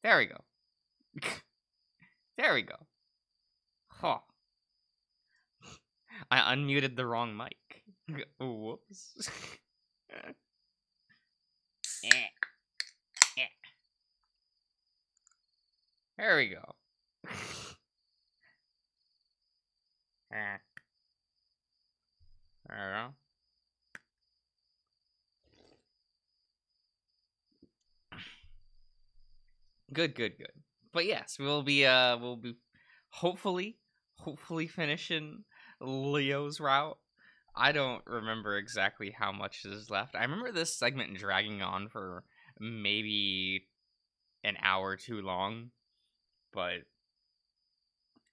There we go. There we go. Huh. I unmuted the wrong mic. Whoops. There we go. There we go. Good. But yes, we'll be hopefully finishing Leo's route. I don't remember exactly how much is left. I remember this segment dragging on for maybe an hour too long, but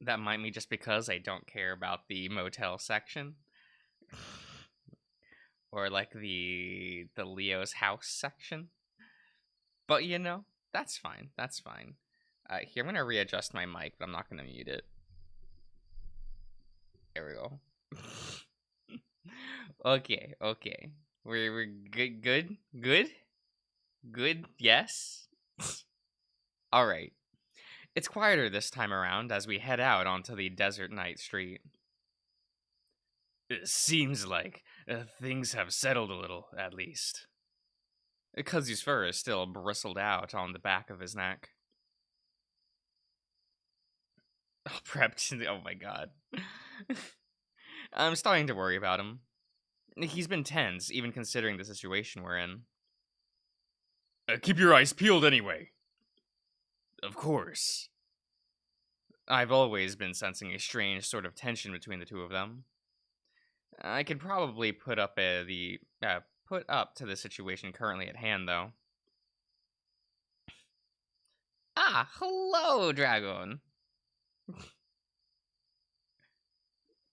that might be just because I don't care about the motel section. Or like the Leo's house section. But you know, that's fine. Here, I'm gonna readjust my mic, but I'm not gonna mute it. There we go. Okay. We're good. Yes. All right. It's quieter this time around as we head out onto the desert night street. It seems like things have settled a little, at least. Kazu's fur is still bristled out on the back of his neck. Oh, prepped. Oh my god. I'm starting to worry about him. He's been tense, even considering the situation we're in. Keep your eyes peeled anyway. Of course. I've always been sensing a strange sort of tension between the two of them. I could probably put up to the situation currently at hand, though. Ah, hello, Dragon.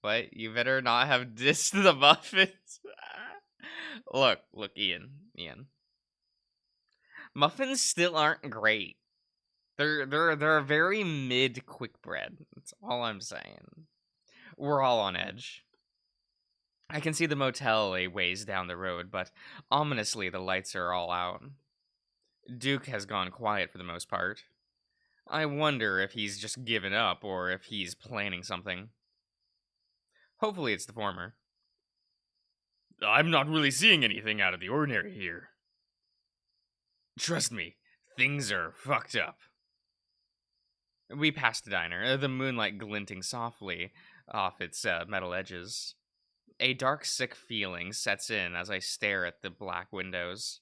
What? You better not have dissed the muffins. Look, Ian. Muffins still aren't great. They're very mid quick bread. That's all I'm saying. We're all on edge. I can see the motel a ways down the road, but ominously the lights are all out. Duke has gone quiet for the most part. I wonder if he's just given up or if he's planning something. Hopefully it's the former. I'm not really seeing anything out of the ordinary here. Trust me, things are fucked up. We pass the diner, the moonlight glinting softly off its metal edges. A dark, sick feeling sets in as I stare at the black windows.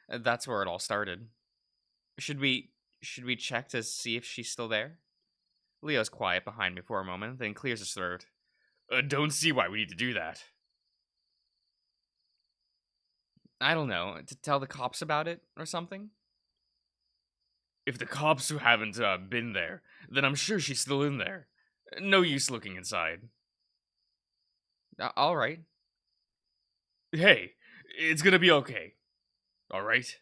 That's where it all started. Should we check to see if she's still there? Leo's quiet behind me for a moment, then clears his throat. Don't see why we need to do that. I don't know, to tell the cops about it or something? If the cops haven't been there, then I'm sure she's still in there. No use looking inside. All right. Hey, it's gonna be okay. All right?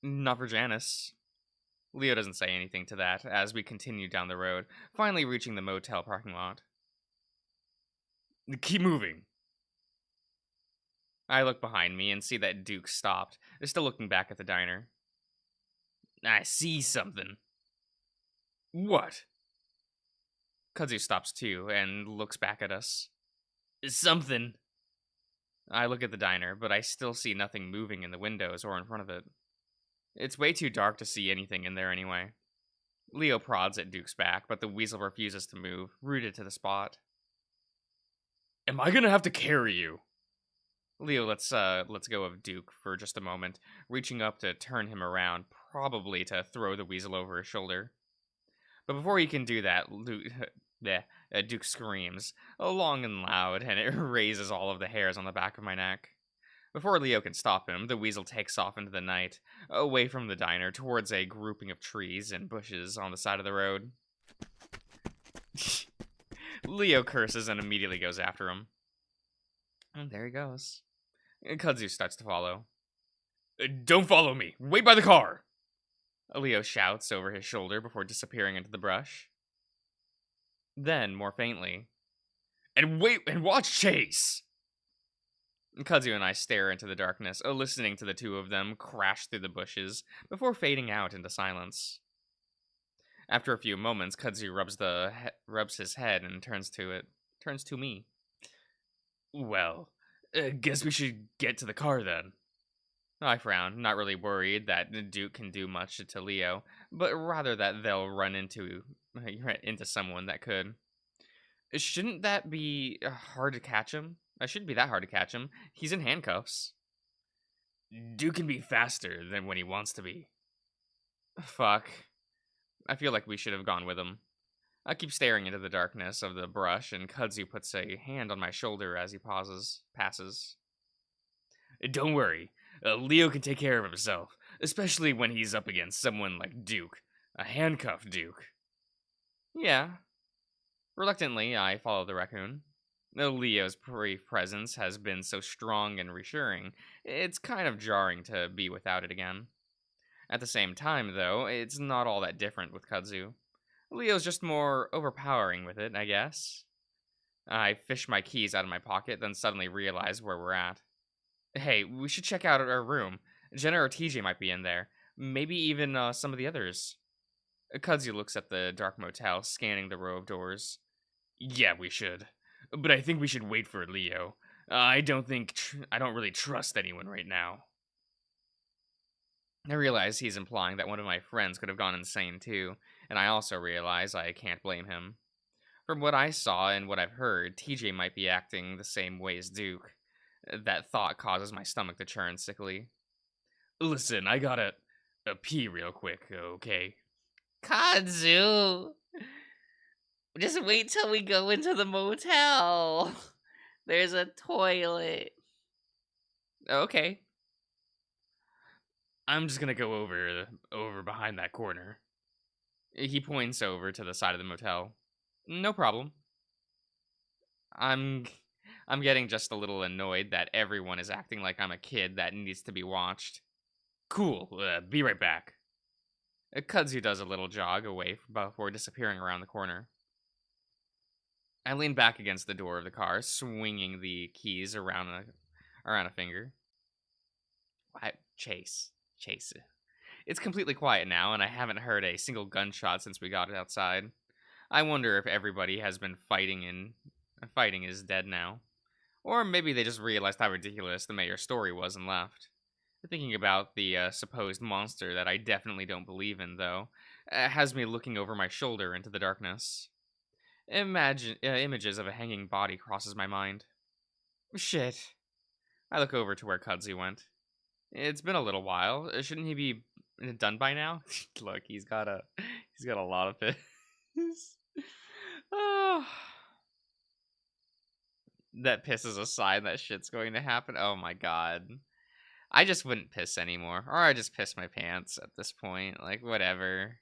Not for Janice. Leo doesn't say anything to that as we continue down the road, finally reaching the motel parking lot. Keep moving. I look behind me and see that Duke stopped. They're still looking back at the diner. I see something. What? Kazu stops too and looks back at us. Something. I look at the diner, but I still see nothing moving in the windows or in front of it. It's way too dark to see anything in there anyway. Leo prods at Duke's back, but the weasel refuses to move, rooted to the spot. Am I gonna have to carry you? Leo lets go of Duke for just a moment, reaching up to turn him around, probably to throw the weasel over his shoulder. But before he can do that, Duke screams, long and loud, and it raises all of the hairs on the back of my neck. Before Leo can stop him, the weasel takes off into the night, away from the diner, towards a grouping of trees and bushes on the side of the road. Leo curses and immediately goes after him. And there he goes. Kudzu starts to follow. Don't follow me! Wait by the car! Leo shouts over his shoulder before disappearing into the brush. Then, more faintly, and wait and watch Chase! Kazu and I stare into the darkness, listening to the two of them crash through the bushes before fading out into silence. After a few moments, Kazu rubs his head and turns to me. Well, guess we should get to the car then. I frown, not really worried that the Duke can do much to Leo, but rather that they'll run into someone that could. Shouldn't that be hard to catch him? It shouldn't be that hard to catch him. He's in handcuffs. Duke can be faster than when he wants to be. Fuck. I feel like we should have gone with him. I keep staring into the darkness of the brush, and Kudzu puts a hand on my shoulder as he passes. Don't worry. Leo can take care of himself, especially when he's up against someone like Duke. A handcuffed Duke. Yeah. Reluctantly, I follow the raccoon. Though Leo's brief presence has been so strong and reassuring, it's kind of jarring to be without it again. At the same time, though, it's not all that different with Kudzu. Leo's just more overpowering with it, I guess. I fish my keys out of my pocket, then suddenly realize where we're at. Hey, we should check out our room. Jenna or TJ might be in there. Maybe even some of the others. Kudzu looks at the dark motel, scanning the row of doors. Yeah, we should. But I think we should wait for Leo. I don't really trust anyone right now. I realize he's implying that one of my friends could have gone insane too, and I also realize I can't blame him. From what I saw and what I've heard, TJ might be acting the same way as Duke. That thought causes my stomach to churn sickly. Listen, I gotta pee real quick, okay? Kudzu! Just wait till we go into the motel. There's a toilet. Okay. I'm just gonna go over behind that corner. He points over to the side of the motel. No problem. I'm getting just a little annoyed that everyone is acting like I'm a kid that needs to be watched. Cool, be right back. Kudzu does a little jog away before disappearing around the corner. I lean back against the door of the car, swinging the keys around a finger. Chase. It's completely quiet now, and I haven't heard a single gunshot since we got outside. I wonder if everybody has been fighting is dead now. Or maybe they just realized how ridiculous the mayor's story was and left. Thinking about the supposed monster that I definitely don't believe in, though, has me looking over my shoulder into the darkness. Images of a hanging body crosses my mind. Shit. I look over to where Kudzu went. It's been a little while. Shouldn't he be done by now? Look, he's got a lot of it. Oh. That pisses aside that shit's going to happen. Oh my god. I just wouldn't piss anymore. Or I just piss my pants at this point. Like, whatever.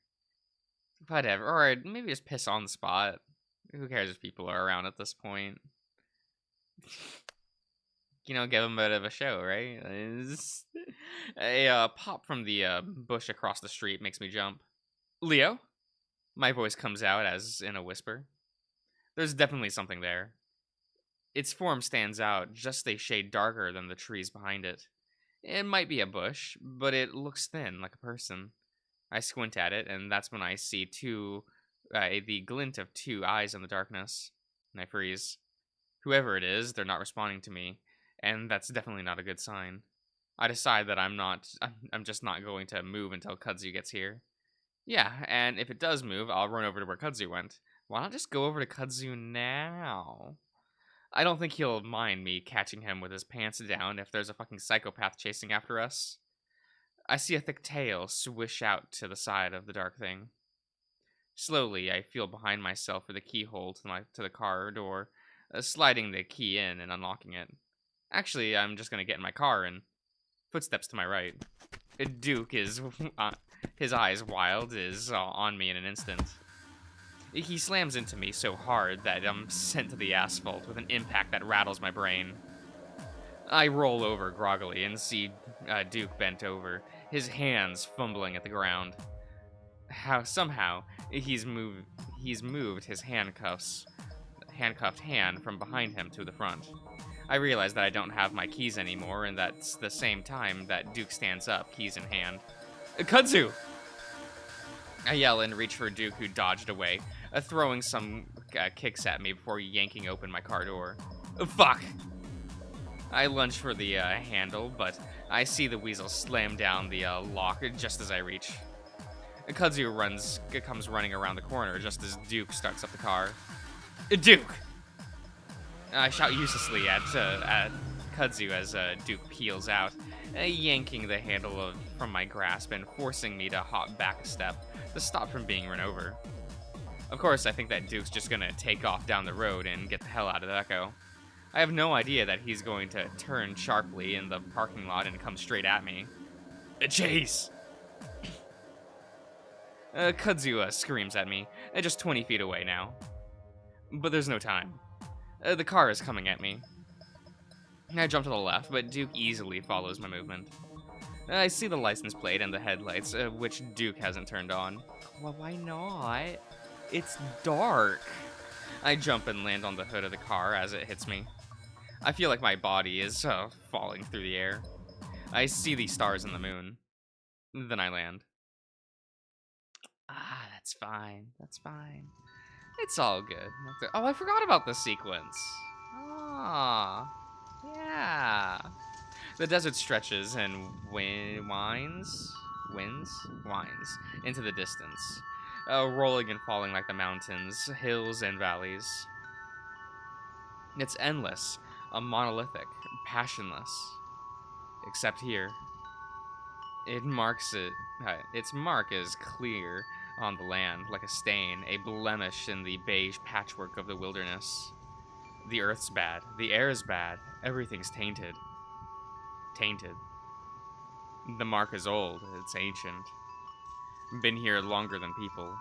Or maybe just piss on the spot. Who cares if people are around at this point? Give them a bit of a show, right? A pop from the bush across the street makes me jump. Leo? My voice comes out as in a whisper. There's definitely something there. Its form stands out, just a shade darker than the trees behind it. It might be a bush, but it looks thin, like a person. I squint at it, and that's when I see the glint of two eyes in the darkness, and I freeze. Whoever it is, they're not responding to me, and that's definitely not a good sign. I decide that I'm just not going to move until Kudzu gets here. Yeah, and if it does move, I'll run over to where Kudzu went. Why not just go over to Kudzu now? I don't think he'll mind me catching him with his pants down if there's a fucking psychopath chasing after us. I see a thick tail swish out to the side of the dark thing. Slowly, I feel behind myself for the keyhole to the car door, sliding the key in and unlocking it. Actually, I'm just gonna get in my car and footsteps to my right. Duke is, his eyes wild, is on me in an instant. He slams into me so hard that I'm sent to the asphalt with an impact that rattles my brain. I roll over groggily and see Duke bent over, his hands fumbling at the ground. Somehow he's moved his handcuffs handcuffed hand from behind him to the front. I realize that I don't have my keys anymore, and that's the same time that Duke stands up, keys in hand. Kudzu! I yell and reach for Duke, who dodged away, throwing some kicks at me before yanking open my car door. Fuck! I lunge for the handle, but I see the weasel slam down the lock just as I reach. Kudzu comes running around the corner just as Duke starts up the car. Duke! I shout uselessly at Kudzu as Duke peels out, yanking the handle from my grasp and forcing me to hop back a step to stop from being run over. Of course, I think that Duke's just gonna take off down the road and get the hell out of Echo. I have no idea that he's going to turn sharply in the parking lot and come straight at me. Chase! Kudzu screams at me, just 20 feet away now. But there's no time. The car is coming at me. I jump to the left, but Duke easily follows my movement. I see the license plate and the headlights, which Duke hasn't turned on. Well, why not? It's dark. I jump and land on the hood of the car as it hits me. I feel like my body is falling through the air. I see the stars and the moon. Then I land. Ah, that's fine. That's fine. It's all good. Oh, I forgot about the sequence. Ah, yeah. The desert stretches and winds into the distance, rolling and falling like the mountains, hills, and valleys. It's endless, monolithic, passionless. Except here. Its mark is clear on the land, like a stain, a blemish in the beige patchwork of the wilderness. The earth's bad, the air is bad, everything's tainted. Tainted. The mark is old, it's ancient. Been here longer than people.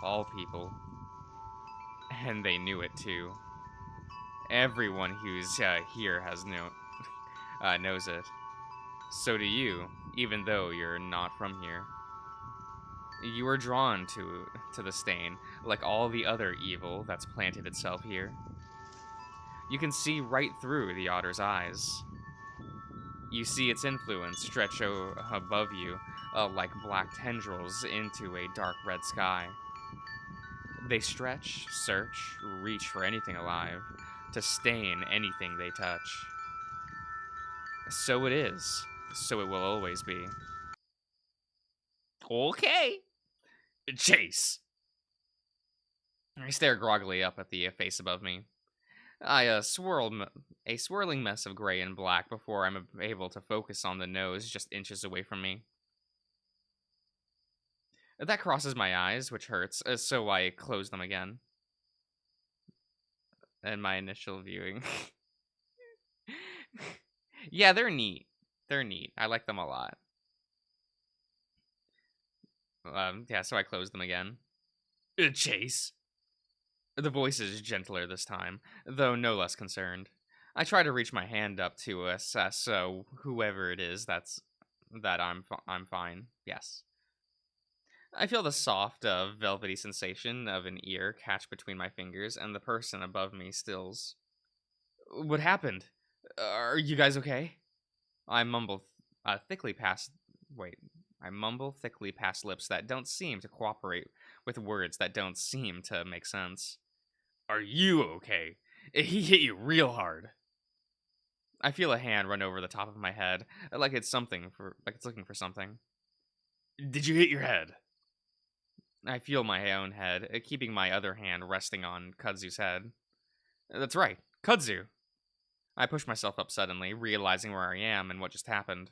All people. And they knew it too. Everyone who's here knows it. So do you, even though you're not from here. You are drawn to the stain, like all the other evil that's planted itself here. You can see right through the otter's eyes. You see its influence stretch above you like black tendrils into a dark red sky. They stretch, search, reach for anything alive, to stain anything they touch. So it is. So it will always be. Okay. Chase. I stare groggily up at the face above me. I swirl a swirling mess of gray and black before I'm able to focus on the nose just inches away from me. That crosses my eyes, which hurts, so I close them again. And my initial viewing. Yeah, they're neat. They're neat. I like them a lot. Yeah, so I closed them again. Chase. The voice is gentler this time, though no less concerned. I try to reach my hand up to assess whoever it is that I'm fine. Yes. I feel the soft, velvety sensation of an ear catch between my fingers, and the person above me stills. What happened? Are you guys okay? I mumble thickly past lips that don't seem to cooperate with words that don't seem to make sense. Are you okay? He hit you real hard. I feel a hand run over the top of my head, like it's looking for something. Did you hit your head? I feel my own head, keeping my other hand resting on Kudzu's head. That's right, Kudzu. I push myself up suddenly, realizing where I am and what just happened.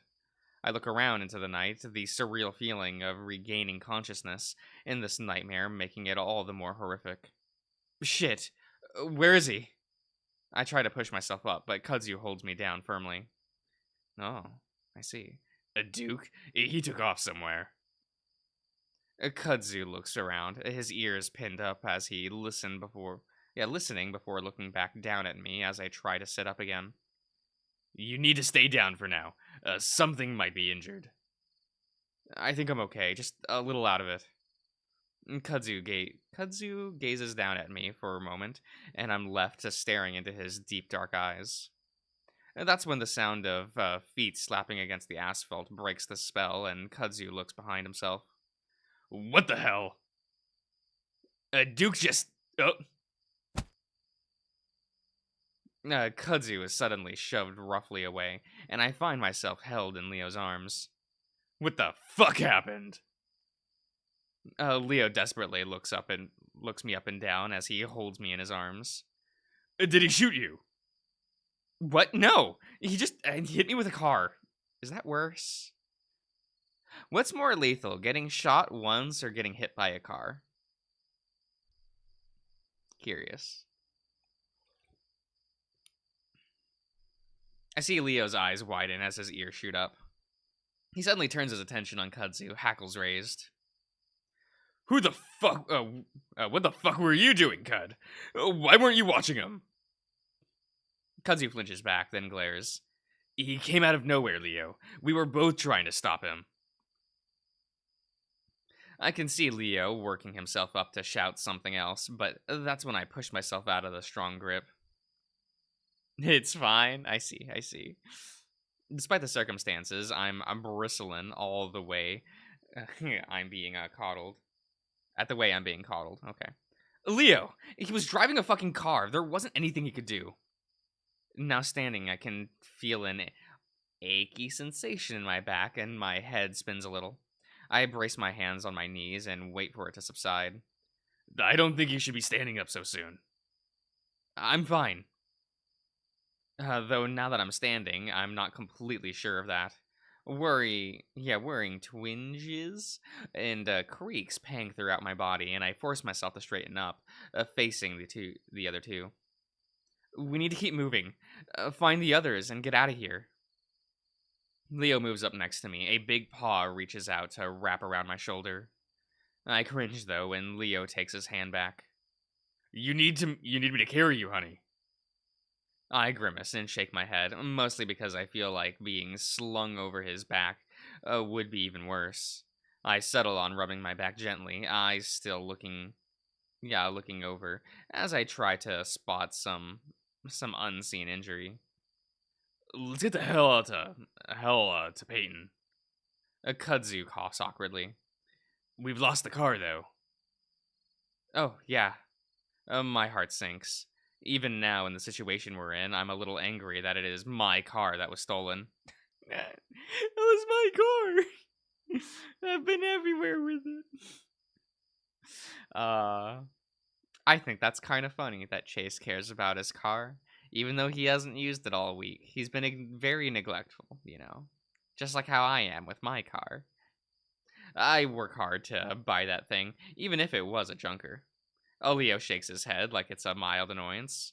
I look around into the night, the surreal feeling of regaining consciousness in this nightmare making it all the more horrific. Shit, where is he? I try to push myself up, but Kudzu holds me down firmly. Oh, I see. A Duke? He took off somewhere. Kudzu looks around, his ears pinned up as he listening before looking back down at me as I try to sit up again. You need to stay down for now. Something might be injured. I think I'm okay, just a little out of it. Kudzu gazes down at me for a moment, and I'm left to staring into his deep dark eyes. And that's when the sound of feet slapping against the asphalt breaks the spell, and Kudzu looks behind himself. What the hell? Duke just. Oh. Kudzu is suddenly shoved roughly away, and I find myself held in Leo's arms. What the fuck happened? Leo desperately looks me up and down as he holds me in his arms. Did he shoot you? What? No. He just hit me with a car. Is that worse? What's more lethal, getting shot once or getting hit by a car? Curious. I see Leo's eyes widen as his ears shoot up. He suddenly turns his attention on Kudzu, hackles raised. Who the fuck? What the fuck were you doing, Cud? Why weren't you watching him? Kudzu flinches back, then glares. He came out of nowhere, Leo. We were both trying to stop him. I can see Leo working himself up to shout something else, but that's when I push myself out of the strong grip. It's fine. I see. Despite the circumstances, I'm bristling all the way. I'm being coddled. At the way I'm being coddled. Okay. Leo, he was driving a fucking car. There wasn't anything he could do. Now standing, I can feel an achy sensation in my back, and my head spins a little. I brace my hands on my knees and wait for it to subside. I don't think you should be standing up so soon. I'm fine. Though now that I'm standing, I'm not completely sure of that. Worrying twinges and creaks pang throughout my body, and I force myself to straighten up, facing the other two. We need to keep moving. Find the others and get out of here. Leo moves up next to me. A big paw reaches out to wrap around my shoulder. I cringe though when Leo takes his hand back. You need me to carry you, honey. I grimace and shake my head, mostly because I feel like being slung over his back would be even worse. I settle on rubbing my back gently, eyes still looking over, as I try to spot some unseen injury. Let's get the hell to Peyton. Kudzu coughs awkwardly. We've lost the car, though. Oh, yeah. My heart sinks. Even now, in the situation we're in, I'm a little angry that it is my car that was stolen. That was my car. I've been everywhere with it. I think that's kind of funny that Chase cares about his car, even though he hasn't used it all week. He's been very neglectful, just like how I am with my car. I work hard to buy that thing, even if it was a junker. Leo shakes his head like it's a mild annoyance.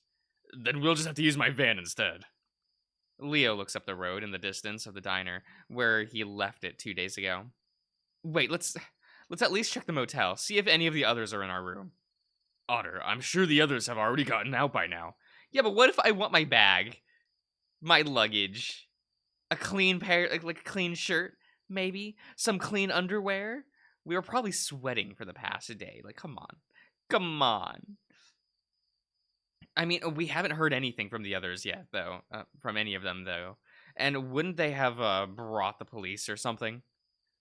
Then we'll just have to use my van instead. Leo looks up the road in the distance of the diner, where he left it 2 days ago. Wait, let's at least check the motel, see if any of the others are in our room. Otter, I'm sure the others have already gotten out by now. Yeah, but what if I want my bag? My luggage? A clean pair, like a clean shirt, maybe? Some clean underwear? We were probably sweating for the past day. Like, come on. Come on. I mean, we haven't heard anything from the others yet, though. From any of them, though. And wouldn't they have brought the police or something?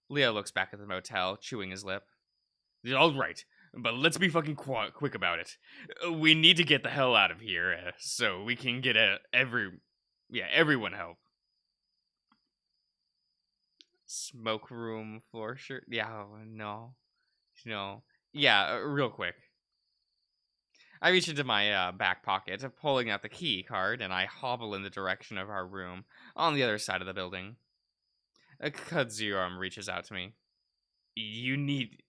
Leo looks back at the motel, chewing his lip. All right, but let's be fucking quick about it. We need to get the hell out of here so we can get everyone help. Smoke room, floor shirt? Yeah, no. Yeah, real quick. I reach into my back pocket, pulling out the key card, and I hobble in the direction of our room on the other side of the building. Kudzu reaches out to me. You need...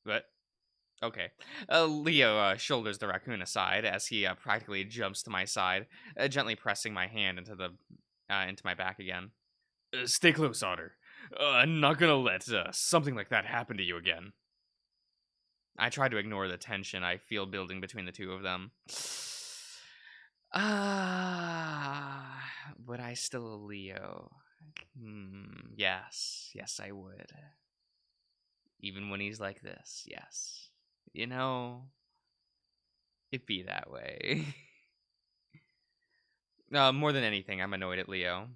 What? Okay. Leo shoulders the raccoon aside as he practically jumps to my side, gently pressing my hand into my back again. Stay close, Otter. I'm not gonna let something like that happen to you again. I try to ignore the tension I feel building between the two of them. Would I still a Leo? Yes, I would. Even when he's like this, yes. You know, it be that way. More than anything, I'm annoyed at Leo.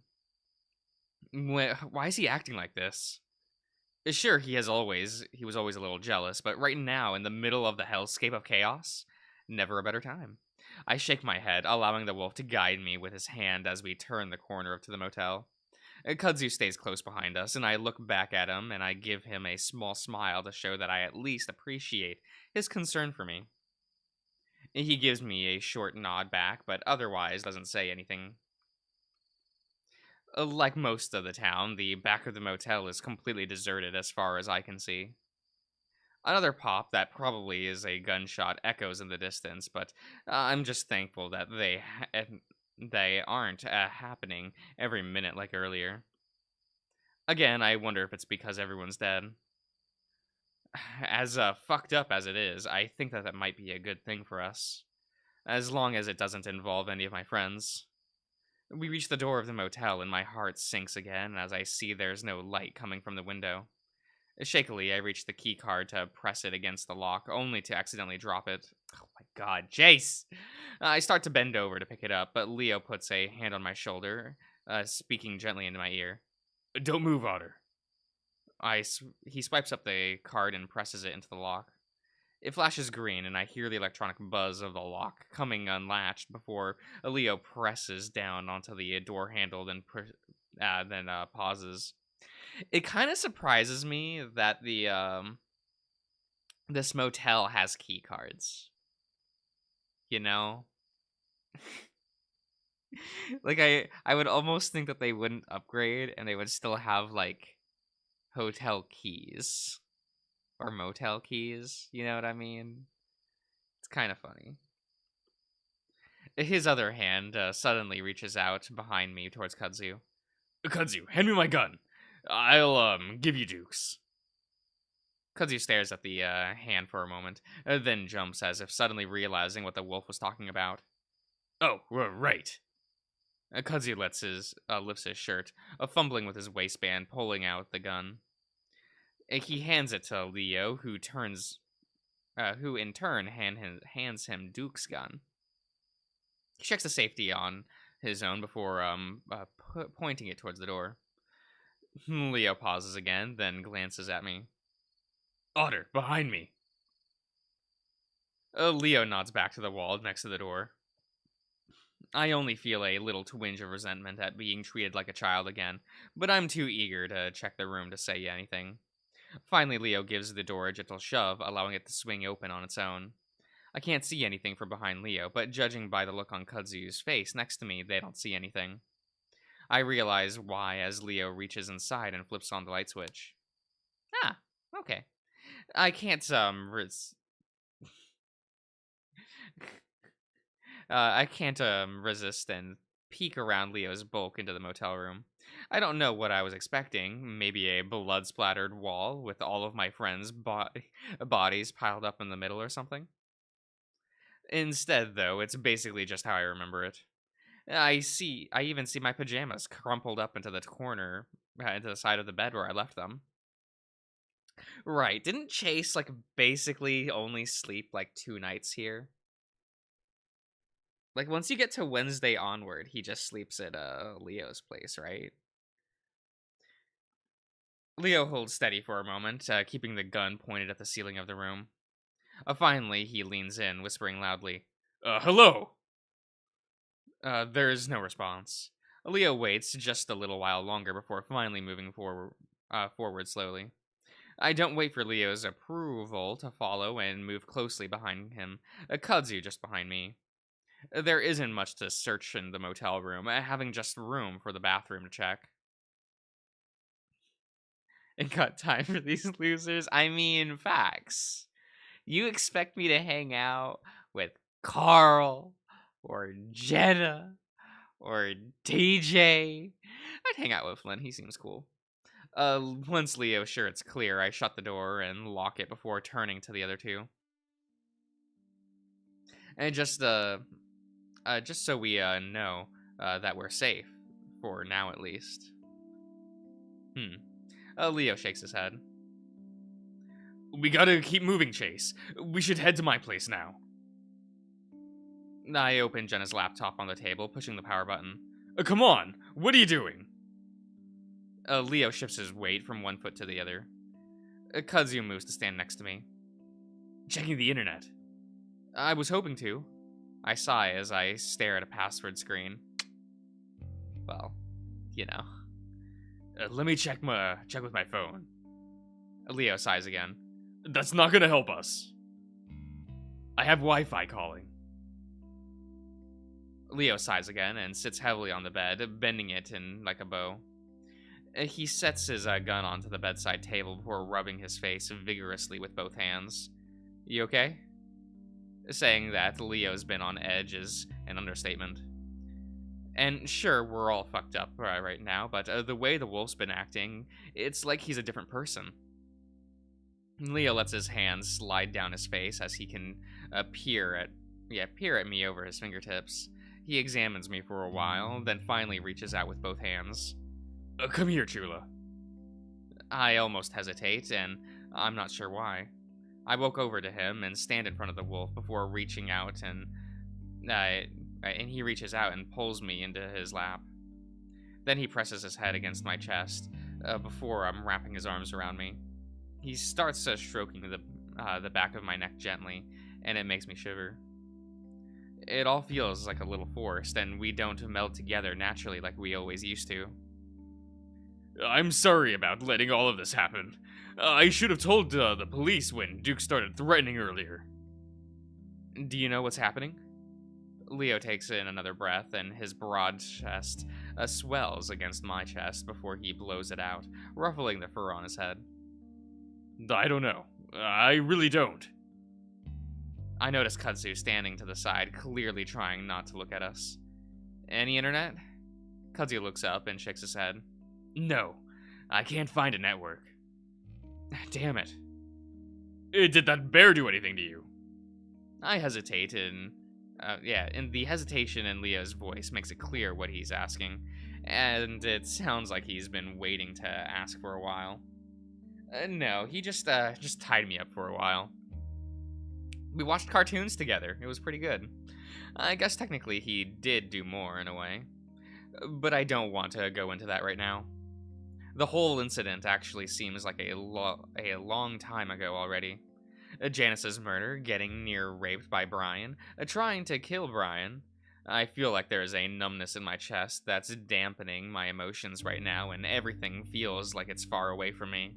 Why is he acting like this? Sure, he was always a little jealous, but right now, in the middle of the hellscape of chaos, never a better time. I shake my head, allowing the wolf to guide me with his hand as we turn the corner to the motel. Kudzu stays close behind us, and I look back at him and I give him a small smile to show that I at least appreciate his concern for me. He gives me a short nod back, but otherwise doesn't say anything. Like most of the town, the back of the motel is completely deserted as far as I can see. Another pop that probably is a gunshot echoes in the distance, but I'm just thankful that they aren't happening every minute like earlier. Again, I wonder if it's because everyone's dead. As fucked up as it is, I think that might be a good thing for us, as long as it doesn't involve any of my friends. We reach the door of the motel, and my heart sinks again as I see there's no light coming from the window. Shakily, I reach the key card to press it against the lock, only to accidentally drop it. Oh my god, Jace! I start to bend over to pick it up, but Leo puts a hand on my shoulder, speaking gently into my ear. Don't move, Otter. He swipes up the card and presses it into the lock. It flashes green, and I hear the electronic buzz of the lock coming unlatched before Leo presses down onto the door handle, then pauses. It kind of surprises me that this motel has key cards. You know, like I would almost think that they wouldn't upgrade and they would still have like hotel keys or motel keys. You know what I mean? It's kind of funny. His other hand suddenly reaches out behind me towards Kudzu. Kudzu, hand me my gun. I'll give you dukes. Kudzu stares at the hand for a moment, then jumps as if suddenly realizing what the wolf was talking about. Oh, right. Kudzu lifts his shirt, fumbling with his waistband, pulling out the gun. He hands it to Leo, who in turn hands him Duke's gun. He checks the safety on his own before pointing it towards the door. Leo pauses again, then glances at me. Otter, behind me. Leo nods back to the wall next to the door. I only feel a little twinge of resentment at being treated like a child again, but I'm too eager to check the room to say anything. Finally, Leo gives the door a gentle shove, allowing it to swing open on its own. I can't see anything from behind Leo, but judging by the look on Kudzu's face next to me, they don't see anything. I realize why as Leo reaches inside and flips on the light switch. Ah, okay. I can't resist and peek around Leo's bulk into the motel room. I don't know what I was expecting. Maybe a blood-splattered wall with all of my friends' bodies piled up in the middle or something. Instead, though, it's basically just how I remember it. I even see my pajamas crumpled up into the corner, into the side of the bed where I left them. Right, didn't Chase, like, basically only sleep, like, 2 nights here? Like, once you get to Wednesday onward, he just sleeps at, Leo's place, right? Leo holds steady for a moment, keeping the gun pointed at the ceiling of the room. Finally, he leans in, whispering loudly, hello! There is no response. Leo waits just a little while longer before finally moving forward slowly. I don't wait for Leo's approval to follow and move closely behind him, Kudzu just behind me. There isn't much to search in the motel room, having just room for the bathroom to check. And got time for these losers? I mean, facts. You expect me to hang out with Carl or Jenna or DJ? I'd hang out with Flynn. He seems cool. Once Leo's sure it's clear, I shut the door and lock it before turning to the other two. And just so we know that we're safe for now, at least. Leo shakes his head. We gotta keep moving, Chase. We should head to my place now. I open Jenna's laptop on the table, pushing the power button. Come on! What are you doing? Leo shifts his weight from one foot to the other. Kudzu moves to stand next to me. Checking the internet. I was hoping to. I sigh as I stare at a password screen. Well, you know. Let me check with my phone. Leo sighs again. That's not gonna help us. I have Wi-Fi calling. Leo sighs again and sits heavily on the bed, bending it in like a bow. He sets his gun onto the bedside table before rubbing his face vigorously with both hands. You okay? Saying that Leo's been on edge is an understatement. And sure, we're all fucked up right now, but the way the wolf's been acting, it's like he's a different person. Leo lets his hands slide down his face as he can peer at me over his fingertips. He examines me for a while, then finally reaches out with both hands. Come here, Chula. I almost hesitate, and I'm not sure why. I walk over to him and stand in front of the wolf before reaching out, and he reaches out and pulls me into his lap. Then he presses his head against my chest before I'm wrapping his arms around me. He starts stroking the back of my neck gently, and it makes me shiver. It all feels like a little forced, and we don't meld together naturally like we always used to. I'm sorry about letting all of this happen. I should have told the police when Duke started threatening earlier. Do you know what's happening? Leo takes in another breath, and his broad chest swells against my chest before he blows it out, ruffling the fur on his head. I don't know. I really don't. I notice Kudzu standing to the side, clearly trying not to look at us. Any internet? Kudzu looks up and shakes his head. No, I can't find a network. Damn it. Did that bear do anything to you? I hesitate, and the hesitation in Leo's voice makes it clear what he's asking, and it sounds like he's been waiting to ask for a while. No, he just tied me up for a while. We watched cartoons together. It was pretty good. I guess technically he did do more in a way, but I don't want to go into that right now. The whole incident actually seems like a long time ago already. Janice's murder, getting near raped by Brian, trying to kill Brian. I feel like there is a numbness in my chest that's dampening my emotions right now, and everything feels like it's far away from me.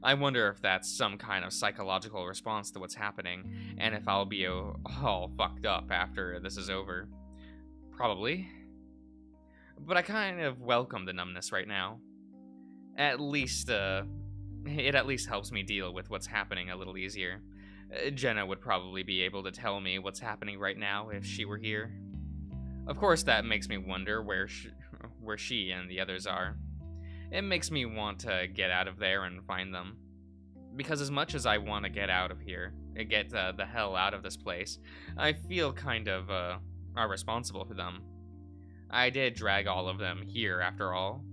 I wonder if that's some kind of psychological response to what's happening, and if I'll be all fucked up after this is over. Probably. But I kind of welcome the numbness right now. It at least helps me deal with what's happening a little easier. Jenna would probably be able to tell me what's happening right now if she were here. Of course, that makes me wonder where she and the others are. It makes me want to get out of there and find them. Because as much as I want to get out of here, get the hell out of this place, I feel kind of responsible for them. I did drag all of them here after all.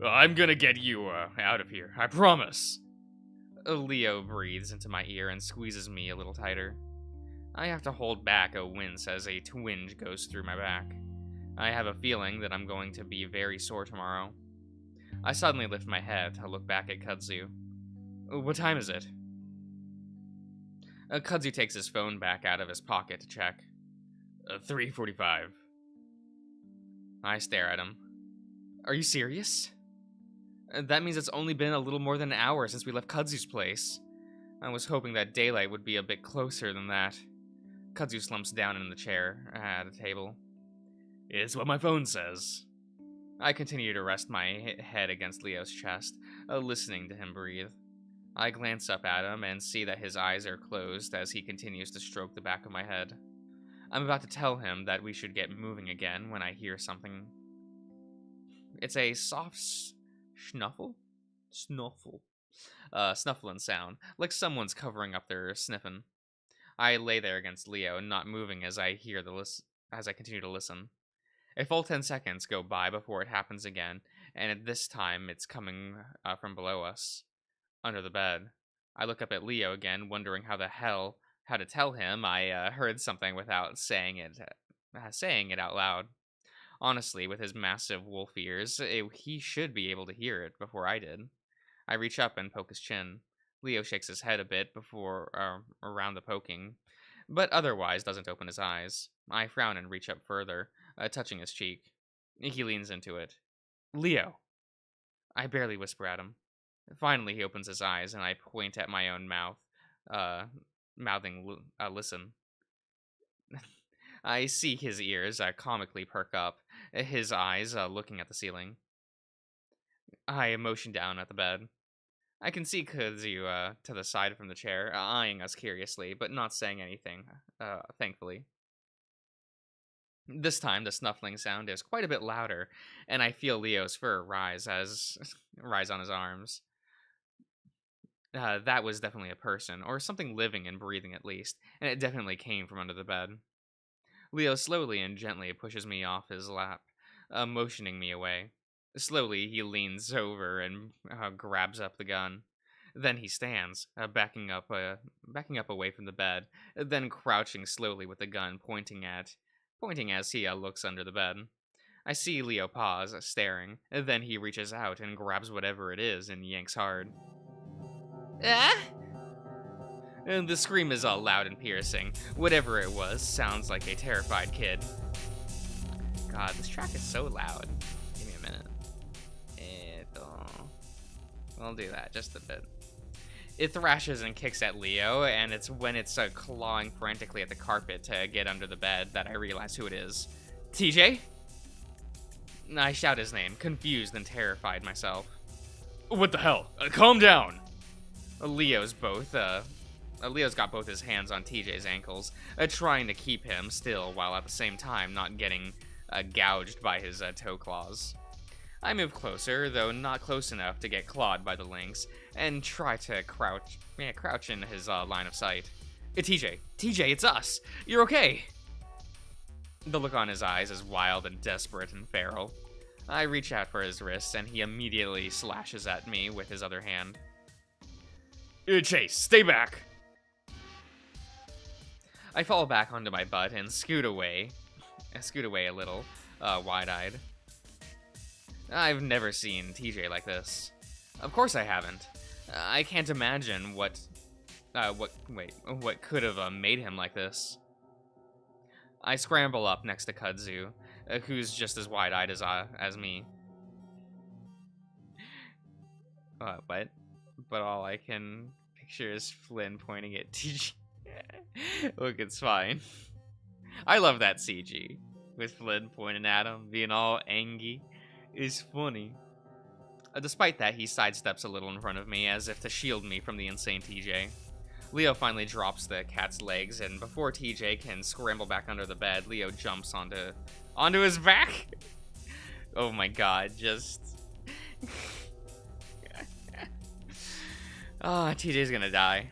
I'm gonna get you out of here, I promise. Leo breathes into my ear and squeezes me a little tighter. I have to hold back a wince as a twinge goes through my back. I have a feeling that I'm going to be very sore tomorrow. I suddenly lift my head to look back at Kudzu. What time is it? Kudzu takes his phone back out of his pocket to check. 3:45. I stare at him. Are you serious? That means it's only been a little more than an hour since we left Kudzu's place. I was hoping that daylight would be a bit closer than that. Kudzu slumps down in the chair at the table. It's what my phone says. I continue to rest my head against Leo's chest, listening to him breathe. I glance up at him and see that his eyes are closed as he continues to stroke the back of my head. I'm about to tell him that we should get moving again when I hear something. It's a soft snuffling sound, like someone's covering up their sniffing. I lay there against Leo, not moving as I continue to listen. A full 10 seconds go by before it happens again, and at this time it's coming from below us, under the bed. I look up at Leo again, wondering how to tell him I heard something without saying it out loud. Honestly, with his massive wolf ears, he should be able to hear it before I did. I reach up and poke his chin. Leo shakes his head a bit before around the poking, but otherwise doesn't open his eyes. I frown and reach up further, touching his cheek. He leans into it. Leo! I barely whisper at him. Finally, he opens his eyes, and I point at my own mouth, uh, mouthing, listen. I see his ears comically perk up, his eyes looking at the ceiling. I motion down at the bed. I can see Kazu to the side from the chair, eyeing us curiously, but not saying anything, thankfully. This time, the snuffling sound is quite a bit louder, and I feel Leo's fur rise rise on his arms. That was definitely a person, or something living and breathing at least, and it definitely came from under the bed. Leo slowly and gently pushes me off his lap, motioning me away. Slowly, he leans over and grabs up the gun. Then he stands, backing up away from the bed, then crouching slowly with the gun pointing as he looks under the bed. I see Leo pause, staring. Then he reaches out and grabs whatever it is and yanks hard. Ah! And the scream is all loud and piercing. Whatever it was, sounds like a terrified kid. God, this track is so loud. Give me a minute. I'll do that just a bit. It thrashes and kicks at Leo, and it's when it's clawing frantically at the carpet to get under the bed that I realize who it is. TJ? I shout his name, confused and terrified myself. What the hell? Calm down! Leo's got both his hands on TJ's ankles, trying to keep him still while at the same time not getting gouged by his toe claws. I move closer, though not close enough to get clawed by the lynx, and try to crouch in his line of sight. TJ, it's us! You're okay! The look on his eyes is wild and desperate and feral. I reach out for his wrist, and he immediately slashes at me with his other hand. Chase, stay back! I fall back onto my butt and scoot away a little, wide-eyed. I've never seen TJ like this. Of course I haven't. I can't imagine what could have made him like this. I scramble up next to Kudzu, who's just as wide-eyed as me. What? But all I can picture is Flynn pointing at TJ. Look, it's fine. I love that CG. With Flynn pointing at him, being all angry. It's funny. Despite that, he sidesteps a little in front of me, as if to shield me from the insane TJ. Leo finally drops the cat's legs, and before TJ can scramble back under the bed, Leo jumps onto his back. Oh my god, just... TJ's gonna die.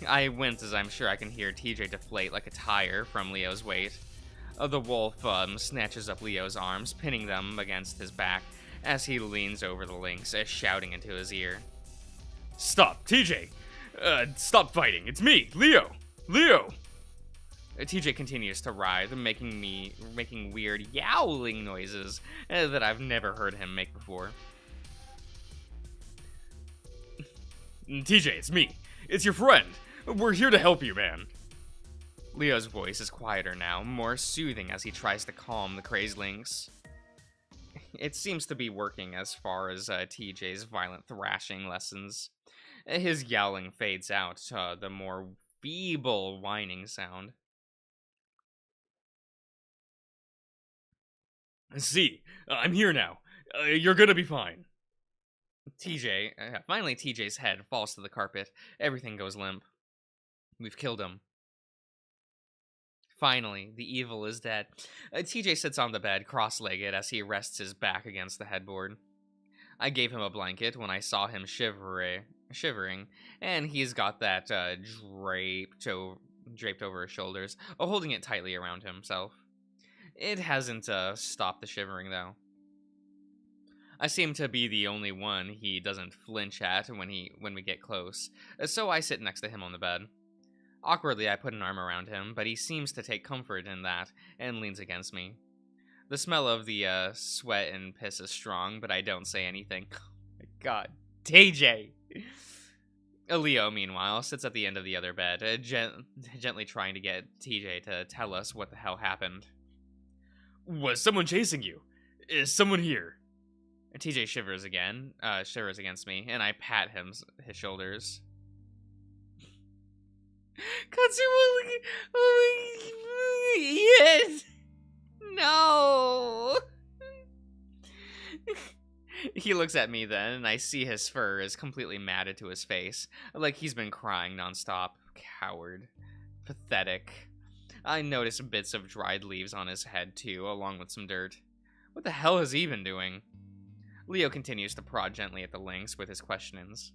I wince as I'm sure I can hear TJ deflate like a tire from Leo's weight. The wolf snatches up Leo's arms, pinning them against his back as he leans over the lynx, shouting into his ear. Stop, TJ! Stop fighting, it's me, Leo! Leo! TJ continues to writhe, making weird yowling noises that I've never heard him make before. TJ, it's me. It's your friend. We're here to help you, man. Leo's voice is quieter now, more soothing as he tries to calm the crazed lynx. It seems to be working as far as TJ's violent thrashing lessens. His yowling fades out to the more feeble whining sound. See, I'm here now. You're gonna be fine. Finally TJ's head falls to the carpet. Everything goes limp. We've killed him. Finally, the evil is dead. TJ sits on the bed, cross-legged, as he rests his back against the headboard. I gave him a blanket when I saw him shivering, and he's got that draped over his shoulders, holding it tightly around himself. It hasn't stopped the shivering, though. I seem to be the only one he doesn't flinch at when we get close, so I sit next to him on the bed. Awkwardly, I put an arm around him, but he seems to take comfort in that and leans against me. The smell of the sweat and piss is strong, but I don't say anything. Oh my God, TJ! Leo, meanwhile, sits at the end of the other bed, gently trying to get TJ to tell us what the hell happened. Was someone chasing you? Is someone here? TJ shivers against me, and I pat his shoulders. Yes. No. He looks at me then, and I see his fur is completely matted to his face, like he's been crying nonstop. Coward. Pathetic. I notice bits of dried leaves on his head, too, along with some dirt. What the hell has he been doing? Leo continues to prod gently at the lynx with his questionings.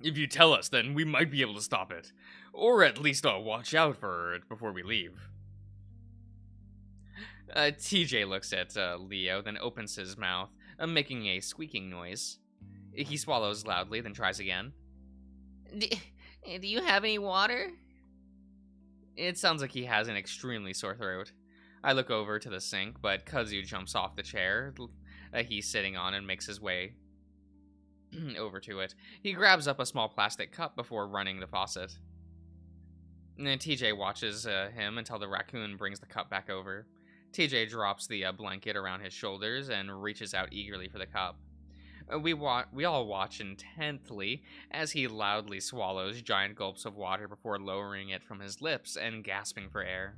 If you tell us, then we might be able to stop it. Or at least watch out for it before we leave. TJ looks at Leo, then opens his mouth, making a squeaking noise. He swallows loudly, then tries again. Do you have any water? It sounds like he has an extremely sore throat. I look over to the sink, but Kudzu jumps off the chair he's sitting on and makes his way over to it. He grabs up a small plastic cup before running the faucet. And TJ watches him until the raccoon brings the cup back over. TJ drops the blanket around his shoulders and reaches out eagerly for the cup. We all watch intently as he loudly swallows giant gulps of water before lowering it from his lips and gasping for air.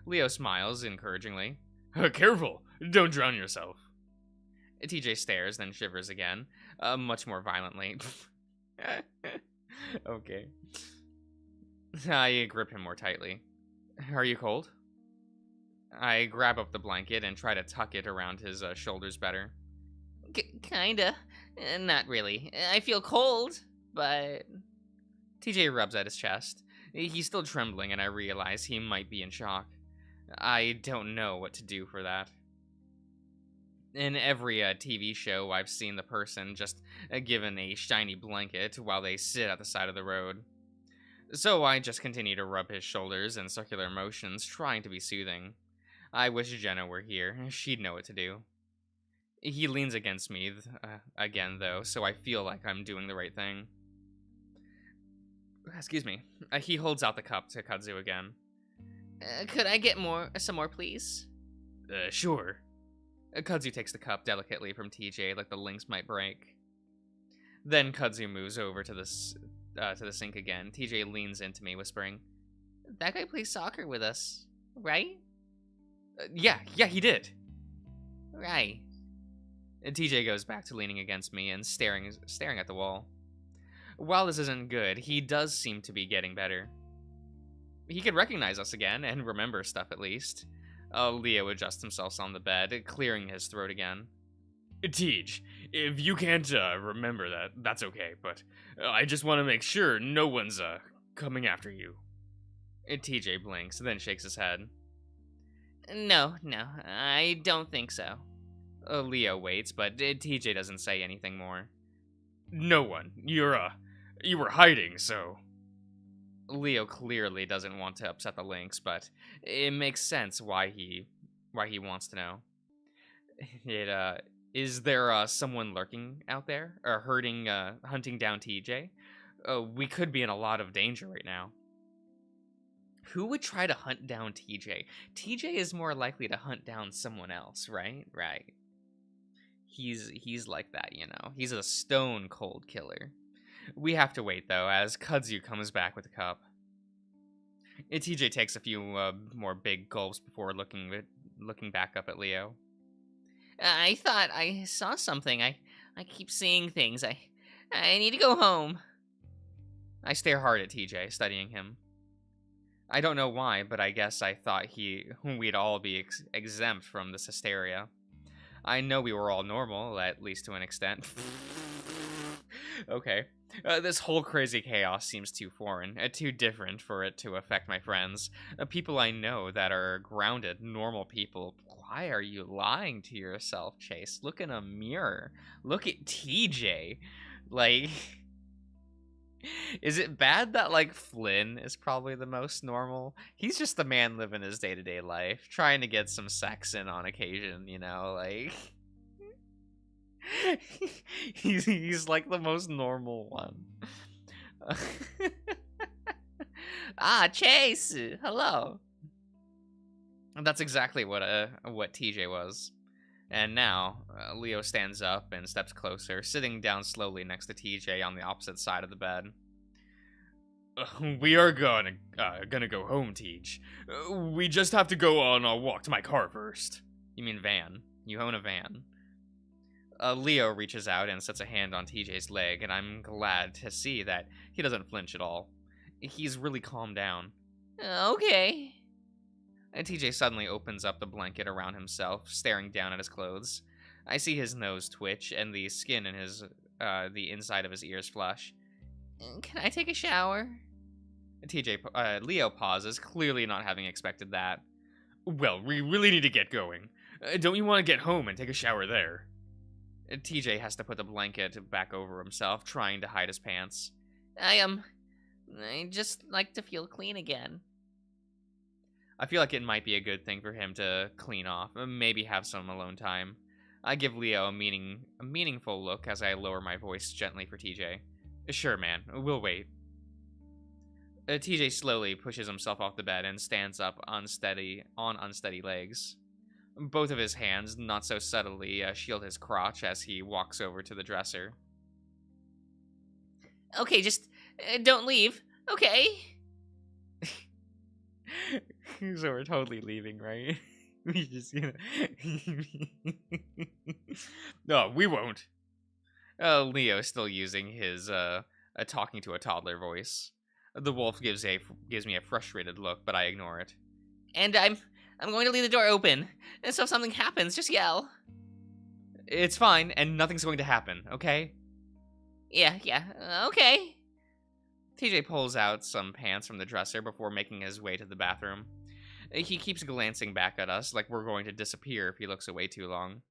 Leo smiles encouragingly. Careful! Don't drown yourself. TJ stares, then shivers again, much more violently. Okay. I grip him more tightly. Are you cold? I grab up the blanket and try to tuck it around his shoulders better. Kinda. Not really. I feel cold, but... TJ rubs at his chest. He's still trembling, and I realize he might be in shock. I don't know what to do for that. In every TV show, I've seen the person just given a shiny blanket while they sit at the side of the road. So I just continue to rub his shoulders in circular motions, trying to be soothing. I wish Jenna were here. She'd know what to do. He leans against me again, though, so I feel like I'm doing the right thing. Excuse me. He holds out the cup to Kudzu again. Could I get some more, please? Sure. Kudzu takes the cup delicately from TJ like the lynx might break. Then Kudzu moves over to the sink again. TJ leans into me, whispering, "That guy plays soccer with us, right?" Yeah, he did. Right. And TJ goes back to leaning against me and staring at the wall. While this isn't good, he does seem to be getting better. He can recognize us again and remember stuff at least. Leo adjusts himself on the bed, clearing his throat again. Tej, if you can't remember that, that's okay, but I just want to make sure no one's coming after you. TJ blinks, then shakes his head. No, I don't think so. Leo waits, but TJ doesn't say anything more. No one. You were hiding, so... Leo clearly doesn't want to upset the lynx, but it makes sense why he wants to know. Is there someone lurking out there, or hunting down TJ? We could be in a lot of danger right now. Who would try to hunt down TJ? TJ is more likely to hunt down someone else, right? Right. He's like that, you know. He's a stone cold killer. We have to wait, though, as Kudzu comes back with the cup. TJ takes a few more big gulps before looking back up at Leo. I thought I saw something. I keep seeing things. I need to go home. I stare hard at TJ, studying him. I don't know why, but I guess I thought we'd all be exempt from this hysteria. I know we were all normal, at least to an extent. Okay. This whole crazy chaos seems too foreign, too different for it to affect my friends. People I know that are grounded, normal people. Why are you lying to yourself, Chase? Look in a mirror. Look at TJ. Like, is it bad that, like, Flynn is probably the most normal? He's just the man living his day to day life, trying to get some sex in on occasion, you know? Like. He's like the most normal one. Ah, Chase, hello. And that's exactly what TJ was. And now Leo stands up and steps closer, sitting down slowly next to TJ on the opposite side of the bed. We are gonna go home, Tej. We just have to go on a walk to my car first. You mean van? You own a van. Leo reaches out and sets a hand on TJ's leg, and I'm glad to see that he doesn't flinch at all. He's really calmed down. Okay. And TJ suddenly opens up the blanket around himself, staring down at his clothes. I see his nose twitch and the skin in the inside of his ears flush. Can I take a shower? Leo pauses, clearly not having expected that. Well, we really need to get going. Don't you want to get home and take a shower there? TJ has to put the blanket back over himself, trying to hide his pants. I just like to feel clean again. I feel like it might be a good thing for him to clean off, maybe have some alone time. I give Leo a meaningful look as I lower my voice gently for TJ. Sure, man, we'll wait. TJ slowly pushes himself off the bed and stands up on unsteady legs. Both of his hands, not so subtly, shield his crotch as he walks over to the dresser. Okay, just don't leave. Okay. So we're totally leaving, right? We just, No, we won't. Leo still using his talking to a toddler voice. The wolf gives me a frustrated look, but I ignore it. And I'm going to leave the door open, and so if something happens, just yell. It's fine, and nothing's going to happen, okay? Yeah, okay. TJ pulls out some pants from the dresser before making his way to the bathroom. He keeps glancing back at us like we're going to disappear if he looks away too long.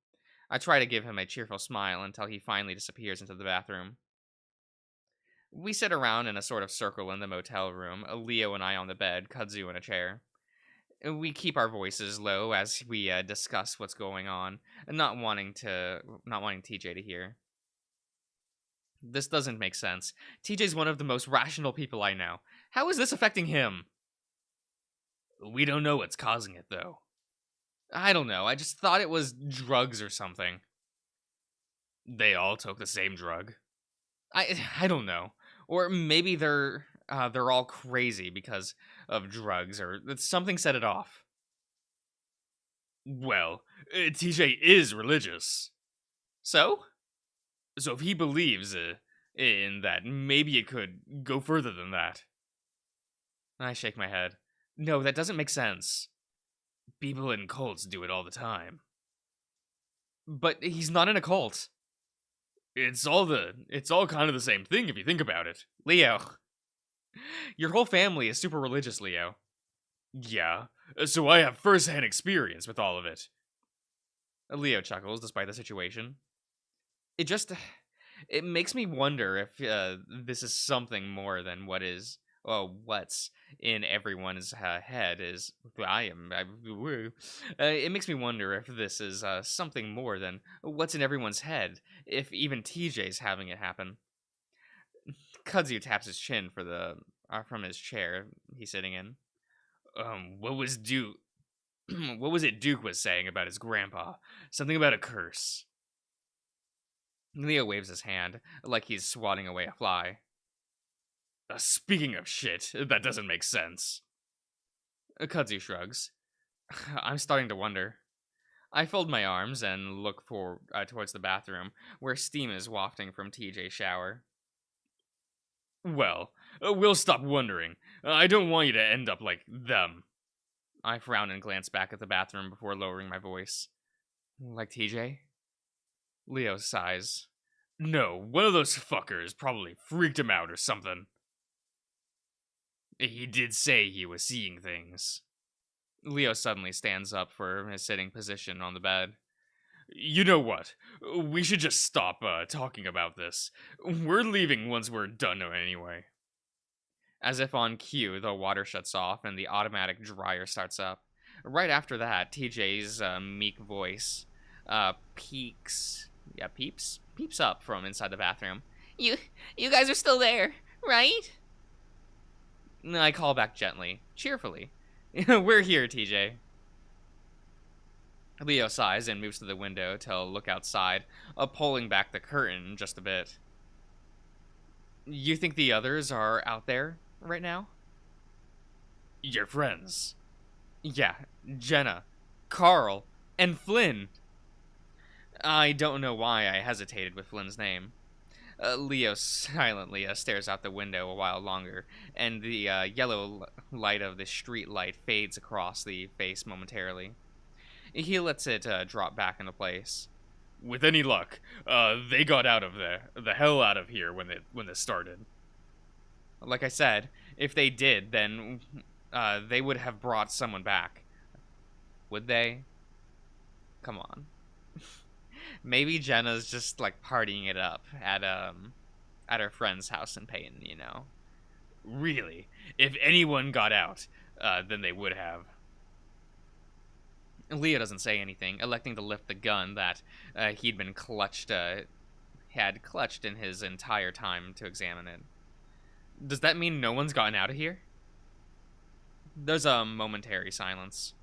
I try to give him a cheerful smile until he finally disappears into the bathroom. We sit around in a sort of circle in the motel room, Leo and I on the bed, Kudzu in a chair. We keep our voices low as we discuss what's going on, not wanting TJ to hear. This doesn't make sense. TJ's one of the most rational people I know. How is this affecting him? We don't know what's causing it, though. I don't know. I just thought it was drugs or something. They all took the same drug. I don't know. Or maybe they're all crazy because of drugs, or something set it off. Well, TJ is religious. So if he believes in that, maybe it could go further than that. I shake my head. No, that doesn't make sense. People in cults do it all the time. But he's not in a cult. It's all kind of the same thing if you think about it. Leo. Your whole family is super religious, Leo. Yeah, so I have first-hand experience with all of it. Leo chuckles despite the situation. It makes me wonder if this is something more than what's in everyone's head is. It makes me wonder if this is something more than what's in everyone's head, if even TJ's having it happen. Kudzu taps his chin from his chair he's sitting in. What was Duke? What was it Duke was saying about his grandpa? Something about a curse. Leo waves his hand, like he's swatting away a fly. Speaking of shit, that doesn't make sense. Kudzu shrugs. I'm starting to wonder. I fold my arms and look towards the bathroom, where steam is wafting from TJ's shower. Well, we'll stop wondering. I don't want you to end up like them. I frown and glance back at the bathroom before lowering my voice. Like TJ? Leo sighs. No, one of those fuckers probably freaked him out or something. He did say he was seeing things. Leo suddenly stands up for his sitting position on the bed. You know what? We should just stop talking about this. We're leaving once we're done anyway. As if on cue, the water shuts off and the automatic dryer starts up. Right after that, TJ's meek voice peeps up from inside the bathroom. You, you guys are still there, right? I call back gently, cheerfully. We're here, TJ. Leo sighs and moves to the window to look outside, pulling back the curtain just a bit. You think the others are out there right now? Your friends. Yeah, Jenna, Carl, and Flynn. I don't know why I hesitated with Flynn's name. Leo silently stares out the window a while longer, and the yellow light of the street light fades across the face momentarily. He lets it drop back into place. With any luck, they got out of the hell out of here when this started. Like I said, if they did, then they would have brought someone back. Would they? Come on. Maybe Jenna's just like partying it up at her friend's house in Peyton, you know. Really? If anyone got out, then they would have. Leo doesn't say anything, electing to lift the gun that he'd been had clutched in his entire time to examine it. Does that mean no one's gotten out of here? There's a momentary silence.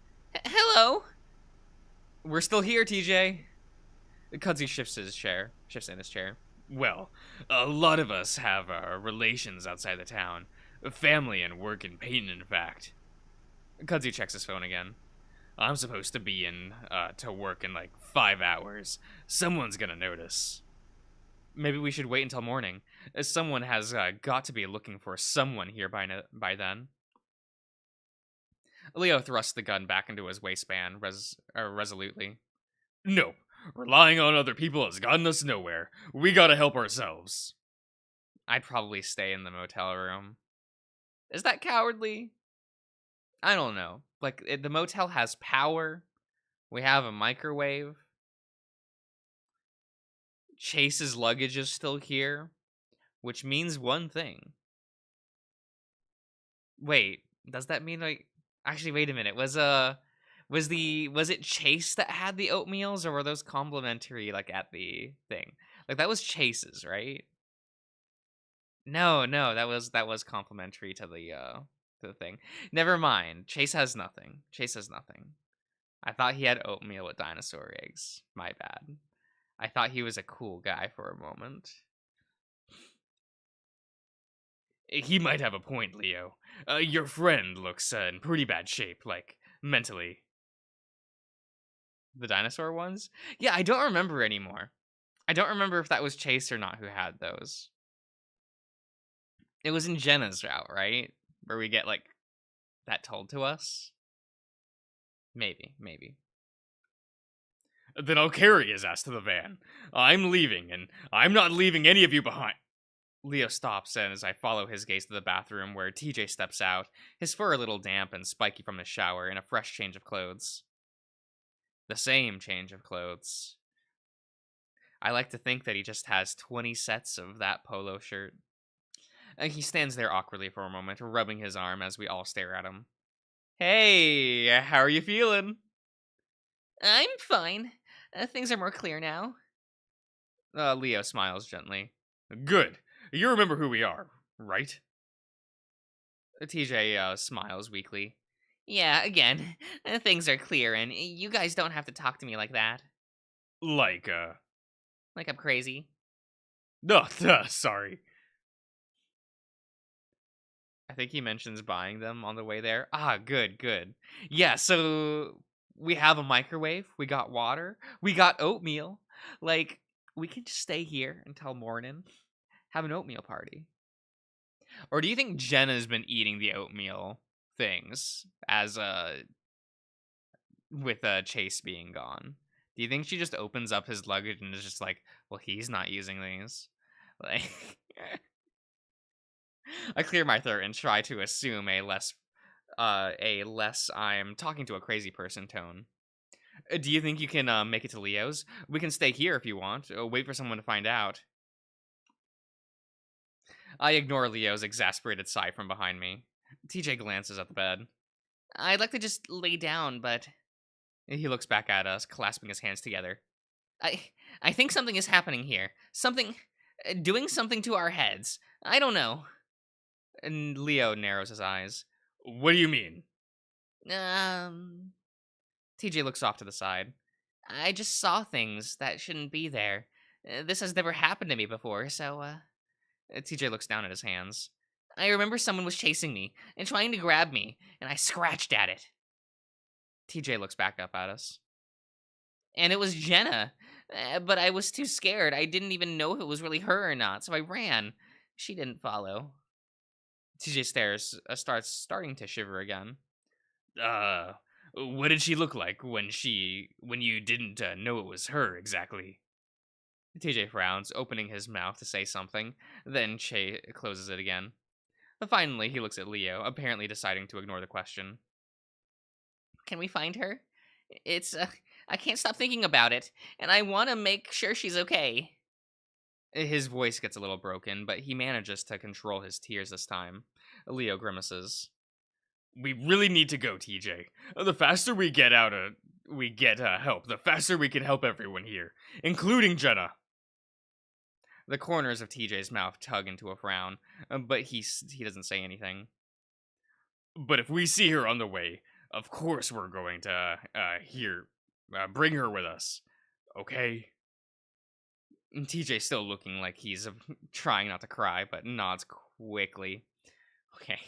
Hello? We're still here, TJ. Cudsy shifts in his chair. Well, a lot of us have relations outside the town. Family and work in Peyton, in fact. Cudsy checks his phone again. I'm supposed to be in to work in like 5 hours. Someone's gonna notice. Maybe we should wait until morning. Someone has got to be looking for someone here by then. Leo thrusts the gun back into his waistband resolutely. No, relying on other people has gotten us nowhere. We gotta help ourselves. I'd probably stay in the motel room. Is that cowardly? I don't know. Like, the motel has power. We have a microwave. Chase's luggage is still here, which means one thing. Wait, does that mean like... Actually, wait a minute. Was it Chase that had the oatmeals, or were those complimentary like at the thing? Like that was Chase's, right? No, that was complimentary to the thing. Never mind. Chase has nothing. I thought he had oatmeal with dinosaur eggs. My bad. I thought he was a cool guy for a moment. He might have a point, Leo. Your friend looks in pretty bad shape, like, mentally. The dinosaur ones? Yeah, I don't remember anymore. I don't remember if that was Chase or not who had those. It was in Jenna's route, right? Where we get, like, that told to us? Maybe. Then I'll carry his ass to the van. I'm leaving, and I'm not leaving any of you behind. Leo stops, and as I follow his gaze to the bathroom where TJ steps out, his fur a little damp and spiky from the shower, in a fresh change of clothes. The same change of clothes. I like to think that he just has 20 sets of that polo shirt. He stands there awkwardly for a moment, rubbing his arm as we all stare at him. Hey, how are you feeling? I'm fine. Things are more clear now. Leo smiles gently. Good. You remember who we are, right? TJ smiles weakly. Yeah, again, things are clear, and you guys don't have to talk to me like that. Like I'm crazy? No, sorry. I think he mentions buying them on the way there. Ah, good. Yeah, so we have a microwave, we got water, we got oatmeal. Like, we can just stay here until morning, have an oatmeal party. Or do you think Jenna's been eating the oatmeal things as with Chase being gone? Do you think she just opens up his luggage and is just like, well, he's not using these? Like, I clear my throat and try to assume a less I'm talking to a crazy person tone. Do you think you can make it to Leo's? We can stay here if you want. Wait for someone to find out. I ignore Leo's exasperated sigh from behind me. TJ glances at the bed. I'd like to just lay down, but he looks back at us, clasping his hands together. I I think something is happening here. Something doing something to our heads. I don't know. And Leo narrows his eyes. What do you mean? Um TJ looks off to the side. I just saw things that shouldn't be there. This has never happened to me before, so TJ looks down at his hands. I remember someone was chasing me and trying to grab me, and I scratched at it. TJ looks back up at us. And it was Jenna. But I was too scared. I didn't even know if it was really her or not, so I ran. She didn't follow. TJ starting to shiver again. Uh, what did she look like when you didn't know it was her exactly? TJ frowns, opening his mouth to say something, then closes it again. Finally, he looks at Leo, apparently deciding to ignore the question. Can we find her? It's, I can't stop thinking about it, and I want to make sure she's okay. His voice gets a little broken, but he manages to control his tears this time. Leo grimaces. We really need to go, TJ. The faster we get help, the faster we can help everyone here, including Jenna. The corners of TJ's mouth tug into a frown, but he doesn't say anything. But if we see her on the way, of course we're going to bring her with us. Okay? And TJ's still looking like he's trying not to cry, but nods quickly. Okay.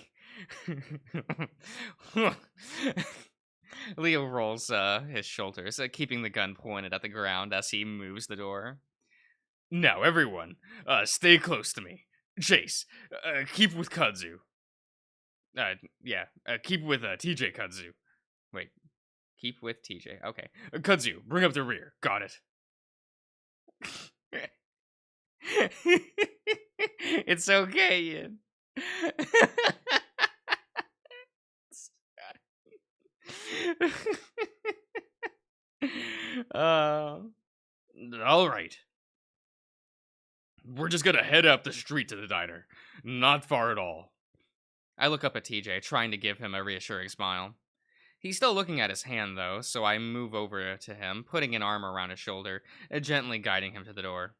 Leo rolls his shoulders, keeping the gun pointed at the ground as he moves the door. Now, everyone, stay close to me. Chase, keep with Kudzu. Keep with TJ Kudzu. Wait, keep with TJ. Okay. Kudzu, bring up the rear. Got it. It's okay, Ian. All right. We're just gonna head up the street to the diner. Not far at all. I look up at TJ, trying to give him a reassuring smile. He's still looking at his hand, though, so I move over to him, putting an arm around his shoulder, gently guiding him to the door.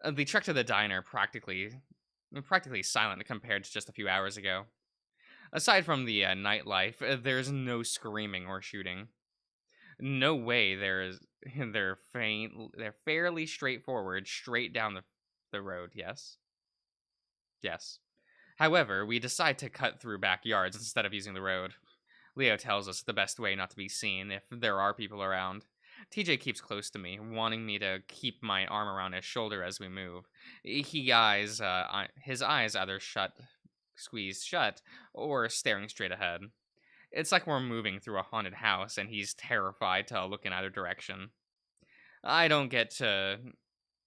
The trek to the diner practically silent compared to just a few hours ago. Aside from the nightlife, there's no screaming or shooting. No way there's they're fairly straightforward, straight down the road, yes? Yes. However, we decide to cut through backyards instead of using the road. Leo tells us the best way not to be seen if there are people around. TJ keeps close to me, wanting me to keep my arm around his shoulder as we move. His eyes either squeezed shut, or staring straight ahead. It's like we're moving through a haunted house, and he's terrified to look in either direction. I don't get to.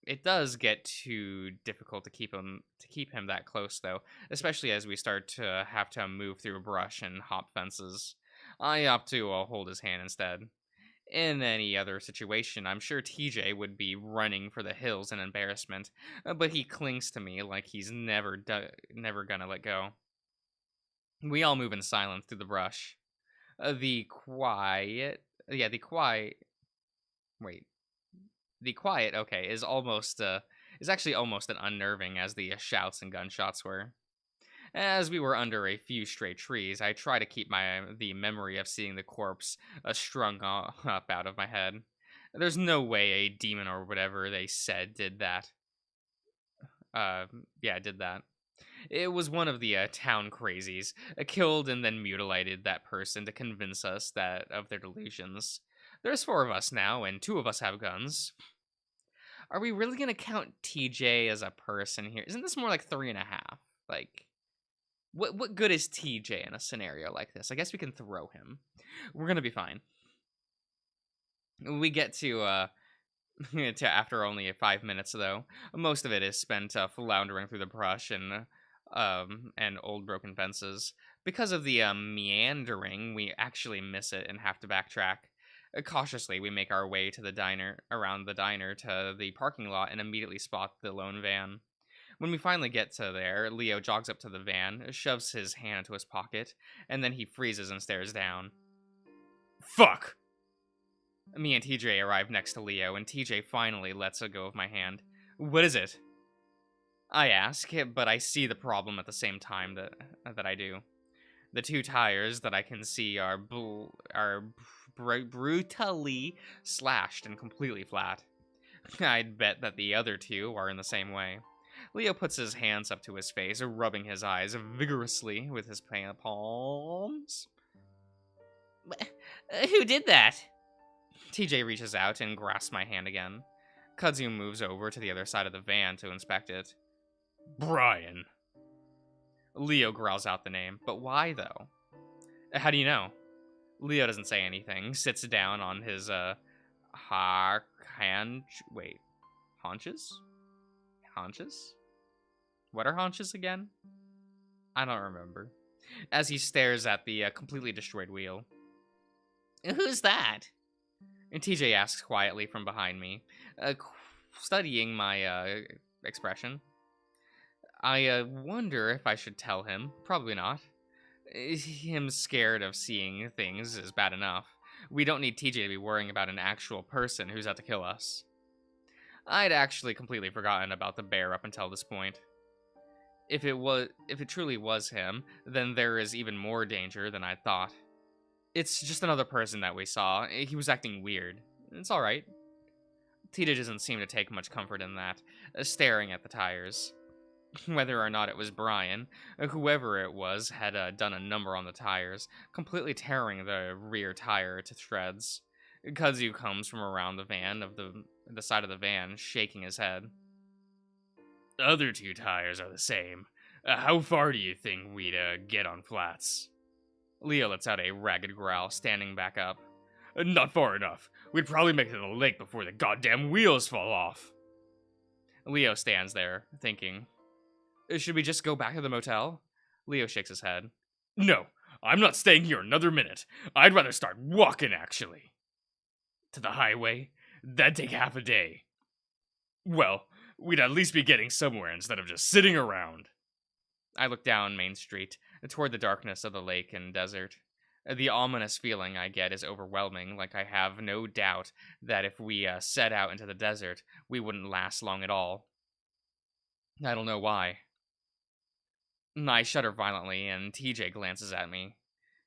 It does get too difficult to keep him that close, though, especially as we start to have to move through brush and hop fences. I opt to hold his hand instead. In any other situation, I'm sure TJ would be running for the hills in embarrassment, but he clings to me like he's never gonna let go. We all move in silence through the brush. The quiet, yeah, the quiet. Wait, the quiet. Okay, is actually almost as unnerving as the shouts and gunshots were. As we were under a few stray trees, I try to keep the memory of seeing the corpse strung up out of my head. There's no way a demon or whatever they said did that. Did that. It was one of the town crazies, killed and then mutilated that person to convince us that of their delusions. There's 4 of us now, and 2 of us have guns. Are we really gonna count TJ as a person here? Isn't this more like 3.5? Like, what good is TJ in a scenario like this? I guess we can throw him. We're gonna be fine. We get to after only 5 minutes though. Most of it is spent floundering through the brush and old broken fences. Because of the meandering, we actually miss it and have to backtrack. Cautiously, we make our way to the diner, around the diner to the parking lot, and immediately spot the lone van. When we finally get to there, Leo jogs up to the van, shoves his hand into his pocket, and then he freezes and stares down. Fuck! Me and TJ arrive next to Leo, and TJ finally lets go of my hand. What is it? I ask, but I see the problem at the same time that I do. The two tires that I can see are brutally slashed and completely flat. I'd bet that the other two are in the same way. Leo puts his hands up to his face, rubbing his eyes vigorously with his palms. Who did that? TJ reaches out and grasps my hand again. Kudzu moves over to the other side of the van to inspect it. Brian. Leo growls out the name, but why though? How do you know? Leo doesn't say anything, sits down on his haunches? Haunches? What are haunches again? I don't remember. As he stares at the completely destroyed wheel. Who's that? And TJ asks quietly from behind me, studying my expression. I wonder if I should tell him. Probably not. Him scared of seeing things is bad enough. We don't need TJ to be worrying about an actual person who's out to kill us. I'd actually completely forgotten about the bear up until this point. If it truly was him, then there is even more danger than I thought. It's just another person that we saw. He was acting weird. It's alright. TJ doesn't seem to take much comfort in that, staring at the tires. Whether or not it was Brian, whoever it was had done a number on the tires, completely tearing the rear tire to shreds. Kudzu comes from around the van the side of the van, shaking his head. The other two tires are the same. How far do you think we'd get on flats? Leo lets out a ragged growl, standing back up. Not far enough. We'd probably make it to the lake before the goddamn wheels fall off. Leo stands there, thinking. Should we just go back to the motel? Leo shakes his head. No, I'm not staying here another minute. I'd rather start walking, actually. To the highway? That'd take half a day. Well, we'd at least be getting somewhere instead of just sitting around. I look down Main Street, toward the darkness of the lake and desert. The ominous feeling I get is overwhelming, like I have no doubt that if we set out into the desert, we wouldn't last long at all. I don't know why. I shudder violently, and TJ glances at me.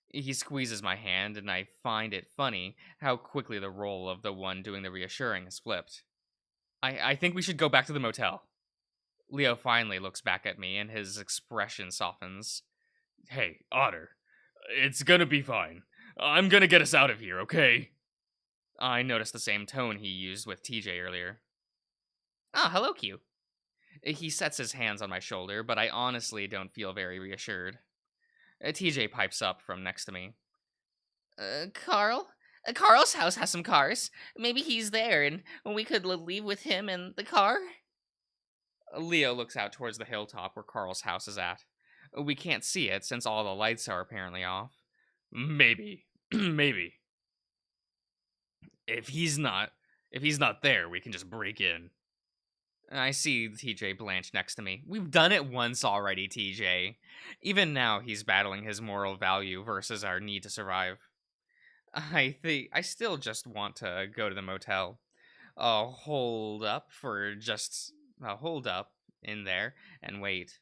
He squeezes my hand, and I find it funny how quickly the role of the one doing the reassuring has flipped. I think we should go back to the motel. Leo finally looks back at me, and his expression softens. Hey, Otter. It's gonna be fine. I'm gonna get us out of here, okay? I noticed the same tone he used with TJ earlier. Ah, hello, Q. He sets his hands on my shoulder, but I honestly don't feel very reassured. TJ pipes up from next to me. Carl? Carl's house has some cars. Maybe he's there, and we could leave with him and the car? Leo looks out towards the hilltop where Carl's house is at. We can't see it since all the lights are apparently off. Maybe. Maybe. If he's not there, we can just break in. I see TJ blanch next to me. We've done it once already, TJ. Even now, he's battling his moral value versus our need to survive. I still just want to go to the motel. Hold up in there and wait.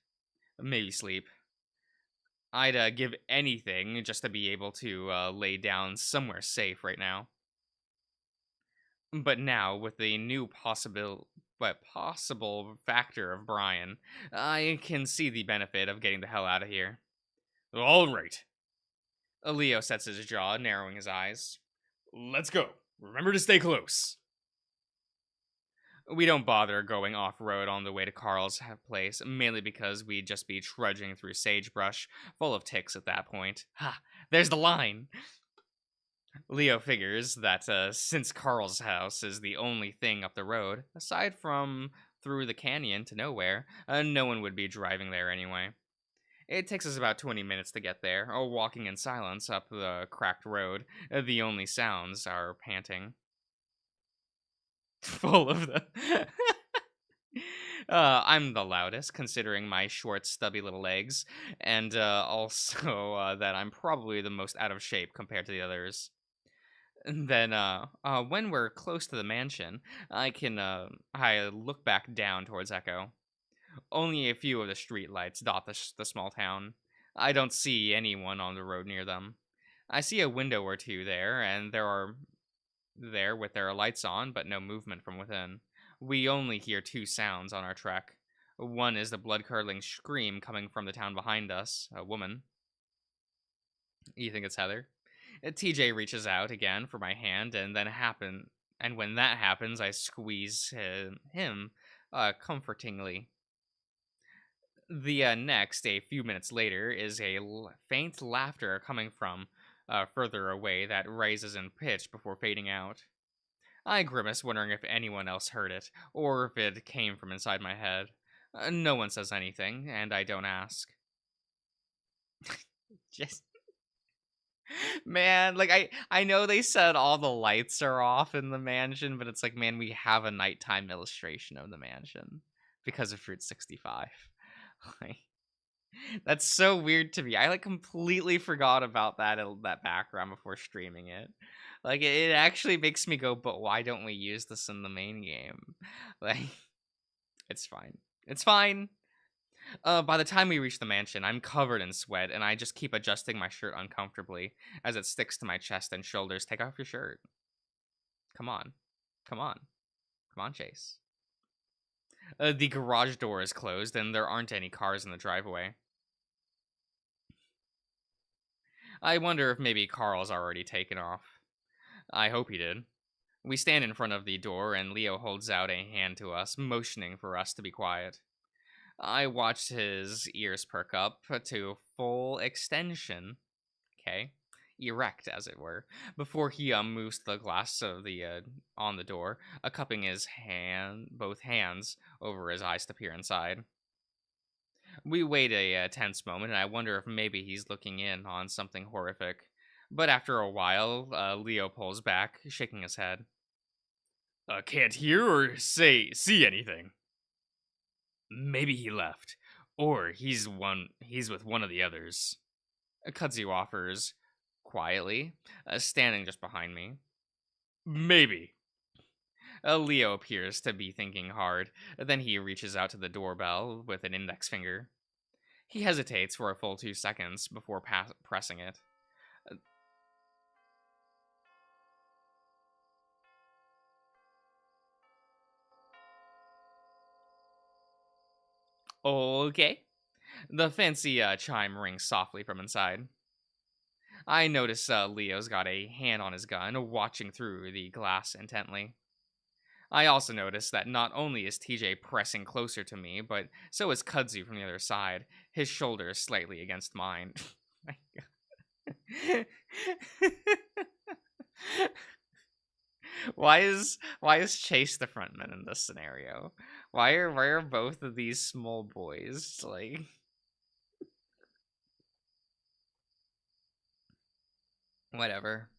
Maybe sleep. I'd give anything just to be able to lay down somewhere safe right now. But now, with the new possible factor of Brian, I can see the benefit of getting the hell out of here. All right. Leo sets his jaw, narrowing his eyes. Let's go. Remember to stay close. We don't bother going off-road on the way to Carl's place, mainly because we'd just be trudging through sagebrush, full of ticks at that point. Ha! There's the line! Leo figures that since Carl's house is the only thing up the road, aside from through the canyon to nowhere, no one would be driving there anyway. It takes us about 20 minutes to get there, walking in silence up the cracked road. The only sounds are panting. Full of the. I'm the loudest, considering my short, stubby little legs, and also that I'm probably the most out of shape compared to the others. And then, when we're close to the mansion, I look back down towards Echo. Only a few of the street lights dot the small town. I don't see anyone on the road near them. I see a window or two there, and there are there with their lights on, but no movement from within. We only hear two sounds on our trek. One is the blood-curdling scream coming from the town behind us, a woman. You think it's Heather? TJ reaches out again for my hand, and when that happens, I squeeze him comfortingly. The next, a few minutes later, is faint laughter coming from further away that rises in pitch before fading out. I grimace, wondering if anyone else heard it, or if it came from inside my head. No one says anything, and I don't ask. Just man, like I know they said all the lights are off in the mansion, but it's like, man, we have a nighttime illustration of the mansion because of Route 65. Like, that's so weird to me. I like completely forgot about that background before streaming it. Like it actually makes me go, but why don't we use this in the main game? Like it's fine. It's fine. By the time we reach the mansion, I'm covered in sweat, and I just keep adjusting my shirt uncomfortably as it sticks to my chest and shoulders. Take off your shirt. Come on. Come on. Come on, Chase. The garage door is closed, and there aren't any cars in the driveway. I wonder if maybe Carl's already taken off. I hope he did. We stand in front of the door, and Leo holds out a hand to us, motioning for us to be quiet. I watched his ears perk up to full extension, okay, erect as it were, before he moves the glass of the on the door, cupping both hands over his eyes to peer inside. We wait a tense moment, and I wonder if maybe he's looking in on something horrific. But after a while, Leo pulls back, shaking his head. Can't hear or see anything. Maybe he left, or he's with one of the others. Kudzu offers quietly, standing just behind me. Maybe. Leo appears to be thinking hard. Then he reaches out to the doorbell with an index finger. He hesitates for a full 2 seconds before pressing it. Okay. The fancy chime rings softly from inside. I notice Leo's got a hand on his gun, watching through the glass intently. I also notice that not only is TJ pressing closer to me, but so is Kudzu from the other side, his shoulders slightly against mine. My God. why is Chase the frontman in this scenario? Why are both of these small boys like whatever?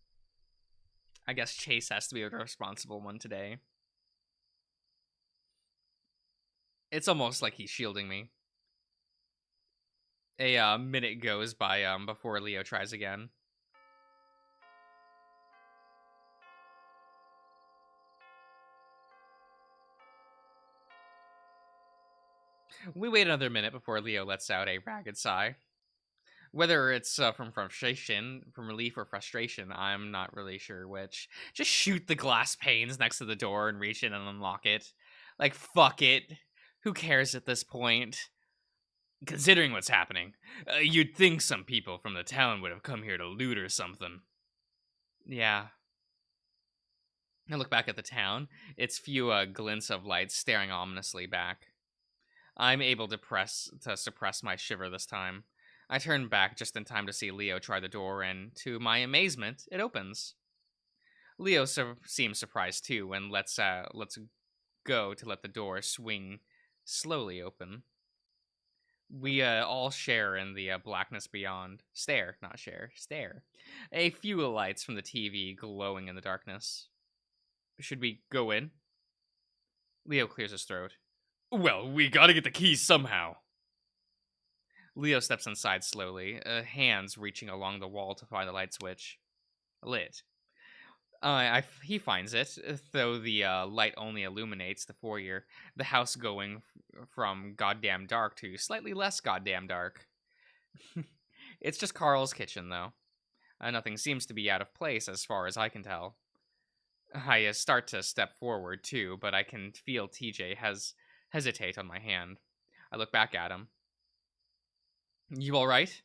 I guess Chase has to be the responsible one today. It's almost like he's shielding me. A minute goes by before Leo tries again. We wait another minute before Leo lets out a ragged sigh. Whether it's from relief or frustration, I'm not really sure which. Just shoot the glass panes next to the door and reach in and unlock it. Like, fuck it. Who cares at this point? Considering what's happening, you'd think some people from the town would have come here to loot or something. Yeah. I look back at the town, its few glints of light staring ominously back. I'm able to suppress my shiver this time. I turn back just in time to see Leo try the door, and to my amazement, it opens. Leo seems surprised too and let's go to let the door swing slowly open. We all share in the blackness beyond. Stare, not share. Stare. A few lights from the TV glowing in the darkness. Should we go in? Leo clears his throat. Well, we gotta get the keys somehow. Leo steps inside slowly, hands reaching along the wall to find the light switch. Lit. He finds it, though the light only illuminates the foyer, the house going from goddamn dark to slightly less goddamn dark. It's just Carl's kitchen, though. Nothing seems to be out of place as far as I can tell. I start to step forward, too, but I can feel TJ hesitate on my hand. I look back at him. You alright?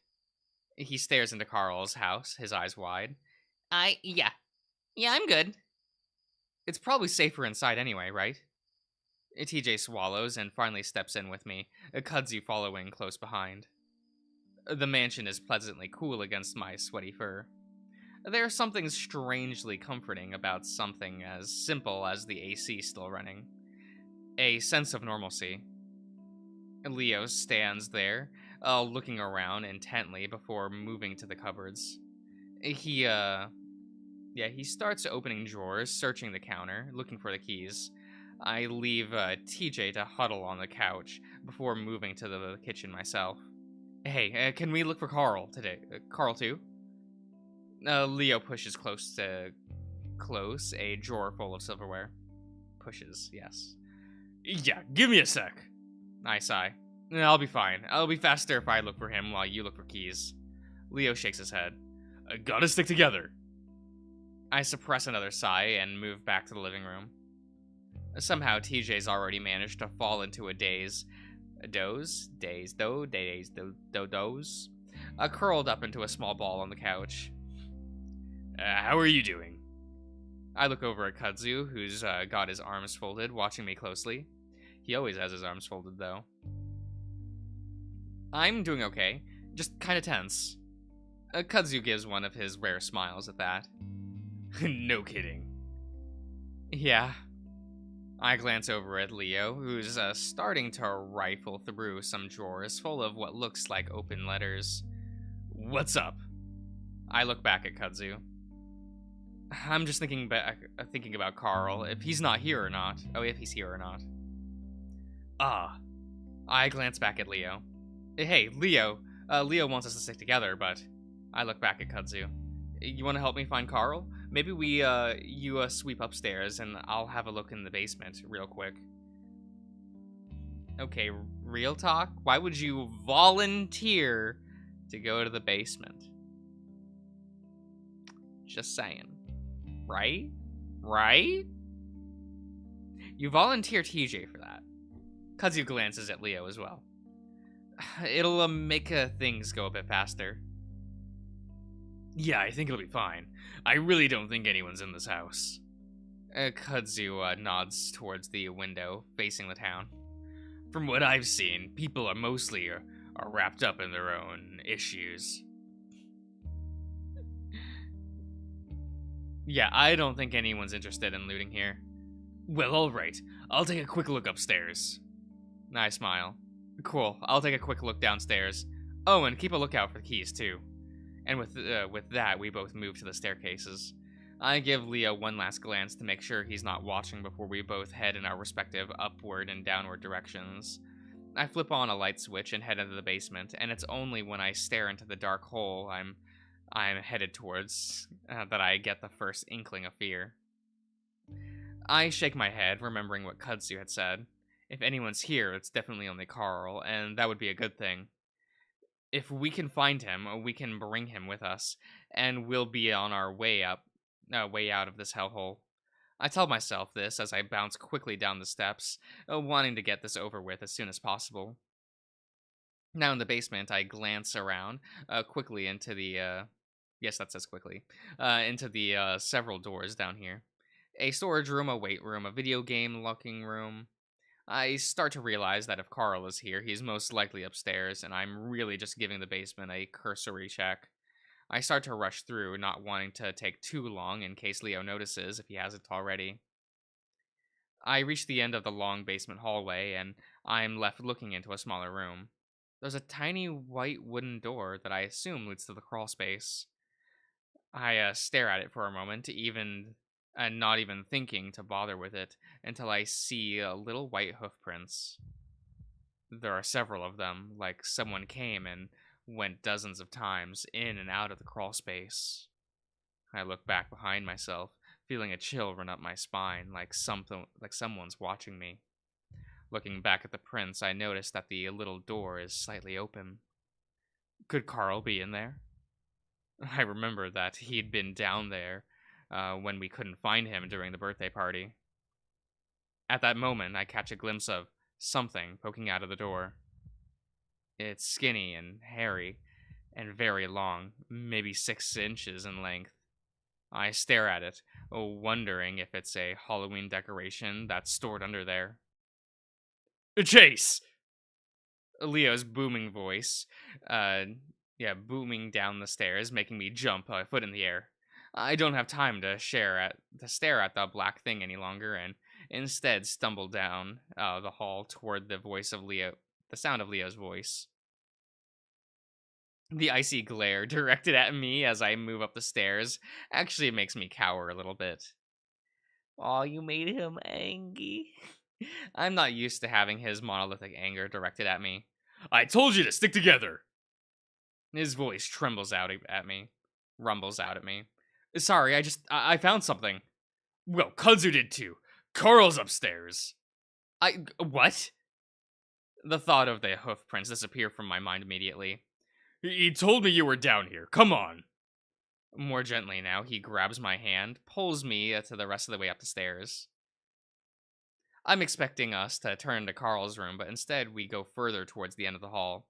He stares into Carl's house, his eyes wide. Yeah. Yeah, I'm good. It's probably safer inside anyway, right? TJ swallows and finally steps in with me, Kudzu following close behind. The mansion is pleasantly cool against my sweaty fur. There's something strangely comforting about something as simple as the AC still running. A sense of normalcy. Leo stands there, looking around intently before moving to the cupboards. He starts opening drawers, searching the counter, looking for the keys. I leave TJ to huddle on the couch before moving to the kitchen myself. Hey, can we look for Carl today? Carl too? Leo pushes close, a drawer full of silverware. Pushes, yes. Yeah, give me a sec. I sigh. I'll be fine. I'll be faster if I look for him while you look for keys. Leo shakes his head. Gotta stick together. I suppress another sigh and move back to the living room. Somehow TJ's already managed to fall into a daze. A doze? Doze? Curled up into a small ball on the couch. How are you doing? I look over at Kudzu, who's got his arms folded, watching me closely. He always has his arms folded, though. I'm doing okay, just kinda tense. Kudzu gives one of his rare smiles at that. No kidding. Yeah. I glance over at Leo, who's starting to rifle through some drawers full of what looks like open letters. What's up? I look back at Kudzu. I'm just thinking about Carl, if he's not here or not. Oh, if he's here or not. I glance back at Leo. Hey, Leo. Leo wants us to stick together, but... I look back at Kudzu. You want to help me find Carl? Maybe you sweep upstairs, and I'll have a look in the basement real quick. Okay, real talk? Why would you volunteer to go to the basement? Just saying. Right? Right? You volunteer TJ for that. Kudzu glances at Leo as well. It'll make things go a bit faster. Yeah, I think it'll be fine. I really don't think anyone's in this house. Kudzu nods towards the window facing the town. From what I've seen, people are mostly wrapped up in their own issues. Yeah, I don't think anyone's interested in looting here. Well, alright. I'll take a quick look upstairs. I smile. Cool, I'll take a quick look downstairs. Oh, and keep a lookout for the keys, too. And with that, we both move to the staircases. I give Leo one last glance to make sure he's not watching before we both head in our respective upward and downward directions. I flip on a light switch and head into the basement, and it's only when I stare into the dark hole I'm headed towards that I get the first inkling of fear. I shake my head, remembering what Kudzu had said. If anyone's here, it's definitely only Carl, and that would be a good thing. If we can find him, we can bring him with us, and we'll be on our way out of this hellhole. I tell myself this as I bounce quickly down the steps, wanting to get this over with as soon as possible. Now in the basement, I glance around quickly into the, yes, that says quickly, into the several doors down here. A storage room, a weight room, a video game locking room. I start to realize that if Carl is here, he's most likely upstairs, and I'm really just giving the basement a cursory check. I start to rush through, not wanting to take too long in case Leo notices if he hasn't already. I reach the end of the long basement hallway, and I'm left looking into a smaller room. There's a tiny white wooden door that I assume leads to the crawl space. I stare at it for a moment, even and not even thinking to bother with it, until I see little white hoof prints. There are several of them, like someone came and went dozens of times in and out of the crawl space. I look back behind myself, feeling a chill run up my spine, like someone's watching me. Looking back at the prints, I notice that the little door is slightly open. Could Carl be in there? I remember that he'd been down there when we couldn't find him during the birthday party. At that moment, I catch a glimpse of something poking out of the door. It's skinny and hairy and very long, maybe 6 inches in length. I stare at it, wondering if it's a Halloween decoration that's stored under there. Chase! Leo's booming voice, booming down the stairs, making me jump a foot in the air. I don't have time to stare at the black thing any longer, and instead stumble down the hall toward the sound of Leo's voice. The icy glare directed at me as I move up the stairs actually makes me cower a little bit. Aw, you made him angry. I'm not used to having his monolithic anger directed at me. I told you to stick together! His voice rumbles out at me. Sorry, I found something. Well, Kudzu did too. Carl's upstairs. What? The thought of the hoof prints disappeared from my mind immediately. He told me you were down here. Come on. More gently now, he grabs my hand, pulls me to the rest of the way up the stairs. I'm expecting us to turn to Carl's room, but instead we go further towards the end of the hall.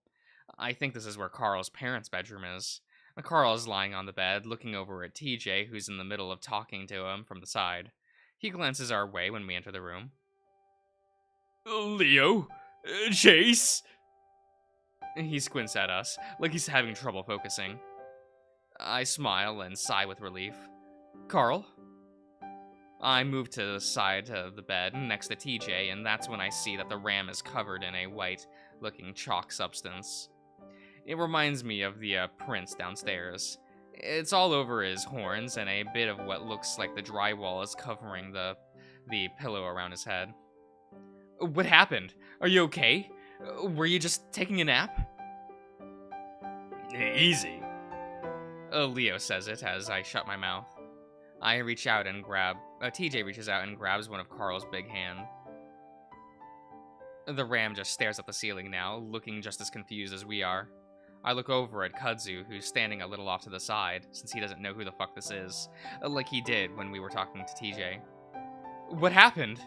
I think this is where Carl's parents' bedroom is. Carl is lying on the bed, looking over at TJ, who's in the middle of talking to him from the side. He glances our way when we enter the room. Leo? Chase? He squints at us, like he's having trouble focusing. I smile and sigh with relief. Carl? I move to the side of the bed next to TJ, and that's when I see that the ram is covered in a white-looking chalk substance. It reminds me of the prints downstairs. It's all over his horns, and a bit of what looks like the drywall is covering the pillow around his head. What happened? Are you okay? Were you just taking a nap? Easy. Leo says it as I shut my mouth. I reach out and TJ reaches out and grabs one of Carl's big hand. The ram just stares at the ceiling now, looking just as confused as we are. I look over at Kudzu, who's standing a little off to the side, since he doesn't know who the fuck this is, like he did when we were talking to TJ. What happened?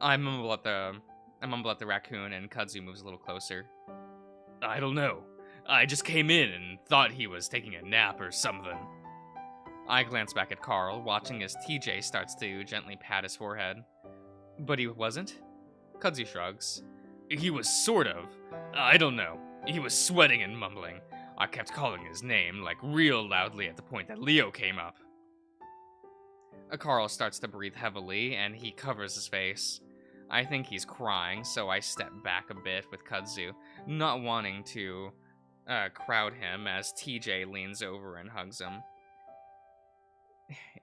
I mumble at the raccoon, and Kudzu moves a little closer. I don't know. I just came in and thought he was taking a nap or something. I glance back at Carl, watching as TJ starts to gently pat his forehead. But he wasn't? Kudzu shrugs. He was sort of. I don't know. He was sweating and mumbling. I kept calling his name, like real loudly at the point that Leo came up. Carl starts to breathe heavily, and he covers his face. I think he's crying, so I step back a bit with Kudzu, not wanting to crowd him as TJ leans over and hugs him.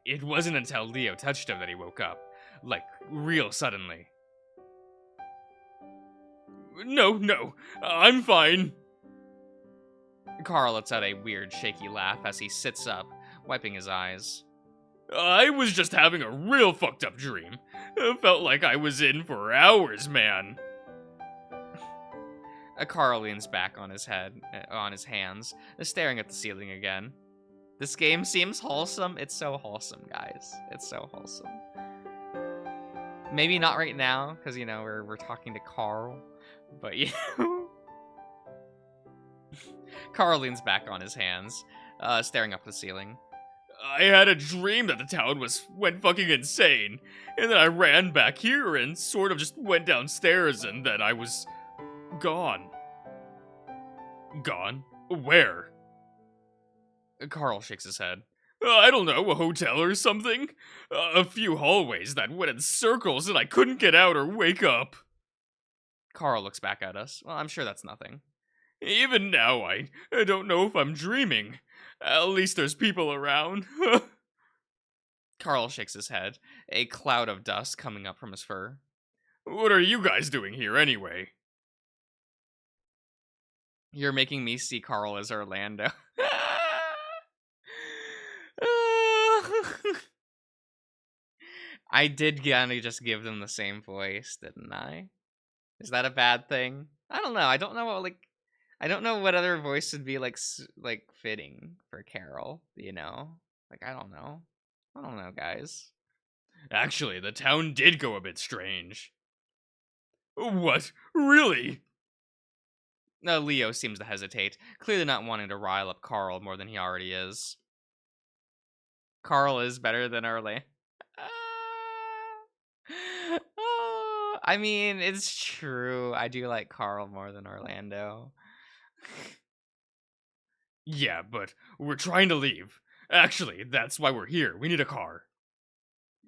It wasn't until Leo touched him that he woke up, like real suddenly. No, I'm fine. Carl lets out a weird, shaky laugh as he sits up, wiping his eyes. I was just having a real fucked up dream. It felt like I was in for hours, man. Carl leans back on his hands, staring at the ceiling again. This game seems wholesome. It's so wholesome, guys. It's so wholesome. Maybe not right now, because, you know, we're talking to Carl. But, you know. Carl leans back on his hands, staring up at the ceiling. I had a dream that the town went fucking insane. And then I ran back here and sort of just went downstairs, and then I was gone. Gone? Where? Carl shakes his head. I don't know, a hotel or something? A few hallways that went in circles and I couldn't get out or wake up. Carl looks back at us. Well, I'm sure that's nothing. Even now, I don't know if I'm dreaming. At least there's people around. Carl shakes his head, a cloud of dust coming up from his fur. What are you guys doing here anyway? You're making me see Carl as Orlando. I did kind of just give them the same voice, didn't I? Is that a bad thing? I don't know. I don't know what, like, I don't know what other voice would be like fitting for Carol, you know? Like, I don't know. I don't know, guys. Actually, the town did go a bit strange. What? Really? No, Leo seems to hesitate, clearly not wanting to rile up Carl more than he already is. Carl is better than Orlando. I mean, it's true. I do like Carl more than Orlando. Yeah, but we're trying to leave. Actually, that's why we're here. We need a car.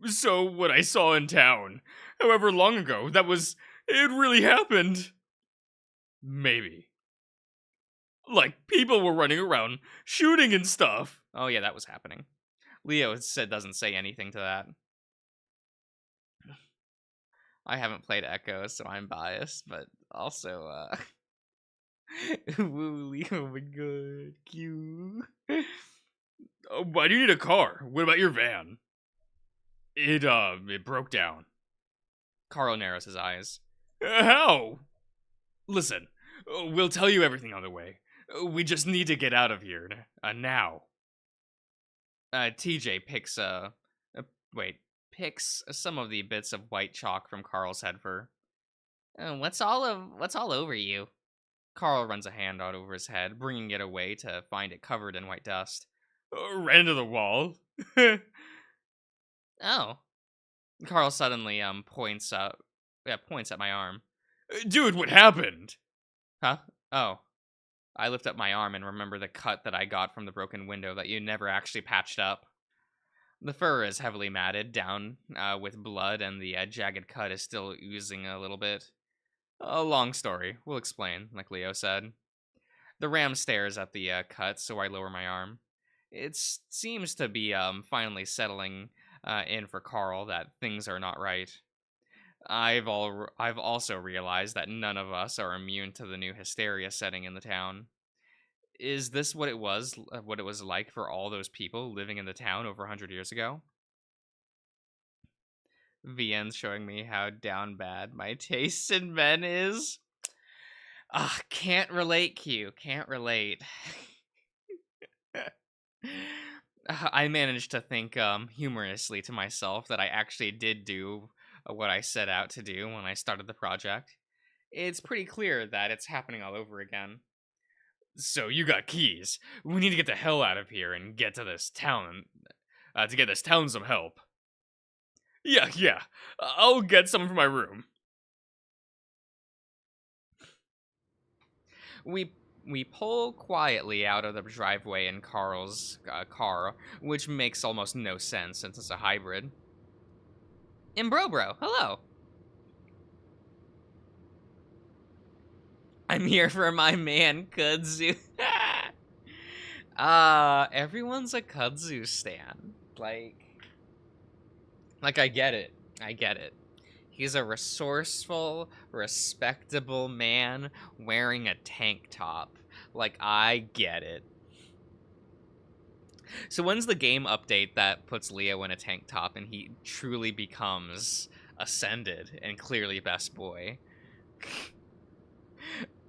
So, what I saw in town, however long ago, it really happened. Maybe. Like, people were running around, shooting and stuff. Oh yeah, that was happening. Leo doesn't say anything to that. I haven't played Echo, so I'm biased, but also, Wooly, oh my god, cute. Oh, why do you need a car? What about your van? It broke down. Carl narrows his eyes. How? Listen, we'll tell you everything on the way. We just need to get out of here, now. TJ picks, picks some of the bits of white chalk from Carl's head fur. What's all over you? Carl runs a hand out over his head, bringing it away to find it covered in white dust. Ran into the wall. Oh. Carl suddenly points at my arm. Dude, what happened? Huh? Oh. I lift up my arm and remember the cut that I got from the broken window that you never actually patched up. The fur is heavily matted down with blood, and the jagged cut is still oozing a little bit. A long story. We'll explain, like Leo said. The ram stares at the cut, so I lower my arm. It seems to be finally settling in for Carl that things are not right. I've also realized that none of us are immune to the new hysteria setting in the town. Is this what it was like for all those people living in the town over 100 years ago? VN's showing me how down bad my taste in men is. Can't relate, Q. Can't relate. I managed to think humorously to myself that I actually did do what I set out to do when I started the project. It's pretty clear that it's happening all over again. So you got keys. We need to get the hell out of here and get to this town. To get this town some help. Yeah. I'll get some from my room. We pull quietly out of the driveway in Carl's car, which makes almost no sense since it's a hybrid. Imbrobro, hello. I'm here for my man, Kudzu. Everyone's a Kudzu stan. Like, I get it. He's a resourceful, respectable man wearing a tank top. Like, I get it. So when's the game update that puts Leo in a tank top and he truly becomes ascended and clearly best boy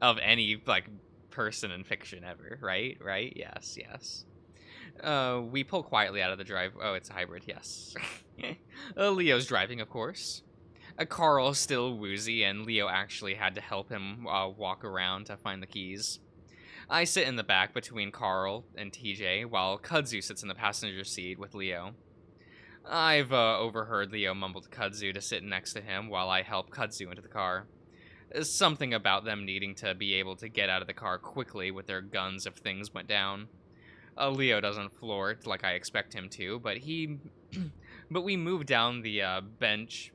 of any, like, person in fiction ever, right? Yes. We pull quietly out of the drive. Oh, it's a hybrid, yes. Leo's driving, of course. Carl's still woozy, and Leo actually had to help him walk around to find the keys. I sit in the back between Carl and TJ, while Kudzu sits in the passenger seat with Leo. I've overheard Leo mumble to Kudzu to sit next to him while I help Kudzu into the car. Something about them needing to be able to get out of the car quickly with their guns if things went down. Leo doesn't floor it like I expect him to, but but we move down the bench?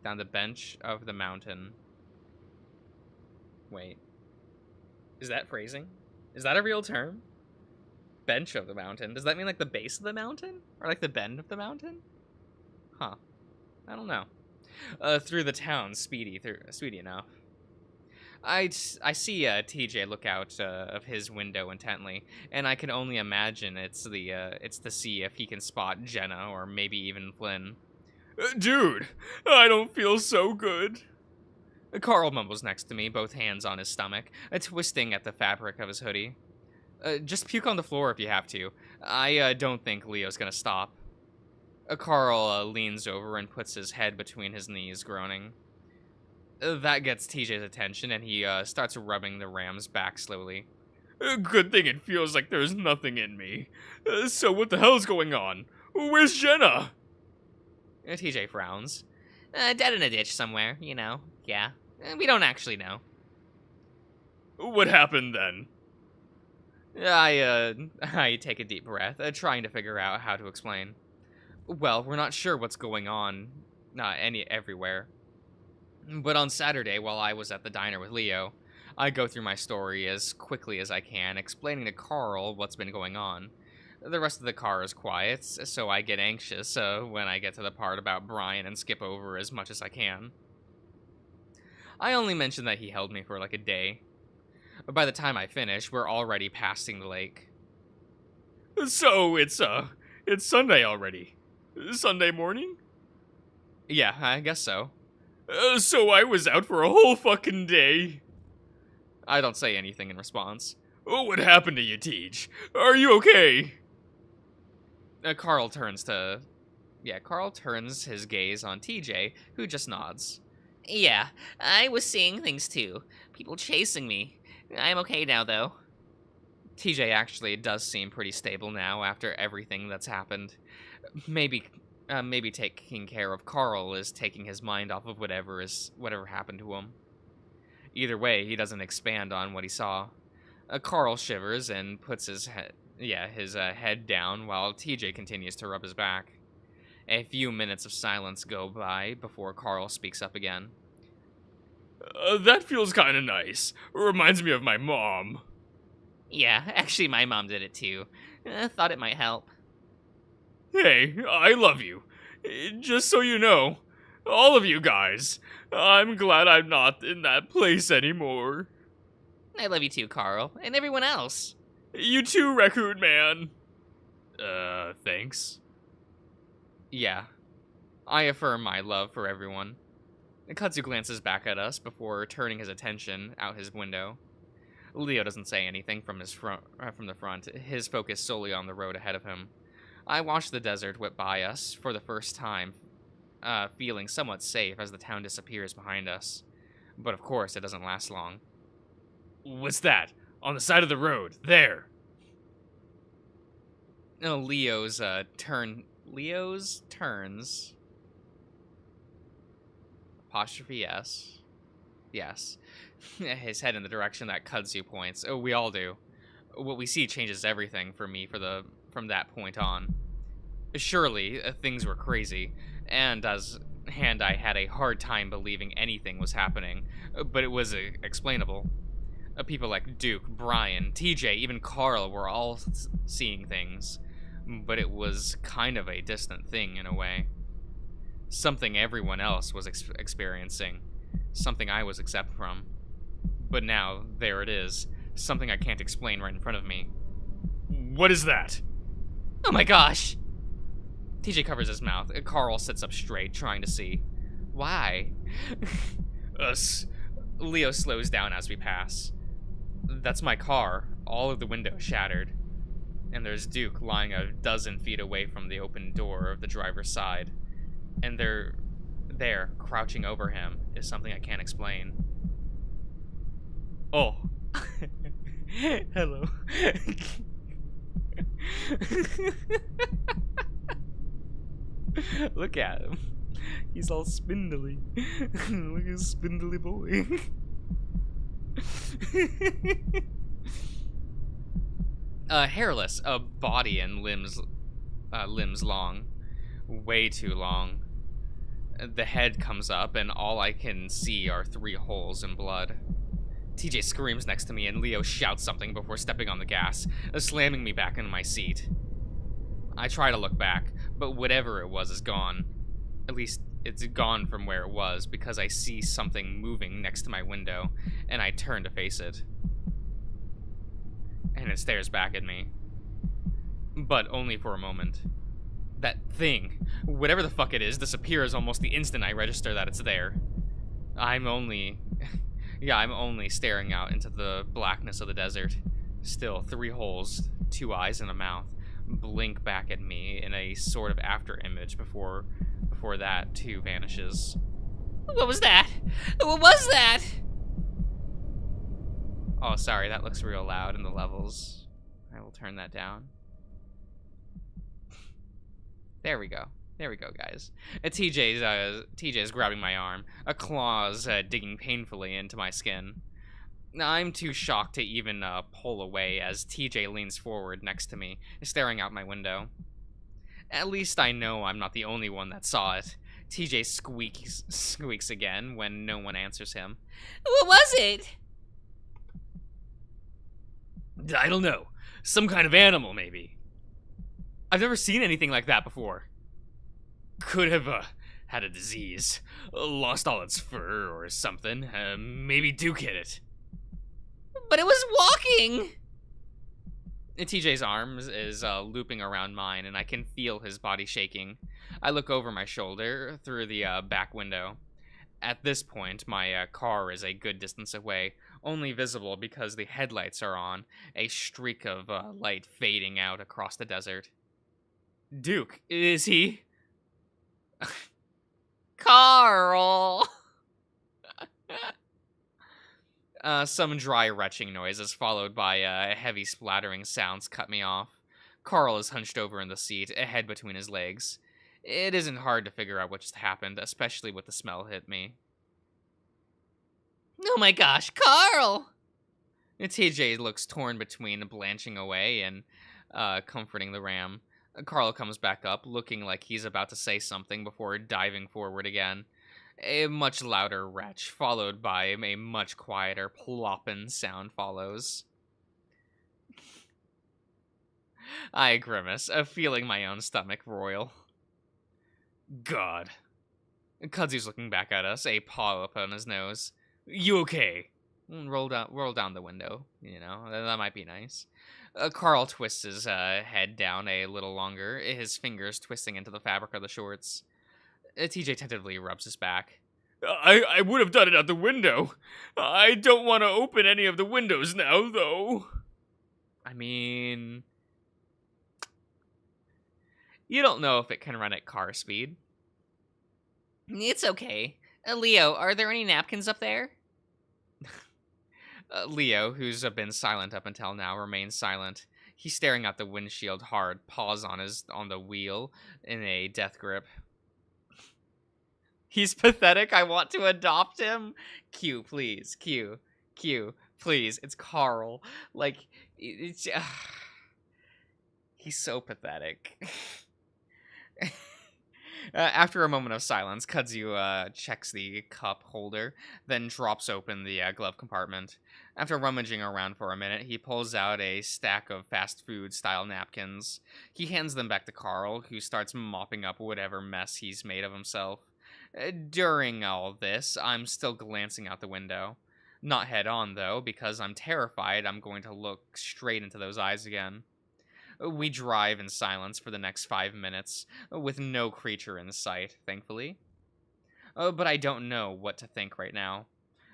Down the bench of the mountain. Wait. Is that phrasing? Is that a real term? Bench of the mountain. Does that mean like the base of the mountain? Or like the bend of the mountain? Huh. I don't know. Through the town, speedy enough. I see TJ look out of his window intently, and I can only imagine it's to see if he can spot Jenna or maybe even Flynn. Dude, I don't feel so good. Carl mumbles next to me, both hands on his stomach, twisting at the fabric of his hoodie. Just puke on the floor if you have to. I don't think Leo's gonna stop. Carl leans over and puts his head between his knees, groaning. That gets TJ's attention, and he starts rubbing the ram's back slowly. Good thing it feels like there's nothing in me. So what the hell's going on? Where's Jenna? TJ frowns. Dead in a ditch somewhere, you know. Yeah. We don't actually know. What happened then? I take a deep breath, trying to figure out how to explain. Well, we're not sure what's going on, everywhere. But on Saturday, while I was at the diner with Leo, I go through my story as quickly as I can, explaining to Carl what's been going on. The rest of the car is quiet, so I get anxious when I get to the part about Brian and skip over as much as I can. I only mention that he held me for like a day. But by the time I finish, we're already passing the lake. So it's Sunday already. Sunday morning? Yeah, I guess so. So I was out for a whole fucking day. I don't say anything in response. Oh, what happened to you, Teej? Are you okay? Carl turns his gaze on TJ, who just nods. Yeah, I was seeing things too. People chasing me. I'm okay now, though. TJ actually does seem pretty stable now after everything that's happened. Maybe taking care of Carl is taking his mind off of whatever happened to him. Either way, he doesn't expand on what he saw. Carl shivers and puts his head down while TJ continues to rub his back. A few minutes of silence go by before Carl speaks up again. That feels kind of nice. Reminds me of my mom. Yeah, actually my mom did it too. Thought it might help. Hey, I love you. Just so you know, all of you guys, I'm glad I'm not in that place anymore. I love you too, Carl, and everyone else. You too, Raccoon Man. Thanks. Yeah, I affirm my love for everyone. Katsu glances back at us before turning his attention out his window. Leo doesn't say anything from the front, his focus solely on the road ahead of him. I watch the desert whip by us for the first time, feeling somewhat safe as the town disappears behind us. But of course, it doesn't last long. What's that? On the side of the road, there. Leo's turns. Apostrophe S. Yes. His head in the direction that Kudzu points. Oh, we all do. What we see changes everything for me from that point on. Surely, things were crazy, and I had a hard time believing anything was happening, but it was explainable. People like Duke, Brian, TJ, even Carl were all seeing things, but it was kind of a distant thing in a way. Something everyone else was experiencing, something I was exempt from. But now, there it is, something I can't explain right in front of me. What is that? Oh my gosh! TJ covers his mouth. Carl sits up straight, trying to see. Why? Us. Leo slows down as we pass. That's my car, all of the windows shattered. And there's Duke lying a dozen feet away from the open door of the driver's side. And there, crouching over him, is something I can't explain. Oh. Hello. Look at him. He's all spindly. Look at his spindly boy. Hairless, a body and limbs long. Way too long. The head comes up, and all I can see are 3 holes in blood. TJ screams next to me, and Leo shouts something before stepping on the gas, slamming me back into my seat. I try to look back, but whatever it was is gone. At least, it's gone from where it was, because I see something moving next to my window, and I turn to face it. And it stares back at me. But only for a moment. That thing, whatever the fuck it is, disappears almost the instant I register that it's there. I'm only staring out into the blackness of the desert. Still, 3 holes, 2 eyes, and a mouth blink back at me in a sort of after image before that too vanishes. What was that? What was that? Oh, sorry, that looks real loud in the levels. I will turn that down. There we go. There we go, guys. TJ's grabbing my arm. A claw's digging painfully into my skin. I'm too shocked to even pull away as TJ leans forward next to me, staring out my window. At least I know I'm not the only one that saw it. TJ squeaks again when no one answers him. What was it? I don't know. Some kind of animal, maybe. I've never seen anything like that before. Could have had a disease, lost all its fur or something. Maybe Duke hit it. But it was walking! TJ's arms is looping around mine, and I can feel his body shaking. I look over my shoulder through the back window. At this point, my car is a good distance away, only visible because the headlights are on, a streak of light fading out across the desert. Duke, is he? Carl! Some dry retching noises followed by heavy splattering sounds cut me off. Carl is hunched over in the seat, a head between his legs. It isn't hard to figure out what just happened, especially with the smell hit me. Oh my gosh, Carl! TJ looks torn between blanching away and comforting the ram. Carl comes back up, looking like he's about to say something before diving forward again. A much louder retch, followed by a much quieter ploppin' sound follows. I grimace, feeling my own stomach roil. God. Kudzu's looking back at us, a paw up on his nose. You okay? Roll down the window, you know, that might be nice. Carl twists his head down a little longer, his fingers twisting into the fabric of the shorts. TJ tentatively rubs his back. I would have done it out the window. I don't want to open any of the windows now, though. I mean, you don't know if it can run at car speed. It's okay. Leo, are there any napkins up there? Leo, who's been silent up until now, remains silent. He's staring at the windshield hard, paws on the wheel in a death grip. He's pathetic. I want to adopt him. Q, please. Q, please. It's Carl. Like, it's he's so pathetic. After a moment of silence, Kudzu checks the cup holder, then drops open the glove compartment. After rummaging around for a minute, he pulls out a stack of fast food style napkins. He hands them back to Carl, who starts mopping up whatever mess he's made of himself. During all this, I'm still glancing out the window. Not head on, though, because I'm terrified I'm going to look straight into those eyes again. We drive in silence for the next 5 minutes, with no creature in sight, thankfully. But I don't know what to think right now.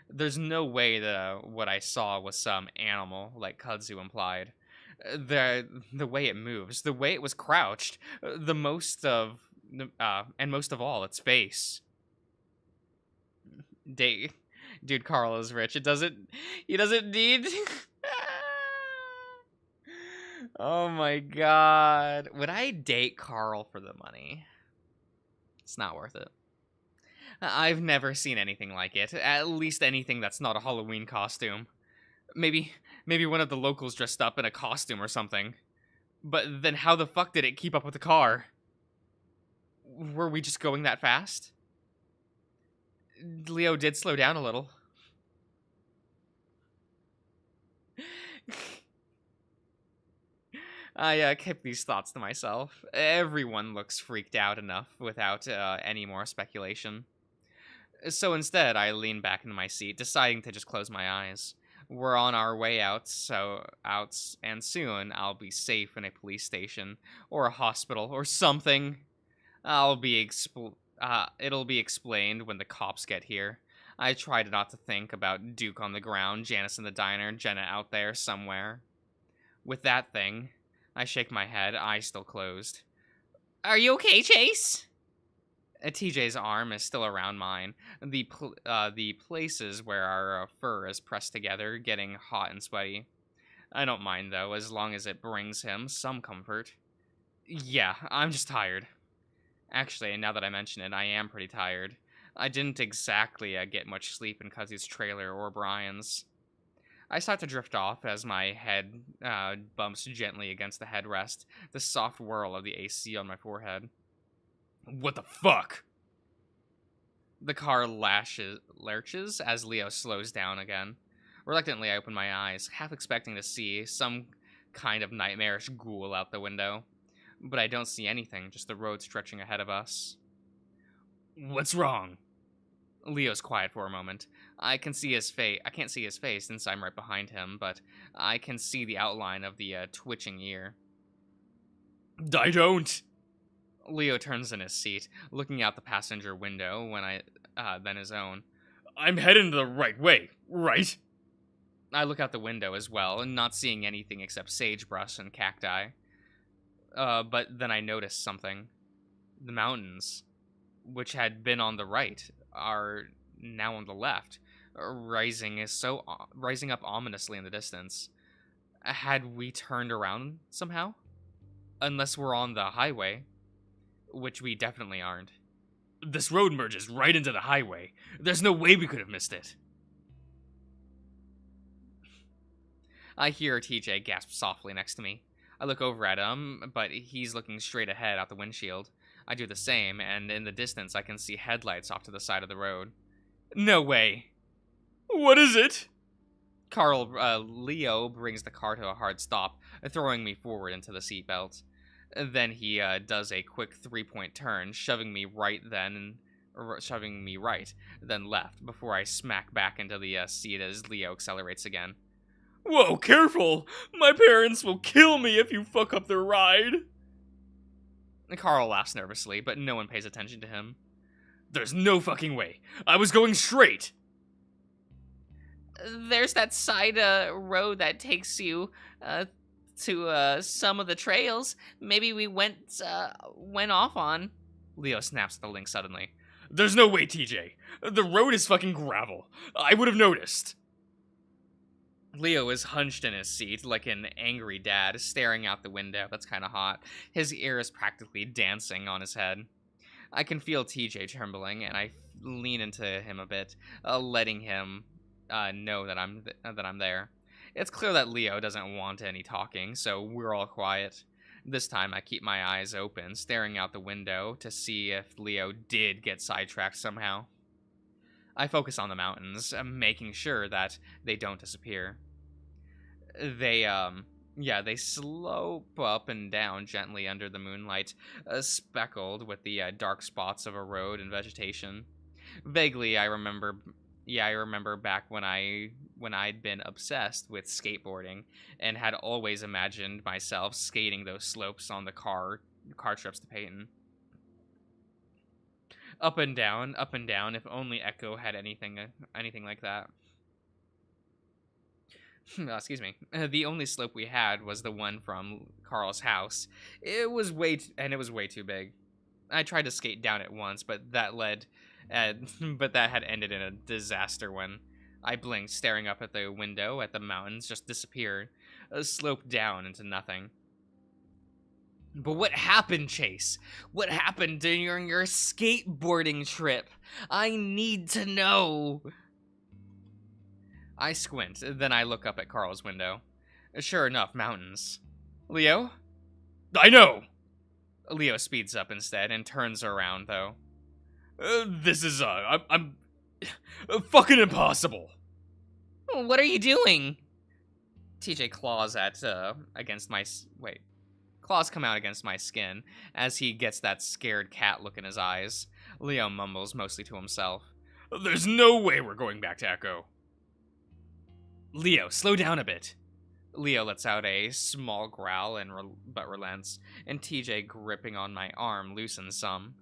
There's no way that what I saw was some animal, like Kudzu implied. The way it moves, the way it was crouched, and most of all, its face. Dude, Carl is rich. He doesn't need... Oh my god. Would I date Carl for the money? It's not worth it. I've never seen anything like it. At least anything that's not a Halloween costume. Maybe, maybe one of the locals dressed up in a costume or something. But then how the fuck did it keep up with the car? Were we just going that fast? Leo did slow down a little. I kept these thoughts to myself. Everyone looks freaked out enough without any more speculation. So instead, I lean back into my seat, deciding to just close my eyes. We're on our way out, and soon I'll be safe in a police station or a hospital or something. It'll be explained when the cops get here. I tried not to think about Duke on the ground, Janice in the diner, Jenna out there somewhere. With that thing, I shake my head, eyes still closed. Are you okay, Chase? TJ's arm is still around mine. The places where our fur is pressed together, getting hot and sweaty. I don't mind though, as long as it brings him some comfort. Yeah, I'm just tired. Actually, now that I mention it, I am pretty tired. I didn't exactly get much sleep in Cuzzy's trailer or Brian's. I start to drift off as my head bumps gently against the headrest, the soft whirl of the AC on my forehead. What the fuck? The car lurches as Leo slows down again. Reluctantly, I open my eyes, half expecting to see some kind of nightmarish ghoul out the window. But I don't see anything, just the road stretching ahead of us. What's wrong? Leo's quiet for a moment. I can't see his face since I'm right behind him, but I can see the outline of the twitching ear. I don't! Leo turns in his seat, looking out the passenger window then his own. I'm heading the right way, right? I look out the window as well, not seeing anything except sagebrush and cacti. But then I notice something. The mountains, which had been on the right, are now on the left, rising up ominously in the distance. Had we turned around somehow? Unless we're on the highway, which we definitely aren't. This road merges right into the highway. There's no way we could have missed it. I hear TJ gasp softly next to me. I look over at him, but he's looking straight ahead out the windshield. I do the same, and in the distance I can see headlights off to the side of the road. No way. What is it? Leo brings the car to a hard stop, throwing me forward into the seatbelt. Then he does a quick three-point turn, shoving me right, then left, before I smack back into the seat as Leo accelerates again. Whoa, careful! My parents will kill me if you fuck up their ride! Carl laughs nervously, but no one pays attention to him. There's no fucking way. I was going straight! There's that side road that takes you to some of the trails. Maybe we went off on. Leo snaps at the link suddenly. There's no way, TJ. The road is fucking gravel. I would have noticed. Leo is hunched in his seat like an angry dad, staring out the window. That's kind of hot. His ear is practically dancing on his head. I can feel TJ trembling, and I lean into him a bit, letting him know that I'm there. It's clear that Leo doesn't want any talking, so we're all quiet. This time I keep my eyes open, staring out the window to see if Leo did get sidetracked somehow. I focus on the mountains, making sure that they don't disappear. They slope up and down gently under the moonlight, speckled with the dark spots of a road and vegetation. Vaguely, I remember back when I'd been obsessed with skateboarding and had always imagined myself skating those slopes on the car trips to Peyton. Up and down, if only Echo had anything like that. Excuse me. The only slope we had was the one from Carl's house. It was way too big. I tried to skate down it once, but that had ended in a disaster when I blinked, staring up at the window at the mountains just disappeared, sloped down into nothing. But what happened, Chase? What happened during your skateboarding trip? I need to know. I squint, then I look up at Carl's window. Sure enough, mountains. Leo? I know! Leo speeds up instead and turns around, though. This is, I'm fucking impossible. What are you doing? TJ claws against my, claws come out against my skin as he gets that scared cat look in his eyes. Leo mumbles mostly to himself. There's no way we're going back to Echo. Leo, slow down a bit. Leo lets out a small growl but relents, and TJ, gripping on my arm, loosens some.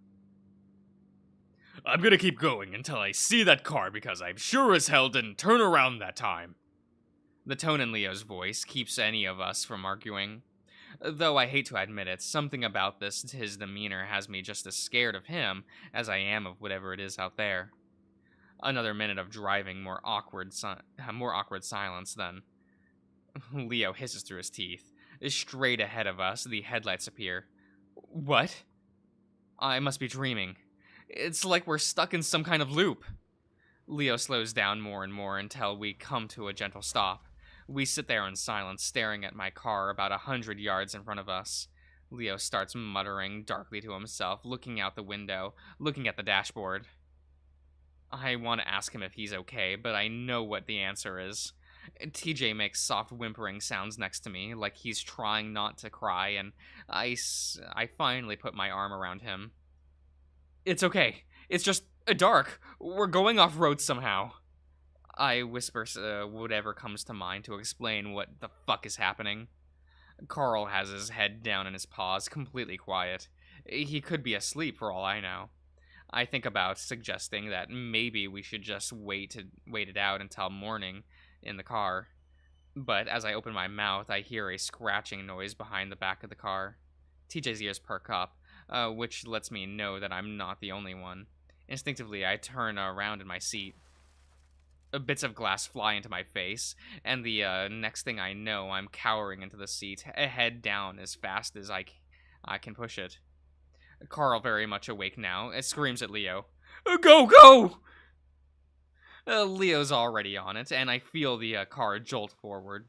I'm gonna keep going until I see that car because I'm sure as hell didn't turn around that time. The tone in Leo's voice keeps any of us from arguing. Though I hate to admit it, something about his demeanor has me just as scared of him as I am of whatever it is out there. Another minute of driving, more awkward silence then. Leo hisses through his teeth. Straight ahead of us, the headlights appear. What? I must be dreaming. It's like we're stuck in some kind of loop. Leo slows down more and more until we come to a gentle stop. We sit there in silence, staring at my car about 100 yards in front of us. Leo starts muttering darkly to himself, looking out the window, looking at the dashboard. I want to ask him if he's okay, but I know what the answer is. TJ makes soft whimpering sounds next to me, like he's trying not to cry, and I finally put my arm around him. It's okay. It's just dark. We're going off-road somehow. I whisper whatever comes to mind to explain what the fuck is happening. Carl has his head down in his paws, completely quiet. He could be asleep for all I know. I think about suggesting that maybe we should just wait it out until morning in the car. But as I open my mouth, I hear a scratching noise behind the back of the car. TJ's ears perk up, which lets me know that I'm not the only one. Instinctively, I turn around in my seat. Bits of glass fly into my face, and the next thing I know, I'm cowering into the seat, head down as fast as I can push it. Carl, very much awake now, screams at Leo. Go, go! Leo's already on it, and I feel the car jolt forward.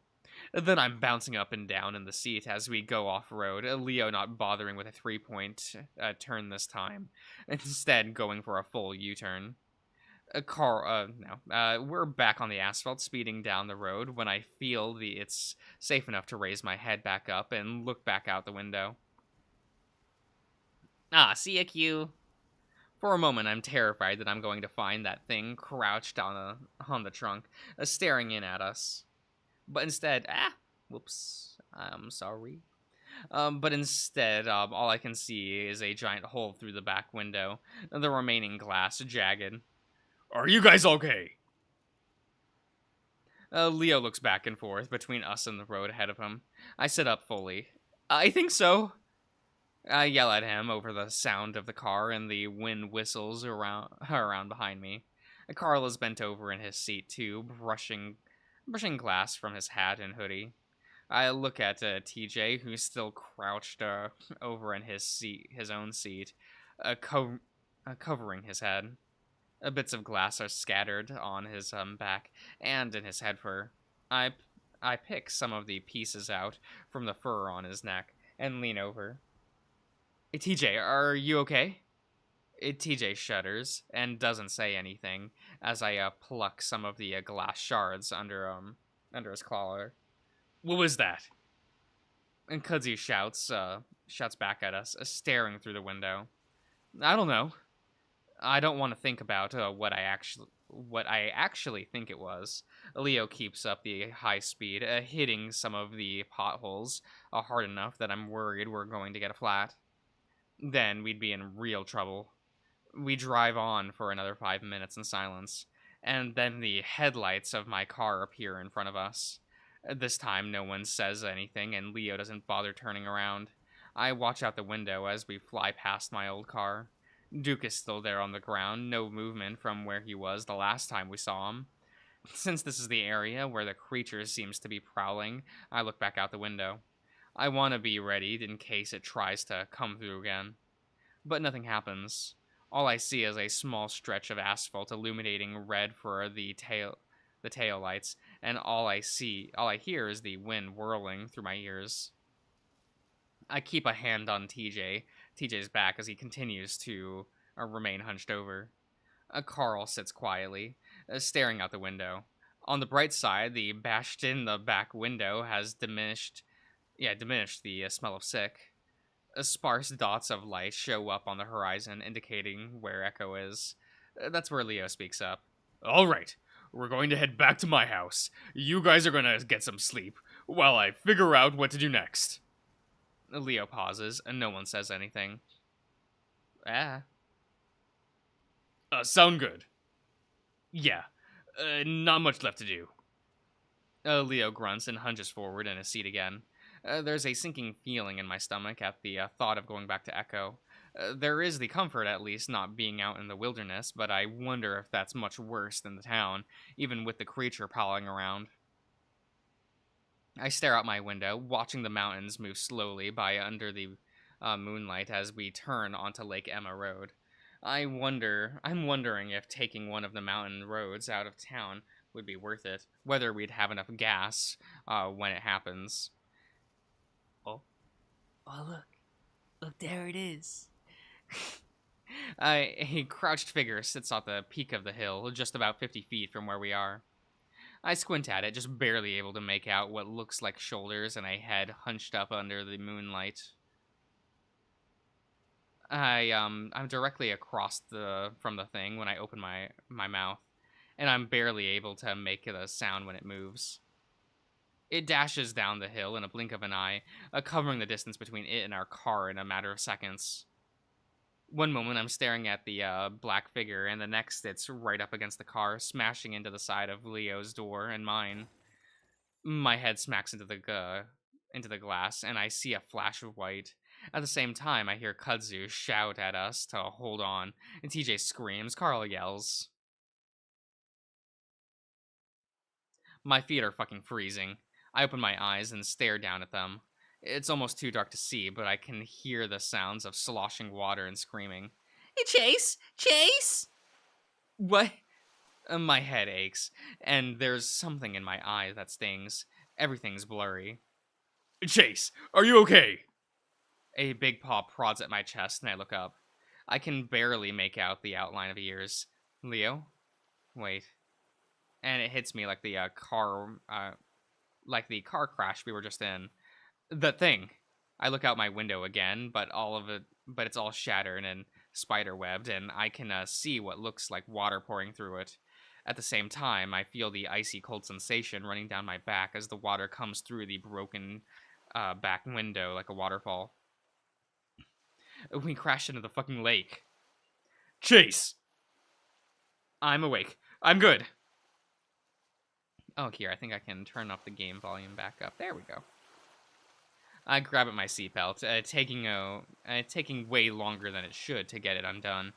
Then I'm bouncing up and down in the seat as we go off-road, Leo not bothering with a 3-point turn this time, instead going for a full U-turn. We're back on the asphalt, speeding down the road when I feel it's safe enough to raise my head back up and look back out the window. See ya, Q. For a moment, I'm terrified that I'm going to find that thing crouched on the trunk, staring in at us. But instead, whoops, I'm sorry. But instead, all I can see is a giant hole through the back window, the remaining glass jagged. Are you guys okay? Leo looks back and forth between us and the road ahead of him. I sit up fully. I think so. I yell at him over the sound of the car and the wind whistles around behind me. Carl is bent over in his seat too, brushing glass from his hat and hoodie. I look at TJ, who's still crouched over in his own seat, covering his head. Bits of glass are scattered on his back and in his head fur. I pick some of the pieces out from the fur on his neck and lean over. TJ, are you okay? TJ shudders and doesn't say anything as I pluck some of the glass shards under his collar. What was that? And Kudzu shouts back at us, staring through the window. I don't know. I don't want to think about what I actually think it was. Leo keeps up the high speed, hitting some of the potholes hard enough that I'm worried we're going to get a flat. Then we'd be in real trouble. We drive on for another 5 minutes in silence, and then the headlights of my car appear in front of us. This time, no one says anything, and Leo doesn't bother turning around. I watch out the window as we fly past my old car. Duke is still there on the ground, no movement from where he was the last time we saw him. Since this is the area where the creature seems to be prowling, I look back out the window. I want to be ready in case it tries to come through again. But nothing happens. All I see is a small stretch of asphalt illuminating red for the tail the tail lights, and all I hear is the wind whirling through my ears. I keep a hand on TJ's back as he continues to remain hunched over. Carl sits quietly, staring out the window. On the bright side, the bashed in the back window has diminished the smell of sick. Sparse dots of light show up on the horizon, indicating where Echo is. That's where Leo speaks up. All right, we're going to head back to my house. You guys are going to get some sleep while I figure out what to do next. Leo pauses, and no one says anything. Ah. Sound good. Yeah. Not much left to do. Leo grunts and hunches forward in his seat again. There's a sinking feeling in my stomach at the thought of going back to Echo. There is the comfort, at least, not being out in the wilderness, but I wonder if that's much worse than the town, even with the creature prowling around. I stare out my window, watching the mountains move slowly by under the moonlight as we turn onto Lake Emma Road. I'm wondering if taking one of the mountain roads out of town would be worth it, whether we'd have enough gas when it happens. Oh, look, there it is. A crouched figure sits on the peak of the hill, just about 50 feet from where we are. I squint at it, just barely able to make out what looks like shoulders and a head hunched up under the moonlight. I'm directly across from the thing when I open my mouth, and I'm barely able to make a sound when it moves. It dashes down the hill in a blink of an eye, covering the distance between it and our car in a matter of seconds. One moment I'm staring at the black figure, and the next it's right up against the car, smashing into the side of Leo's door and mine. My head smacks into the glass, and I see a flash of white. At the same time, I hear Kudzu shout at us to hold on, and TJ screams, Carl yells. My feet are fucking freezing. I open my eyes and stare down at them. It's almost too dark to see, but I can hear the sounds of sloshing water and screaming. Hey, Chase! Chase! What? My head aches, and there's something in my eye that stings. Everything's blurry. Chase, are you okay? A big paw prods at my chest, and I look up. I can barely make out the outline of ears. Leo? Wait. And it hits me like the car crash we were just in. The thing. I look out my window again, but it's all shattered and spider webbed, and I can see what looks like water pouring through it. At the same time, I feel the icy cold sensation running down my back as the water comes through the broken back window like a waterfall. We crashed into the fucking lake. Chase! I'm awake. I'm good. Oh, here, I think I can turn up the game volume back up. There we go. I grab at my seatbelt, taking way longer than it should to get it undone.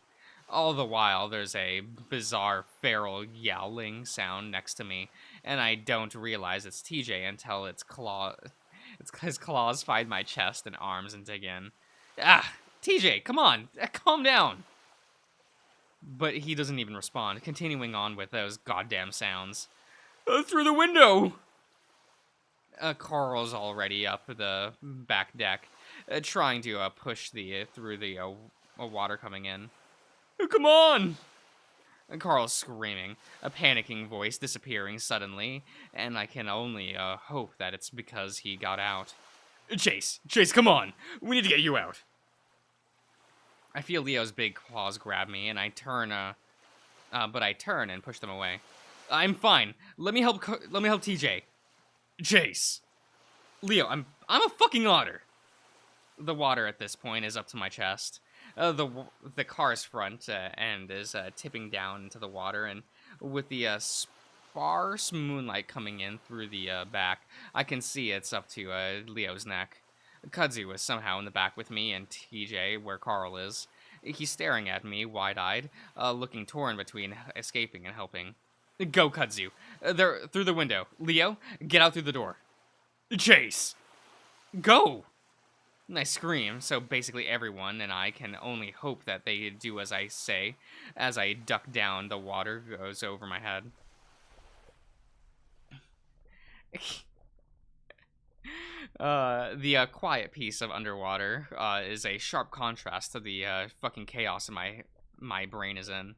All the while, there's a bizarre feral yowling sound next to me, and I don't realize it's TJ until his claws find my chest and arms and dig in. Ah, TJ, come on, calm down. But he doesn't even respond, continuing on with those goddamn sounds. Through the window! Carl's already up the back deck, trying to push through the water coming in. Come on! Carl's screaming, a panicking voice disappearing suddenly, and I can only hope that it's because he got out. Chase, come on! We need to get you out! I feel Leo's big claws grab me, and I turn and push them away. I'm fine. Let me help TJ. Chase. Leo, I'm a fucking otter. The water at this point is up to my chest. The car's front end is tipping down into the water, and with the sparse moonlight coming in through the back, I can see it's up to Leo's neck. Kudzu is somehow in the back with me and TJ where Carl is. He's staring at me, wide-eyed, looking torn between escaping and helping. Go, Kudzu. They're through the window. Leo, get out through the door. Chase! Go! And I scream, so basically everyone and I can only hope that they do as I say. As I duck down, the water goes over my head. The quiet piece of underwater is a sharp contrast to the fucking chaos in my brain is in.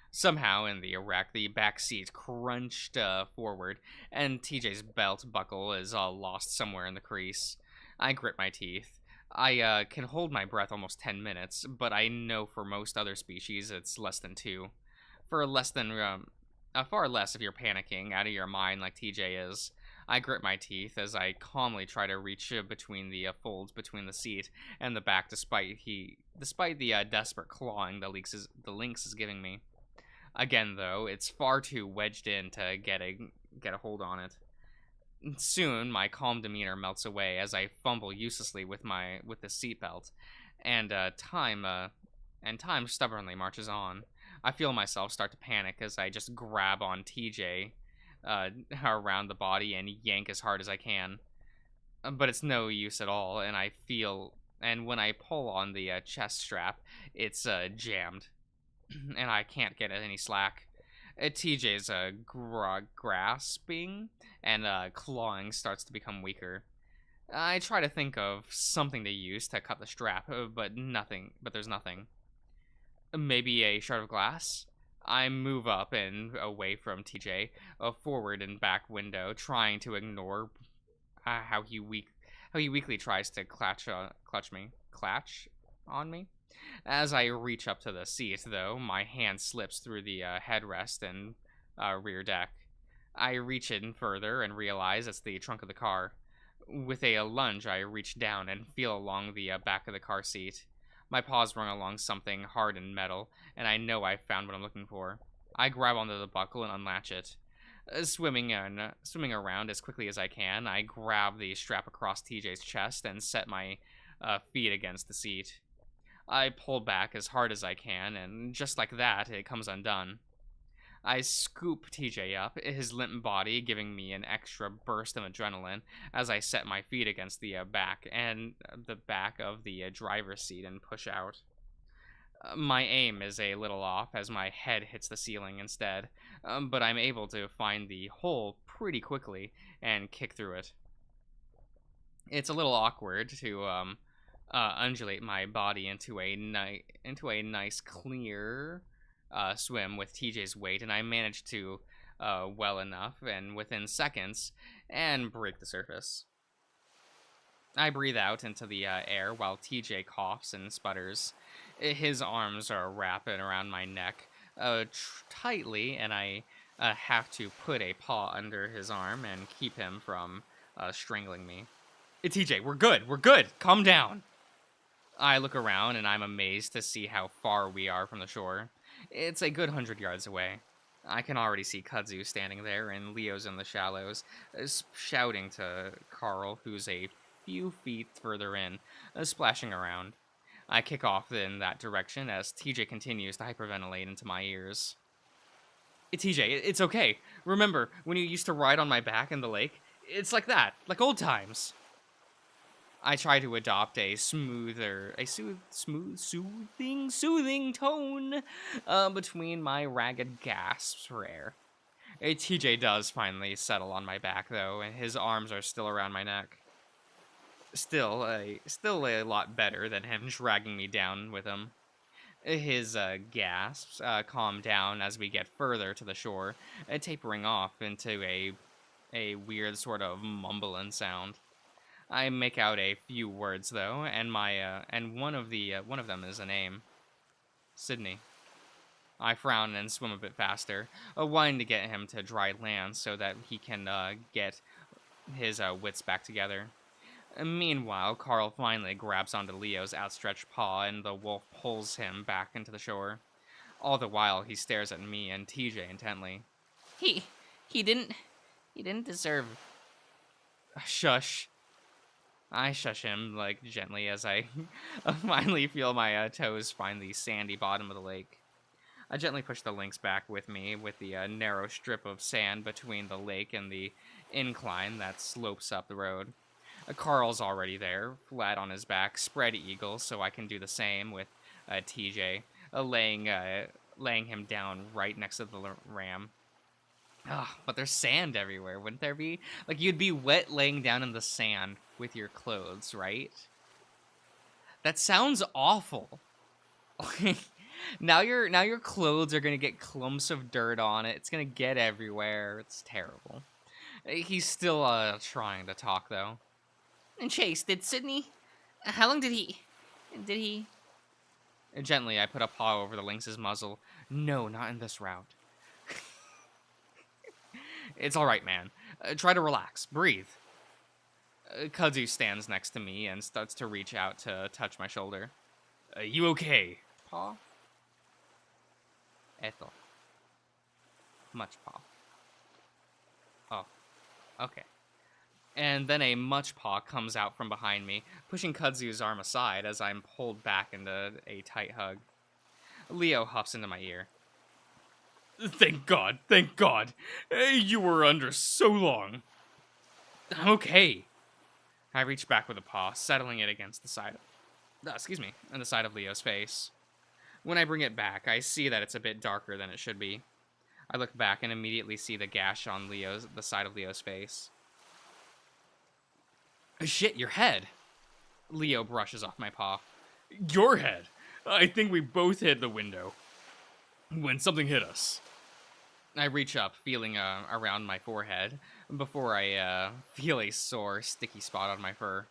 Somehow, in the wreck, the back seat crunched forward, and TJ's belt buckle is lost somewhere in the crease. I grit my teeth. I can hold my breath almost 10 minutes, but I know for most other species it's less than 2. For less than, far less if you're panicking out of your mind like TJ is. I grit my teeth as I calmly try to reach between the folds between the seat and the back, despite the desperate clawing the lynx is giving me. Again, though, it's far too wedged in to get a hold on it. Soon, my calm demeanor melts away as I fumble uselessly with the seatbelt, and time stubbornly marches on. I feel myself start to panic as I just grab on TJ around the body and yank as hard as I can. But it's no use at all, and when I pull on the chest strap, it's jammed, and I can't get any slack. TJ's grasping and clawing starts to become weaker. I try to think of something to use to cut the strap, but there's nothing. Maybe a shard of glass? I move up and away from TJ, a forward and back window, trying to ignore how he weakly tries to clutch on me. As I reach up to the seat, though, my hand slips through the headrest and rear deck. I reach in further and realize it's the trunk of the car. With a lunge, I reach down and feel along the back of the car seat. My paws run along something hard and metal, and I know I've found what I'm looking for. I grab onto the buckle and unlatch it. Swimming around as quickly as I can, I grab the strap across TJ's chest and set my feet against the seat. I pull back as hard as I can, and just like that, it comes undone. I scoop TJ up, his limp body giving me an extra burst of adrenaline as I set my feet against the back of the driver's seat and push out. My aim is a little off as my head hits the ceiling instead, but I'm able to find the hole pretty quickly and kick through it. It's a little awkward to undulate my body into a nice clear swim with TJ's weight, and I managed to well enough and within seconds and break the surface. I breathe out into the air while TJ coughs and sputters. His arms are wrapping around my neck tightly, and I have to put a paw under his arm and keep him from strangling me. TJ, we're good. We're good. Calm down. I look around and I'm amazed to see how far we are from the shore. It's a good 100 yards away. I can already see Kudzu standing there and Leo's in the shallows, shouting to Carl, who's a few feet further in, splashing around. I kick off in that direction as TJ continues to hyperventilate into my ears. TJ, it's okay. Remember, when you used to ride on my back in the lake? It's like that, like old times. I try to adopt a soothing tone between my ragged gasps for air. TJ does finally settle on my back, though, and his arms are still around my neck. Still a lot better than him dragging me down with him. His gasps calm down as we get further to the shore, tapering off into a weird sort of mumbling sound. I make out a few words though, and one of them is a name. Sydney. I frown and swim a bit faster, wanting to get him to dry land so that he can get his wits back together. Meanwhile, Carl finally grabs onto Leo's outstretched paw, and the wolf pulls him back into the shore. All the while, he stares at me and TJ intently. He didn't deserve. Shush. I shush him, like, gently as I finally feel my toes find the sandy bottom of the lake. I gently push the lynx back with me, with the narrow strip of sand between the lake and the incline that slopes up the road. Carl's already there, flat on his back, spread eagle, so I can do the same with TJ, laying him down right next to the ram. Ah, but there's sand everywhere, wouldn't there be? Like, you'd be wet laying down in the sand with your clothes, right? That sounds awful. Now your clothes are gonna get clumps of dirt on it. It's gonna get everywhere. It's terrible. He's still trying to talk though. And Chase, did Sydney? How long did he? Did he? Gently, I put a paw over the lynx's muzzle. No, not in this route. It's all right, man. Try to relax. Breathe. Kudzu stands next to me and starts to reach out to touch my shoulder. You okay? Paw? Eto. Much paw. Oh, okay. And then a much paw comes out from behind me, pushing Kudzu's arm aside as I'm pulled back into a tight hug. Leo huffs into my ear. Thank God, thank God. You were under so long. I'm okay. I reach back with a paw, settling it against the side on the side of Leo's face. When I bring it back, I see that it's a bit darker than it should be. I look back and immediately see the gash on the side of Leo's face. Shit, your head. Leo brushes off my paw. Your head? I think we both hit the window when something hit us. I reach up, feeling around my forehead, before I feel a sore, sticky spot on my fur.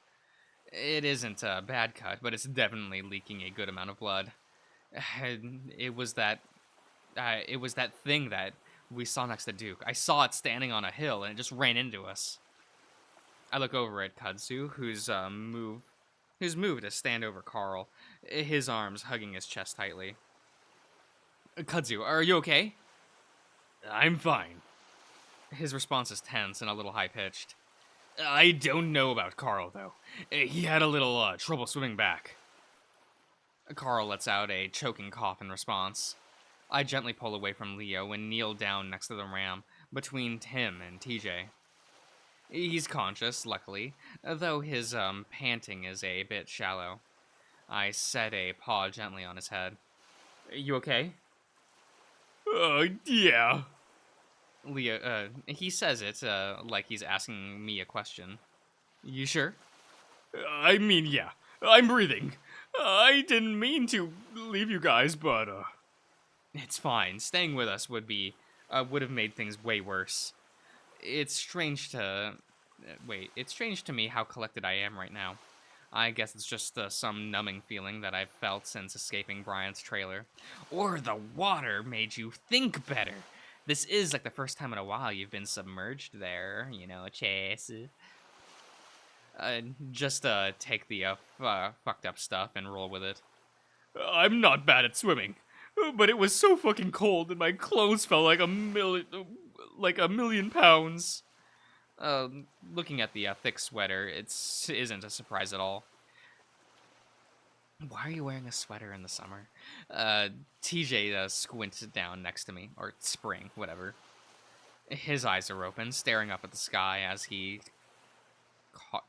It isn't a bad cut, but it's definitely leaking a good amount of blood. It was that thing that we saw next to Duke. I saw it standing on a hill, and it just ran into us. I look over at Kudzu, who's moved to stand over Carl, his arms hugging his chest tightly. Kudzu, are you okay? I'm fine. His response is tense and a little high-pitched. I don't know about Carl, though. He had a little trouble swimming back. Carl lets out a choking cough in response. I gently pull away from Leo and kneel down next to the ram, between him and TJ. He's conscious, luckily, though his panting is a bit shallow. I set a paw gently on his head. You okay? Yeah. Leo, he says it like he's asking me a question. You sure? I mean, yeah. I'm breathing. I didn't mean to leave you guys, but it's fine. Staying with us would have made things way worse. It's strange to it's strange to me how collected I am right now. I guess it's just some numbing feeling that I've felt since escaping Brian's trailer. Or the water made you think better. This is like the first time in a while you've been submerged there, Chase. Just take the fucked up stuff and roll with it. I'm not bad at swimming, but it was so fucking cold and my clothes felt like a million pounds. Looking at the thick sweater, it isn't a surprise at all. Why are you wearing a sweater in the summer? TJ squints down next to me, or Spring, whatever. His eyes are open, staring up at the sky as he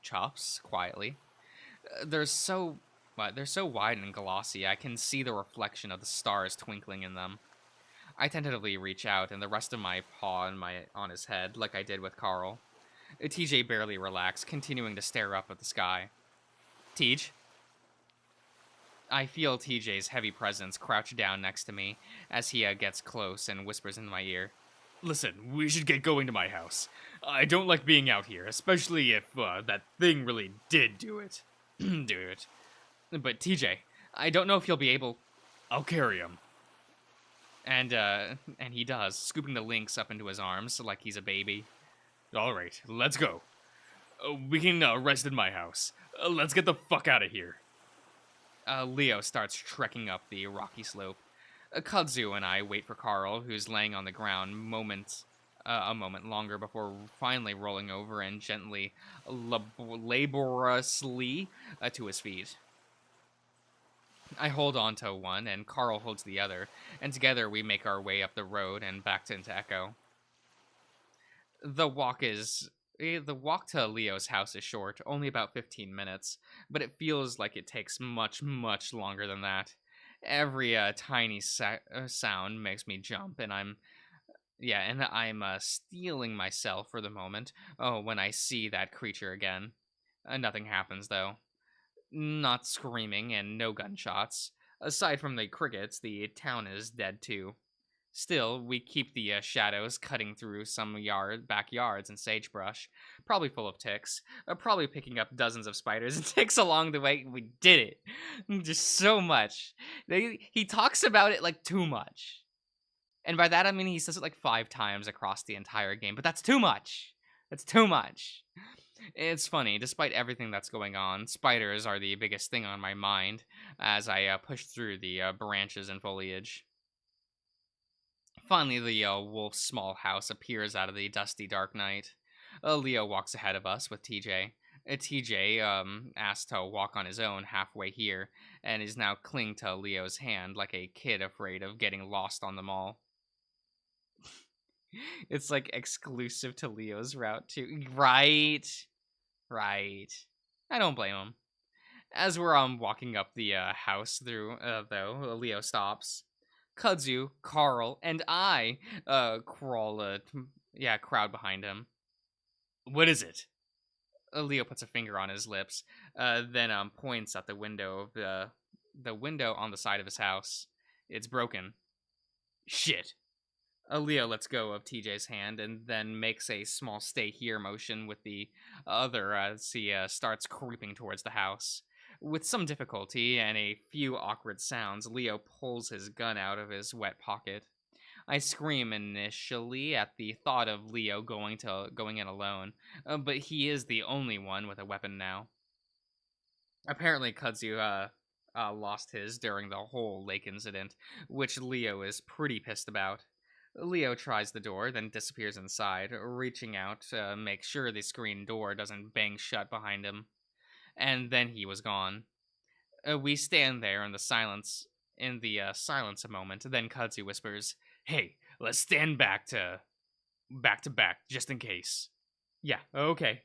chops quietly. They're so wide and glossy, I can see the reflection of the stars twinkling in them. I tentatively reach out, and the rest of my paw on his head, like I did with Carl. TJ barely relaxed, continuing to stare up at the sky. Tej? I feel TJ's heavy presence crouch down next to me as he gets close and whispers into my ear. Listen, we should get going to my house. I don't like being out here, especially if that thing really did do it. But TJ, I don't know if he'll be able... I'll carry him. And he does, scooping the lynx up into his arms like he's a baby. All right, let's go. We can rest in my house. Let's get the fuck out of here. Leo starts trekking up the rocky slope. Kudzu and I wait for Carl, who's laying on the ground a moment longer before finally rolling over and gently, laboriously to his feet. I hold on to one, and Carl holds the other, and together we make our way up the road and back into Echo. The walk to Leo's house is short, only about 15 minutes, but it feels like it takes much, much longer than that. Every tiny sound makes me jump, and Yeah, and I'm steeling myself for the moment. Oh, when I see that creature again. Nothing happens though. Not screaming and no gunshots. Aside from the crickets, the town is dead too. Still, we keep the shadows cutting through some backyards and sagebrush, probably full of ticks, probably picking up dozens of spiders and ticks along the way. We did it, just so much. He talks about it like too much, and by that I mean he says it like 5 times across the entire game. But that's too much. That's too much. It's funny, despite everything that's going on, spiders are the biggest thing on my mind as I push through the branches and foliage. Finally, the wolf's small house appears out of the dusty dark night. Leo walks ahead of us with TJ. TJ asked to walk on his own halfway here and is now clinging to Leo's hand like a kid afraid of getting lost on the mall. It's like exclusive to Leo's route too. Right. Right. I don't blame him. As we're walking up the house through, though, Leo stops. Kudzu, Carl, and I crawl, crowd behind him. What is it? Leo puts a finger on his lips, then points at the window of the window on the side of his house. It's broken. Shit. Leo lets go of TJ's hand and then makes a small stay here motion with the other as he starts creeping towards the house. With some difficulty and a few awkward sounds, Leo pulls his gun out of his wet pocket. I scream initially at the thought of Leo going in alone, but he is the only one with a weapon now. Apparently, Kudzu lost his during the whole lake incident, which Leo is pretty pissed about. Leo tries the door, then disappears inside, reaching out to make sure the screen door doesn't bang shut behind him. And then he was gone. We stand there in the silence a moment. Then Kudzu whispers, "Hey, let's stand back, just in case." Yeah, okay.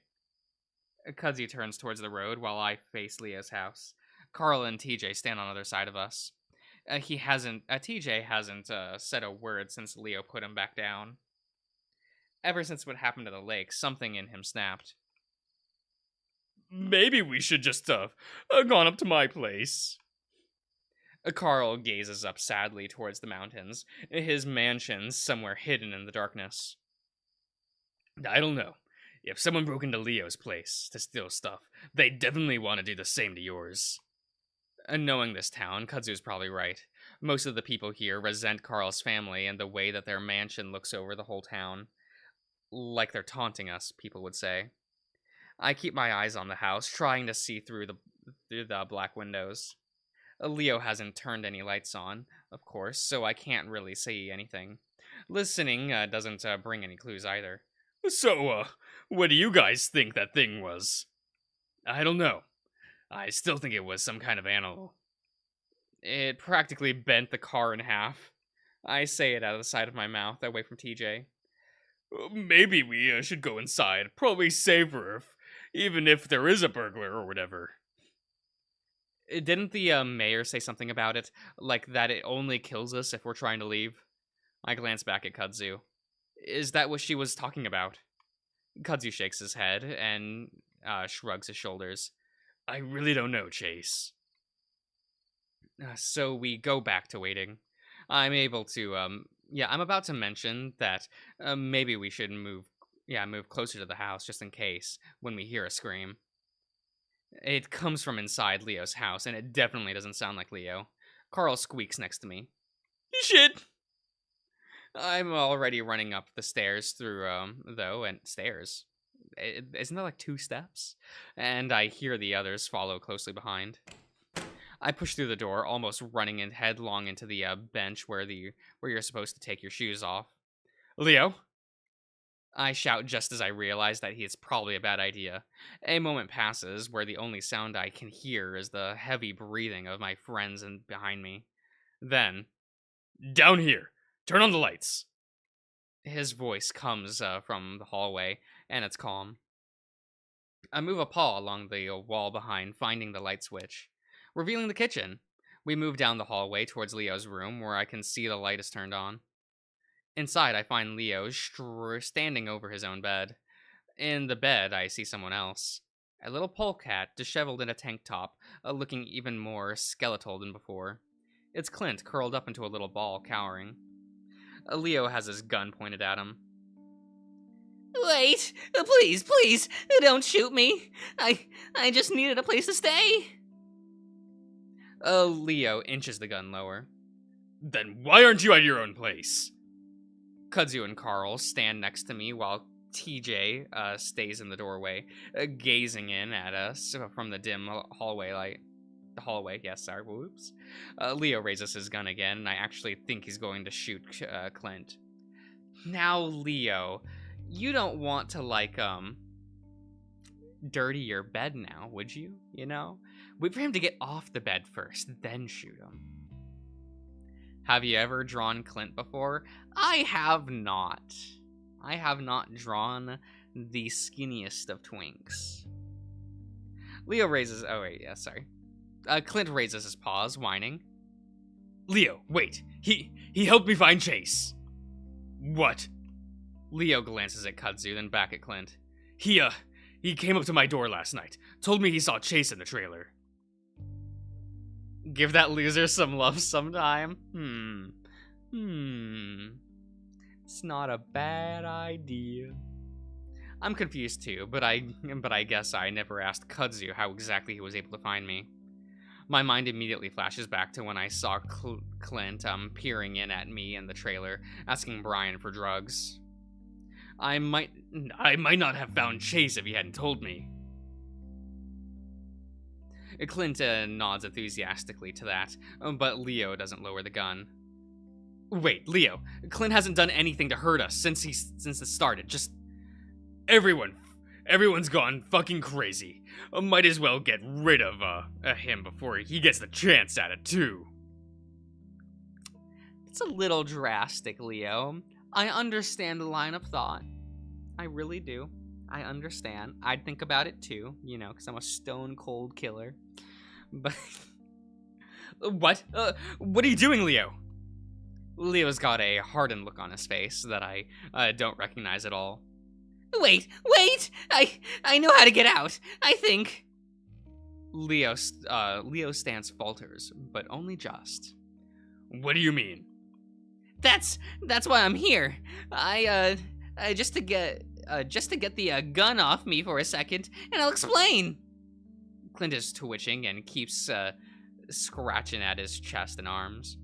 Kudzu turns towards the road while I face Leo's house. Carl and TJ stand on the other side of us. TJ hasn't said a word since Leo put him back down. Ever since what happened to the lake, something in him snapped. Maybe we should just gone up to my place. Carl gazes up sadly towards the mountains, his mansion somewhere hidden in the darkness. I don't know. If someone broke into Leo's place to steal stuff, they'd definitely want to do the same to yours. Knowing this town, Kudzu's probably right. Most of the people here resent Carl's family and the way that their mansion looks over the whole town. Like they're taunting us, people would say. I keep my eyes on the house, trying to see through the black windows. Leo hasn't turned any lights on, of course, so I can't really see anything. Listening doesn't bring any clues either. So, what do you guys think that thing was? I don't know. I still think it was some kind of animal. It practically bent the car in half. I say it out of the side of my mouth, away from TJ. Maybe we should go inside. Probably safer, even if there is a burglar or whatever. Didn't the mayor say something about it? Like that it only kills us if we're trying to leave? I glance back at Kudzu. Is that what she was talking about? Kudzu shakes his head and shrugs his shoulders. I really don't know, Chase. So we go back to waiting. I'm able to, I'm about to mention that maybe we should move closer to the house just in case when we hear a scream. It comes from inside Leo's house, and it definitely doesn't sound like Leo. Carl squeaks next to me. Shit! I'm already running up the stairs and stairs. Isn't there like 2 steps? And I hear the others follow closely behind. I push through the door, almost running in headlong into the bench where you're supposed to take your shoes off. Leo? I shout just as I realize that it's probably a bad idea. A moment passes where the only sound I can hear is the heavy breathing of my friends behind me. Then, down here! Turn on the lights! His voice comes from the hallway, and it's calm. I move a paw along the wall behind, finding the light switch. Revealing the kitchen. We move down the hallway towards Leo's room, where I can see the light is turned on. Inside, I find Leo standing over his own bed. In the bed, I see someone else. A little polecat, disheveled in a tank top, looking even more skeletal than before. It's Clint, curled up into a little ball, cowering. Leo has his gun pointed at him. Wait! Please, please! Don't shoot me! I just needed a place to stay! Leo inches the gun lower. Then why aren't you at your own place? Kudzu and Carl stand next to me while TJ stays in the doorway, gazing in at us from the dim hallway light. The hallway, yes, sorry, whoops. Leo raises his gun again, and I actually think he's going to shoot Clint. Now, Leo, you don't want to, dirty your bed now, would you? You know? Wait for him to get off the bed first, then shoot him. Have you ever drawn Clint before? I have not. I have not drawn the skinniest of twinks. Leo raises... Oh, wait, yeah, sorry. Clint raises his paws, whining. Leo, wait. He helped me find Chase. What? Leo glances at Kudzu, then back at Clint. He came up to my door last night. Told me he saw Chase in the trailer. Give that loser some love sometime. It's not a bad idea. I'm confused too, but I guess I never asked Kudzu how exactly he was able to find me. My mind immediately flashes back to when I saw Clint peering in at me in the trailer, asking Brian for drugs. I might not have found Chase if he hadn't told me. Clint nods enthusiastically to that, but Leo doesn't lower the gun. Wait, Leo, Clint hasn't done anything to hurt us since it started. Just everyone's gone fucking crazy. Might as well get rid of him before he gets the chance at it too. It's a little drastic, Leo. I understand the line of thought. I really do. I understand. I'd think about it too, you know, because I'm a stone cold killer. But what? What are you doing, Leo? Leo's got a hardened look on his face that I don't recognize at all. Wait! I know how to get out. I think. Leo's stance falters, but only just. What do you mean? That's why I'm here. Just to get the gun off me for a second, and I'll explain. Clint is twitching and keeps scratching at his chest and arms.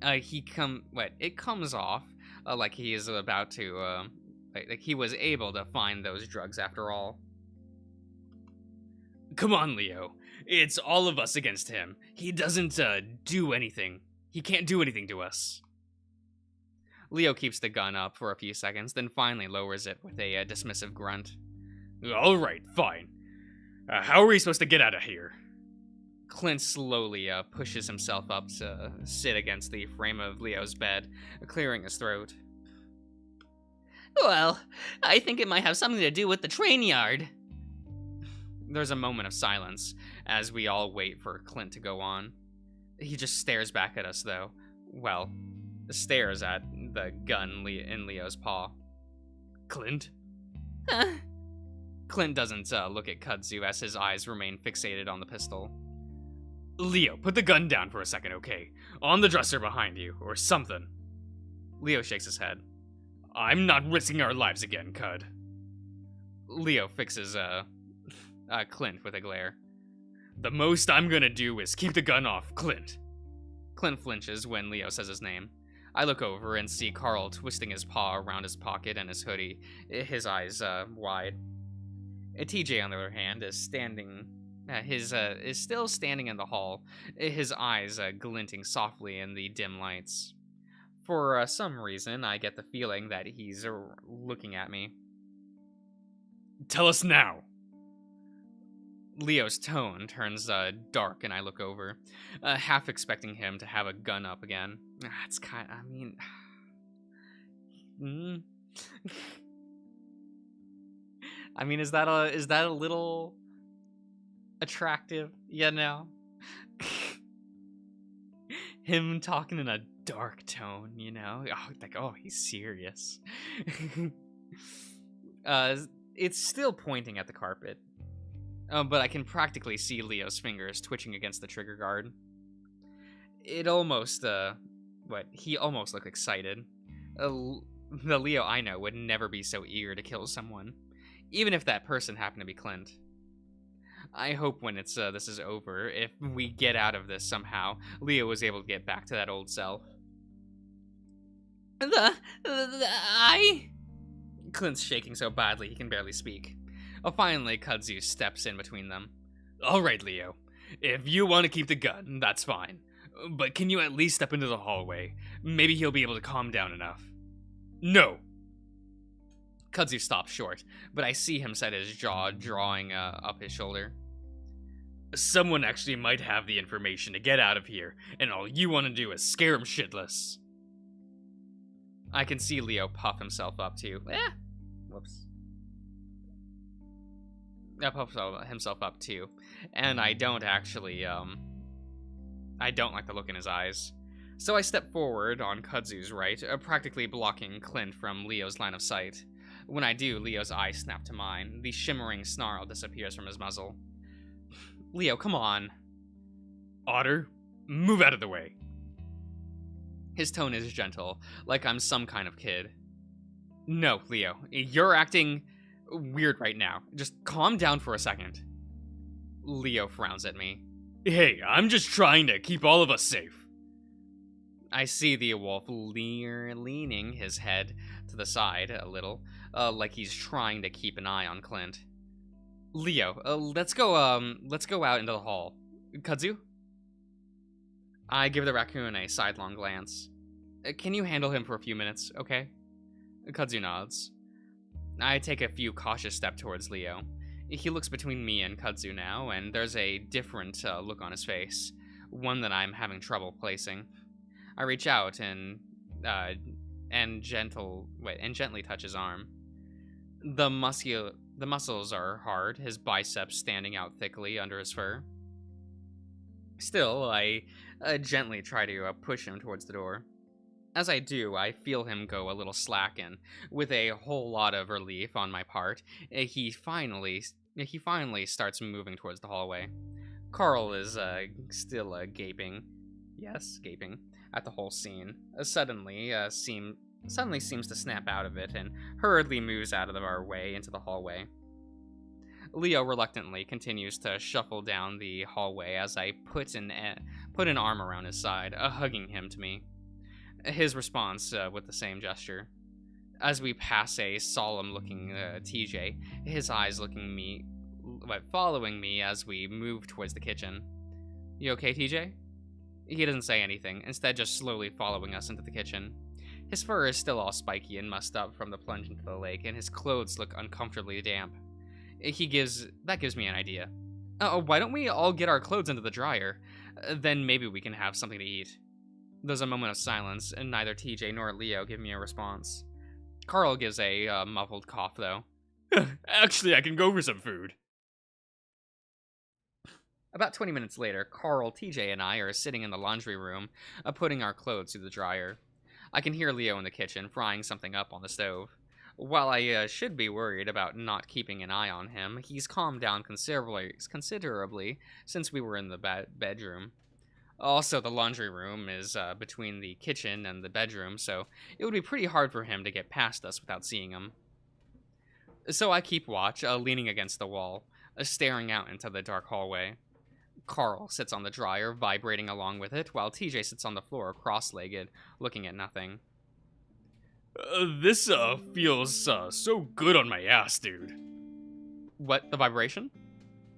It comes off like he is about to like he was able to find those drugs after all. Come on, Leo. It's all of us against him. He doesn't do anything. He can't do anything to us. Leo keeps the gun up for a few seconds, then finally lowers it with a dismissive grunt. All right, fine. How are we supposed to get out of here? Clint slowly pushes himself up to sit against the frame of Leo's bed, clearing his throat. Well, I think it might have something to do with the train yard. There's a moment of silence as we all wait for Clint to go on. He just stares back at us, though. Well, stares at the gun in Leo's paw. Clint? Huh? Clint doesn't look at Kudzu as his eyes remain fixated on the pistol. Leo, put the gun down for a second, okay? On the dresser behind you, or something. Leo shakes his head. I'm not risking our lives again, Cud. Leo fixes Clint with a glare. The most I'm gonna do is keep the gun off, Clint. Clint flinches when Leo says his name. I look over and see Carl twisting his paw around his pocket and his hoodie, his eyes wide. TJ, on the other hand, is standing. Is still standing in the hall, his eyes glinting softly in the dim lights. For some reason, I get the feeling that he's looking at me. Tell us now. Leo's tone turns dark, and I look over, half expecting him to have a gun up again. It's kind. I mean, I mean, is that a little attractive? You know. him talking in a dark tone, you know? Oh, like, oh, he's serious. It's still pointing at the carpet. But I can practically see Leo's fingers twitching against the trigger guard. It almost, he almost looked excited. The Leo I know would never be so eager to kill someone, even if that person happened to be Clint. I hope when this is over, if we get out of this somehow, Leo was able to get back to that old self. Clint's shaking so badly he can barely speak. Finally, Kudzu steps in between them. Alright, Leo. If you want to keep the gun, that's fine. But can you at least step into the hallway? Maybe he'll be able to calm down enough. No! Kudzu stops short, but I see him set his jaw, drawing up his shoulder. Someone actually might have the information to get out of here, and all you want to do is scare him shitless. I can see Leo puff himself up too. Whoops. Puff himself up too. And I don't actually, I don't like the look in his eyes. So I step forward on Kudzu's right, practically blocking Clint from Leo's line of sight. When I do, Leo's eyes snap to mine. The shimmering snarl disappears from his muzzle. Leo, come on. Otter, move out of the way. His tone is gentle, like I'm some kind of kid. No, Leo, you're acting weird right now. Just calm down for a second. Leo frowns at me. Hey, I'm just trying to keep all of us safe. I see the wolf leaning his head to the side a little, like he's trying to keep an eye on Clint. Leo, let's go out into the hall. Kudzu? I give the raccoon a sidelong glance. Can you handle him for a few minutes, okay? Kudzu nods. I take a few cautious steps towards Leo. He looks between me and Kudzu now, and there's a different look on his face, one that I'm having trouble placing. I reach out and gently touch his arm. The muscles are hard, his biceps standing out thickly under his fur. Still, I gently try to push him towards the door. As I do, I feel him go a little slack, and with a whole lot of relief on my part, he finally starts moving towards the hallway. Carl is still gaping at the whole scene. Suddenly seems to snap out of it and hurriedly moves out of our way into the hallway. Leo reluctantly continues to shuffle down the hallway as I put an arm around his side, hugging him to me. His response with the same gesture. As we pass a solemn-looking TJ, his eyes following me as we move towards the kitchen. You okay, TJ? He doesn't say anything, instead just slowly following us into the kitchen. His fur is still all spiky and mussed up from the plunge into the lake, and his clothes look uncomfortably damp. That gives me an idea. Why don't we all get our clothes into the dryer? Then maybe we can have something to eat. There's a moment of silence, and neither TJ nor Leo give me a response. Carl gives a muffled cough, though. Actually, I can go for some food. About 20 minutes later, Carl, TJ, and I are sitting in the laundry room, putting our clothes through the dryer. I can hear Leo in the kitchen, frying something up on the stove. While I should be worried about not keeping an eye on him, he's calmed down considerably since we were in the bedroom. Also, the laundry room is between the kitchen and the bedroom, so it would be pretty hard for him to get past us without seeing him. So I keep watch, leaning against the wall, staring out into the dark hallway. Carl sits on the dryer, vibrating along with it, while TJ sits on the floor, cross-legged, looking at nothing. This feels so good on my ass, dude. What, the vibration?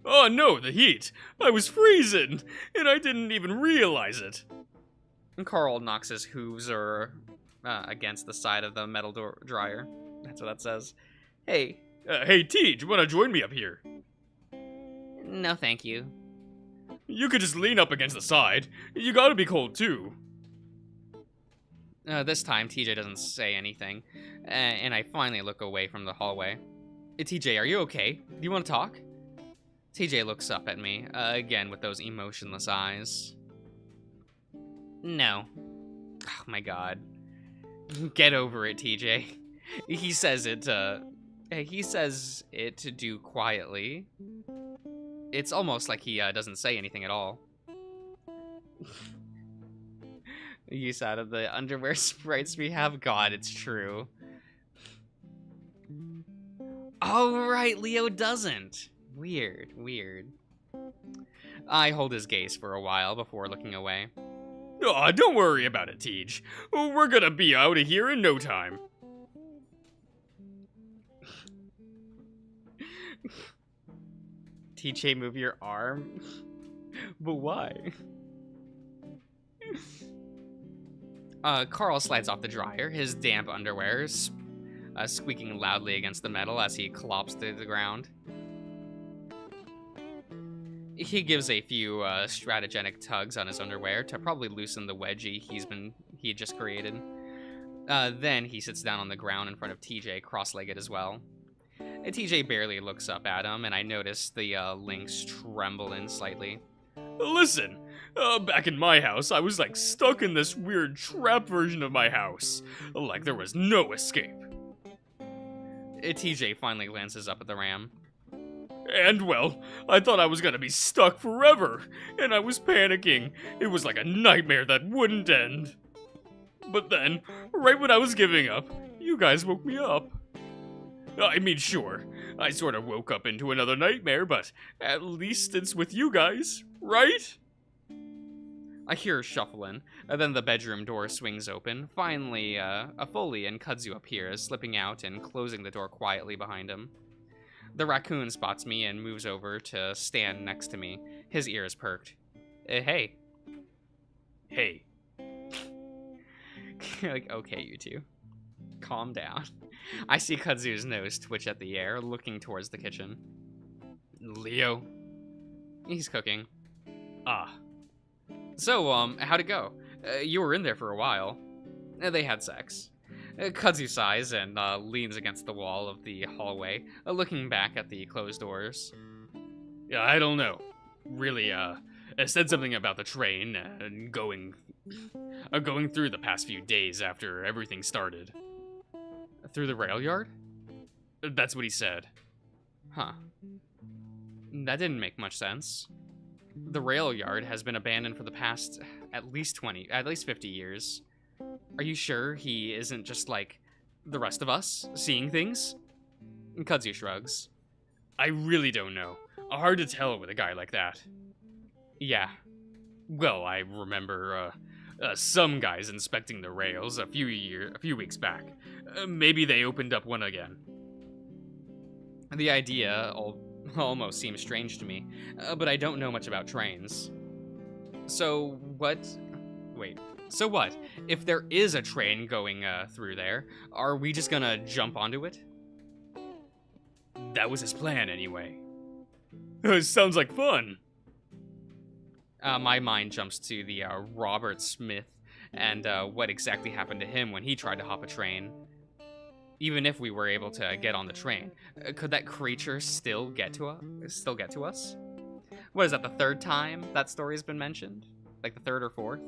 Oh no, the heat! I was freezing, and I didn't even realize it. And Carl knocks his hooves against the side of the metal dryer. That's what that says. Hey. Hey, T, do you want to join me up here? No, thank you. You could just lean up against the side. You gotta be cold, too. This time, TJ doesn't say anything, and I finally look away from the hallway. TJ, are you okay? Do you want to talk? TJ looks up at me, again with those emotionless eyes. No. Oh my god. Get over it, TJ. He says it to do quietly. It's almost like he doesn't say anything at all. Use out of the underwear sprites we have. God, it's true. Oh, right, Leo doesn't. Weird. I hold his gaze for a while before looking away. Aw, don't worry about it, Tej. We're gonna be out of here in no time. TJ, move your arm. But why? Carl slides off the dryer, his damp underwear squeaking loudly against the metal as he clops to the ground. He gives a few strategenic tugs on his underwear to probably loosen the wedgie he had just created. Then he sits down on the ground in front of TJ, cross-legged as well. TJ barely looks up at him, and I notice the links tremble in slightly. Listen, back in my house, I was like stuck in this weird trap version of my house. Like there was no escape. TJ finally glances up at the ram. And well, I thought I was gonna be stuck forever, and I was panicking. It was like a nightmare that wouldn't end. But then, right when I was giving up, you guys woke me up. I mean, sure, I sort of woke up into another nightmare, but at least it's with you guys, right? I hear a shuffling, and then the bedroom door swings open. Finally, a Foley and Kudzu appears, slipping out and closing the door quietly behind him. The raccoon spots me and moves over to stand next to me, his ears perked. Hey. Hey. Like, okay, you two. Calm down. I see Kudzu's nose twitch at the air, looking towards the kitchen. Leo? He's cooking. Ah. So, how'd it go? You were in there for a while. They had sex. Kudzu sighs and leans against the wall of the hallway, looking back at the closed doors. Yeah, I don't know. Really, it said something about the train and going through the past few days after everything started. Through the rail yard? That's what he said. Huh. That didn't make much sense. The rail yard has been abandoned for the past at least 50 years. Are you sure he isn't just like the rest of us, seeing things? Kudzu shrugs. I really don't know. Hard to tell with a guy like that. Yeah. Well, I remember some guys inspecting the rails a few weeks back. Maybe they opened up one again. The idea almost seems strange to me, but I don't know much about trains. So what? If there is a train going through there, are we just gonna jump onto it? That was his plan, anyway. Sounds like fun. My mind jumps to the Robert Smith and what exactly happened to him when he tried to hop a train. Even if we were able to get on the train, could that creature still get to us? What is that, the third time that story's been mentioned? Like the third or fourth?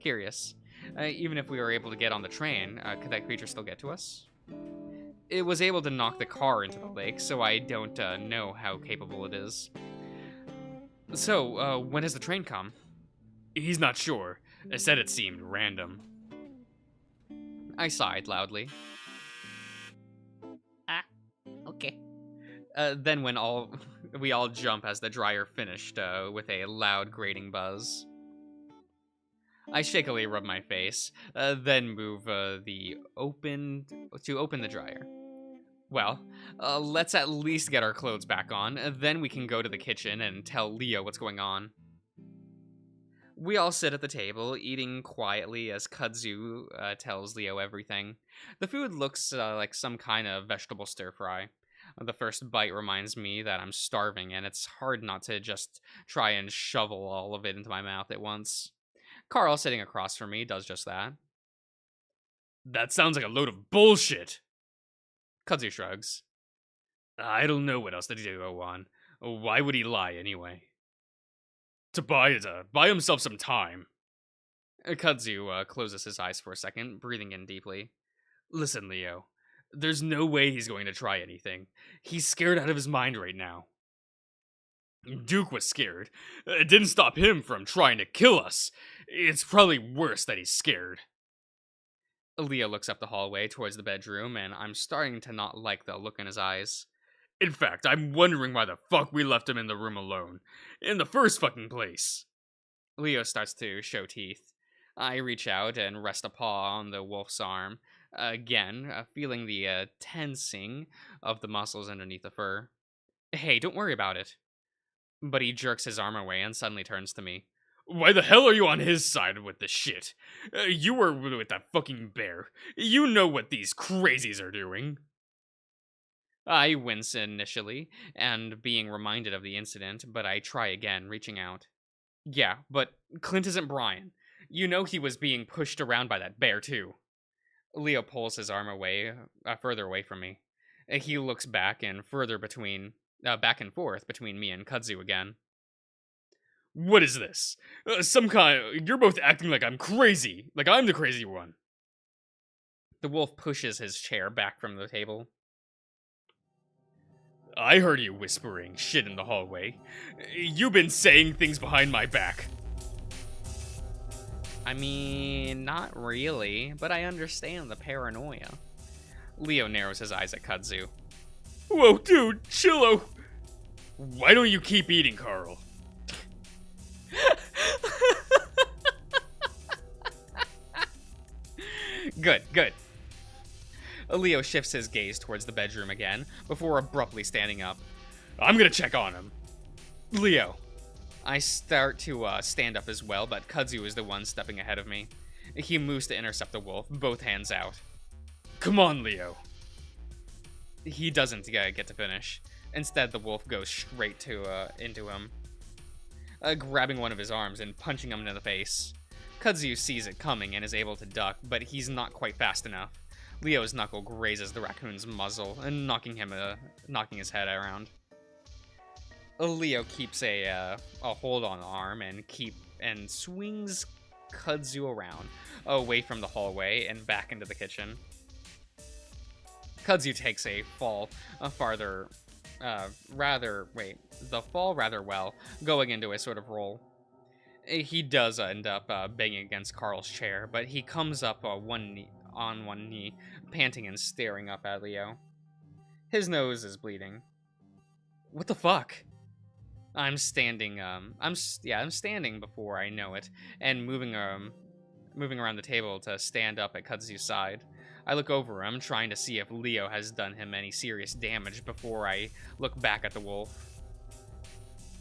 Curious. Even if we were able to get on the train, could that creature still get to us? It was able to knock the car into the lake, so I don't know how capable it is. So, when does the train come? He's not sure. Said it seemed random. I sighed loudly. Okay. Then when we all jump as the dryer finished with a loud grating buzz. I shakily rub my face, then move to open the dryer. Well, let's at least get our clothes back on, then we can go to the kitchen and tell Leo what's going on. We all sit at the table, eating quietly as Kudzu tells Leo everything. The food looks like some kind of vegetable stir-fry. The first bite reminds me that I'm starving, and it's hard not to just try and shovel all of it into my mouth at once. Carl, sitting across from me, does just that. That sounds like a load of bullshit. Kudzu shrugs. I don't know what else to go on. Why would he lie anyway? to buy himself some time. Kudzu closes his eyes for a second, breathing in deeply. Listen, Leo, there's no way he's going to try anything. He's scared out of his mind right now. Duke was scared. It didn't stop him from trying to kill us. It's probably worse that he's scared. Leo looks up the hallway towards the bedroom, and I'm starting to not like the look in his eyes. In fact, I'm wondering why the fuck we left him in the room alone. In the first fucking place. Leo starts to show teeth. I reach out and rest a paw on the wolf's arm, again, feeling the tensing of the muscles underneath the fur. Hey, don't worry about it. But he jerks his arm away and suddenly turns to me. Why the hell are you on his side with this shit? You were with that fucking bear. You know what these crazies are doing. I wince initially, and being reminded of the incident, but I try again, reaching out. Yeah, but Clint isn't Brian. You know he was being pushed around by that bear, too. Leo pulls his arm away, further away from me. He looks back and back and forth between me and Kudzu again. What is this? You're both acting like I'm crazy. Like I'm the crazy one. The wolf pushes his chair back from the table. I heard you whispering shit in the hallway. You've been saying things behind my back. I mean, not really, but I understand the paranoia. Leo narrows his eyes at Kudzu. Whoa, dude, chillo. Why don't you keep eating, Carl? Good. Leo shifts his gaze towards the bedroom again, before abruptly standing up. I'm gonna check on him. Leo. I start to stand up as well, but Kudzu is the one stepping ahead of me. He moves to intercept the wolf, both hands out. Come on, Leo. He doesn't get to finish. Instead, the wolf goes straight into him, grabbing one of his arms and punching him in the face. Kudzu sees it coming and is able to duck, but he's not quite fast enough. Leo's knuckle grazes the raccoon's muzzle and knocking his head around. Leo keeps a hold on the arm and swings Kudzu around, away from the hallway and back into the kitchen. Kudzu takes a fall rather well, going into a sort of roll. He does end up banging against Carl's chair, but he comes up on one knee, panting and staring up at Leo. His nose is bleeding. What the fuck? I'm standing. I'm standing before I know it, and moving around the table to stand up at Kudzu's side. I look over him, trying to see if Leo has done him any serious damage before I look back at the wolf.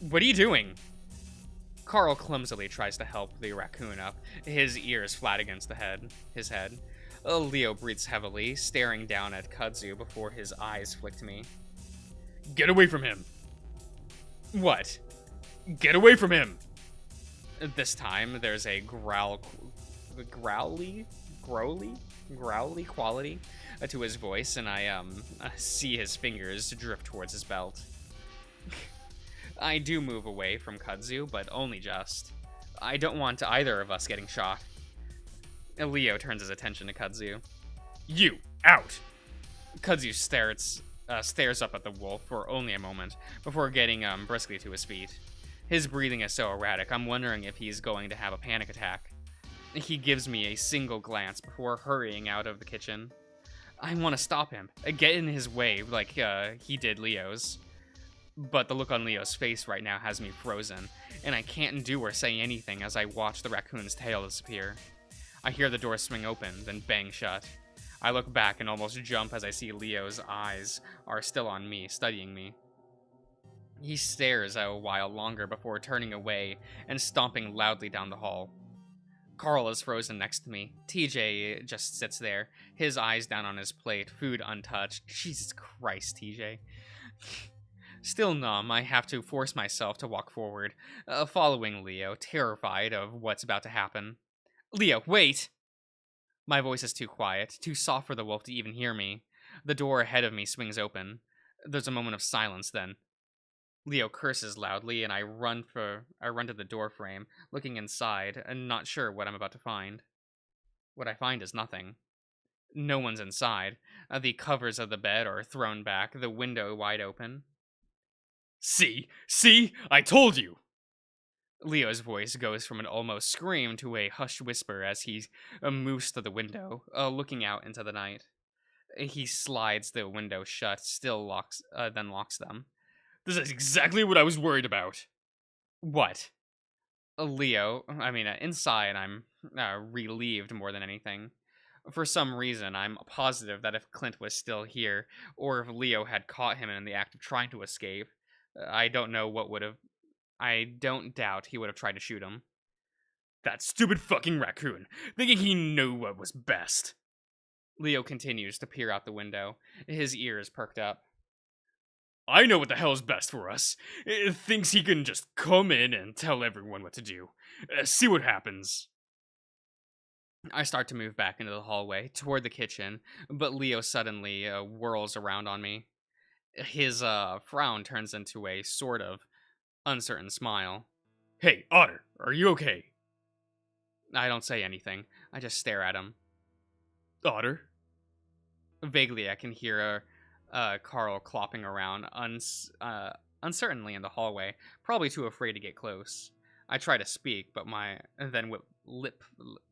What are you doing? Carl clumsily tries to help the raccoon up, his ears flat against his head. Leo breathes heavily, staring down at Kudzu before his eyes flick to me. Get away from him. What? Get away from him. This time, there's a growly quality to his voice, and I see his fingers drift towards his belt. I do move away from Kudzu, but only just. I don't want either of us getting shot. Leo turns his attention to Kudzu. You, out! Kudzu stares up at the wolf for only a moment, before getting briskly to his feet. His breathing is so erratic, I'm wondering if he's going to have a panic attack. He gives me a single glance before hurrying out of the kitchen. I want to stop him, get in his way like he did Leo's. But the look on Leo's face right now has me frozen, and I can't do or say anything as I watch the raccoon's tail disappear. I hear the door swing open, then bang shut. I look back and almost jump as I see Leo's eyes are still on me, studying me. He stares a while longer before turning away and stomping loudly down the hall. Carl is frozen next to me. TJ just sits there, his eyes down on his plate, food untouched. Jesus Christ, TJ. Still numb, I have to force myself to walk forward, following Leo, terrified of what's about to happen. Leo, wait! My voice is too quiet, too soft for the wolf to even hear me. The door ahead of me swings open. There's a moment of silence then. Leo curses loudly, and I run to the door frame, looking inside, and not sure what I'm about to find. What I find is nothing. No one's inside. The covers of the bed are thrown back, the window wide open. See? See? I told you! Leo's voice goes from an almost scream to a hushed whisper as he moves to the window, looking out into the night. He slides the window shut, then locks them. This is exactly what I was worried about. What? Inside, I'm relieved more than anything. For some reason, I'm positive that if Clint was still here, or if Leo had caught him in the act of trying to escape, I don't know what would have. I don't doubt he would have tried to shoot him. That stupid fucking raccoon, thinking he knew what was best. Leo continues to peer out the window, his ears perked up. I know what the hell is best for us. It thinks he can just come in and tell everyone what to do. See what happens. I start to move back into the hallway, toward the kitchen, but Leo suddenly whirls around on me. His frown turns into a sort of uncertain smile. Hey, Otter, are you okay? I don't say anything. I just stare at him. Otter? Vaguely, I can hear Carl clopping around uncertainly in the hallway, probably too afraid to get close. I try to speak, but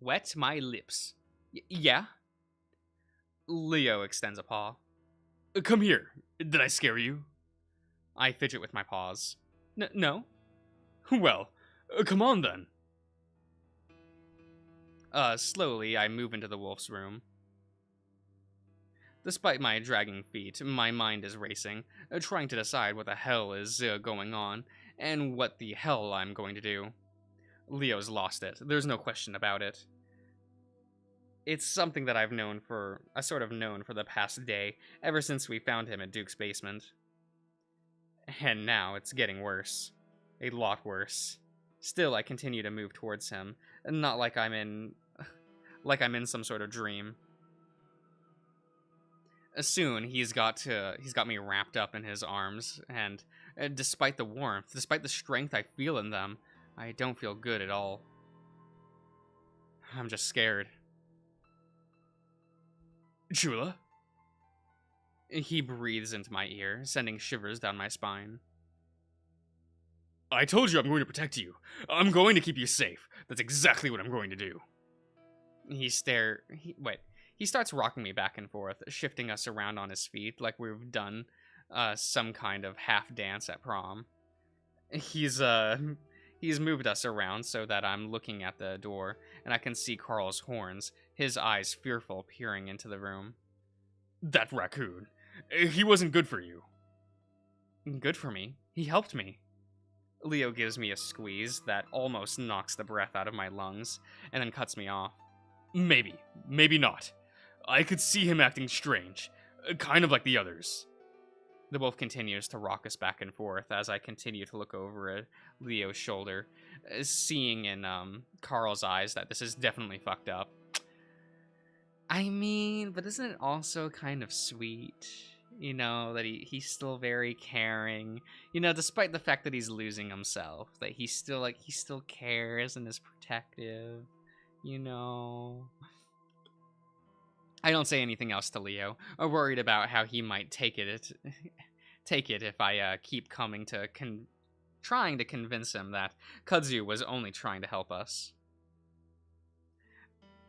wet my lips. Yeah? Leo extends a paw. Come here. Did I scare you? I fidget with my paws. No. Well, come on then. Slowly, I move into the wolf's room. Despite my dragging feet, my mind is racing, trying to decide what the hell is going on, and what the hell I'm going to do. Leo's lost it. There's no question about it. It's something that I've known for the past day, ever since we found him at Duke's basement. And now it's getting worse. A lot worse. Still, I continue to move towards him, not like I'm in some sort of dream. Soon, he's got me wrapped up in his arms, and despite the warmth, despite the strength I feel in them, I don't feel good at all. I'm just scared. Chula? He breathes into my ear, sending shivers down my spine. I told you I'm going to protect you. I'm going to keep you safe. That's exactly what I'm going to do. He starts rocking me back and forth, shifting us around on his feet like we've done some kind of half dance at prom. He's moved us around so that I'm looking at the door, and I can see Carl's horns, his eyes fearful, peering into the room. That raccoon. He wasn't good for you. Good for me? He helped me. Leo gives me a squeeze that almost knocks the breath out of my lungs, and then cuts me off. Maybe. Maybe not. I could see him acting strange. Kind of like the others. The wolf continues to rock us back and forth as I continue to look over at Leo's shoulder, seeing in Carl's eyes that this is definitely fucked up. I mean, but isn't it also kind of sweet? You know, that he's still very caring. You know, despite the fact that he's losing himself, that he still cares and is protective. You know. I don't say anything else to Leo. I'm worried about how he might take it if I keep coming to trying to convince him that Kudzu was only trying to help us.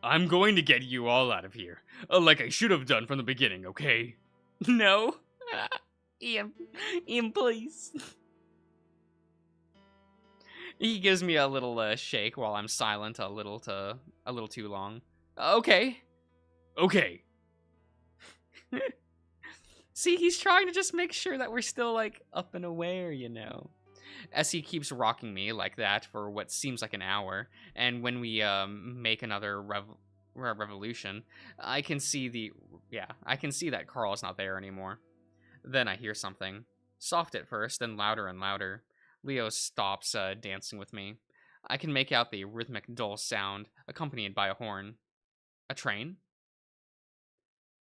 I'm going to get you all out of here, like I should have done from the beginning, okay? No. Ian, please. He gives me a little shake while I'm silent a little too long. Okay. Okay. See, he's trying to just make sure that we're still, like, up and aware, you know. As he keeps rocking me like that for what seems like an hour, and when we make another revolution, I can see that Carl's not there anymore. Then I hear something. Soft at first, then louder and louder. Leo stops dancing with me. I can make out the rhythmic dull sound, accompanied by a horn. A train?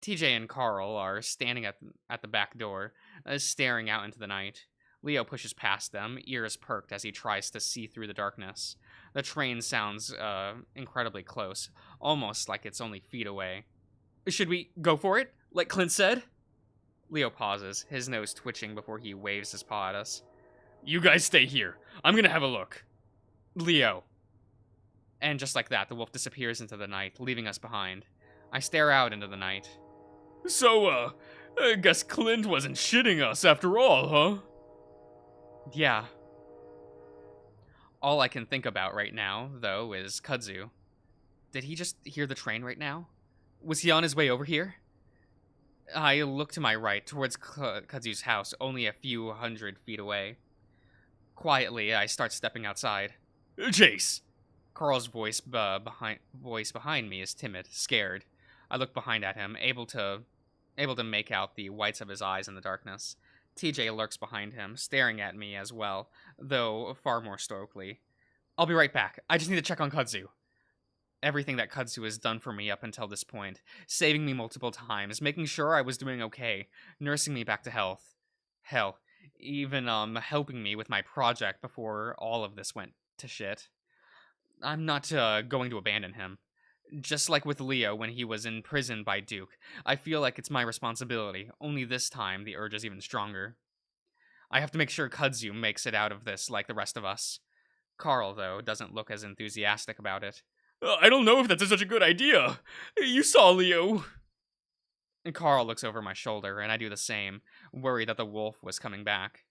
TJ and Carl are standing at the back door, staring out into the night. Leo pushes past them, ears perked as he tries to see through the darkness. The train sounds incredibly close, almost like it's only feet away. Should we go for it, like Clint said? Leo pauses, his nose twitching before he waves his paw at us. You guys stay here. I'm gonna have a look. Leo. And just like that, the wolf disappears into the night, leaving us behind. I stare out into the night. So, I guess Clint wasn't shitting us after all, huh? Yeah. All I can think about right now, though, is Kudzu. Did he just hear the train right now? Was he on his way over here? I look to my right, towards Kudzu's house, only a few hundred feet away. Quietly, I start stepping outside. Chase! Carl's voice behind me is timid, scared. I look behind at him, able to make out the whites of his eyes in the darkness. TJ lurks behind him, staring at me as well, though far more stoically. I'll be right back. I just need to check on Kudzu. Everything that Kudzu has done for me up until this point, saving me multiple times, making sure I was doing okay, nursing me back to health. Hell, even helping me with my project before all of this went to shit. I'm not going to abandon him. Just like with Leo when he was imprisoned by Duke, I feel like it's my responsibility, only this time the urge is even stronger. I have to make sure Kudzu makes it out of this like the rest of us. Carl, though, doesn't look as enthusiastic about it. I don't know if that's such a good idea. You saw Leo. And Carl looks over my shoulder, and I do the same, worried that the wolf was coming back.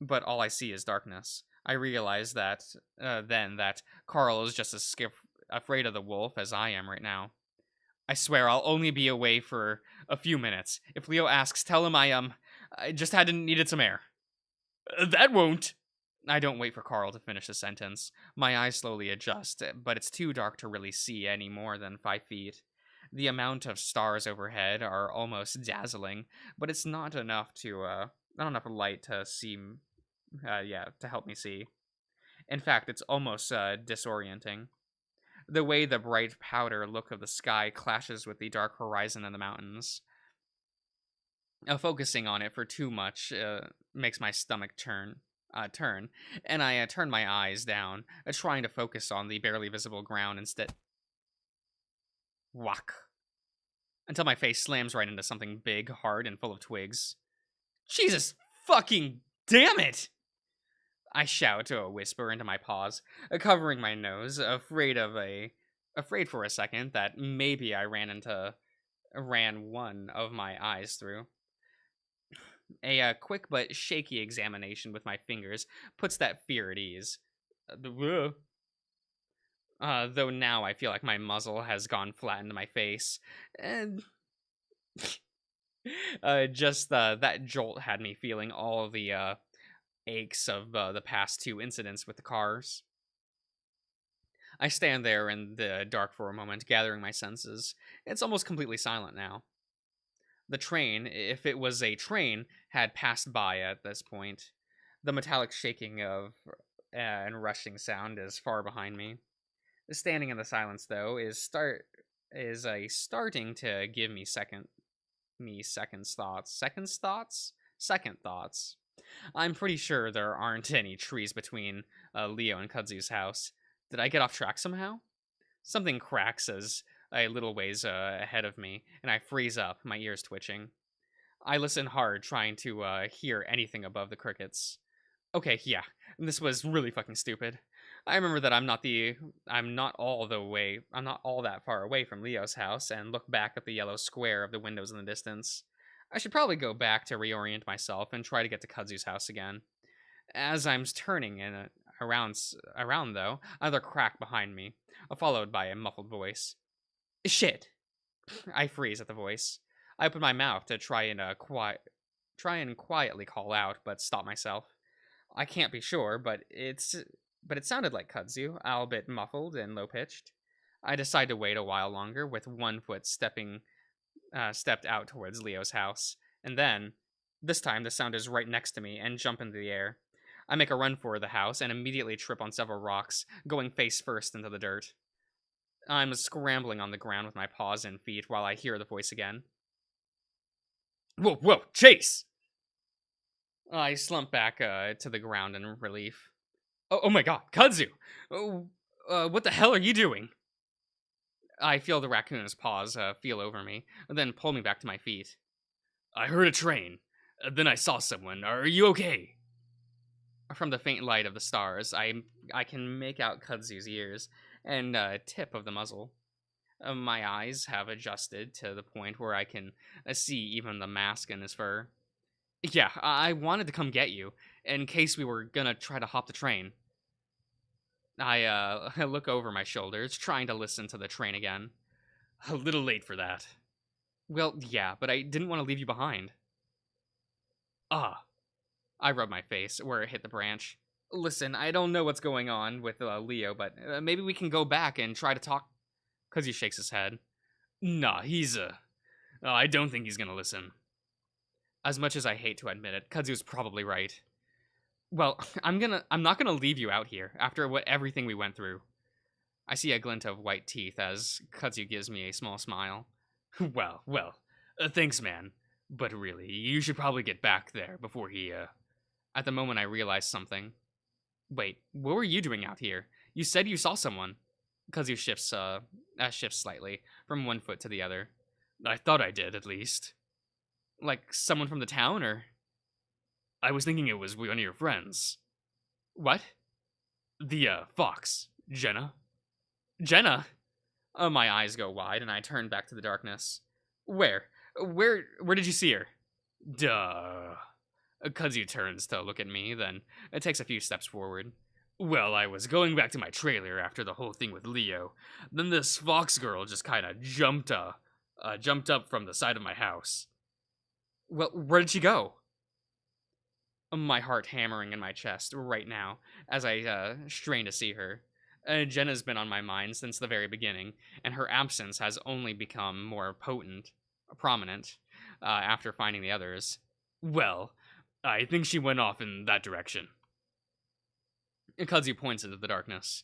But all I see is darkness. I realize that, then, that Carl is just as afraid of the wolf as I am right now. I swear I'll only be away for a few minutes. If Leo asks, tell him I just needed some air. That won't. I don't wait for Carl to finish the sentence. My eyes slowly adjust, but it's too dark to really see any more than 5 feet. The amount of stars overhead are almost dazzling, but it's not enough light to see, to help me see. In fact, it's almost disorienting. The way the bright powder look of the sky clashes with the dark horizon and the mountains. Focusing on it for too much makes my stomach turn, and I turn my eyes down, trying to focus on the barely visible ground instead. Whack. Until my face slams right into something big, hard, and full of twigs. Jesus fucking damn it! I shout to a whisper into my paws, covering my nose, afraid for a second that maybe I ran one of my eyes through. A quick but shaky examination with my fingers puts that fear at ease. Though now I feel like my muzzle has gone flat into my face. And that jolt had me feeling all the aches of the past 2 incidents with the cars. I stand there in the dark for a moment, gathering my senses. It's almost completely silent now. The train, if it was a train, had passed by at this point. The metallic shaking of and rushing sound is far behind me. Standing in the silence, though, is starting to give me second thoughts. I'm pretty sure there aren't any trees between Leo and Kudzu's house. Did I get off track somehow? Something cracks as a little ways ahead of me, and I freeze up, my ears twitching. I listen hard, trying to hear anything above the crickets. Okay, yeah, this was really fucking stupid. I remember that I'm not all that far away from Leo's house, and look back at the yellow square of the windows in the distance. I should probably go back to reorient myself and try to get to Kudzu's house again. As I'm turning around though, another crack behind me, followed by a muffled voice. Shit! I freeze at the voice. I open my mouth to try and quietly call out, but stop myself. I can't be sure, but it sounded like Kudzu, albeit muffled and low-pitched. I decide to wait a while longer, with one foot stepped out towards Leo's house, and then, this time the sound is right next to me and jump into the air. I make a run for the house and immediately trip on several rocks, going face first into the dirt. I'm scrambling on the ground with my paws and feet while I hear the voice again. Whoa, Chase! I slump back to the ground in relief. Oh my god, Kudzu! Oh, what the hell are you doing? I feel the raccoon's paws feel over me, then pull me back to my feet. I heard a train. Then I saw someone. Are you okay? From the faint light of the stars, I can make out Kudzu's ears and tip of the muzzle. My eyes have adjusted to the point where I can see even the mask in his fur. Yeah, I wanted to come get you, in case we were gonna try to hop the train. I look over my shoulders, trying to listen to the train again. A little late for that. Well, yeah, but I didn't want to leave you behind. Ah, I rub my face where it hit the branch. Listen, I don't know what's going on with Leo, but maybe we can go back and try to talk. Cause he shakes his head. nah, he's I don't think he's gonna listen. As much as I hate to admit it, Kudzu's probably right. Well, I'm not gonna leave you out here after everything we went through. I see a glint of white teeth as Kudzu gives me a small smile. Well, thanks, man. But really, you should probably get back there before he, At the moment, I realize something. Wait, what were you doing out here? You said you saw someone. Kudzu shifts slightly from one foot to the other. I thought I did, at least. Like someone from the town, or? I was thinking it was one of your friends. What? The, fox. Jenna. Jenna? My eyes go wide and I turn back to the darkness. Where? Where did you see her? Duh. Kudzu turns to look at me, then it takes a few steps forward. Well, I was going back to my trailer after the whole thing with Leo. Then this fox girl just kind of jumped up from the side of my house. Well, where did she go? My heart hammering in my chest right now as I strain to see her. Jenna's been on my mind since the very beginning, and her absence has only become more prominent, after finding the others. Well, I think she went off in that direction. Kudzu points into the darkness.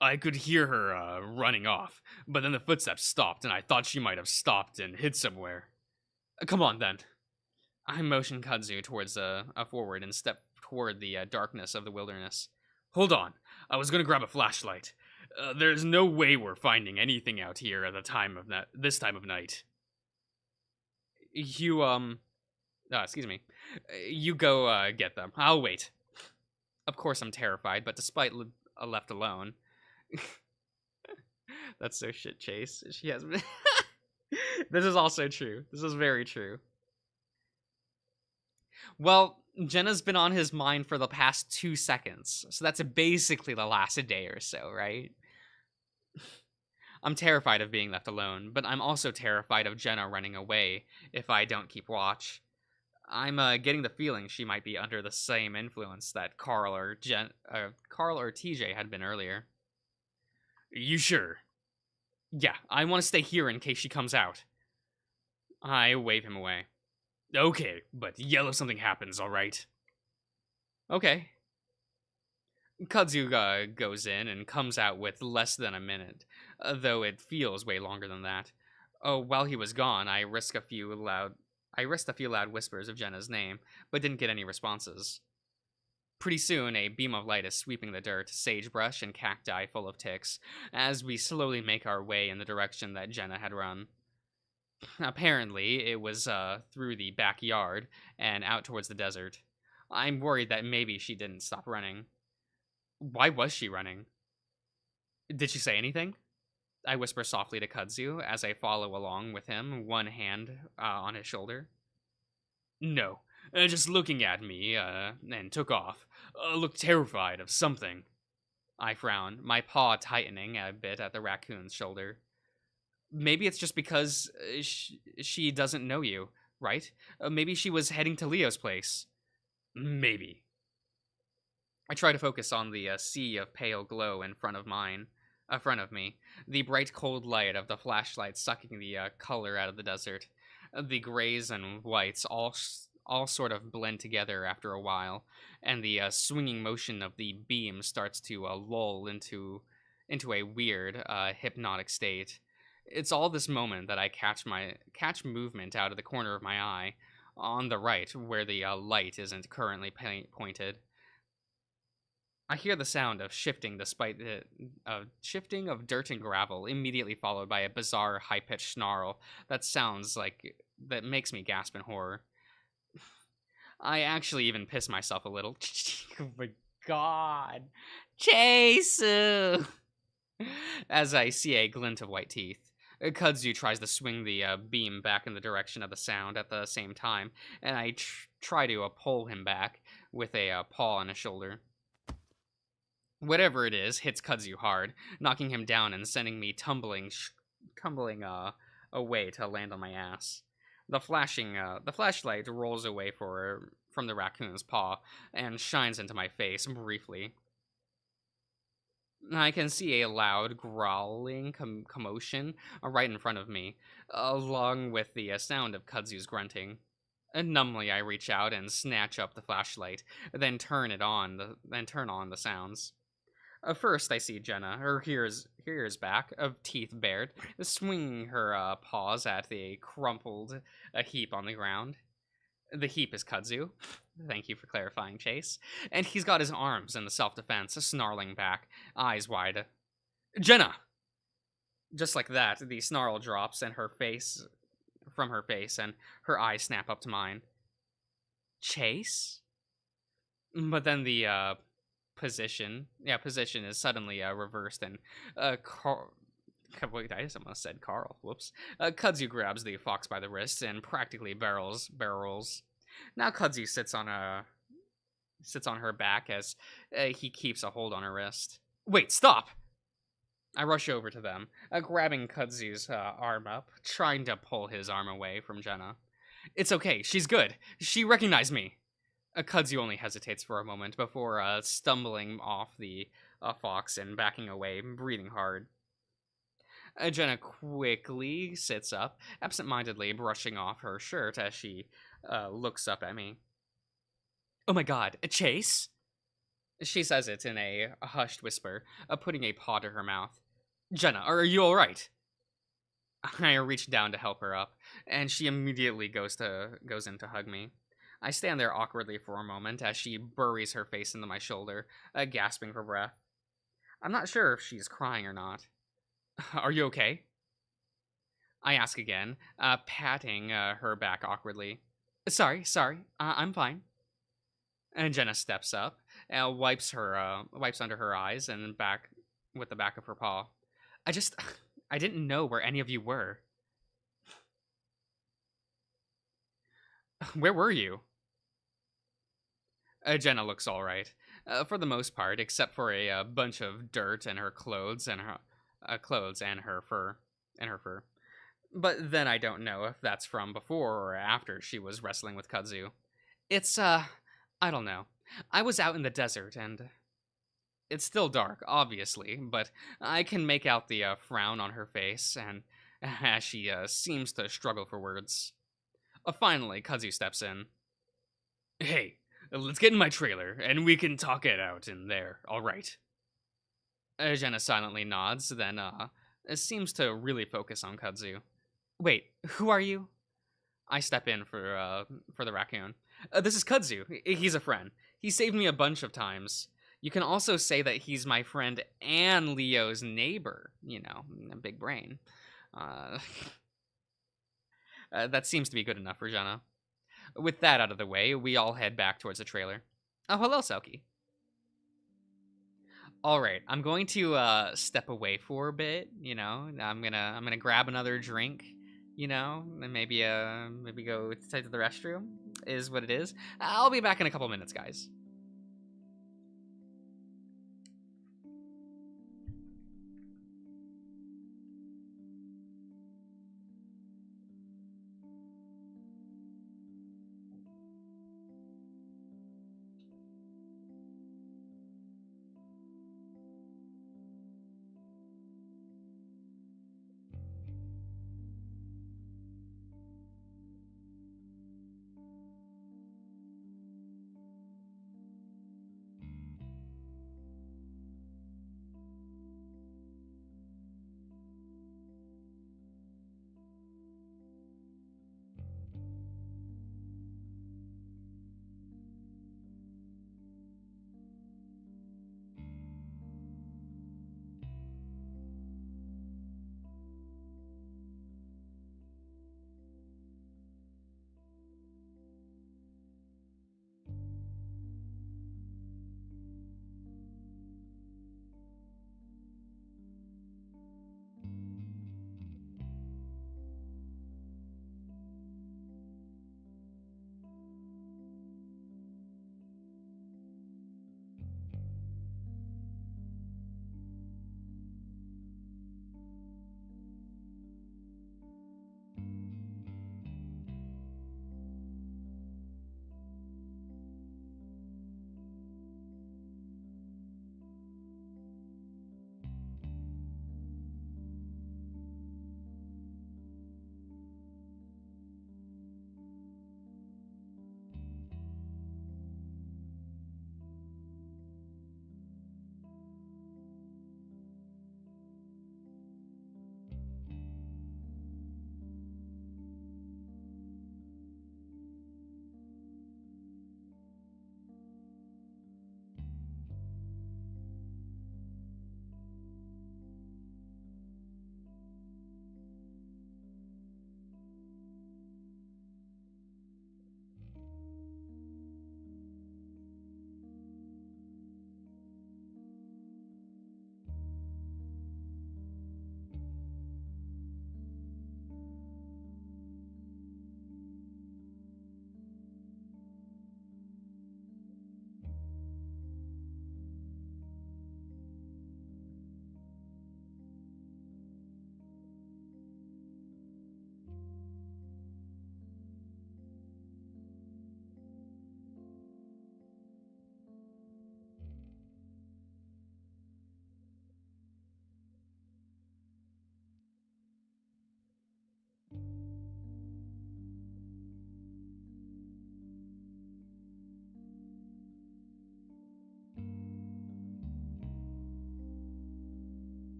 I could hear her running off, but then the footsteps stopped, and I thought she might have stopped and hid somewhere. Come on, then. I motion Kudzu towards forward and step toward the darkness of the wilderness. Hold on, I was gonna grab a flashlight. There's no way we're finding anything out here at this time of night. You, excuse me. You go get them. I'll wait. Of course I'm terrified, but despite left alone... That's so shit, Chase. She has been... This is also true. This is very true. Well, Jenna's been on his mind for the past 2 seconds, so that's basically the last day or so, right? I'm terrified of being left alone, but I'm also terrified of Jenna running away if I don't keep watch. I'm getting the feeling she might be under the same influence that Carl or TJ had been earlier. You sure? Yeah, I want to stay here in case she comes out. I wave him away. Okay, but yell if something happens, alright? Okay. Kudzu goes in and comes out with less than a minute, though it feels way longer than that. While he was gone, I risked a few loud whispers of Jenna's name, but didn't get any responses. Pretty soon, a beam of light is sweeping the dirt, sagebrush, and cacti full of ticks, as we slowly make our way in the direction that Jenna had run. Apparently, it was through the backyard and out towards the desert. I'm worried that maybe she didn't stop running. Why was she running? Did she say anything? I whisper softly to Kudzu as I follow along with him, one hand on his shoulder. No, just looking at me, and took off. Looked terrified of something. I frown, my paw tightening a bit at the raccoon's shoulder. Maybe it's just because she doesn't know you, right? Maybe she was heading to Leo's place. Maybe. I try to focus on the sea of pale glow in front of me, the bright cold light of the flashlight sucking the color out of the desert. The grays and whites all sort of blend together after a while, and the swinging motion of the beam starts to lull into a weird, hypnotic state. It's all this moment that I catch movement out of the corner of my eye, on the right, where the light isn't currently pointed. I hear the sound of shifting despite the shifting of dirt and gravel, immediately followed by a bizarre high-pitched snarl that makes me gasp in horror. I actually even piss myself a little. Oh my god. Chase! As I see a glint of white teeth. Kudzu tries to swing the beam back in the direction of the sound at the same time, and I try to pull him back with a paw on his shoulder. Whatever it is hits Kudzu hard, knocking him down and sending me tumbling away to land on my ass. The flashlight rolls away from the raccoon's paw and shines into my face briefly. I can see a loud growling commotion right in front of me, along with the sound of Kudzu's grunting. Numbly, I reach out and snatch up the flashlight, then turn on the sounds. First, I see Jenna, her ears back, of teeth bared, swinging her paws at the crumpled heap on the ground. The heap is Kudzu. Thank you for clarifying, Chase. And he's got his arms in the self-defense, snarling back, eyes wide. Jenna! Just like that, the snarl drops from her face, and her eyes snap up to mine. Chase? But then the position is suddenly reversed, and wait, I just almost said Carl. Whoops. Kudzu grabs the fox by the wrists and practically barrels. Now Kudzu sits on her back as he keeps a hold on her wrist. Wait, stop! I rush over to them, grabbing Kudzu's arm up, trying to pull his arm away from Jenna. It's okay, she's good. She recognized me. Kudzu only hesitates for a moment before stumbling off the fox and backing away, breathing hard. Jenna quickly sits up, absent-mindedly brushing off her shirt as she looks up at me. Oh my god, Chase? She says it in a hushed whisper, putting a paw to her mouth. Jenna, are you alright? I reach down to help her up, and she immediately goes in to hug me. I stand there awkwardly for a moment as she buries her face into my shoulder, gasping for breath. I'm not sure if she's crying or not. Are you okay? I ask again, patting her back awkwardly. Sorry, I'm fine. And Jenna steps up, and wipes under her eyes and back with the back of her paw. I didn't know where any of you were. Where were you? Jenna looks all right, for the most part, except for a bunch of dirt in her clothes and her fur. But then I don't know if that's from before or after she was wrestling with Kudzu. It's I don't know. I was out in the desert and it's still dark, obviously, but I can make out the frown on her face and as she seems to struggle for words. Finally, Kudzu steps in. Hey, let's get in my trailer, and we can talk it out in there, alright? Jenna silently nods, then seems to really focus on Kudzu. Wait, who are you? I step in for the raccoon. This is Kudzu. He's a friend. He saved me a bunch of times. You can also say that he's my friend and Leo's neighbor. You know, a big brain. That seems to be good enough for Jenna. With that out of the way, we all head back towards the trailer. Oh, hello, Selkie. All right, I'm going to step away for a bit. You know, I'm gonna grab another drink. You know, and maybe go to the restroom. Is what it is. I'll be back in a couple minutes, guys.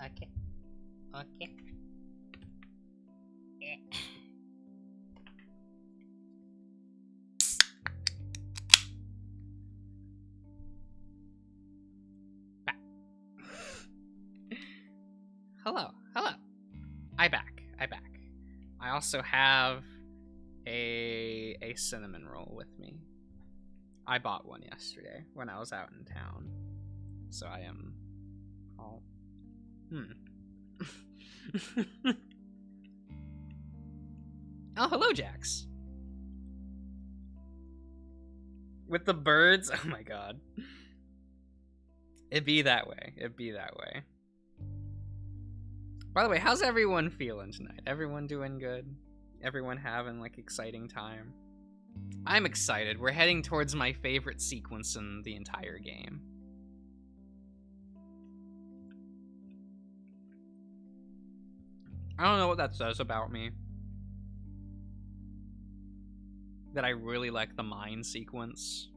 Okay. Okay. Hello, hello. I back. I also have a cinnamon roll with me. I bought one yesterday when I was out in town. So I am all Oh, hello, Jax. With the birds? Oh my god. It'd be that way. By the way, how's everyone feeling tonight? Everyone doing good? Everyone having, like, exciting time? I'm excited. We're heading towards my favorite sequence in the entire game. I don't know what that says about me. That I really like the mine sequence.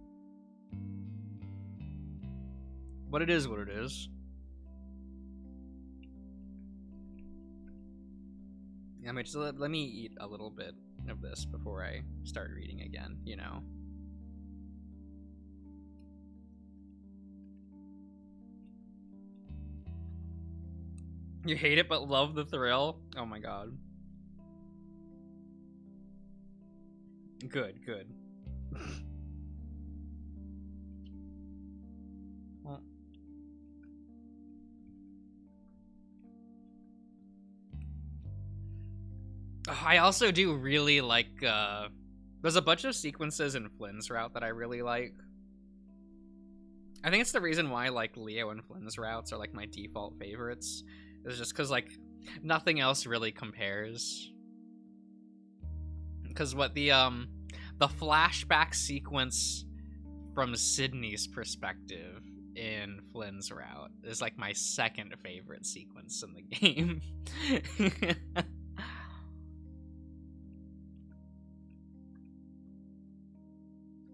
But it is what it is. I mean, just let me eat a little bit of this before I start reading again, you know? You hate it but love the thrill? Oh my god. Good. Well, I also do really like, there's a bunch of sequences in Flynn's route that I really like. I think it's the reason why, like, Leo and Flynn's routes are, like, my default favorites. It's just because, like, nothing else really compares. Because what the flashback sequence from Sydney's perspective in Flynn's route is, like, my second favorite sequence in the game.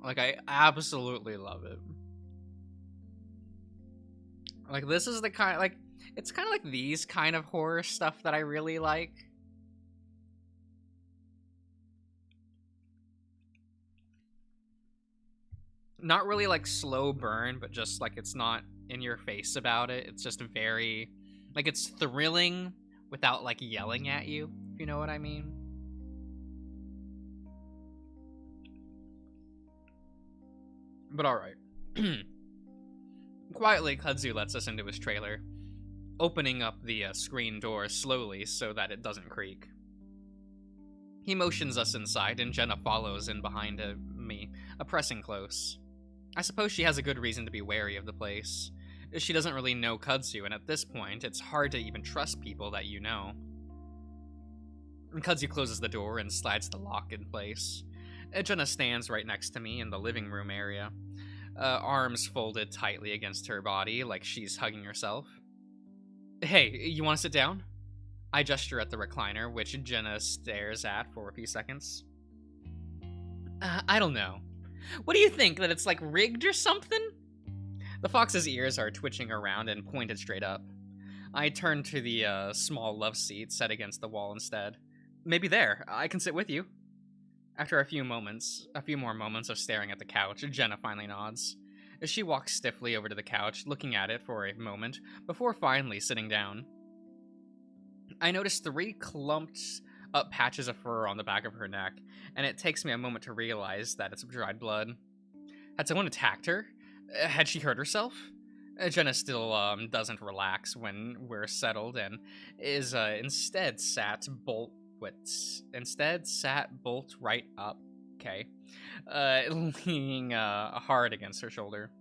Like, I absolutely love it. Like, this is the kind, like, it's kind of like these kind of horror stuff that I really like. Not really, like, slow burn, but just, like, it's not in your face about it. It's just very, like, it's thrilling without, like, yelling at you, if you know what I mean. But alright. Quietly, Kudzu lets us into his trailer, opening up the screen door slowly so that it doesn't creak. He motions us inside, and Jenna follows in behind me, pressing close. I suppose she has a good reason to be wary of the place. She doesn't really know Kudzu, and at this point, it's hard to even trust people that you know. Kudzu closes the door and slides the lock in place. Jenna stands right next to me in the living room area, arms folded tightly against her body like she's hugging herself. Hey, you want to sit down? I gesture at the recliner, which Jenna stares at for a few seconds. I don't know. What do you think, that it's, like, rigged or something? The fox's ears are twitching around and pointed straight up. I turn to the small love seat set against the wall instead. Maybe there. I can sit with you. After a few more moments of staring at the couch, Jenna finally nods. She walks stiffly over to the couch, looking at it for a moment, before finally sitting down. I notice 3 clumped up patches of fur on the back of her neck, and it takes me a moment to realize that it's dried blood. Had someone attacked her? Had she hurt herself? Jenna still doesn't relax when we're settled, and is instead sat bolt right up, okay, leaning hard against her shoulder.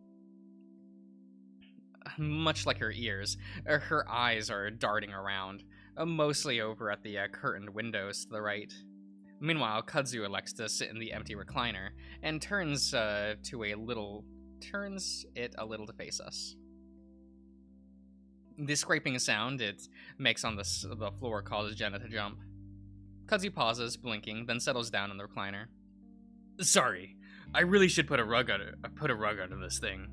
Much like her ears, her eyes are darting around, mostly over at the curtained windows to the right. Meanwhile, Kudzu elects to sit in the empty recliner and turns it a little to face us. The scraping sound it makes on the floor causes Jenna to jump. Kudzu pauses, blinking, then settles down in the recliner. Sorry, I really should put a rug under this thing.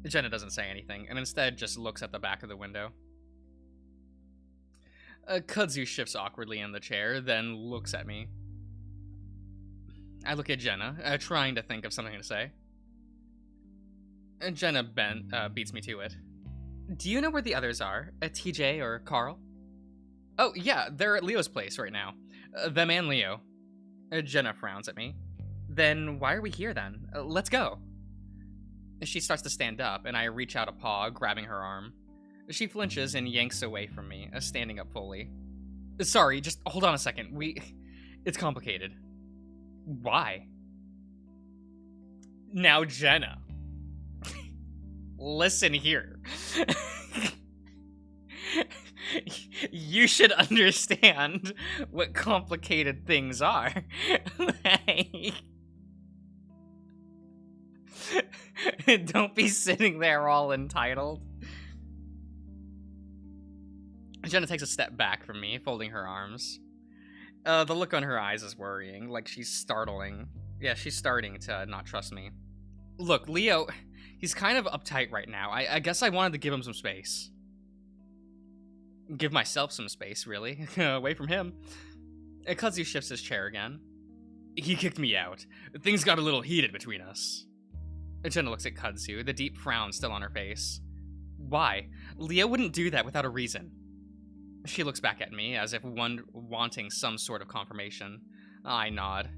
Jenna doesn't say anything, and instead just looks at the back of the window. Kudzu shifts awkwardly in the chair, then looks at me. I look at Jenna, trying to think of something to say. Jenna beats me to it. Do you know where the others are? TJ or Carl? Oh, yeah, they're at Leo's place right now. Them and Leo. Jenna frowns at me. Then why are we here then? Let's go. She starts to stand up, and I reach out a paw, grabbing her arm. She flinches and yanks away from me, standing up fully. Sorry, just hold on a second. It's complicated. Why? Now, Jenna. Listen here. You should understand what complicated things are. Don't be sitting there all entitled. Jenna takes a step back from me, folding her arms. The look on her eyes is worrying, like she's starting to not trust me. Look, Leo, he's kind of uptight right now. I guess I wanted to give him some space. Give myself some space, really. Away from him. Kudzu shifts his chair again. He kicked me out. Things got a little heated between us. Jenna looks at Kudzu, the deep frown still on her face. Why? Leo wouldn't do that without a reason. She looks back at me, as if wanting some sort of confirmation. I nod.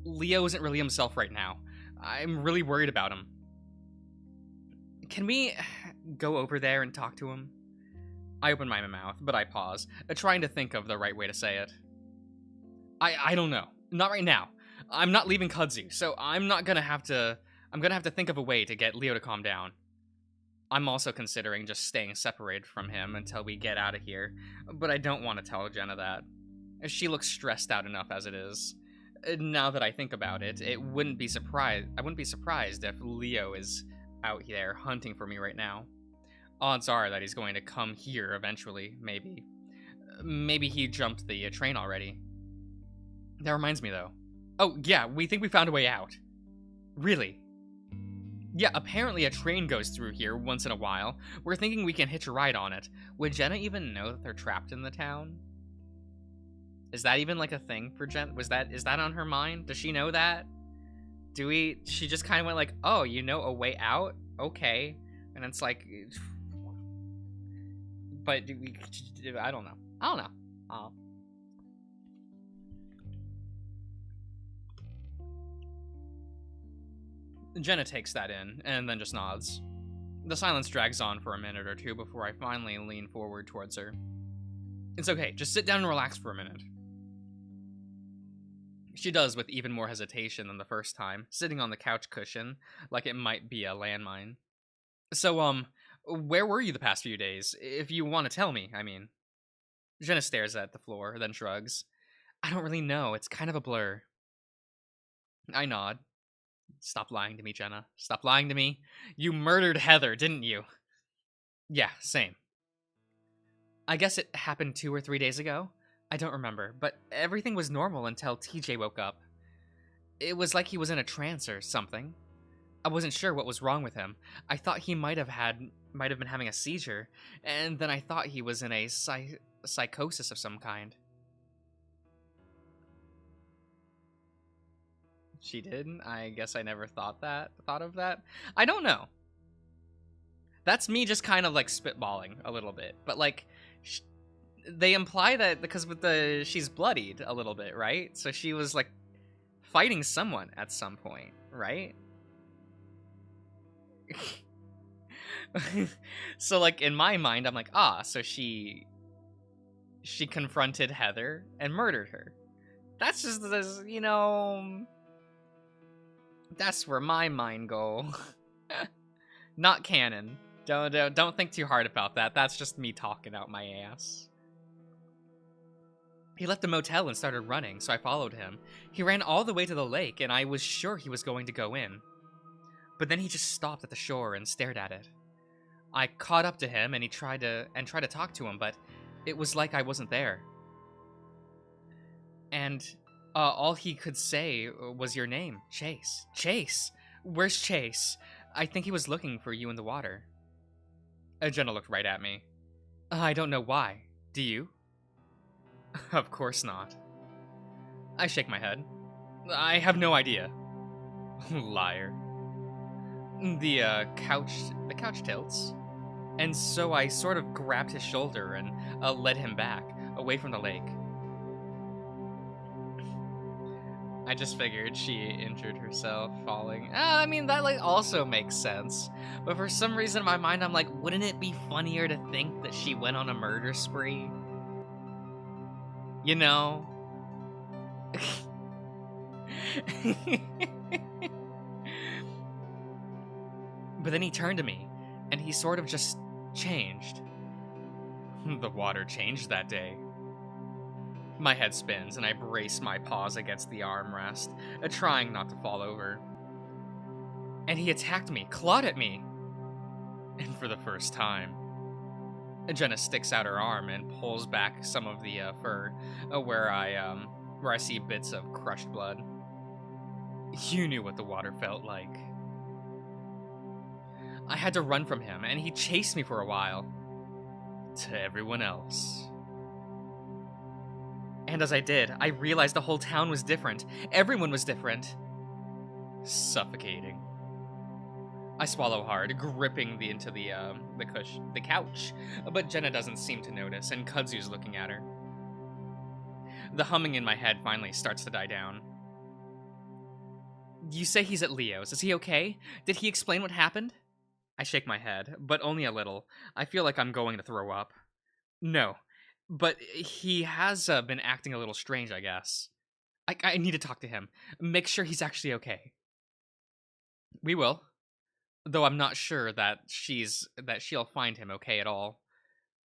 Leo isn't really himself right now. I'm really worried about him. Can we go over there and talk to him? I open my mouth, but I pause, trying to think of the right way to say it. I don't know. Not right now. I'm not leaving Kudzu, so I'm gonna have to think of a way to get Leo to calm down. I'm also considering just staying separated from him until we get out of here, but I don't want to tell Jenna that. She looks stressed out enough as it is. Now that I think about it, I wouldn't be surprised if Leo is out there hunting for me right now. Odds are that he's going to come here eventually, maybe. Maybe he jumped the train already. That reminds me, though. Oh, yeah, we think we found a way out. Really? Yeah, apparently a train goes through here once in a while. We're thinking we can hitch a ride on it. Would Jenna even know that they're trapped in the town? Is that even like a thing for Jenna? Is that on her mind? Does she know that? She just kind of went like, oh, you know a way out? Okay. And it's like, but I don't know. Oh. Jenna takes that in, and then just nods. The silence drags on for a minute or two before I finally lean forward towards her. It's okay, just sit down and relax for a minute. She does with even more hesitation than the first time, sitting on the couch cushion, like it might be a landmine. So, where were you the past few days? If you want to tell me, I mean. Jenna stares at the floor, then shrugs. I don't really know, it's kind of a blur. I nod. Stop lying to me, Jenna. Stop lying to me. You murdered Heather, didn't you? Yeah, same. I guess it happened 2 or 3 days ago. I don't remember, but everything was normal until TJ woke up. It was like he was in a trance or something. I wasn't sure what was wrong with him. I thought he might have been having a seizure, and then I thought he was in a psychosis of some kind. She did? I guess I never thought of that. I don't know. That's me just kind of like spitballing a little bit, but like they imply that because she's bloodied a little bit, right? So she was like fighting someone at some point, right? So like in my mind I'm like, so she confronted Heather and murdered her. That's just, that's where my mind go. Not canon. Don't think too hard about that. That's just me talking out my ass. He left the motel and started running, so I followed him. He ran all the way to the lake, and I was sure he was going to go in. But then he just stopped at the shore and stared at it. I caught up to him, and he tried to talk to him, but it was like I wasn't there. And all he could say was your name, Chase. Chase! Where's Chase? I think he was looking for you in the water. Jenna looked right at me. I don't know why. Do you? Of course not. I shake my head. I have no idea. Liar. The couch tilts. And so I sort of grabbed his shoulder and led him back, away from the lake. I just figured she injured herself falling. I mean, that like also makes sense. But for some reason in my mind, I'm like, wouldn't it be funnier to think that she went on a murder spree? You know? But then he turned to me, and he sort of just changed. The water changed that day. My head spins, and I brace my paws against the armrest, trying not to fall over. And he attacked me, clawed at me. And for the first time, Jenna sticks out her arm and pulls back some of the fur, where I see bits of crushed blood. You knew what the water felt like. I had to run from him, and he chased me for a while. To everyone else. And as I did, I realized the whole town was different. Everyone was different. Suffocating. I swallow hard, gripping into the couch, but Jenna doesn't seem to notice, and Kudzu's looking at her. The humming in my head finally starts to die down. You say he's at Leo's. Is he okay? Did he explain what happened? I shake my head, but only a little. I feel like I'm going to throw up. No, but he has been acting a little strange, I guess. I need to talk to him. Make sure he's actually okay. We will. Though I'm not sure that she'll find him okay at all.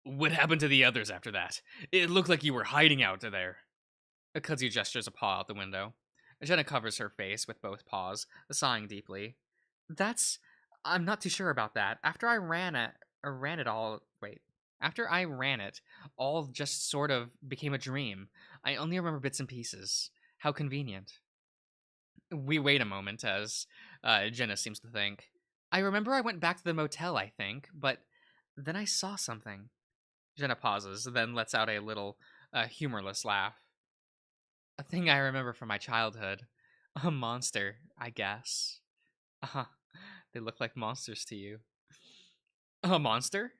What happened to the others after that? It looked like you were hiding out there. Kudzu gestures a paw out the window. Jenna covers her face with both paws, sighing deeply. I'm not too sure about that. After I ran it, all just sort of became a dream. I only remember bits and pieces. How convenient. We wait a moment as Jenna seems to think. I remember I went back to the motel, I think, but then I saw something. Jenna pauses, then lets out a little humorless laugh. A thing I remember from my childhood. A monster, I guess. They look like monsters to you. A monster?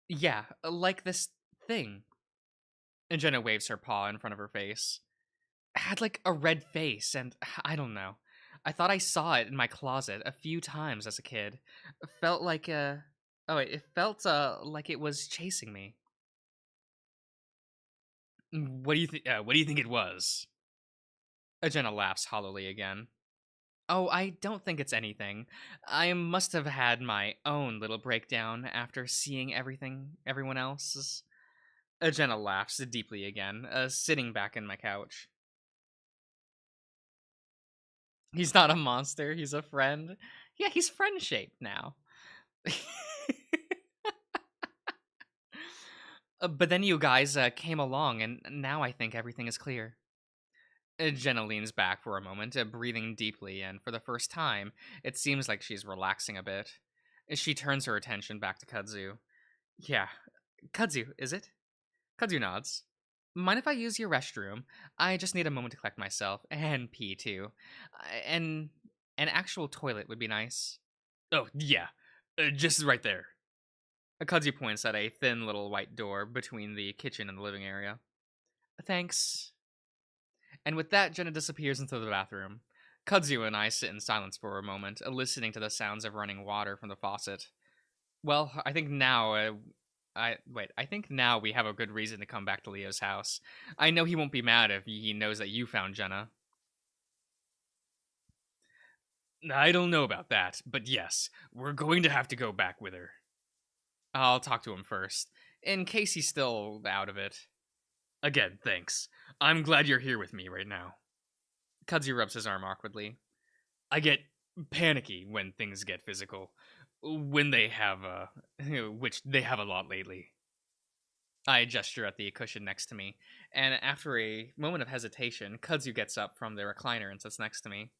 Yeah, like this thing. And Jenna waves her paw in front of her face. It had like a red face, and I don't know. I thought I saw it in my closet a few times as a kid. It felt like it felt like it was chasing me. What do you think? What do you think it was? Jenna laughs hollowly again. Oh, I don't think it's anything. I must have had my own little breakdown after seeing everyone else's. Jenna laughs deeply again, sitting back in my couch. He's not a monster, he's a friend. Yeah, he's friend-shaped now. But then you guys came along, and now I think everything is clear. Jenna leans back for a moment, breathing deeply, and for the first time, it seems like she's relaxing a bit. She turns her attention back to Kudzu. Yeah, Kudzu, is it? Kudzu nods. Mind if I use your restroom? I just need a moment to collect myself, and pee too. And an actual toilet would be nice. Oh, yeah, just right there. Kudzu points at a thin little white door between the kitchen and the living area. Thanks. And with that, Jenna disappears into the bathroom. Kudzu and I sit in silence for a moment, listening to the sounds of running water from the faucet. Well, I think now we have a good reason to come back to Leo's house. I know he won't be mad if he knows that you found Jenna. I don't know about that, but yes, we're going to have to go back with her. I'll talk to him first, in case he's still out of it. Again, thanks. I'm glad you're here with me right now. Kudzu rubs his arm awkwardly. I get panicky when things get physical. When they have, which they have a lot lately. I gesture at the cushion next to me, and after a moment of hesitation, Kudzu gets up from the recliner and sits next to me.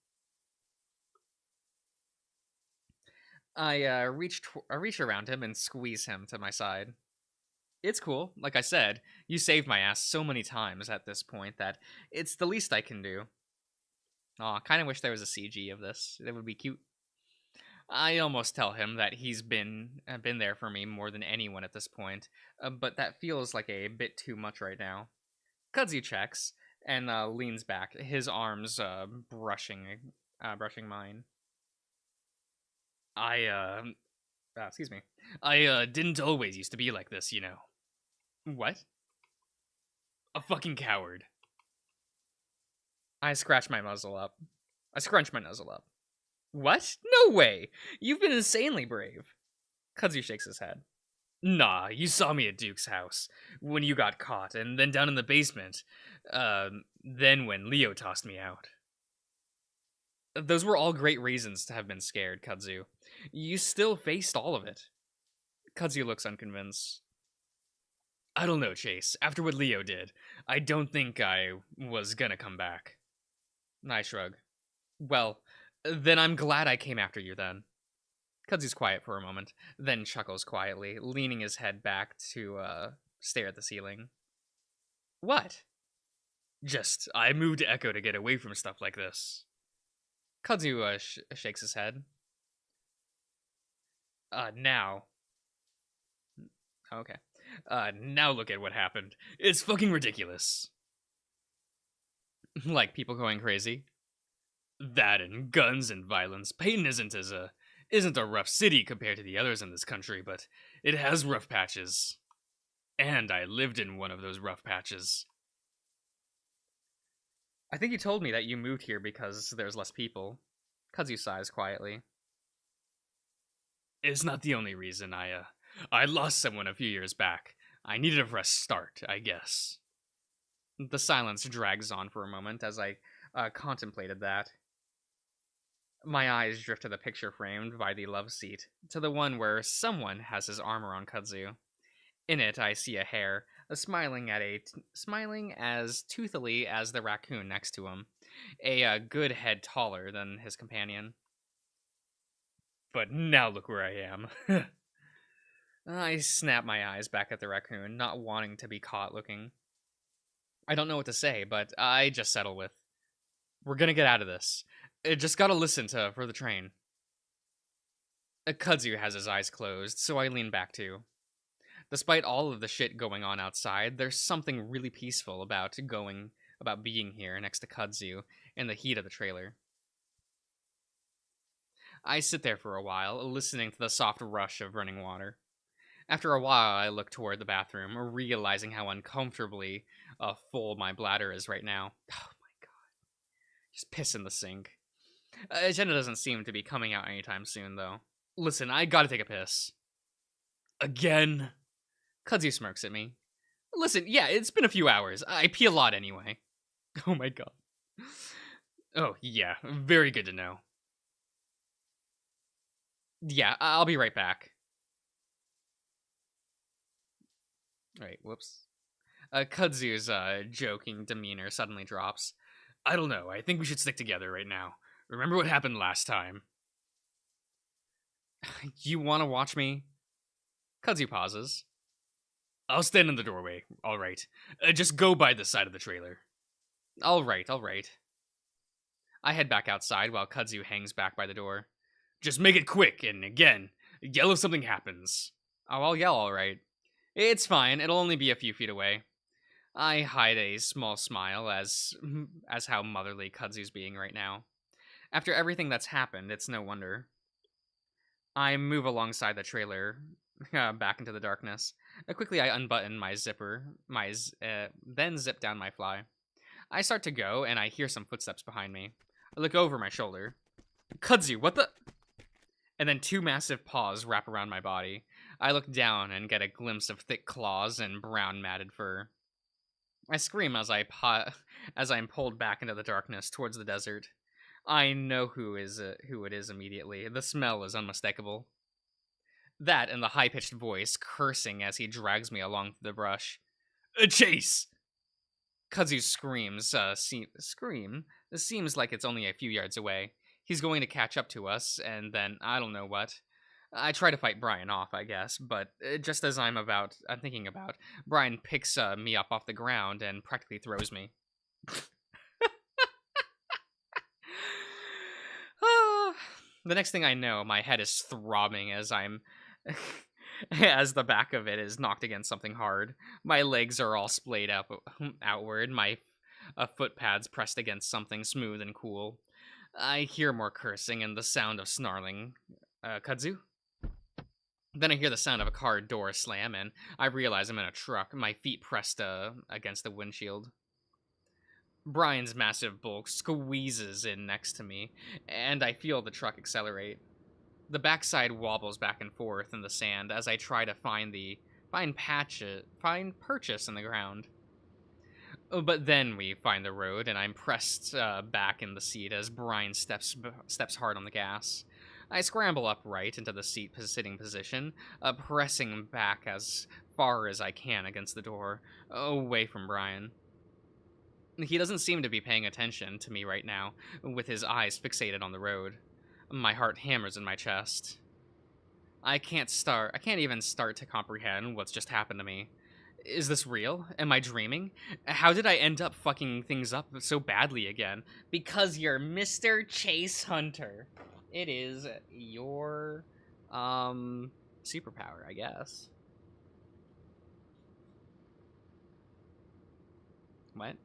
I reach around him and squeeze him to my side. It's cool. Like I said, you saved my ass so many times at this point that it's the least I can do. Aw, kind of wish there was a CG of this. That would be cute. I almost tell him that he's been there for me more than anyone at this point, but that feels like a bit too much right now. Kudzu checks and leans back, his arms brushing mine. Excuse me. I didn't always used to be like this, you know. What? A fucking coward. I scratch my muzzle up. I scrunch my muzzle up. What? No way! You've been insanely brave. Kudzu shakes his head. Nah, you saw me at Duke's house when you got caught, and then down in the basement. Then when Leo tossed me out. Those were all great reasons to have been scared, Kudzu. You still faced all of it. Kudzu looks unconvinced. I don't know, Chase. After what Leo did, I don't think I was gonna come back. I shrug. Well, then I'm glad I came after you then. Kudzu's quiet for a moment, then chuckles quietly, leaning his head back to stare at the ceiling. What? Just, I moved to Echo to get away from stuff like this. Kudzu shakes his head. Now. Okay. Now look at what happened. It's fucking ridiculous. Like people going crazy? That and guns and violence. Peyton isn't a rough city compared to the others in this country, but it has rough patches. And I lived in one of those rough patches. I think you told me that you moved here because there's less people. Kudzu sighs quietly. It's not the only reason. I lost someone a few years back. I needed a fresh start, I guess. The silence drags on for a moment as I contemplated that. My eyes drift to the picture framed by the love seat, to the one where someone has his arm around Kudzu. In it, I see a hare, smiling as toothily as the raccoon next to him, a good head taller than his companion. But now look where I am. I snap my eyes back at the raccoon, not wanting to be caught looking. I don't know what to say, but I just settle with, we're gonna get out of this. Just gotta listen for the train. Kudzu has his eyes closed, so I lean back too. Despite all of the shit going on outside, there's something really peaceful about being here next to Kudzu in the heat of the trailer. I sit there for a while, listening to the soft rush of running water. After a while, I look toward the bathroom, realizing how uncomfortably full my bladder is right now. Oh my god. Just piss in the sink. Jenna doesn't seem to be coming out anytime soon, though. Listen, I gotta take a piss. Again? Kudzu smirks at me. Listen, yeah, it's been a few hours. I pee a lot anyway. Oh my god. Oh, yeah, very good to know. Yeah, I'll be right back. Wait, whoops. Kudzu's joking demeanor suddenly drops. I don't know, I think we should stick together right now. Remember what happened last time? You want to watch me? Kudzu pauses. I'll stand in the doorway, alright. Just go by the side of the trailer. Alright. I head back outside while Kudzu hangs back by the door. Just make it quick, and again, yell if something happens. Oh, I'll yell alright. It's fine, it'll only be a few feet away. I hide a small smile as how motherly Kudzu's being right now. After everything that's happened, it's no wonder. I move alongside the trailer, back into the darkness. Quickly, I unbutton my zipper, then zip down my fly. I start to go, and I hear some footsteps behind me. I look over my shoulder. Kudzu, what the? And then two massive paws wrap around my body. I look down and get a glimpse of thick claws and brown matted fur. I scream as I'm pulled back into the darkness towards the desert. I know who it is immediately. The smell is unmistakable. That and the high-pitched voice cursing as he drags me along through the brush. Chase! Kudzu screams. Seems like it's only a few yards away. He's going to catch up to us, and then I don't know what. I try to fight Brian off, I guess, but just as I'm thinking about, Brian picks me up off the ground and practically throws me. The next thing I know, my head is throbbing as I'm as the back of it is knocked against something hard. My legs are all splayed up outward, my foot pads pressed against something smooth and cool. I hear more cursing and the sound of snarling. Kudzu? Then I hear the sound of a car door slam, and I realize I'm in a truck, my feet pressed against the windshield. Brian's massive bulk squeezes in next to me, and I feel the truck accelerate. The backside wobbles back and forth in the sand as I try to find purchase in the ground. But then we find the road, and I'm pressed back in the seat as Brian steps hard on the gas. I scramble upright into the sitting position, pressing back as far as I can against the door, away from Brian. He doesn't seem to be paying attention to me right now, with his eyes fixated on the road. My heart hammers in my chest. I can't even start to comprehend what's just happened to me. Is this real? Am I dreaming? How did I end up fucking things up so badly again? Because you're Mr. Chase Hunter. It is your, superpower, I guess. What?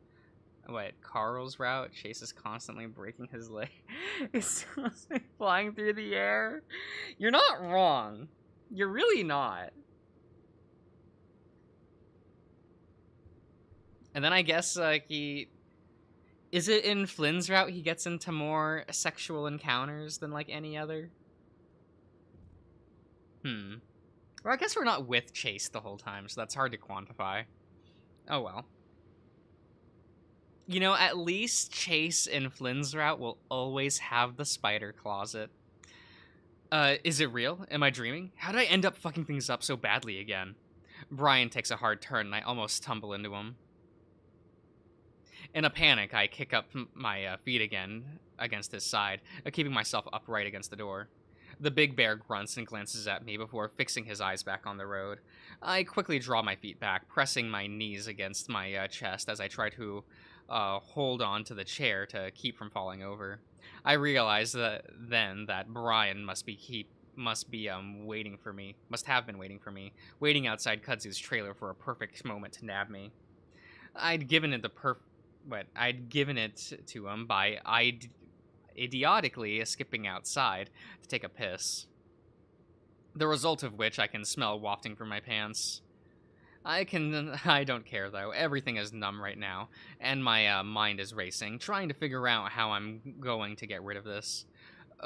Carl's route? Chase is constantly breaking his leg. He's constantly flying through the air. You're not wrong. You're really not. And then I guess, is it in Flynn's route he gets into more sexual encounters than, any other? Well, I guess we're not with Chase the whole time, so that's hard to quantify. Oh well. You know, at least Chase in Flynn's route will always have the spider closet. Is it real? Am I dreaming? How did I end up fucking things up so badly again? Brian takes a hard turn and I almost tumble into him. In a panic, I kick up my feet again against his side, keeping myself upright against the door. The big bear grunts and glances at me before fixing his eyes back on the road. I quickly draw my feet back, pressing my knees against my chest as I try to hold on to the chair to keep from falling over. I realize that Brian must have been waiting for me, waiting outside Kudzu's trailer for a perfect moment to nab me. I'd given it to him by idiotically skipping outside to take a piss. The result of which I can smell wafting from my pants. I don't care though. Everything is numb right now, and my mind is racing, trying to figure out how I'm going to get rid of this.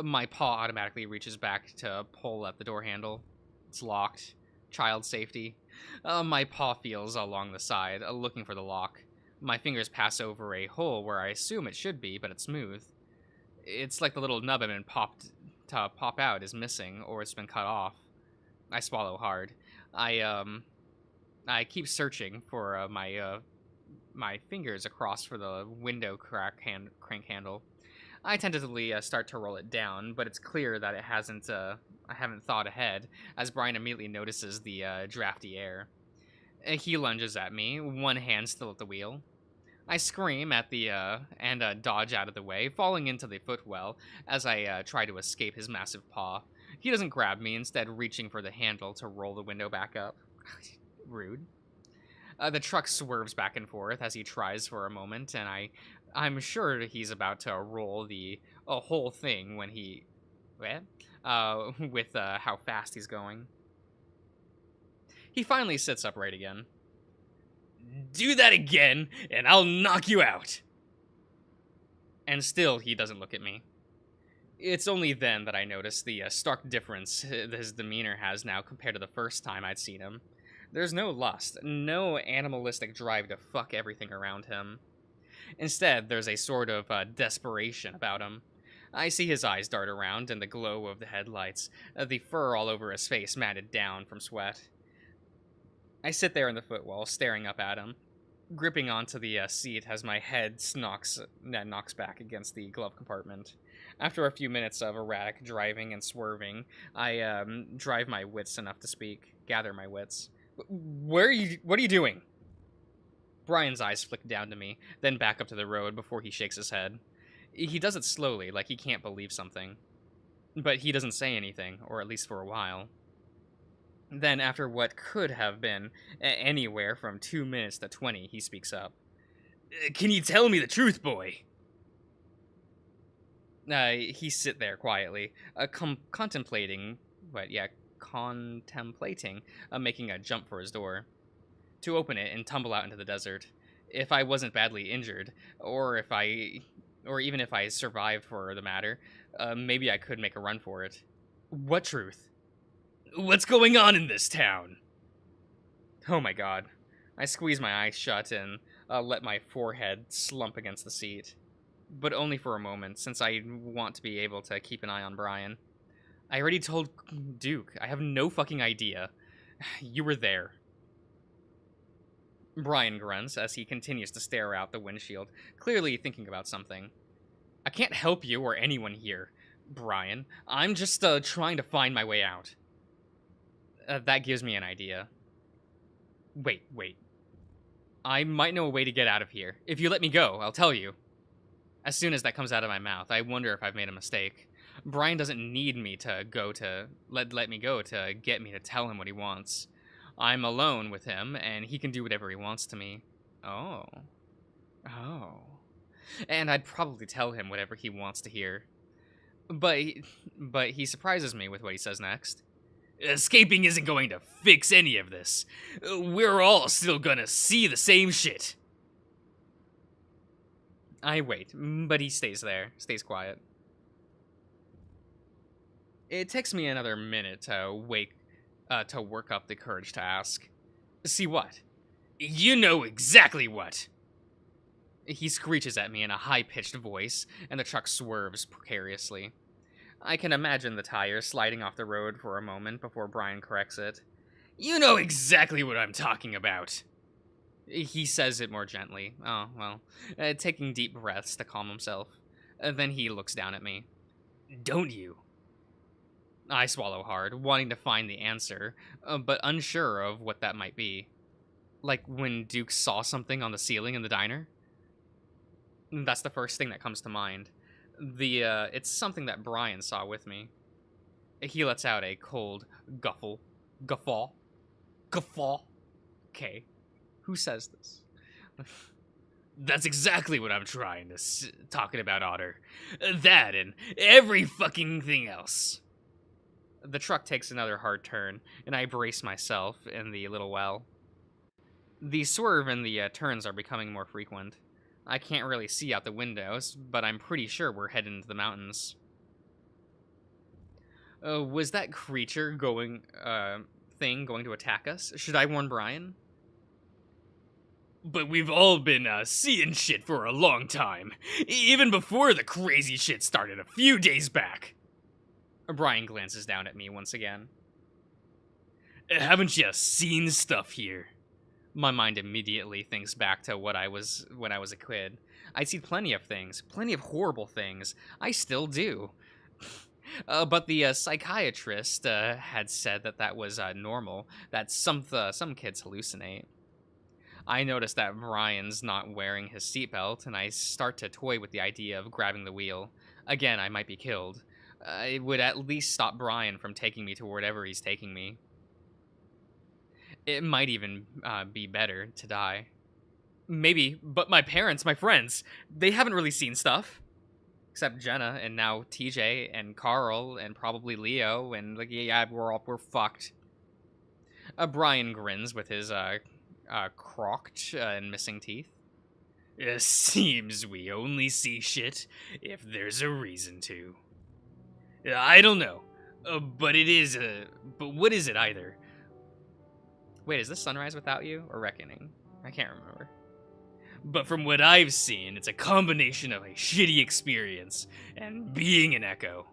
My paw automatically reaches back to pull at the door handle. It's locked. Child safety. My paw feels along the side, looking for the lock. My fingers pass over a hole where I assume it should be, but it's smooth. It's like the little nub I've been pop out is missing, or it's been cut off. I swallow hard. I keep searching for my fingers across for the window crank handle. I tentatively start to roll it down, but it's clear that I haven't thought ahead, as Brian immediately notices the drafty air. He lunges at me, one hand still at the wheel. I scream at and dodge out of the way, falling into the footwell as I try to escape his massive paw. He doesn't grab me, instead reaching for the handle to roll the window back up. Rude. The truck swerves back and forth as he tries for a moment, and I'm sure he's about to roll the whole thing when with how fast he's going. He finally sits upright again. Do that again, and I'll knock you out. And still, he doesn't look at me. It's only then that I notice the stark difference his demeanor has now compared to the first time I'd seen him. There's no lust, no animalistic drive to fuck everything around him. Instead, there's a sort of desperation about him. I see his eyes dart around in the glow of the headlights, the fur all over his face matted down from sweat. I sit there in the footwell, staring up at him. gripping onto the seat as my head knocks back against the glove compartment. After a few minutes of erratic driving and swerving, I drive my wits enough to speak, gather my wits. What are you doing? Brian's eyes flick down to me, then back up to the road before he shakes his head. He does it slowly, like he can't believe something. But he doesn't say anything, or at least for a while. Then, after what could have been anywhere from 2 minutes to 20, he speaks up. Can you tell me the truth, boy? He sit there quietly, contemplating, making a jump for his door. To open it and tumble out into the desert. If I wasn't badly injured, or even if I survived for the matter, maybe I could make a run for it. What truth? What's going on in this town? Oh my god. I squeeze my eyes shut and let my forehead slump against the seat. But only for a moment, since I want to be able to keep an eye on Brian. I already told Duke. I have no fucking idea. You were there. Brian grunts as he continues to stare out the windshield, clearly thinking about something. I can't help you or anyone here, Brian. I'm just trying to find my way out. That gives me an idea. Wait. I might know a way to get out of here. If you let me go, I'll tell you. As soon as that comes out of my mouth, I wonder if I've made a mistake. Brian doesn't need me to go to let me go to get me to tell him what he wants. I'm alone with him, and he can do whatever he wants to me. Oh. And I'd probably tell him whatever he wants to hear. But he surprises me with what he says next. Escaping isn't going to fix any of this. We're all still gonna see the same shit. I wait, but he stays stays quiet. It takes me another minute to work up the courage to ask. See what? You know exactly what. He screeches at me in a high-pitched voice, and the truck swerves precariously. I can imagine the tires sliding off the road for a moment before Brian corrects it. You know exactly what I'm talking about. He says it more gently. Taking deep breaths to calm himself. Then he looks down at me. Don't you? I swallow hard, wanting to find the answer, but unsure of what that might be. Like when Duke saw something on the ceiling in the diner? That's the first thing that comes to mind. It's something that Brian saw with me. He lets out a cold guffaw. Okay, who says this? That's exactly what I'm trying to talking about, Otter. That and every fucking thing else. The truck takes another hard turn, and I brace myself in the little well. The swerve and the turns are becoming more frequent. I can't really see out the windows, but I'm pretty sure we're heading into the mountains. Was that creature going to attack us? Should I warn Brian? But we've all been seeing shit for a long time, even before the crazy shit started a few days back. Brian glances down at me once again. Haven't you seen stuff here? My mind immediately thinks back to when I was a kid. I'd seen plenty of things, plenty of horrible things. I still do. But the psychiatrist had said that was normal, that some kids hallucinate. I notice that Brian's not wearing his seatbelt, and I start to toy with the idea of grabbing the wheel. Again, I might be killed. It would at least stop Brian from taking me to wherever he's taking me. It might even be better to die. Maybe, but my parents, my friends, they haven't really seen stuff. Except Jenna, and now TJ, and Carl, and probably Leo, and we're fucked. Brian grins with his crocked and missing teeth. Seems we only see shit if there's a reason to. I don't know, but what is it either? Wait, is this Sunrise Without You or Reckoning? I can't remember. But from what I've seen, it's a combination of a shitty experience and being an echo.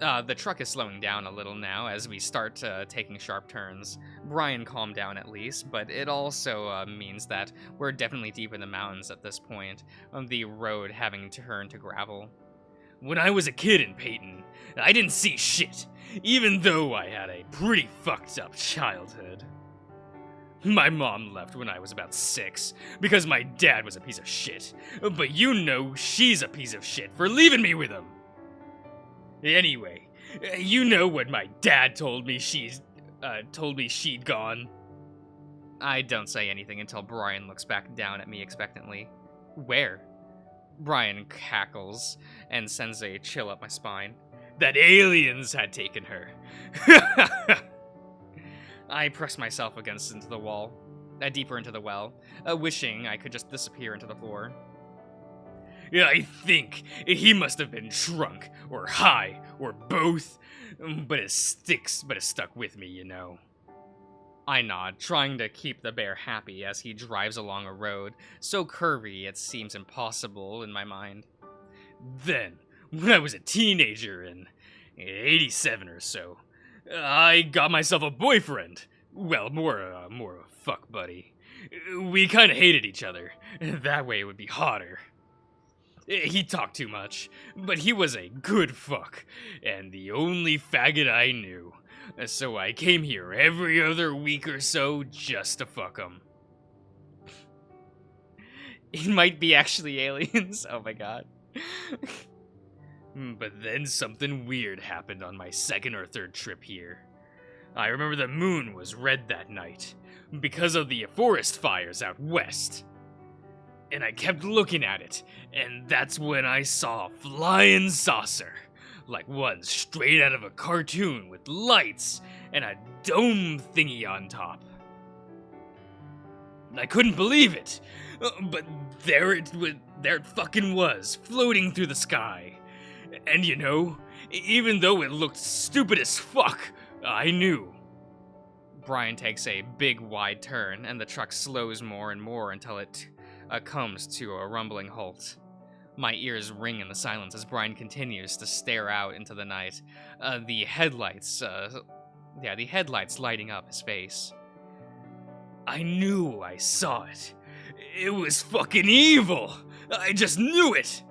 The truck is slowing down a little now as we start taking sharp turns. Brian calmed down at least, but it also means that we're definitely deep in the mountains at this point, the road having turned to gravel. When I was a kid in Peyton, I didn't see shit, even though I had a pretty fucked up childhood. My mom left when I was about 6 because my dad was a piece of shit, but you know she's a piece of shit for leaving me with him. Anyway, you know what my dad told me she'd gone. I don't say anything until Brian looks back down at me expectantly. Where? Brian cackles and sends a chill up my spine. That aliens had taken her. I press myself into the wall, deeper into the well, wishing I could just disappear into the floor. I think he must have been drunk, or high, or both, but it stuck with me, you know. I nod, trying to keep the bear happy as he drives along a road so curvy it seems impossible in my mind. Then, when I was a teenager in 87 or so, I got myself a boyfriend. Well, more a fuck buddy. We kinda hated each other. That way it would be hotter. He talked too much, but he was a good fuck, and the only faggot I knew. So I came here every other week or so just to fuck him. It might be actually aliens. Oh my god. But then something weird happened on my second or third trip here. I remember the moon was red that night, because of the forest fires out west. And I kept looking at it, and that's when I saw a flying saucer, like one straight out of a cartoon with lights and a dome thingy on top. I couldn't believe it, but there it fucking was, floating through the sky. And you know, even though it looked stupid as fuck, I knew. Brian takes a big wide turn, and the truck slows more and more until it comes to a rumbling halt. My ears ring in the silence as Brian continues to stare out into the night, the headlights lighting up his face. I knew I saw it. It was fucking evil. I just knew it.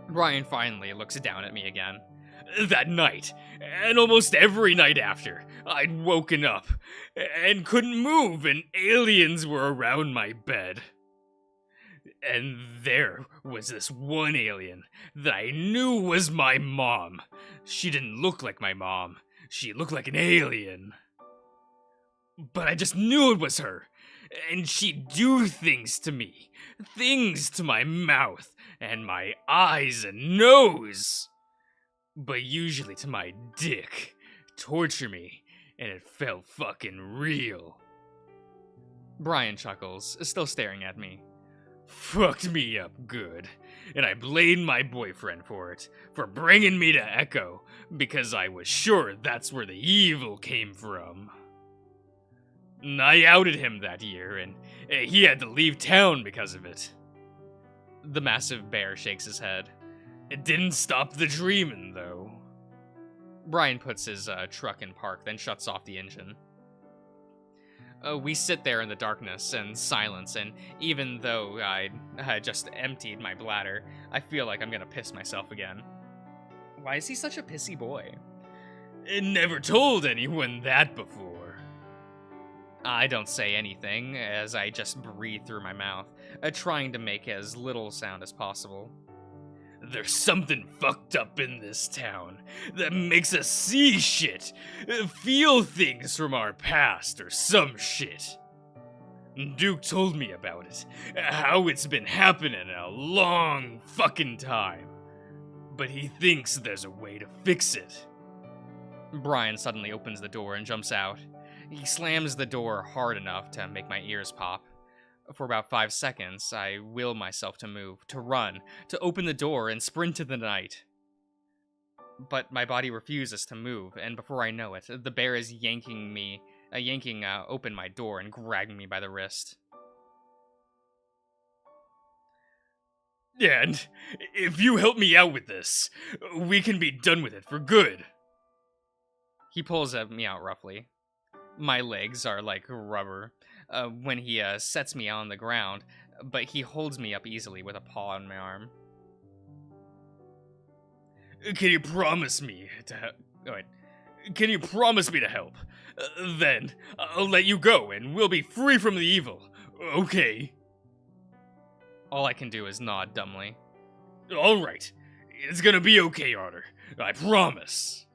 Brian finally looks down at me again. That night, and almost every night after, I'd woken up and couldn't move, and aliens were around my bed. And there was this one alien that I knew was my mom. She didn't look like my mom. She looked like an alien. But I just knew it was her. And she'd do things to me. Things to my mouth, and my eyes and nose. But usually to my dick. Torture me, and it felt fucking real. Brian chuckles, still staring at me. Fucked me up good, and I blamed my boyfriend for it, for bringing me to Echo, because I was sure that's where the evil came from. I outed him that year, and he had to leave town because of it. The massive bear shakes his head. It didn't stop the dreaming, though. Brian puts his truck in park, then shuts off the engine. We sit there in the darkness and silence, and even though I just emptied my bladder, I feel like I'm gonna piss myself again. Why is he such a pissy boy? I never told anyone that before. I don't say anything, as I just breathe through my mouth, trying to make as little sound as possible. There's something fucked up in this town that makes us see shit, feel things from our past or some shit. Duke told me about it, how it's been happening a long fucking time, but he thinks there's a way to fix it. Brian suddenly opens the door and jumps out. He slams the door hard enough to make my ears pop. For about 5 seconds, I will myself to move, to run, to open the door and sprint into the night. But my body refuses to move, and before I know it, the bear is yanking open my door and grabbing me by the wrist. And if you help me out with this, we can be done with it for good. He pulls me out roughly. My legs are like rubber when he sets me on the ground, but he holds me up easily with a paw on my arm. Can you promise me to help? Oh, wait. Can you promise me to help? Then I'll let you go and we'll be free from the evil. Okay. All I can do is nod dumbly. All right. It's gonna be okay, Arthur. I promise.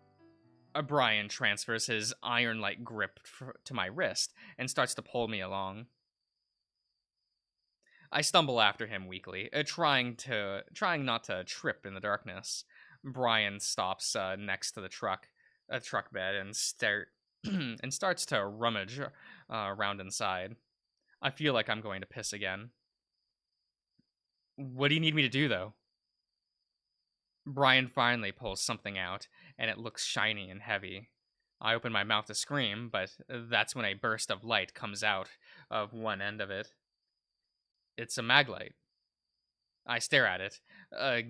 Brian transfers his iron-like grip to my wrist and starts to pull me along. I stumble after him weakly, trying not to trip in the darkness. Brian stops next to the truck bed, and and starts to rummage around inside. I feel like I'm going to piss again. What do you need me to do, though? Brian finally pulls something out, and it looks shiny and heavy. I open my mouth to scream, but that's when a burst of light comes out of one end of it. It's a maglite. I stare at it,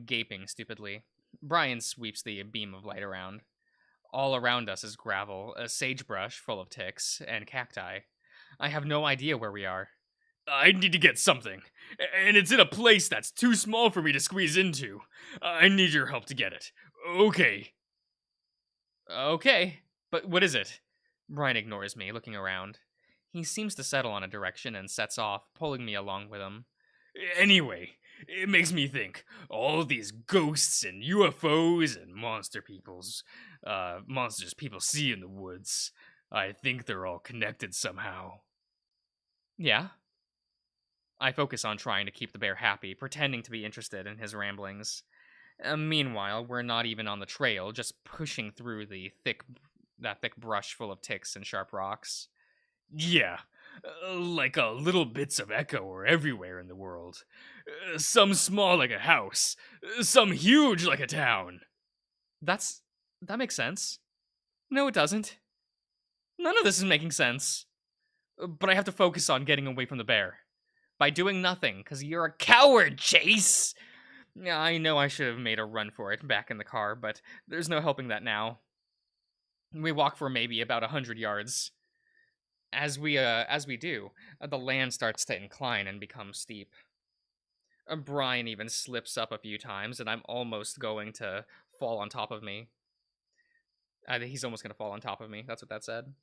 gaping stupidly. Brian sweeps the beam of light around. All around us is gravel, a sagebrush full of ticks, and cacti. I have no idea where we are. I need to get something, and it's in a place that's too small for me to squeeze into. I need your help to get it. Okay. Okay, but what is it? Brian ignores me, looking around. He seems to settle on a direction and sets off, pulling me along with him. Anyway, it makes me think. All these ghosts and UFOs and monsters people see in the woods. I think they're all connected somehow. Yeah? I focus on trying to keep the bear happy, pretending to be interested in his ramblings. Meanwhile, we're not even on the trail, just pushing through that thick brush full of ticks and sharp rocks. Yeah, like little bits of echo are everywhere in the world. Some small like a house, some huge like a town. That makes sense. No, it doesn't. None of this is making sense. But I have to focus on getting away from the bear. By doing nothing, because you're a coward, Chase! I know I should have made a run for it back in the car, but there's no helping that now. We walk for maybe about 100 yards. As we do, the land starts to incline and become steep. Brian even slips up a few times, and I'm almost going to fall on top of me. He's almost going to fall on top of me, that's what that said.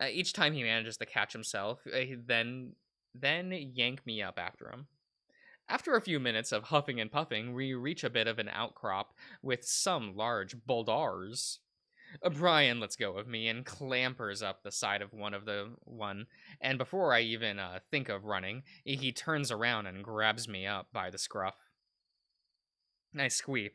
Each time he manages to catch himself, then yank me up after him. After a few minutes of huffing and puffing, we reach a bit of an outcrop with some large boulders. Brian lets go of me and clambers up the side of one, and before I even think of running, he turns around and grabs me up by the scruff. I squeak,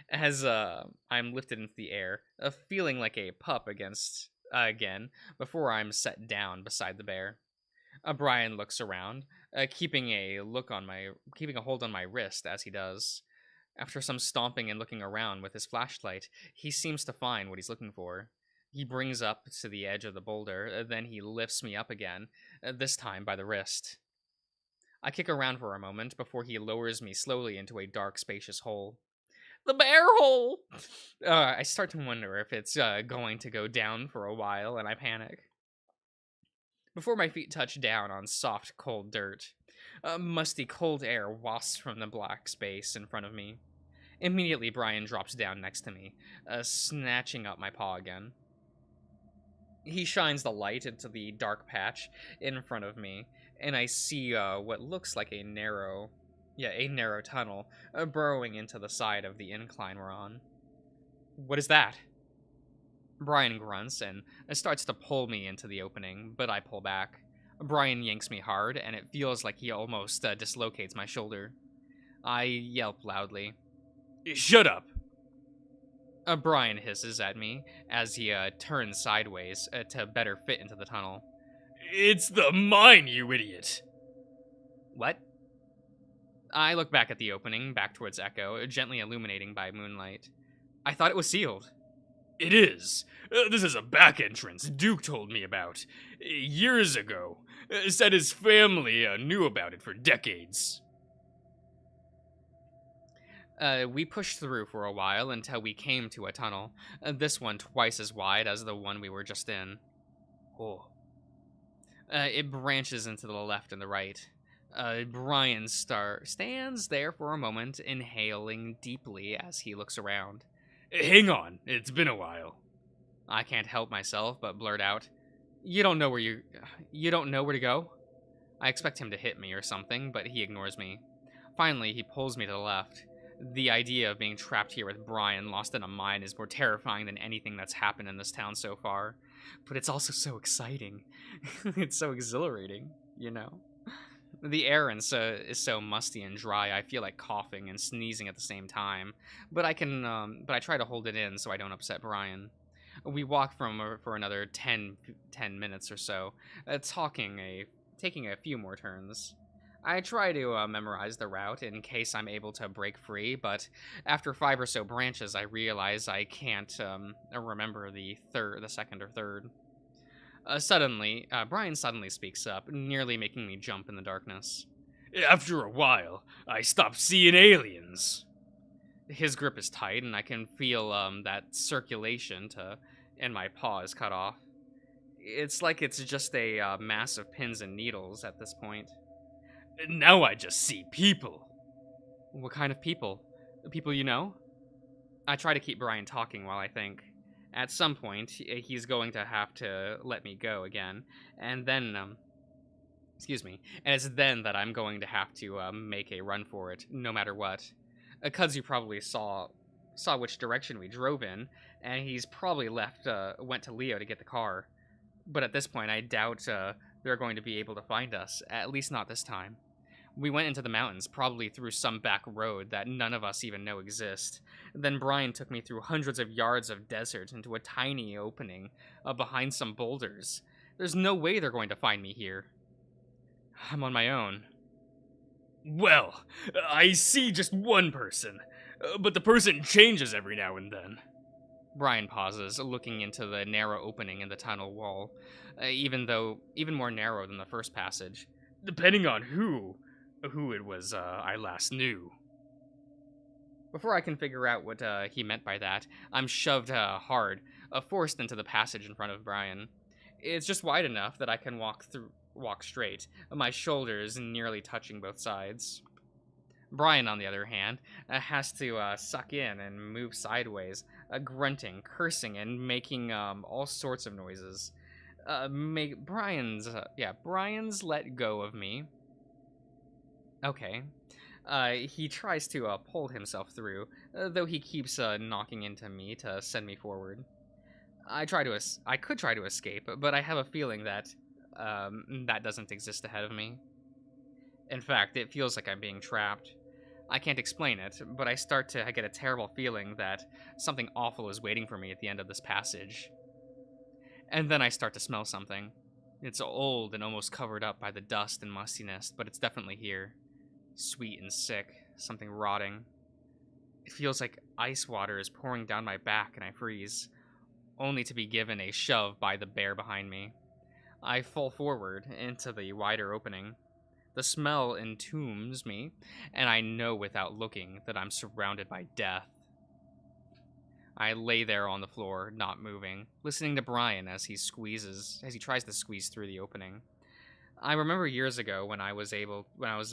as I'm lifted into the air, feeling like a pup again, before I'm set down beside the bear. Brian looks around, keeping a hold on my wrist as he does. After some stomping and looking around with his flashlight, he seems to find what he's looking for. He brings up to the edge of the boulder, then he lifts me up again, this time by the wrist. I kick around for a moment before he lowers me slowly into a dark, spacious hole. The bear hole! I start to wonder if it's going to go down for a while, and I panic. Before my feet touch down on soft, cold dirt, musty, cold air wafts from the black space in front of me. Immediately, Brian drops down next to me, snatching up my paw again. He shines the light into the dark patch in front of me, and I see what looks like a narrow tunnel burrowing into the side of the incline we're on. What is that? Brian grunts and starts to pull me into the opening, but I pull back. Brian yanks me hard, and it feels like he almost dislocates my shoulder. I yelp loudly. Shut up! Brian hisses at me as he turns sideways to better fit into the tunnel. It's the mine, you idiot! What? I look back at the opening, back towards Echo, gently illuminating by moonlight. I thought it was sealed. It is. This is a back entrance Duke told me about. Years ago. Said his family knew about it for decades. We pushed through for a while until we came to a tunnel, this one twice as wide as the one we were just in. Oh. It branches into the left and the right. Brian stands there for a moment, inhaling deeply as he looks around. Hang on, it's been a while. I can't help myself but blurt out, You don't know where to go?" I expect him to hit me or something, but he ignores me. Finally, he pulls me to the left. The idea of being trapped here with Brian lost in a mine is more terrifying than anything that's happened in this town so far. But it's also so exciting. It's so exhilarating, you know? The air is so musty and dry, I feel like coughing and sneezing at the same time. But I try to hold it in so I don't upset Brian. We walk for another 10 minutes or so, taking a few more turns. I try to memorize the route in case I'm able to break free, but after 5 or so branches, I realize I can't remember the second or third. Brian suddenly speaks up, nearly making me jump in the darkness. After a while, I stopped seeing aliens. His grip is tight, and I can feel that circulation and my paw is cut off. It's like it's just a mass of pins and needles at this point. Now I just see people. What kind of people? People you know? I try to keep Brian talking while I think. At some point, he's going to have to let me go again, and then, and it's then that I'm going to have to make a run for it, no matter what. Kudzu probably saw which direction we drove in, and he's probably went to Leo to get the car. But at this point, I doubt they're going to be able to find us, at least not this time. We went into the mountains, probably through some back road that none of us even know exists. Then Brian took me through hundreds of yards of desert into a tiny opening behind some boulders. There's no way they're going to find me here. I'm on my own. Well, I see just one person, but the person changes every now and then. Brian pauses, looking into the narrow opening in the tunnel wall, even more narrow than the first passage. Depending on who it was I last knew. Before I can figure out what he meant by that, I'm shoved hard, forced into the passage in front of Brian. It's just wide enough that I can walk straight, my shoulders nearly touching both sides. Brian, on the other hand, has to suck in and move sideways, grunting, cursing, and making all sorts of noises. Brian's let go of me. Okay. He tries to pull himself through, though he keeps knocking into me to send me forward. I could try to escape, but I have a feeling that that doesn't exist ahead of me. In fact, it feels like I'm being trapped. I can't explain it, but I start to get a terrible feeling that something awful is waiting for me at the end of this passage. And then I start to smell something. It's old and almost covered up by the dust and mustiness, but it's definitely here. Sweet and sick, something rotting. It feels like ice water is pouring down my back and I freeze, only to be given a shove by the bear behind me. I fall forward into the wider opening. The smell entombs me, and I know without looking that I'm surrounded by death. I lay there on the floor, not moving, listening to Brian as he tries to squeeze through the opening. I remember years ago when I was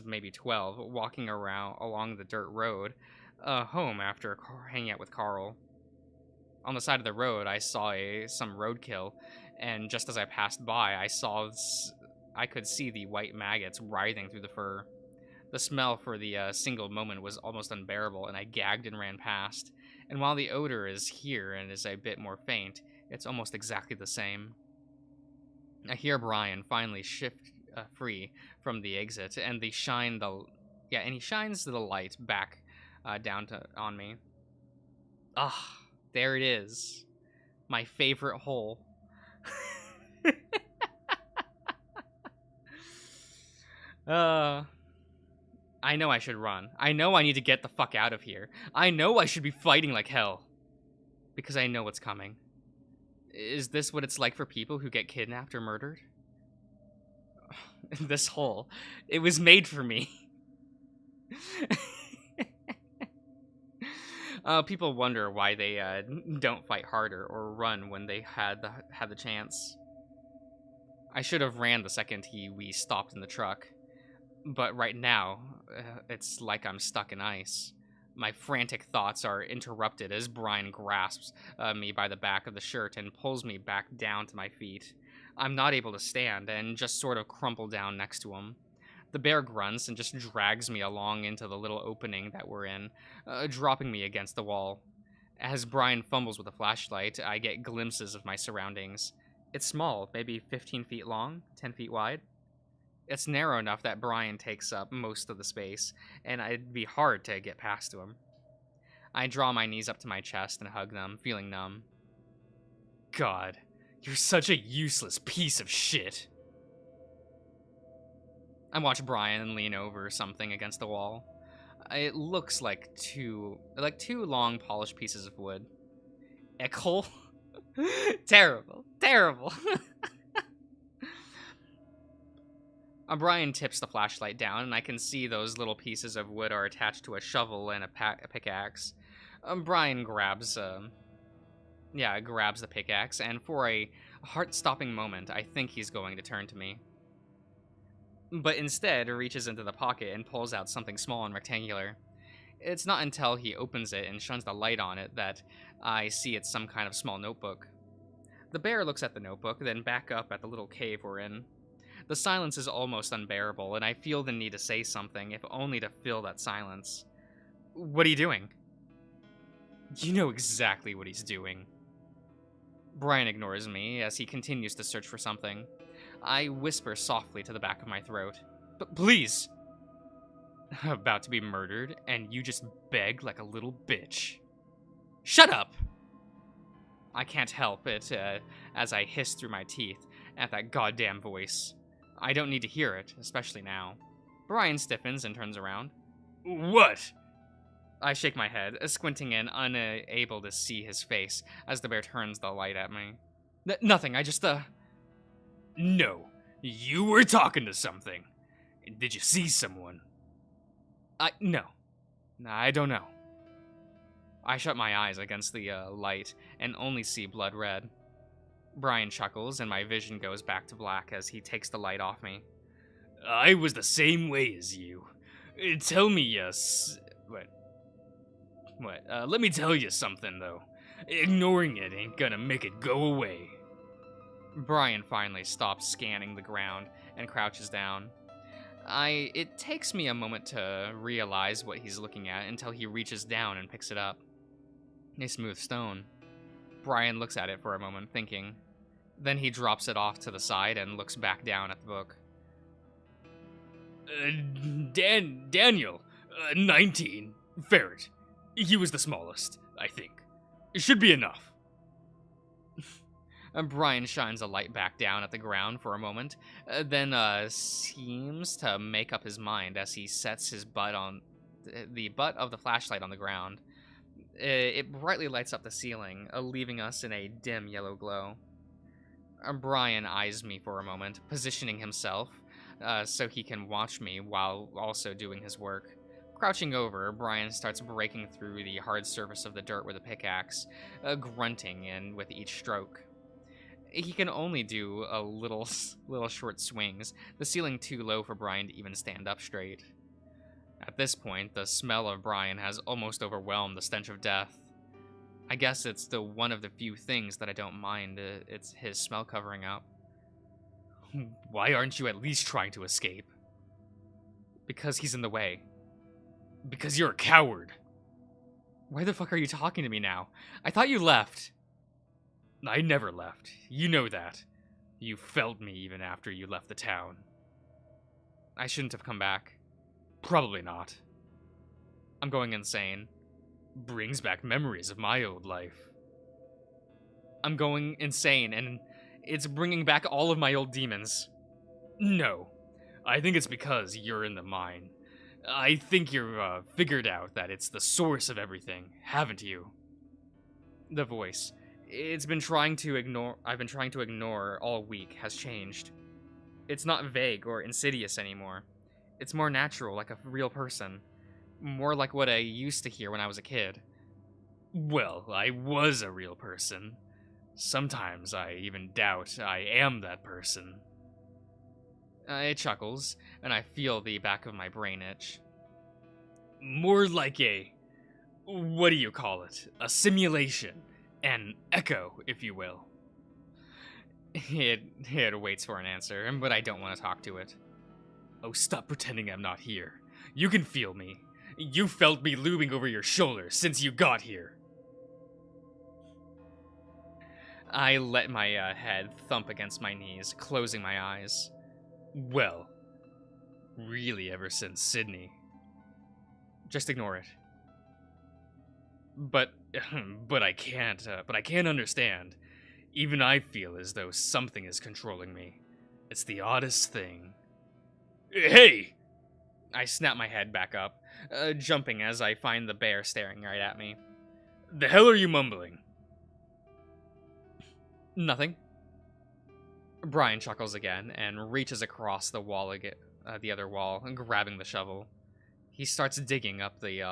maybe 12, walking along the dirt road, home after hanging out with Carl. On the side of the road, I saw some roadkill, and just as I passed by, I could see the white maggots writhing through the fur. The smell for the single moment was almost unbearable, and I gagged and ran past. And while the odor is here and is a bit more faint, it's almost exactly the same. I hear Brian finally shift free from the exit, and he shines the light back down on me. Ah, there it is, my favorite hole. I know I should run. I know I need to get the fuck out of here. I know I should be fighting like hell. Because I know what's coming. Is this what it's like for people who get kidnapped or murdered? This hole. It was made for me. People wonder why they don't fight harder or run when they had the chance. I should have ran the second we stopped in the truck, but right now, it's like I'm stuck in ice. My frantic thoughts are interrupted as Brian grasps me by the back of the shirt and pulls me back down to my feet. I'm not able to stand and just sort of crumple down next to him. The bear grunts and just drags me along into the little opening that we're in, dropping me against the wall. As Brian fumbles with a flashlight, I get glimpses of my surroundings. It's small, maybe 15 feet long, 10 feet wide. It's narrow enough that Brian takes up most of the space, and it'd be hard to get past to him. I draw my knees up to my chest and hug them, feeling numb. God, you're such a useless piece of shit. I watch Brian lean over something against the wall. It looks like two long polished pieces of wood. Eckhole? Terrible. Brian tips the flashlight down, and I can see those little pieces of wood are attached to a shovel and a pickaxe. Brian grabs the pickaxe, and for a heart-stopping moment, I think he's going to turn to me. But instead, reaches into the pocket and pulls out something small and rectangular. It's not until he opens it and shines the light on it that I see it's some kind of small notebook. The bear looks at the notebook, then back up at the little cave we're in. The silence is almost unbearable, and I feel the need to say something, if only to fill that silence. What are you doing? You know exactly what he's doing. Brian ignores me as he continues to search for something. I whisper softly to the back of my throat. But please! About to be murdered, and you just beg like a little bitch. Shut up! I can't help it as I hiss through my teeth at that goddamn voice. I don't need to hear it, especially now. Brian stiffens and turns around. What? I shake my head, squinting in, unable to see his face as the bear turns the light at me. Nothing, I just, No, you were talking to something. Did you see someone? No. I don't know. I shut my eyes against the light and only see blood red. Brian chuckles and my vision goes back to black as he takes the light off me. I was the same way as you. Tell me, yes. What? Let me tell you something, though. Ignoring it ain't gonna make it go away. Brian finally stops scanning the ground and crouches down. It takes me a moment to realize what he's looking at until he reaches down and picks it up. A smooth stone. Brian looks at it for a moment, thinking. Then he drops it off to the side and looks back down at the book. Daniel, 19, ferret. He was the smallest, I think. It should be enough. Brian shines a light back down at the ground for a moment, then seems to make up his mind as he sets his butt on the butt of the flashlight on the ground. It brightly lights up the ceiling, leaving us in a dim yellow glow. Brian eyes me for a moment, positioning himself so he can watch me while also doing his work. Crouching over, Brian starts breaking through the hard surface of the dirt with a pickaxe, grunting in with each stroke. He can only do a little short swings, the ceiling too low for Brian to even stand up straight. At this point, the smell of Brian has almost overwhelmed the stench of death. I guess it's one of the few things that I don't mind. It's his smell covering up. Why aren't you at least trying to escape? Because he's in the way. Because you're a coward. Why the fuck are you talking to me now? I thought you left. I never left. You know that. You felt me even after you left the town. I shouldn't have come back. Probably not. I'm going insane. Brings back memories of my old life. I'm going insane, and it's bringing back all of my old demons. No. I think it's because you're in the mine. I think you've figured out that it's the source of everything, haven't you? The voice. I've been trying to ignore all week has changed. It's not vague or insidious anymore. It's more natural, like a real person. More like what I used to hear when I was a kid. Well, I was a real person. Sometimes I even doubt I am that person. It chuckles, and I feel the back of my brain itch. More like what do you call it? A simulation. An echo, if you will. It waits for an answer, but I don't want to talk to it. Oh, stop pretending I'm not here. You can feel me. You felt me looming over your shoulder since you got here. I let my head thump against my knees, closing my eyes. Well, really ever since Sydney. Just ignore it. But I can't understand. Even I feel as though something is controlling me. It's the oddest thing. Hey! I snap my head back up, jumping as I find the bear staring right at me. The hell are you mumbling? Nothing. Brian chuckles again and reaches across the wall again, the other wall, grabbing the shovel. He starts digging up the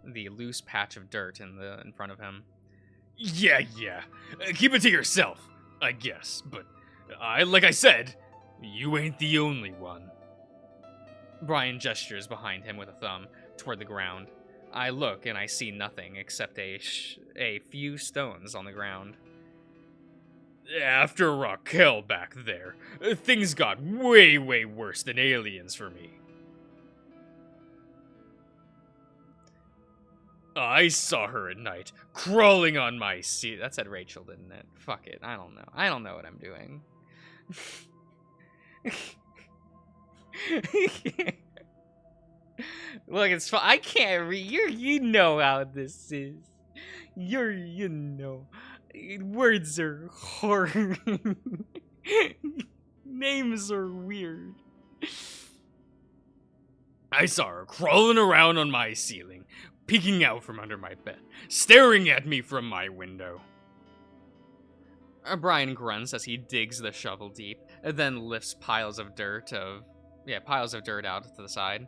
loose patch of dirt in front of him. Yeah. Keep it to yourself, I guess. But like I said, you ain't the only one. Brian gestures behind him with a thumb toward the ground. I look and I see nothing except a few stones on the ground. After Raquel back there, things got way worse than aliens for me. I saw her at night, crawling on my seat. That said Rachel, didn't it? Fuck it. I don't know. I don't know what I'm doing. Look, it's fine. I can't read. You know how this is. You know. Words are hard. Names are weird. I saw her crawling around on my ceiling, peeking out from under my bed, staring at me from my window. Brian grunts as he digs the shovel deep, and then lifts piles of dirt out to the side.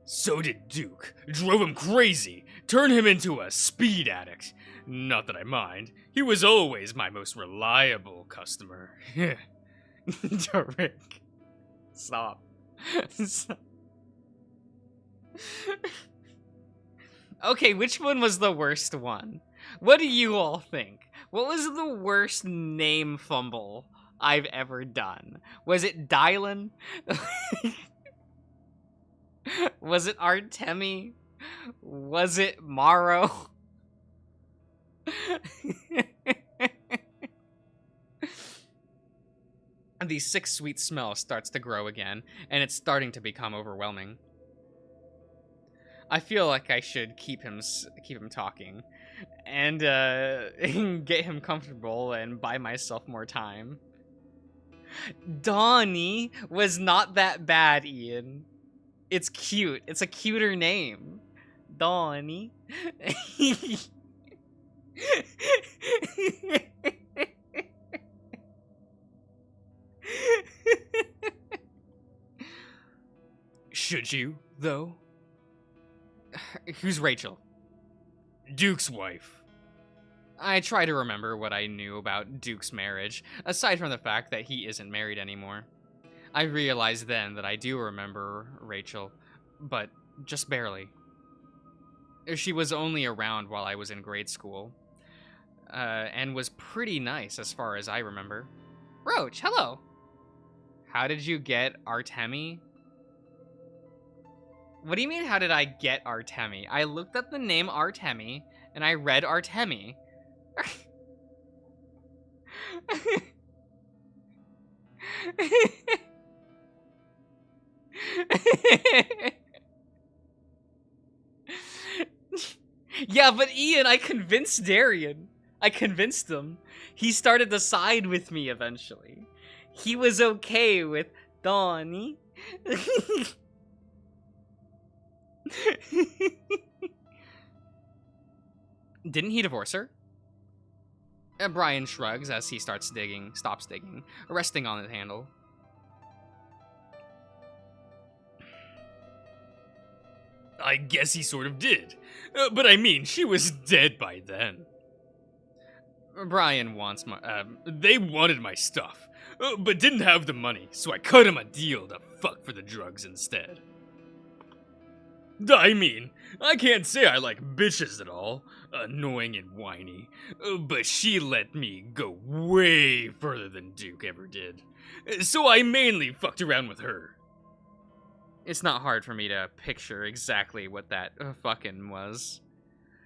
So did Duke. Drove him crazy. Turned him into a speed addict. Not that I mind. He was always my most reliable customer. Rick. Stop. Stop. Okay, which one was the worst one? What do you all think? What was the worst name fumble I've ever done? Was it Dylan? Was it Artemi? Was it Morrow? The sick, sweet smell starts to grow again, and it's starting to become overwhelming. I feel like I should keep him talking, and get him comfortable and buy myself more time. Donnie was not that bad, Ian. It's cute. It's a cuter name. Donnie. Should you, though? Who's Rachel? Duke's wife. I try to remember what I knew about Duke's marriage, aside from the fact that he isn't married anymore. I realized then that I do remember Rachel, but just barely. She was only around while I was in grade school, and was pretty nice as far as I remember. Roach, hello! How did you get Artemi? What do you mean, how did I get Artemi? I looked up the name Artemi, and I read Artemi. Yeah, but Ian, I convinced Darian. I convinced him. He started to side with me eventually. He was okay with Donnie. Didn't he divorce her? Brian shrugs as he stops digging, resting on the handle. I guess he sort of did. But I mean, she was dead by then. Brian wants my. They wanted my stuff, but didn't have the money, so I cut him a deal to fuck for the drugs instead. I mean, I can't say I like bitches at all, annoying and whiny, but she let me go way further than Duke ever did. So I mainly fucked around with her. It's not hard for me to picture exactly what that fucking was.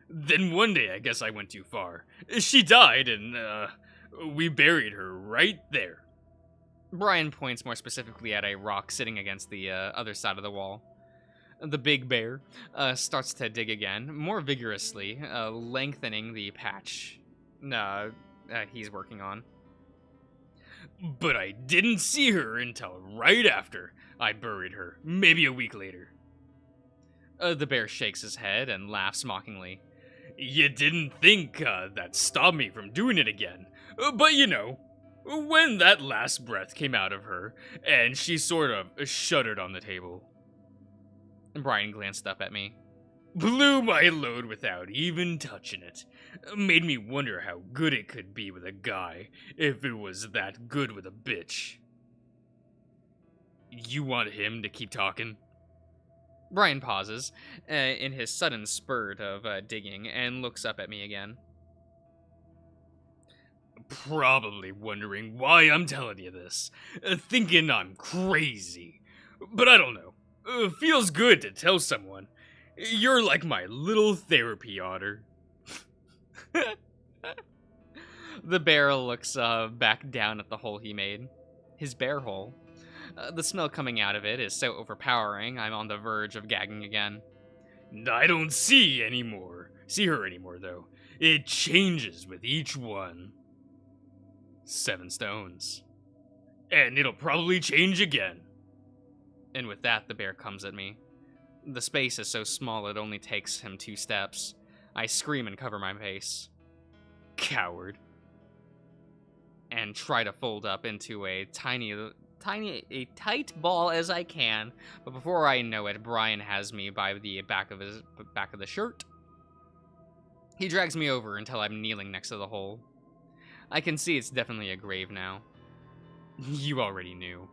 Then one day, I guess I went too far. She died, and, we buried her right there. Brian points more specifically at a rock sitting against the other side of the wall. The big bear starts to dig again, more vigorously, lengthening the patch he's working on. But I didn't see her until right after I buried her, maybe a week later. The bear shakes his head and laughs mockingly. You didn't think that stopped me from doing it again, but you know, when that last breath came out of her, and she sort of shuddered on the table. Brian glanced up at me. Blew my load without even touching it. Made me wonder how good it could be with a guy, if it was that good with a bitch. You want him to keep talking? Brian pauses in his sudden spurt of digging and looks up at me again. Probably wondering why I'm telling you this, thinking I'm crazy. But I don't know. Feels good to tell someone. You're like my little therapy otter. The bear looks back down at the hole he made. His bear hole. The smell coming out of it is so overpowering, I'm on the verge of gagging again. I don't see her anymore, though. It changes with each one. 7 stones. And it'll probably change again. And with that, the bear comes at me. The space is so small it only takes him 2 steps. I scream and cover my face. Coward. And try to fold up into a tight ball as I can, but before I know it, Brian has me by the back of the shirt. He drags me over until I'm kneeling next to the hole. I can see it's definitely a grave now. You already knew.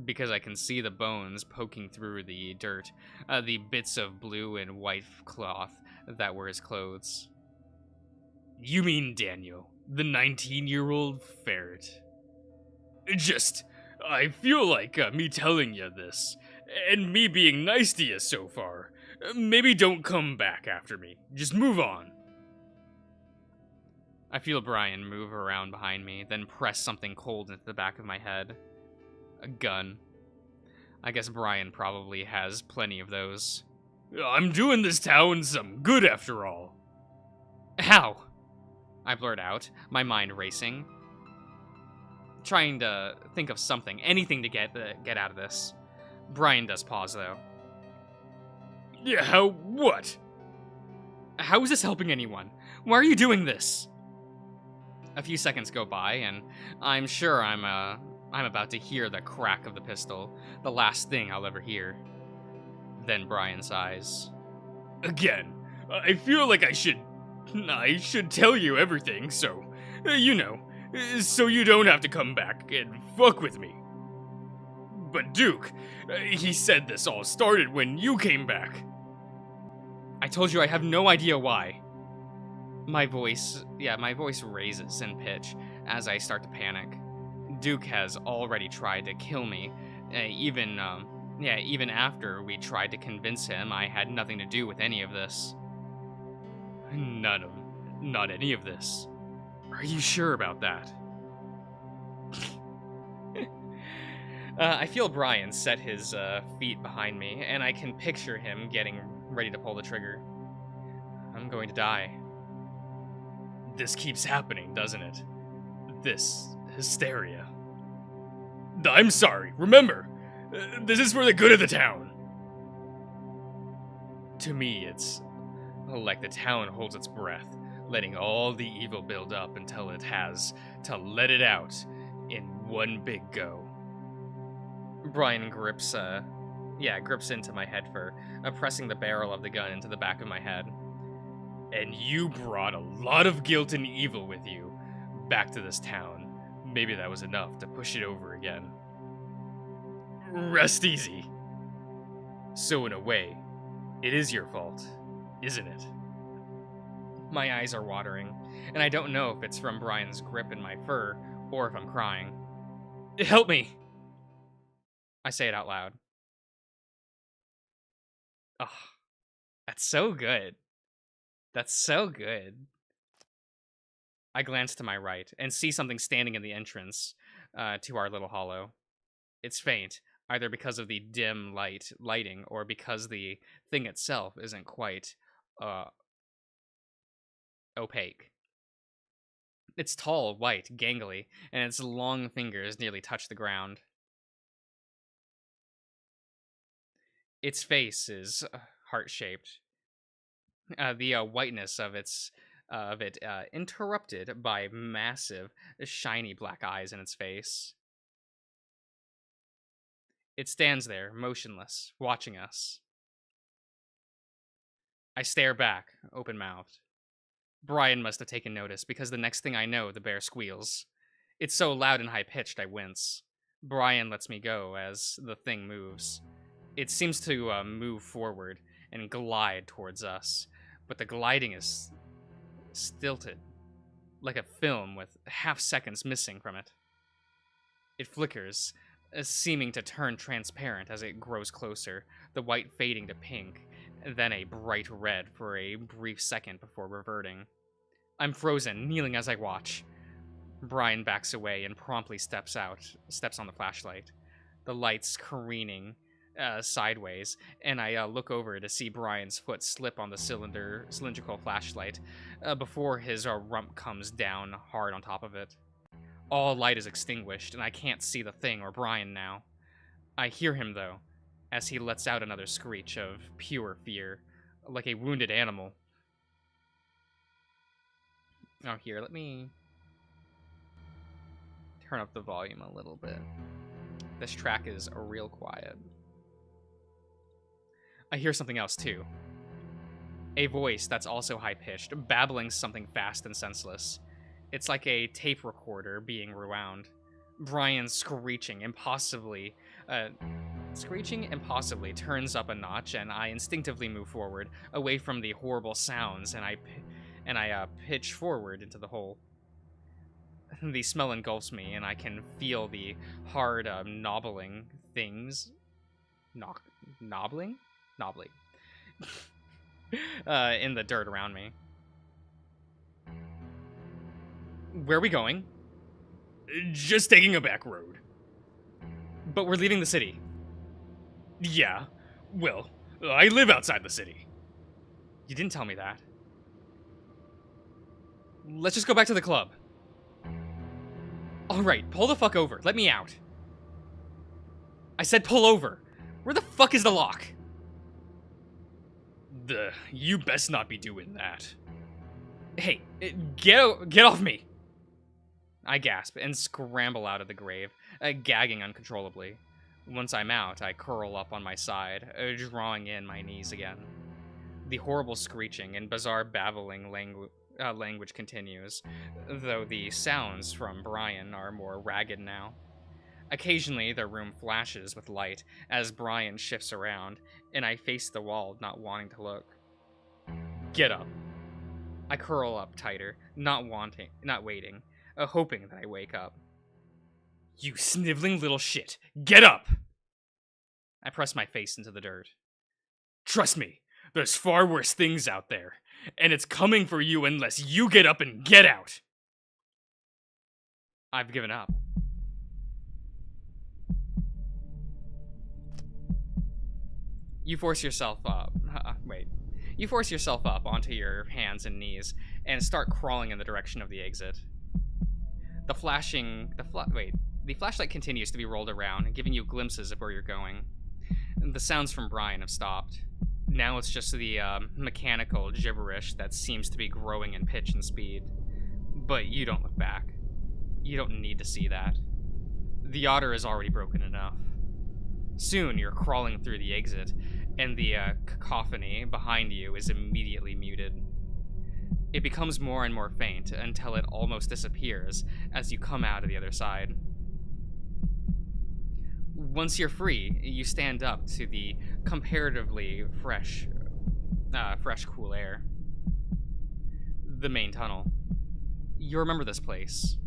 Because I can see the bones poking through the dirt, the bits of blue and white cloth that were his clothes. You mean Daniel, the 19-year-old ferret. I feel like me telling you this, and me being nice to you so far, maybe don't come back after me. Just move on. I feel Brian move around behind me, then press something cold into the back of my head. A gun. I guess Brian probably has plenty of those. I'm doing this town some good after all. How? I blurt out, my mind racing. Trying to think of something, anything to get out of this. Brian does pause, though. Yeah, how what? How is this helping anyone? Why are you doing this? A few seconds go by, and I'm sure I'm about to hear the crack of the pistol, the last thing I'll ever hear. Then Brian sighs. Again, I feel like I should tell you everything, so, you know, so you don't have to come back and fuck with me. But Duke, he said this all started when you came back. I told you I have no idea why. My voice raises in pitch as I start to panic. Duke has already tried to kill me, even after we tried to convince him I had nothing to do with any of this. Not any of this. Are you sure about that? I feel Brian set his feet behind me, and I can picture him getting ready to pull the trigger. I'm going to die. This keeps happening, doesn't it? This hysteria. I'm sorry, remember, this is for the good of the town. To me, it's like the town holds its breath, letting all the evil build up until it has to let it out in one big go. Brian grips Yeah, it grips into my head fur, pressing the barrel of the gun into the back of my head. And you brought a lot of guilt and evil with you back to this town. Maybe that was enough to push it over again. Rest easy. So in a way, it is your fault, isn't it? My eyes are watering, and I don't know if it's from Brian's grip in my fur or if I'm crying. Help me! I say it out loud. Oh, that's so good. That's so good. I glance to my right and see something standing in the entrance to our little hollow. It's faint, either because of the dim lighting or because the thing itself isn't quite opaque. It's tall, white, gangly, and its long fingers nearly touch the ground. Its face is heart-shaped. The whiteness of it interrupted by massive, shiny black eyes in its face. It stands there, motionless, watching us. I stare back, open-mouthed. Brian must have taken notice, because the next thing I know, the bear squeals. It's so loud and high-pitched, I wince. Brian lets me go as the thing moves. It seems to move forward and glide towards us, but the gliding is stilted, like a film with half seconds missing from it. It flickers, seeming to turn transparent as it grows closer, the white fading to pink, then a bright red for a brief second before reverting. I'm frozen, kneeling as I watch. Brian backs away and promptly steps on the flashlight. The light's careening sideways, and I look over to see Brian's foot slip on the cylindrical flashlight before his rump comes down hard on top of it. All light is extinguished, and I can't see the thing or Brian now. I hear him, though, as he lets out another screech of pure fear, like a wounded animal. Oh, here, let me turn up the volume a little bit. This track is real quiet. I hear something else, too. A voice that's also high-pitched, babbling something fast and senseless. It's like a tape recorder being rewound. Brian screeching impossibly turns up a notch, and I instinctively move forward, away from the horrible sounds, and I pitch forward into the hole. The smell engulfs me, and I can feel the hard, knobbling things. Knobbling? In the dirt around me. Where are we going? Just taking a back road. But we're leaving the city. Yeah, well, I live outside the city. You didn't tell me that. Let's just go back to the club. Alright, pull the fuck over. Let me out. I said pull over. Where the fuck is the lock? You best not be doing that. Hey, get off me! I gasp and scramble out of the grave, gagging uncontrollably. Once I'm out, I curl up on my side, drawing in my knees again. The horrible screeching and bizarre babbling language continues, though the sounds from Brian are more ragged now. Occasionally, the room flashes with light as Brian shifts around, and I face the wall, not wanting to look. Get up. I curl up tighter, not waiting, hoping that I wake up. You sniveling little shit, get up! I press my face into the dirt. Trust me, there's far worse things out there, and it's coming for you unless you get up and get out! I've given up. You force yourself up. You force yourself up onto your hands and knees and start crawling in the direction of the exit. The flashlight continues to be rolled around, giving you glimpses of where you're going. The sounds from Brian have stopped. Now it's just the mechanical gibberish that seems to be growing in pitch and speed. But you don't look back. You don't need to see that. The otter is already broken enough. Soon, you're crawling through the exit, and the cacophony behind you is immediately muted. It becomes more and more faint until it almost disappears as you come out of the other side. Once you're free, you stand up to the comparatively fresh, cool air. The main tunnel. You remember this place.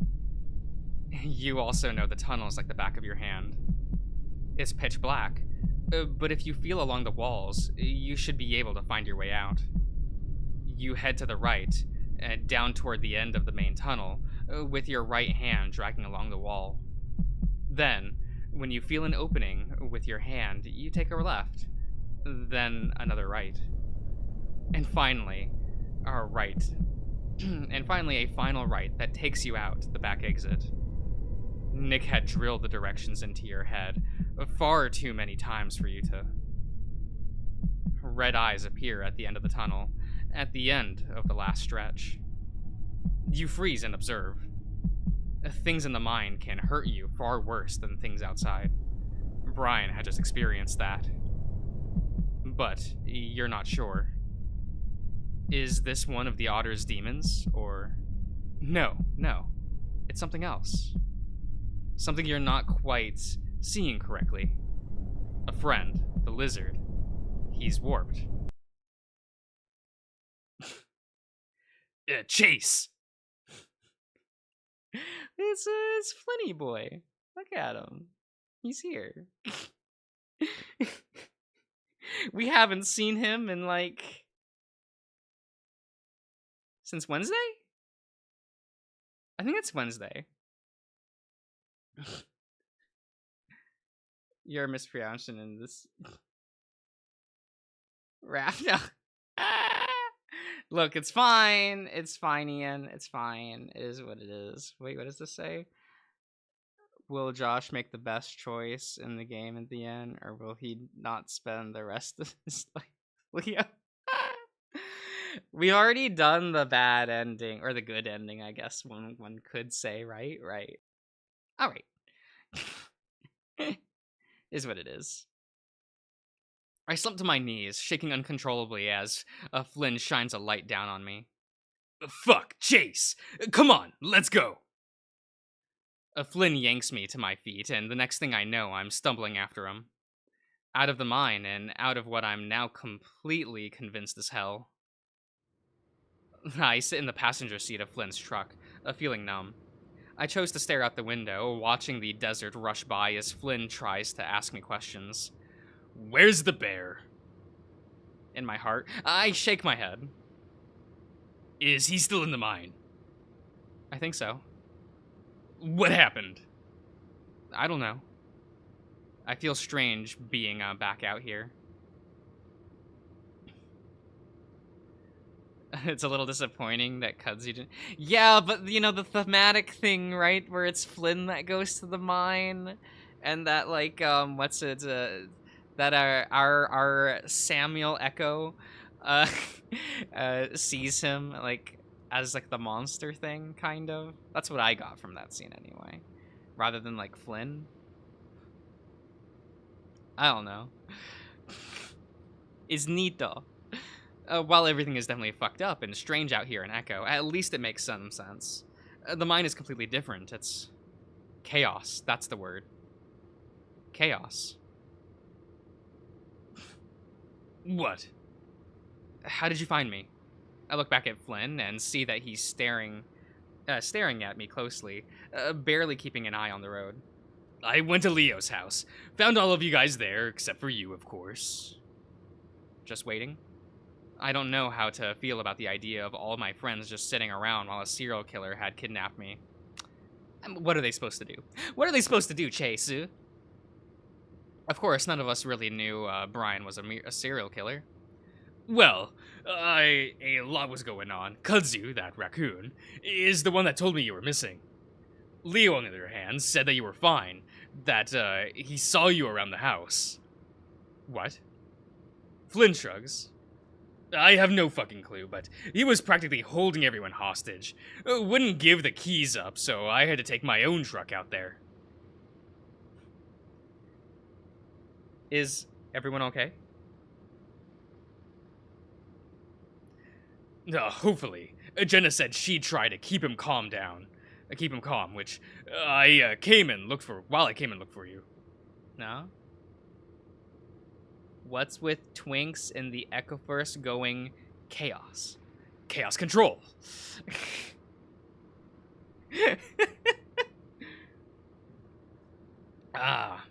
You also know the tunnel is like the back of your hand. It's pitch black, but if you feel along the walls, you should be able to find your way out. You head to the right, down toward the end of the main tunnel, with your right hand dragging along the wall. Then, when you feel an opening with your hand, you take a left, then another right. And finally, a final right that takes you out the back exit. Nick had drilled the directions into your head far too many times for you to. Red eyes appear at the end of the tunnel, at the end of the last stretch. You freeze and observe. Things in the mine can hurt you far worse than things outside. Brian had just experienced that. But you're not sure. Is this one of the Otter's demons, or... No. It's something else. Something you're not quite seeing correctly. A friend, the lizard. He's warped. Chase! It's Flinny Boy. Look at him. He's here. We haven't seen him in, like... Since Wednesday? I think it's Wednesday. You're mispronouncing in this... Rap. No. Look, it's fine. It's fine, Ian. It's fine. It is what it is. Wait, what does this say? Will Josh make the best choice in the game at the end, or will he not spend the rest of his life? Leo. We already done the bad ending, or the good ending, I guess one could say, right? Right. All right. Is what it is. I slump to my knees, shaking uncontrollably as Flynn shines a light down on me. Fuck, Chase! Come on, let's go! Flynn yanks me to my feet, and the next thing I know, I'm stumbling after him. Out of the mine, and out of what I'm now completely convinced is hell. I sit in the passenger seat of Flynn's truck, feeling numb. I chose to stare out the window, watching the desert rush by as Flynn tries to ask me questions. Where's the bear? In my heart, I shake my head. Is he still in the mine? I think so. What happened? I don't know. I feel strange being back out here. It's a little disappointing that Kudzy didn't... Yeah, but, you know, the thematic thing, right? Where it's Flynn that goes to the mine, and that, like, that our Samuel Echo sees him, like, as, like, the monster thing, kind of. That's what I got from that scene, anyway. Rather than, like, Flynn. I don't know. It's neat, though. While everything is definitely fucked up and strange out here in Echo, at least it makes some sense. The mine is completely different. It's chaos. That's the word. Chaos. What? How did you find me? I look back at Flynn and see that he's staring at me closely, barely keeping an eye on the road. I went to Leo's house. Found all of you guys there, except for you, of course. Just waiting? I don't know how to feel about the idea of all my friends just sitting around while a serial killer had kidnapped me. What are they supposed to do? What are they supposed to do, Chase? Of course, none of us really knew Brian was a serial killer. Well, a lot was going on. Kudzu, that raccoon, is the one that told me you were missing. Leo, on the other hand, said that you were fine, that he saw you around the house. What? Flynn shrugs. I have no fucking clue, but he was practically holding everyone hostage. Wouldn't give the keys up, so I had to take my own truck out there. Is everyone okay? Hopefully. Jenna said she'd try to keep him calm down. Keep him calm, which I came and looked for while I came and looked for you. No? What's with Twinks in the Echoverse going chaos? Chaos control. Ah.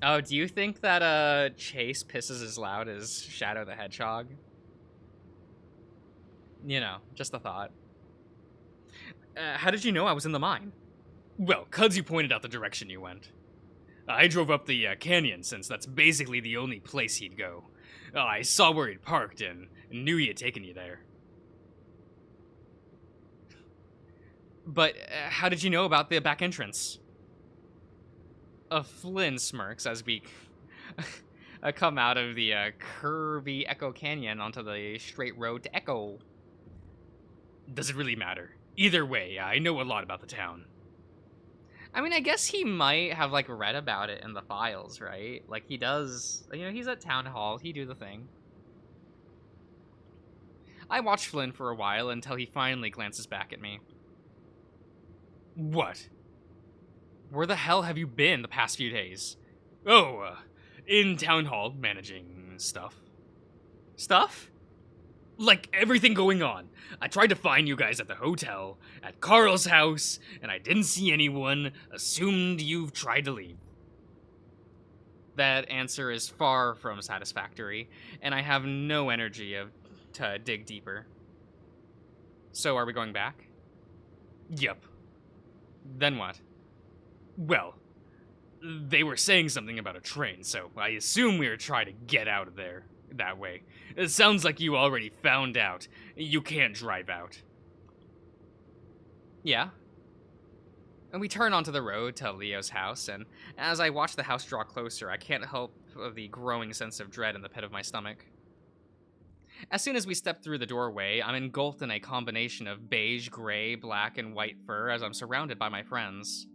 Oh, do you think that Chase pisses as loud as Shadow the Hedgehog? You know, just a thought. How did you know I was in the mine? Well, Kudzu pointed out the direction you went. I drove up the canyon since that's basically the only place he'd go. I saw where he'd parked and knew he had taken you there. But how did you know about the back entrance? Flynn smirks as we come out of the curvy Echo Canyon onto the straight road to Echo. Does it really matter? Either way, I know a lot about the town. I mean, I guess he might have, like, read about it in the files, right? Like, he does... You know, he's at town hall. He do the thing. I watched Flynn for a while until he finally glances back at me. What? Where the hell have you been the past few days? Oh, in town hall, managing stuff. Stuff? Like, everything going on. I tried to find you guys at the hotel, at Carl's house, and I didn't see anyone. Assumed you've tried to leave. That answer is far from satisfactory, and I have no energy to dig deeper. So, are we going back? Yep. Then what? Well, they were saying something about a train, so I assume we were trying to get out of there that way. It sounds like you already found out. You can't drive out. Yeah. And we turn onto the road to Leo's house, and as I watch the house draw closer, I can't help the growing sense of dread in the pit of my stomach. As soon as we step through the doorway, I'm engulfed in a combination of beige, gray, black, and white fur as I'm surrounded by my friends.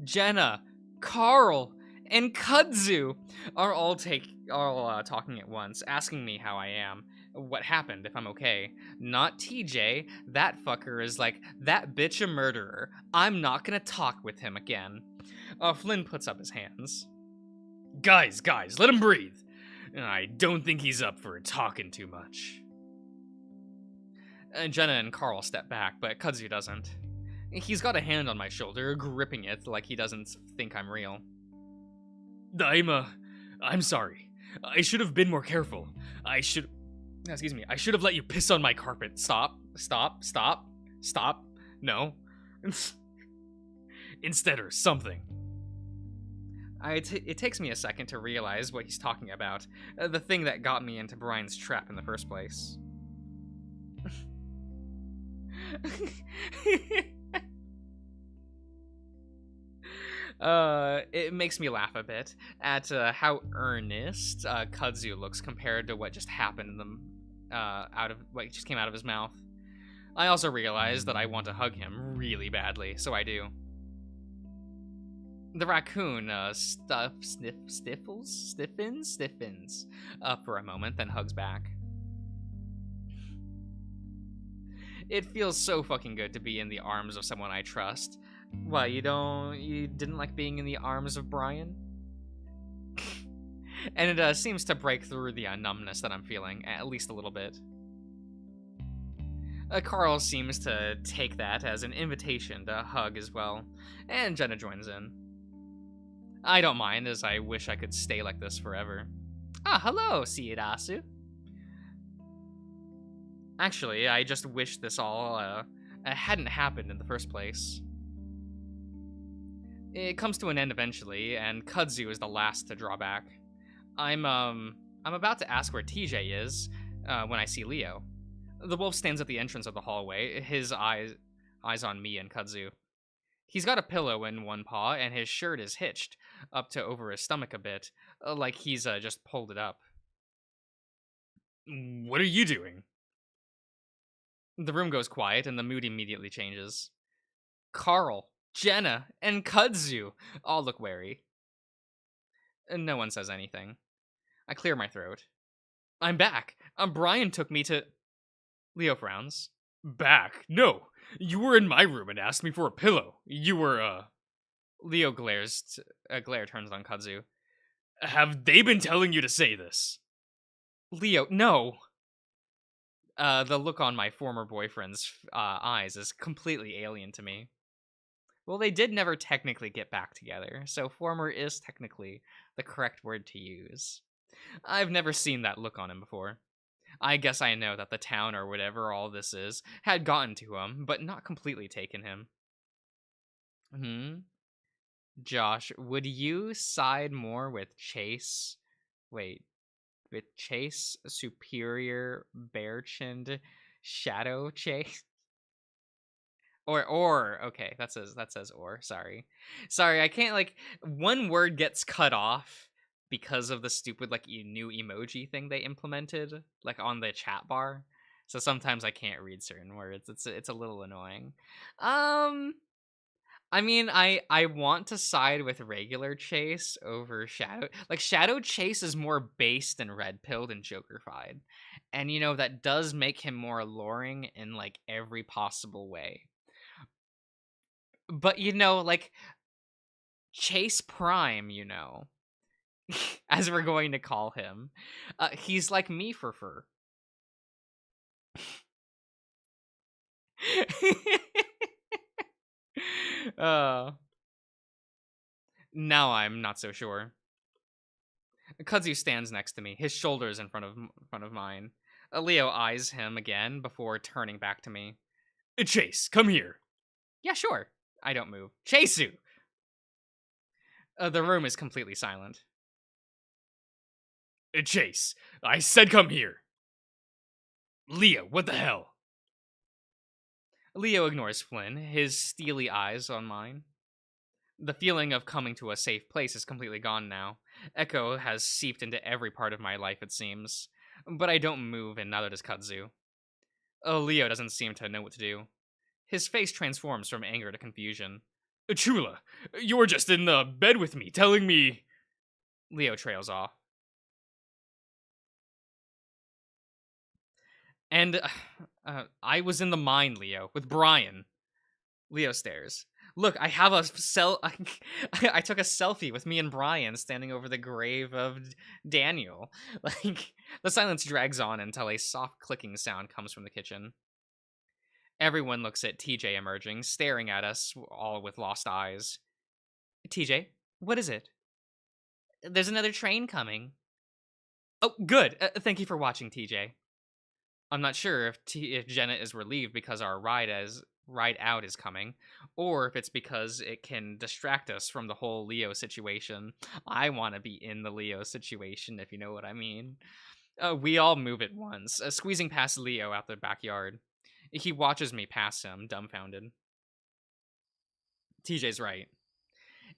Jenna, Carl, and Kudzu are all talking at once, asking me how I am, what happened, if I'm okay. Not TJ. That fucker is like, that bitch a murderer. I'm not gonna talk with him again. Flynn puts up his hands. Guys, let him breathe. I don't think he's up for talking too much. Jenna and Carl step back, but Kudzu doesn't. He's got a hand on my shoulder, gripping it like he doesn't think I'm real. I'm sorry. I should have been more careful. I should have let you piss on my carpet. Stop. No. Instead or something. It takes me a second to realize what he's talking about. The thing that got me into Brian's trap in the first place. It makes me laugh a bit at how earnest Kudzu looks compared to what just happened what just came out of his mouth. I also realize that I want to hug him really badly, so I do. The raccoon stiffens for a moment, then hugs back. It feels so fucking good to be in the arms of someone I trust. What, you didn't like being in the arms of Brian? And it seems to break through the numbness that I'm feeling, at least a little bit. Carl seems to take that as an invitation to hug as well, and Jenna joins in. I don't mind, as I wish I could stay like this forever. Hello, Siirasu. Actually, I just wish this all hadn't happened in the first place. It comes to an end eventually, and Kudzu is the last to draw back. I'm about to ask where TJ is when I see Leo. The wolf stands at the entrance of the hallway, his eyes on me and Kudzu. He's got a pillow in one paw, and his shirt is hitched up to over his stomach a bit, like he's just pulled it up. What are you doing? The room goes quiet, and the mood immediately changes. Carl, Jenna, and Kudzu all look wary. No one says anything. I clear my throat. I'm back. Brian took me to... Leo frowns. Back? No. You were in my room and asked me for a pillow. You were, Leo glares. A glare turns on Kudzu. Have they been telling you to say this? Leo, no! The look on my former boyfriend's eyes is completely alien to me. Well, they did never technically get back together, so former is technically the correct word to use. I've never seen that look on him before. I guess I know that the town or whatever all this is had gotten to him, but not completely taken him. Josh, would you side more with Chase? Wait, with Chase, superior, bare-chinned, shadow Chase? Or, okay, that says or, sorry. Sorry, I can't, like, one word gets cut off because of the stupid, like, new emoji thing they implemented, like, on the chat bar. So sometimes I can't read certain words. It's a little annoying. I mean, I want to side with regular Chase over Shadow. Like, Shadow Chase is more based and red-pilled and Joker-fied. And, you know, that does make him more alluring in, like, every possible way. But, you know, like, Chase Prime, you know, as we're going to call him, he's like me for fur. Now I'm not so sure. Kudzu stands next to me, his shoulders in front of mine. Leo eyes him again before turning back to me. Chase, come here. Yeah, sure. I don't move. Chase-u! The room is completely silent. Chase, I said come here. Leo, what the hell? Leo ignores Flynn, his steely eyes on mine. The feeling of coming to a safe place is completely gone now. Echo has seeped into every part of my life, it seems. But I don't move, and neither does Kudzu. Leo doesn't seem to know what to do. His face transforms from anger to confusion. Chula, you were just in the bed with me, telling me... Leo trails off. And I was in the mine, Leo, with Brian. Leo stares. Look, I have a I took a selfie with me and Brian standing over the grave of Daniel. Like, the silence drags on until a soft clicking sound comes from the kitchen. Everyone looks at TJ emerging, staring at us, all with lost eyes. TJ, what is it? There's another train coming. Oh, good. Thank you for watching, TJ. I'm not sure if Jenna is relieved because our ride out is coming, or if it's because it can distract us from the whole Leo situation. I want to be in the Leo situation, if you know what I mean. We all move at once, squeezing past Leo out the backyard. He watches me pass him, dumbfounded. TJ's right.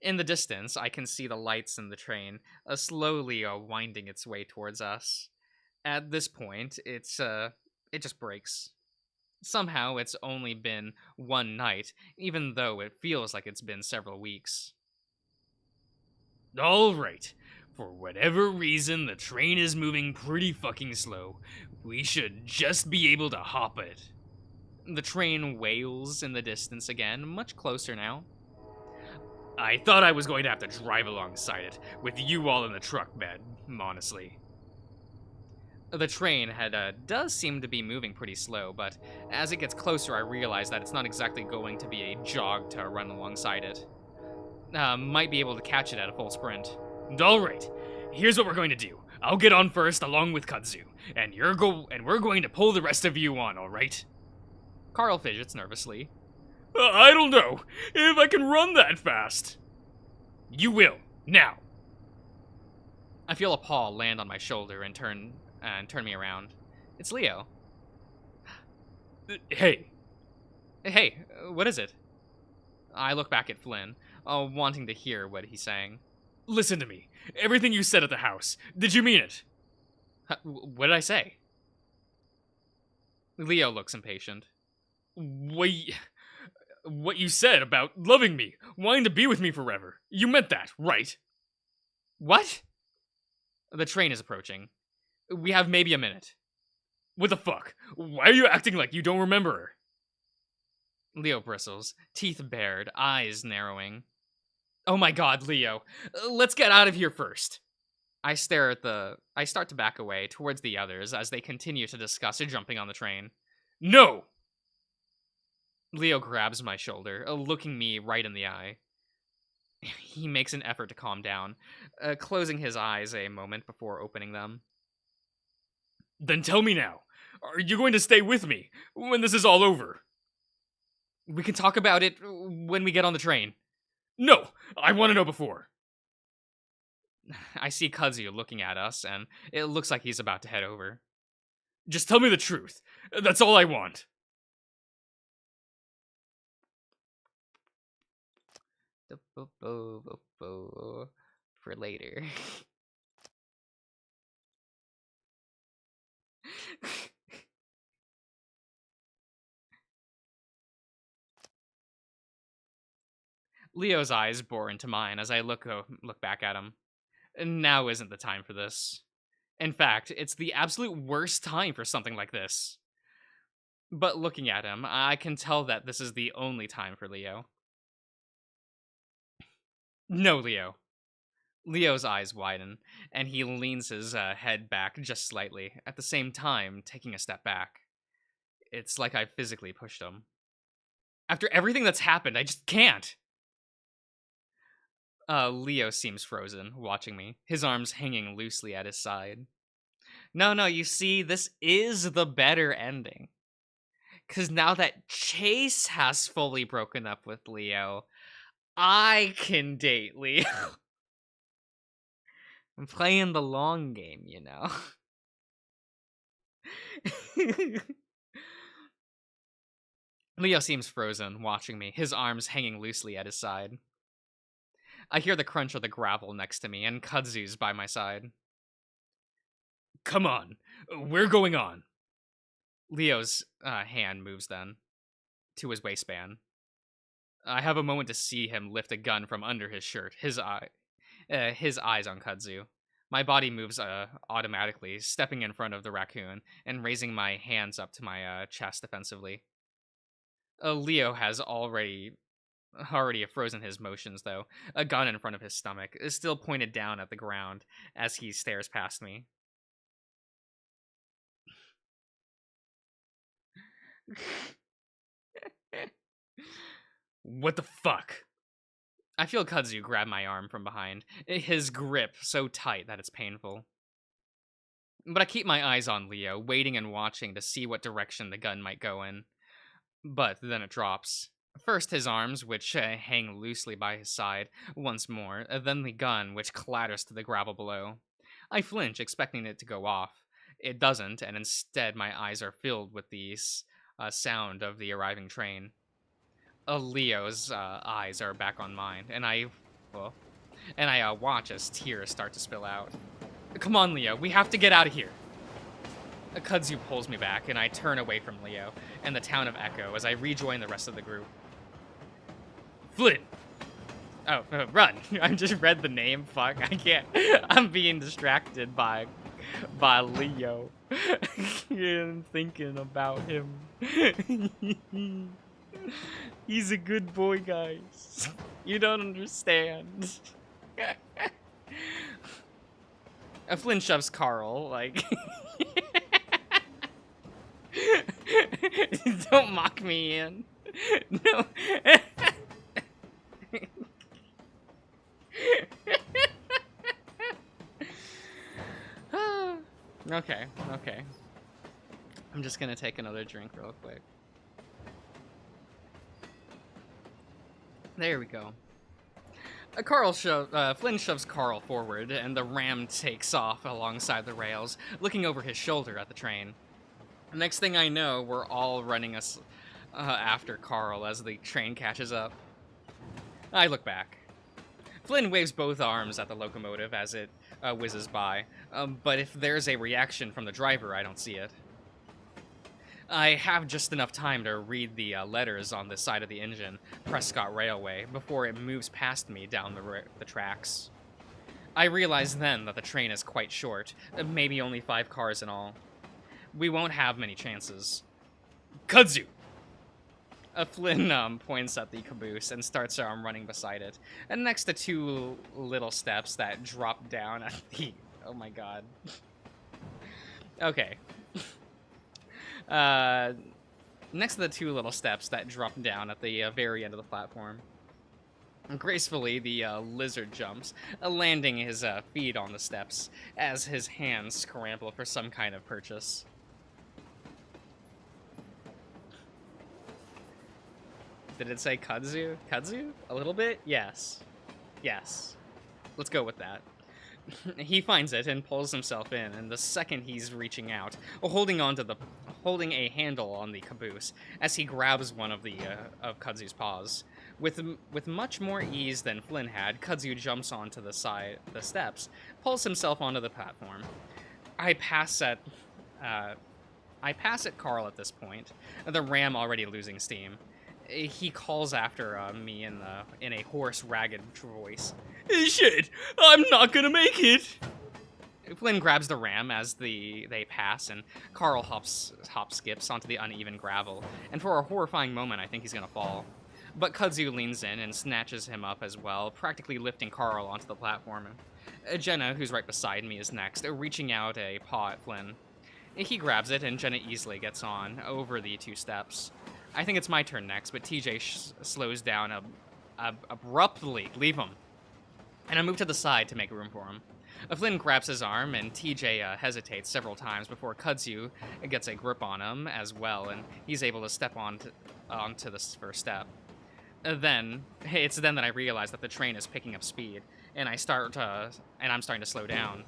In the distance, I can see the lights in the train, slowly winding its way towards us. At this point, it just breaks. Somehow, it's only been one night, even though it feels like it's been several weeks. All right. For whatever reason, the train is moving pretty fucking slow. We should just be able to hop it. The train wails in the distance again, much closer now. I thought I was going to have to drive alongside it, with you all in the truck bed, honestly. The train does seem to be moving pretty slow, but as it gets closer, I realize that it's not exactly going to be a jog to run alongside it. Might be able to catch it at a full sprint. Alright, here's what we're going to do. I'll get on first along with Kudzu, and we're going to pull the rest of you on, alright? Carl fidgets nervously. I don't know if I can run that fast. You will, now. I feel a paw land on my shoulder and turn me around. It's Leo. Hey. Hey, what is it? I look back at Flynn, wanting to hear what he's saying. Listen to me. Everything you said at the house. Did you mean it? What did I say? Leo looks impatient. What you said about loving me, wanting to be with me forever. You meant that, right? What? The train is approaching. We have maybe a minute. What the fuck? Why are you acting like you don't remember her? Leo bristles, teeth bared, eyes narrowing. Oh my god, Leo. Let's get out of here first. I start to back away towards the others as they continue to discuss jumping on the train. No! Leo grabs my shoulder, looking me right in the eye. He makes an effort to calm down, closing his eyes a moment before opening them. Then tell me now. Are you going to stay with me when this is all over? We can talk about it when we get on the train. No! I want to know before. I see Kudzu looking at us, and it looks like he's about to head over. Just tell me the truth. That's all I want. For later. Leo's eyes bore into mine as I look back at him. Now isn't the time for this. In fact, it's the absolute worst time for something like this. But looking at him, I can tell that this is the only time for Leo. No, Leo. Leo's eyes widen, and he leans his head back just slightly, at the same time taking a step back. It's like I physically pushed him. After everything that's happened, I just can't. Leo seems frozen, watching me, his arms hanging loosely at his side. No, you see, this is the better ending. Because now that Chase has fully broken up with Leo, I can date Leo. I'm playing the long game, you know. Leo seems frozen, watching me, his arms hanging loosely at his side. I hear the crunch of the gravel next to me, and Kudzu's by my side. Come on, we're going on. Leo's hand moves then to his waistband. I have a moment to see him lift a gun from under his shirt, his eyes on Kudzu. My body moves automatically, stepping in front of the raccoon and raising my hands up to my chest defensively. Leo has already frozen his motions, though. A gun in front of his stomach is still pointed down at the ground as he stares past me. What the fuck? I feel Kudzu grab my arm from behind, his grip so tight that it's painful. But I keep my eyes on Leo, waiting and watching to see what direction the gun might go in. But then it drops. First his arms, which hang loosely by his side, once more, then the gun, which clatters to the gravel below. I flinch, expecting it to go off. It doesn't, and instead my eyes are filled with the sound of the arriving train. Leo's eyes are back on mine, and I watch as tears start to spill out. Come on, Leo, we have to get out of here. Kudzu pulls me back, and I turn away from Leo and the town of Echo as I rejoin the rest of the group. Flynn! Oh, run. I just read the name. Fuck, I can't. I'm being distracted by Leo. I'm thinking about him. He's a good boy, guys. You don't understand. Flynn shoves Carl, like... Don't mock me, Ian. No. Okay. I'm just gonna take another drink real quick. There we go. Flynn shoves Carl forward, and the ram takes off alongside the rails, looking over his shoulder at the train. Next thing I know, we're all running after Carl as the train catches up. I look back. Flynn waves both arms at the locomotive as it whizzes by, but if there's a reaction from the driver, I don't see it. I have just enough time to read the letters on the side of the engine, Prescott Railway, before it moves past me down the tracks. I realize then that the train is quite short, maybe only 5 cars in all. We won't have many chances. Kudzu! Flynn points at the caboose and starts running beside it, and next to 2 little steps that drop down at the... Oh my god. Okay. Next to the 2 little steps that drop down at the very end of the platform. Gracefully, the lizard jumps, landing his feet on the steps as his hands scramble for some kind of purchase. Did it say kudzu? Kudzu? A little bit? Yes. Yes. Let's go with that. He finds it and pulls himself in, and the second he's reaching out, holding a handle on the caboose, as he grabs one of the of Kudzu's paws. With much more ease than Flynn had, Kudzu jumps onto the steps, pulls himself onto the platform. I pass at Carl at this point, the ram already losing steam. He calls after me in a hoarse, ragged voice. Shit! I'm not gonna make it! Flynn grabs the ram as they pass, and Carl skips onto the uneven gravel, and for a horrifying moment I think he's gonna fall. But Kudzu leans in and snatches him up as well, practically lifting Carl onto the platform. Jenna, who's right beside me, is next, reaching out a paw at Flynn. He grabs it, and Jenna easily gets on, over the 2 steps. I think it's my turn next, but TJ slows down abruptly. Leave him. And I move to the side to make room for him. Flynn grabs his arm, and TJ hesitates several times before Kudzu gets a grip on him as well, and he's able to step onto this first step. It's then that I realize that the train is picking up speed, and I'm starting to slow down.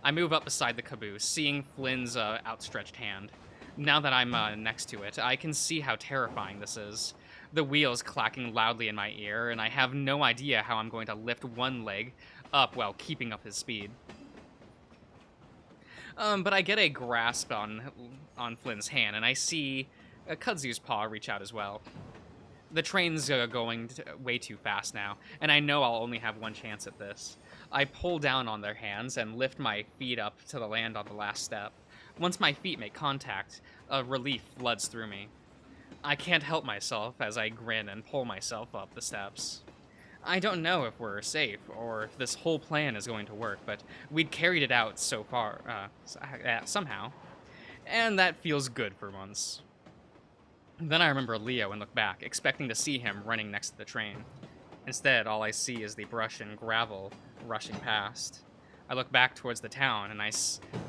I move up beside the caboose, seeing Flynn's outstretched hand. Now that I'm next to it, I can see how terrifying this is. The wheels clacking loudly in my ear, and I have no idea how I'm going to lift one leg up while keeping up his speed. But I get a grasp on Flynn's hand, and I see Kudzu's paw reach out as well. The train's going way too fast now, and I know I'll only have one chance at this. I pull down on their hands and lift my feet up to the land on the last step. Once my feet make contact, a relief floods through me. I can't help myself as I grin and pull myself up the steps. I don't know if we're safe or if this whole plan is going to work, but we'd carried it out so far, somehow. And that feels good for once. Then I remember Leo and look back, expecting to see him running next to the train. Instead, all I see is the brush and gravel rushing past. I look back towards the town, and I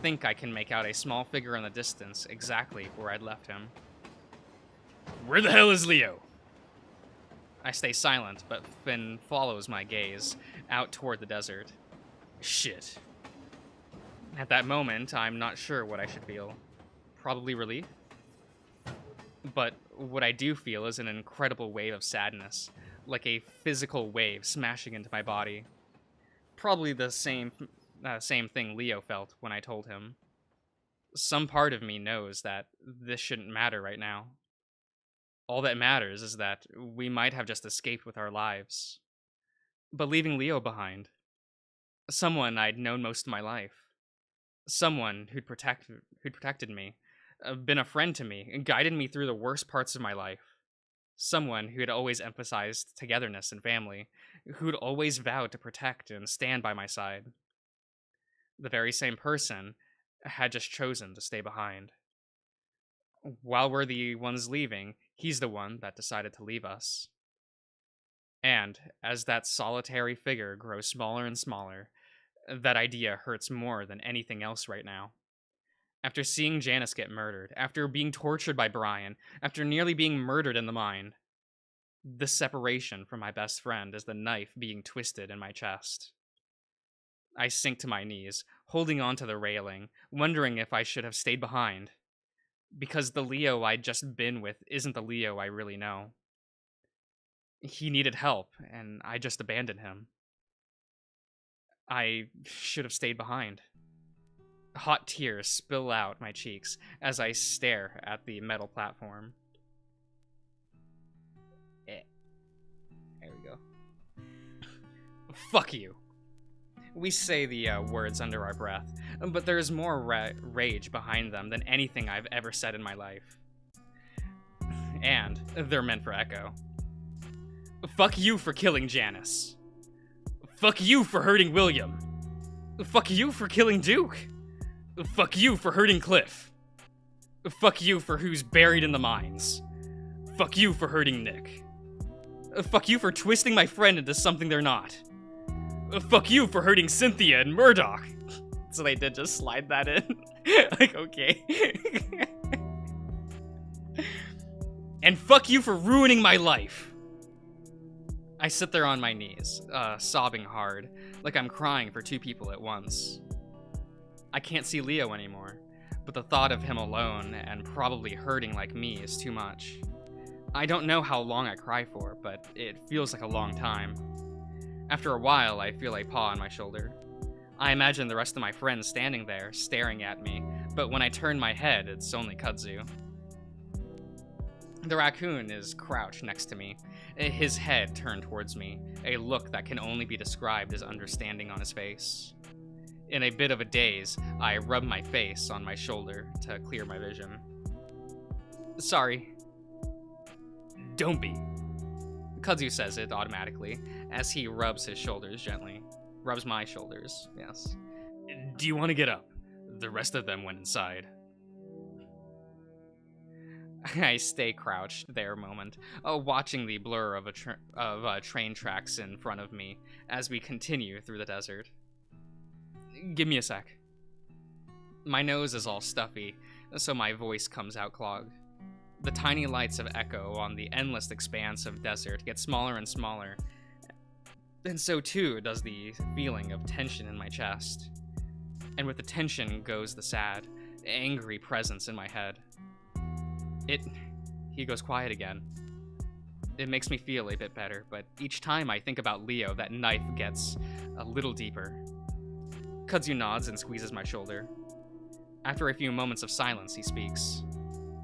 think I can make out a small figure in the distance, exactly where I'd left him. Where the hell is Leo? I stay silent, but Finn follows my gaze, out toward the desert. Shit. At that moment, I'm not sure what I should feel. Probably relief? But what I do feel is an incredible wave of sadness, like a physical wave smashing into my body. Probably the same thing Leo felt when I told him. Some part of me knows that this shouldn't matter right now. All that matters is that we might have just escaped with our lives. But leaving Leo behind, someone I'd known most of my life, someone who'd protected me, been a friend to me, and guided me through the worst parts of my life, someone who had always emphasized togetherness and family, who'd always vowed to protect and stand by my side. The very same person had just chosen to stay behind. While we're the ones leaving, he's the one that decided to leave us. And as that solitary figure grows smaller and smaller, that idea hurts more than anything else right now. After seeing Janice get murdered, after being tortured by Brian, after nearly being murdered in the mine, the separation from my best friend is the knife being twisted in my chest. I sink to my knees, holding onto the railing, wondering if I should have stayed behind. Because the Leo I'd just been with isn't the Leo I really know. He needed help, and I just abandoned him. I should have stayed behind. Hot tears spill out my cheeks as I stare at the metal platform. There we go. Fuck you. We say the words under our breath, but there is more rage behind them than anything I've ever said in my life. And they're meant for Echo. Fuck you for killing Janice. Fuck you for hurting William. Fuck you for killing Duke. Fuck you for hurting Cliff. Fuck you for who's buried in the mines. Fuck you for hurting Nick. Fuck you for twisting my friend into something they're not. Fuck you for hurting Cynthia and Murdoch. So they did just slide that in. Like, okay. And fuck you for ruining my life. I sit there on my knees, sobbing hard, like I'm crying for two people at once. I can't see Leo anymore, but the thought of him alone and probably hurting like me is too much. I don't know how long I cry for, but it feels like a long time. After a while, I feel a paw on my shoulder. I imagine the rest of my friends standing there, staring at me, but when I turn my head, it's only Kudzu. The raccoon is crouched next to me, his head turned towards me, a look that can only be described as understanding on his face. In a bit of a daze, I rub my face on my shoulder to clear my vision. Sorry. Don't be. Kudzu says it automatically, as he rubs his shoulders gently. Rubs my shoulders, yes. Do you want to get up? The rest of them went inside. I stay crouched there a moment, watching the blur of train tracks in front of me as we continue through the desert. Give me a sec. My nose is all stuffy, so my voice comes out clogged. The tiny lights of Echo on the endless expanse of desert get smaller and smaller, and so too does the feeling of tension in my chest. And with the tension goes the sad, angry presence in my head. He goes quiet again. It makes me feel a bit better, but each time I think about Leo, that knife gets a little deeper. Kudzu nods and squeezes my shoulder. After a few moments of silence, he speaks.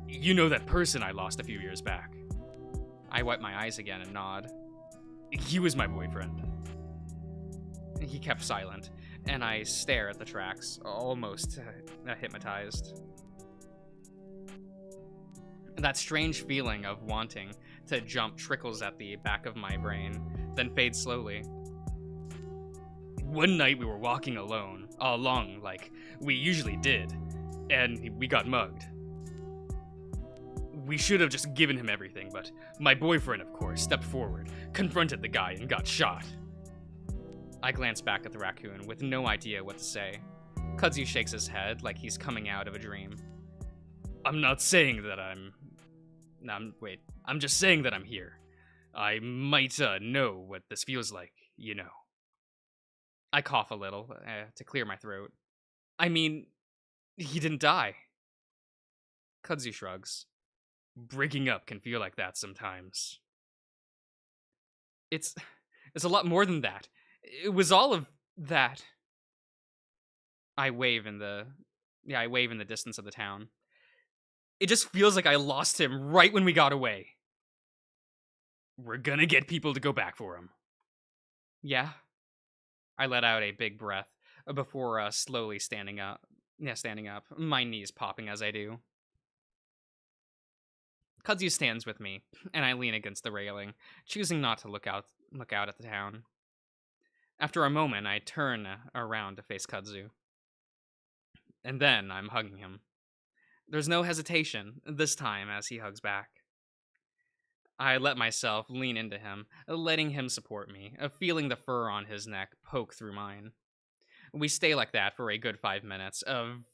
You know that person I lost a few years back? I wipe my eyes again and nod. He was my boyfriend. He kept silent, and I stare at the tracks, almost hypnotized. That strange feeling of wanting to jump trickles at the back of my brain, then fades slowly. One night we were walking alone, along like we usually did, and we got mugged. We should have just given him everything, but my boyfriend, of course, stepped forward, confronted the guy, and got shot. I glance back at the raccoon with no idea what to say. Kudzu shakes his head like he's coming out of a dream. I'm not saying that I'm just saying that I'm here. I might know what this feels like, you know. I cough a little to clear my throat. I mean, he didn't die. Kudzu shrugs. Breaking up can feel like that sometimes. It's a lot more than that. It was all of that. I wave in the distance of the town. It just feels like I lost him right when we got away. We're gonna get people to go back for him. Yeah? I let out a big breath before slowly standing up. Yeah, standing up, my knees popping as I do. Kudzu stands with me, and I lean against the railing, choosing not to look out at the town. After a moment, I turn around to face Kudzu. And then I'm hugging him. There's no hesitation, this time, as he hugs back. I let myself lean into him, letting him support me, feeling the fur on his neck poke through mine. We stay like that for a good 5 minutes,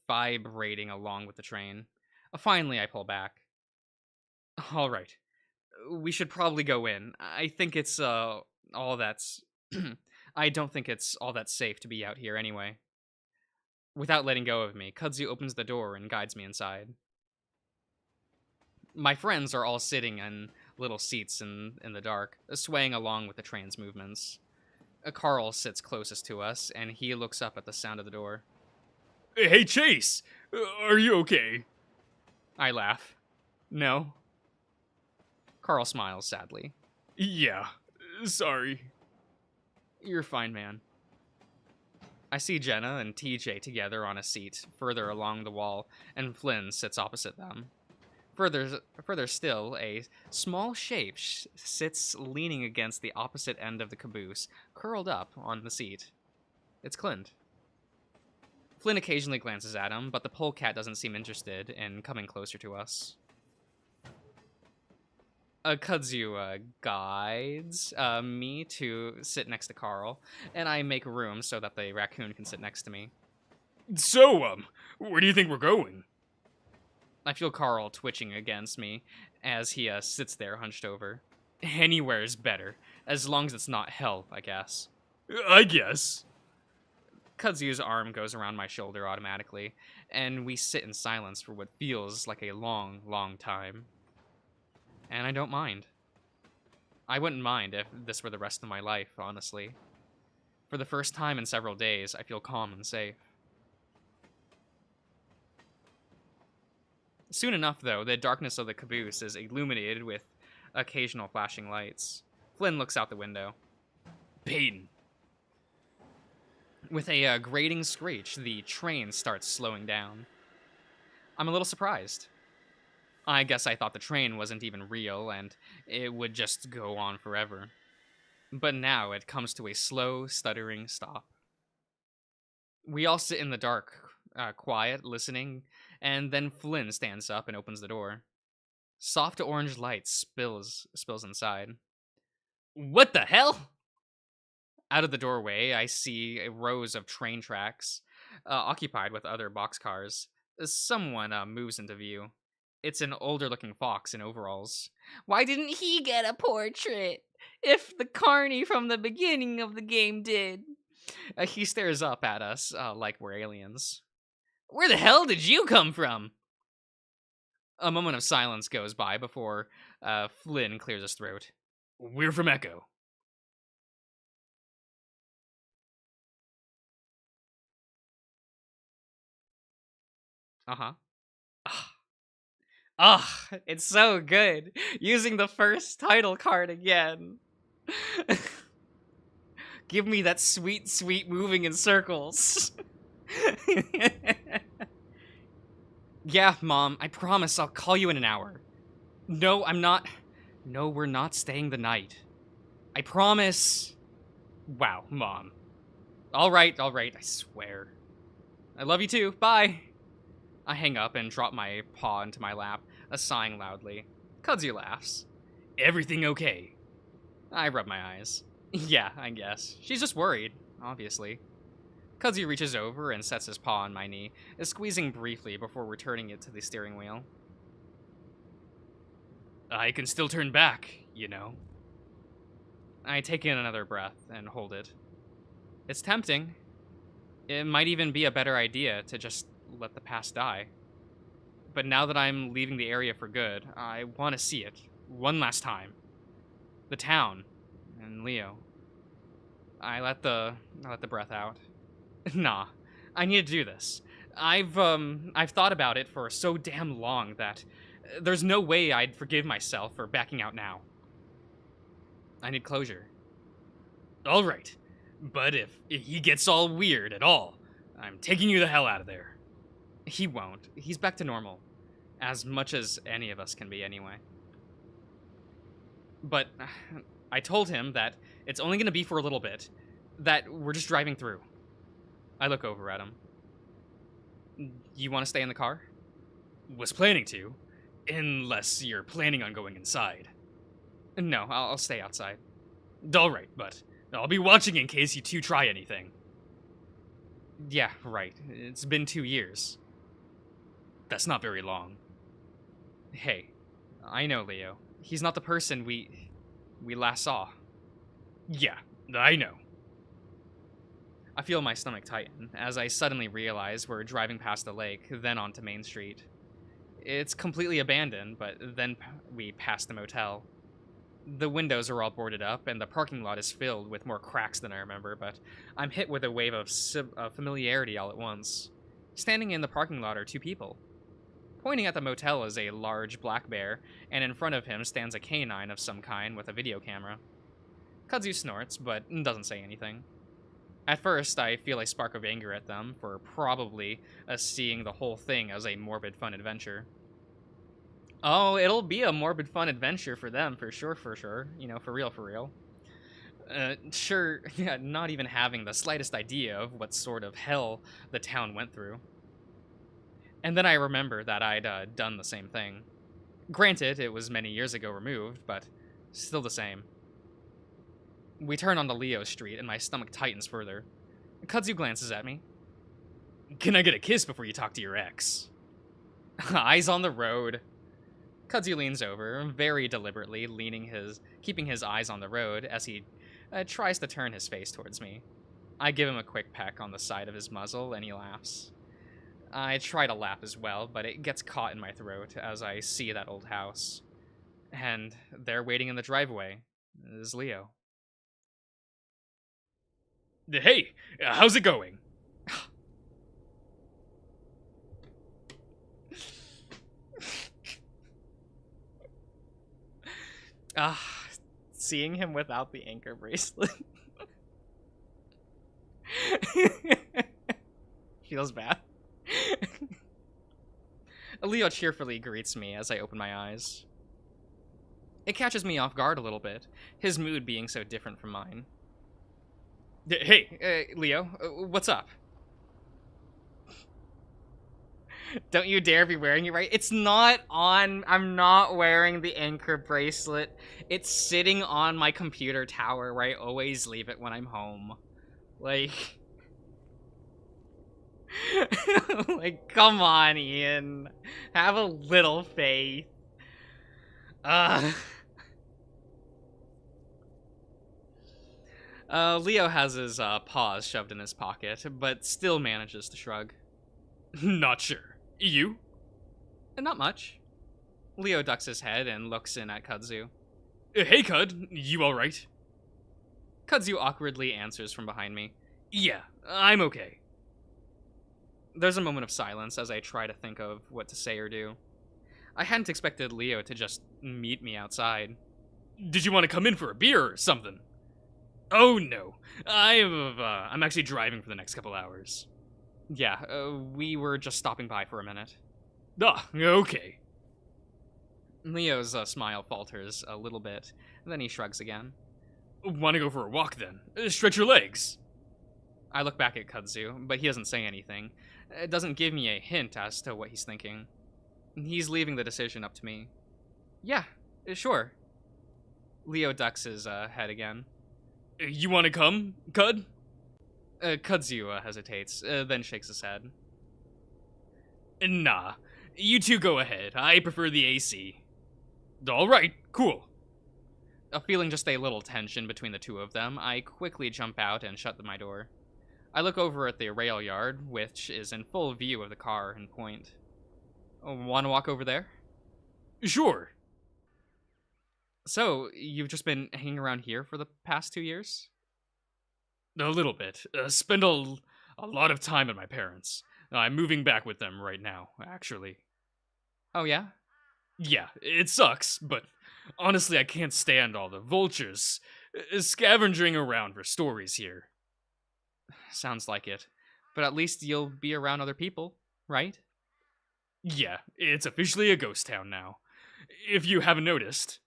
vibrating along with the train. Finally, I pull back. All right. We should probably go in. I think it's, all that's... I don't think it's all that safe to be out here anyway. Without letting go of me, Kudzu opens the door and guides me inside. My friends are all sitting in little seats in the dark, swaying along with the train's movements. Carl sits closest to us, and he looks up at the sound of the door. Hey, Chase! Are you okay? I laugh. No. Carl smiles sadly. Yeah, sorry. You're fine, man. I see Jenna and TJ together on a seat further along the wall, and Flynn sits opposite them. Further still, a small shape sits leaning against the opposite end of the caboose, curled up on the seat. It's Clint. Flynn occasionally glances at him, but the polecat doesn't seem interested in coming closer to us. Kudzu guides me to sit next to Carl, and I make room so that the raccoon can sit next to me. So, where do you think we're going? I feel Carl twitching against me as he sits there hunched over. Anywhere's better, as long as it's not hell, I guess. I guess. Kudzu's arm goes around my shoulder automatically, and we sit in silence for what feels like a long, long time. And I don't mind. I wouldn't mind if this were the rest of my life, honestly. For the first time in several days, I feel calm and safe. Soon enough, though, the darkness of the caboose is illuminated with occasional flashing lights. Flynn looks out the window. Peyton. With a grating screech, the train starts slowing down. I'm a little surprised. I guess I thought the train wasn't even real and it would just go on forever. But now it comes to a slow, stuttering stop. We all sit in the dark, quiet, listening, and then Flynn stands up and opens the door. Soft orange light spills inside. What the hell? Out of the doorway, I see rows of train tracks, occupied with other boxcars. Someone moves into view. It's an older-looking fox in overalls. Why didn't he get a portrait? If the carny from the beginning of the game did. He stares up at us like we're aliens. Where the hell did you come from? A moment of silence goes by before Flynn clears his throat. We're from Echo. Uh-huh. It's so good. Using the first title card again. Give me that sweet, sweet moving in circles. Yeah, Mom, I promise I'll call you in an hour. No, I'm not. No, we're not staying the night. I promise. Wow, Mom. All right, I swear. I love you too. Bye. I hang up and drop my paw into my lap, sighing loudly. Kudzu laughs. Everything okay? I rub my eyes. Yeah, I guess. She's just worried, obviously. Kudzu reaches over and sets his paw on my knee, squeezing briefly before returning it to the steering wheel. I can still turn back, you know. I take in another breath and hold it. It's tempting. It might even be a better idea to just let the past die. But now that I'm leaving the area for good, I want to see it one last time. The town and Leo. I let the breath out. Nah, I need to do this. I've thought about it for so damn long that there's no way I'd forgive myself for backing out now. I need closure. All right, but if he gets all weird at all, I'm taking you the hell out of there. He won't. He's back to normal. As much as any of us can be, anyway. But I told him that it's only going to be for a little bit. That we're just driving through. I look over at him. You want to stay in the car? Was planning to, unless you're planning on going inside. No, I'll stay outside. All right, but I'll be watching in case you two try anything. Yeah, right. It's been 2 years. That's not very long. Hey, I know Leo. He's not the person we last saw. Yeah, I know. I feel my stomach tighten as I suddenly realize we're driving past the lake, then onto Main Street. It's completely abandoned, but then we pass the motel. The windows are all boarded up, and the parking lot is filled with more cracks than I remember, but I'm hit with a wave of familiarity all at once. Standing in the parking lot are 2 people. Pointing at the motel is a large black bear, and in front of him stands a canine of some kind with a video camera. Kudzu snorts, but doesn't say anything. At first, I feel a spark of anger at them for probably seeing the whole thing as a morbid fun adventure. Oh, it'll be a morbid fun adventure for them, for sure, for sure. You know, for real, for real. Sure, yeah, not even having the slightest idea of what sort of hell the town went through. And then I remember that I'd done the same thing. Granted, it was many years ago removed, but still the same. We turn onto Leo Street, and my stomach tightens further. Kudzu glances at me. Can I get a kiss before you talk to your ex? Eyes on the road. Kudzu leans over, very deliberately keeping his eyes on the road as he tries to turn his face towards me. I give him a quick peck on the side of his muzzle, and he laughs. I try to laugh as well, but it gets caught in my throat as I see that old house. And there, waiting in the driveway, is Leo. Hey, how's it going? Seeing him without the anchor bracelet feels bad. Leo cheerfully greets me as I open my eyes. It catches me off guard a little bit, his mood being so different from mine. Hey, Leo, what's up? Don't you dare be wearing it right. It's not on. I'm not wearing the anchor bracelet. It's sitting on my computer tower where I always leave it when I'm home. Like, like, come on, Ian. Have a little faith. Leo has his paws shoved in his pocket, but still manages to shrug. Not sure. You? Not much. Leo ducks his head and looks in at Kudzu. Hey, Cud, you alright? Kudzu awkwardly answers from behind me. Yeah, I'm okay. There's a moment of silence as I try to think of what to say or do. I hadn't expected Leo to just meet me outside. Did you want to come in for a beer or something? Oh no, I'm actually driving for the next couple hours. Yeah, we were just stopping by for a minute. Ah, okay. Leo's smile falters a little bit, then he shrugs again. Want to go for a walk then? Stretch your legs. I look back at Kudzu, but he doesn't say anything. It doesn't give me a hint as to what he's thinking. He's leaving the decision up to me. Yeah, sure. Leo ducks his head again. You want to come, Cud? Kudzu hesitates, then shakes his head. Nah, you two go ahead. I prefer the AC. Alright, cool. Feeling just a little tension between the two of them, I quickly jump out and shut my door. I look over at the rail yard, which is in full view of the car, and point. Want to walk over there? Sure. So, you've just been hanging around here for the past 2 years? A little bit. Spend a lot of time at my parents'. I'm moving back with them right now, actually. Oh, yeah? Yeah, it sucks, but honestly, I can't stand all the vultures scavenging around for stories here. Sounds like it. But at least you'll be around other people, right? Yeah, it's officially a ghost town now. If you haven't noticed.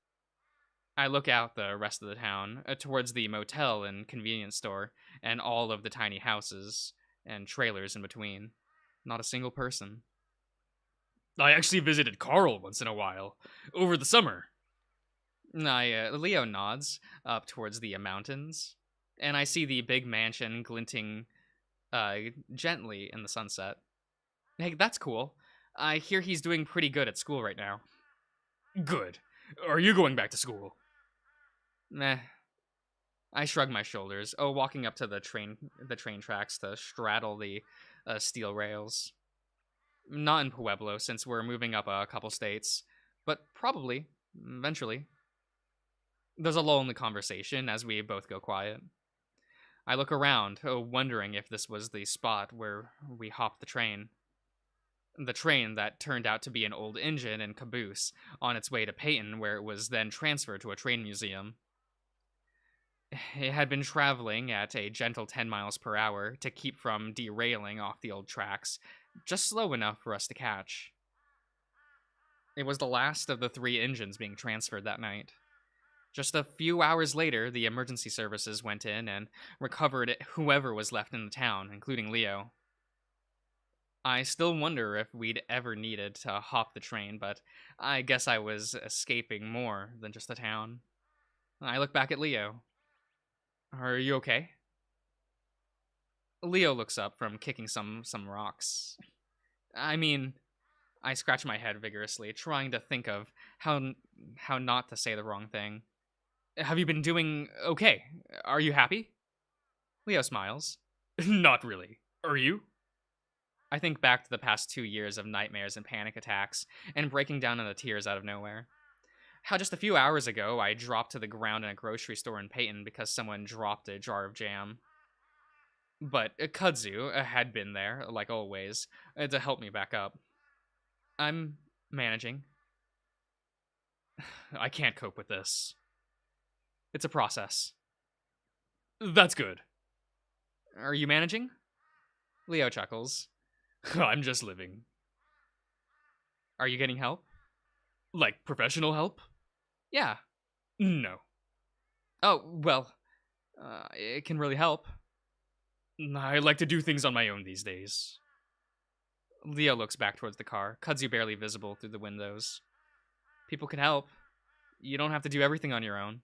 I look out the rest of the town, towards the motel and convenience store, and all of the tiny houses and trailers in between. Not a single person. I actually visited Carl once in a while, over the summer. Leo nods up towards the mountains, and I see the big mansion glinting gently in the sunset. Hey, that's cool. I hear he's doing pretty good at school right now. Good. Are you going back to school? Meh. I shrug my shoulders, walking up to the train tracks to straddle the steel rails. Not in Pueblo, since we're moving up a couple states, but probably, eventually. There's a lull in the conversation as we both go quiet. I look around, wondering if this was the spot where we hopped the train. The train that turned out to be an old engine and caboose on its way to Peyton, where it was then transferred to a train museum. It had been traveling at a gentle 10 miles per hour to keep from derailing off the old tracks, just slow enough for us to catch. It was the last of the 3 engines being transferred that night. Just a few hours later, the emergency services went in and recovered whoever was left in the town, including Leo. I still wonder if we'd ever needed to hop the train, but I guess I was escaping more than just the town. I look back at Leo. Are you okay? Leo looks up from kicking some rocks. I mean, I scratch my head vigorously, trying to think of how not to say the wrong thing. Have you been doing okay? Are you happy? Leo smiles. Not really. Are you? I think back to the past 2 years of nightmares and panic attacks, and breaking down into tears out of nowhere. How just a few hours ago I dropped to the ground in a grocery store in Peyton because someone dropped a jar of jam. But Kudzu had been there, like always, to help me back up. I'm managing. I can't cope with this. It's a process. That's good. Are you managing? Leo chuckles. I'm just living. Are you getting help? Like professional help? Yeah. No. Oh, well, it can really help. I like to do things on my own these days. Leo looks back towards the car, Kudzu barely visible through the windows. People can help. You don't have to do everything on your own.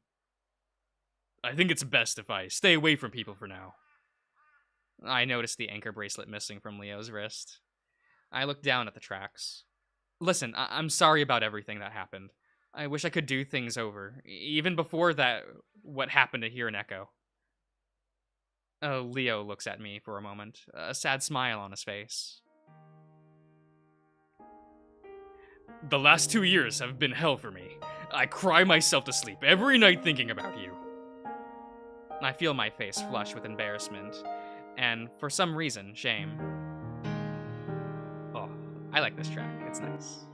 I think it's best if I stay away from people for now. I noticed the anchor bracelet missing from Leo's wrist. I looked down at the tracks. Listen, I'm sorry about everything that happened. I wish I could do things over, even before that, what happened here in Echo. Leo looks at me for a moment, a sad smile on his face. The last 2 years have been hell for me. I cry myself to sleep every night thinking about you. I feel my face flush with embarrassment, and for some reason, shame. Oh, I like this track. It's nice.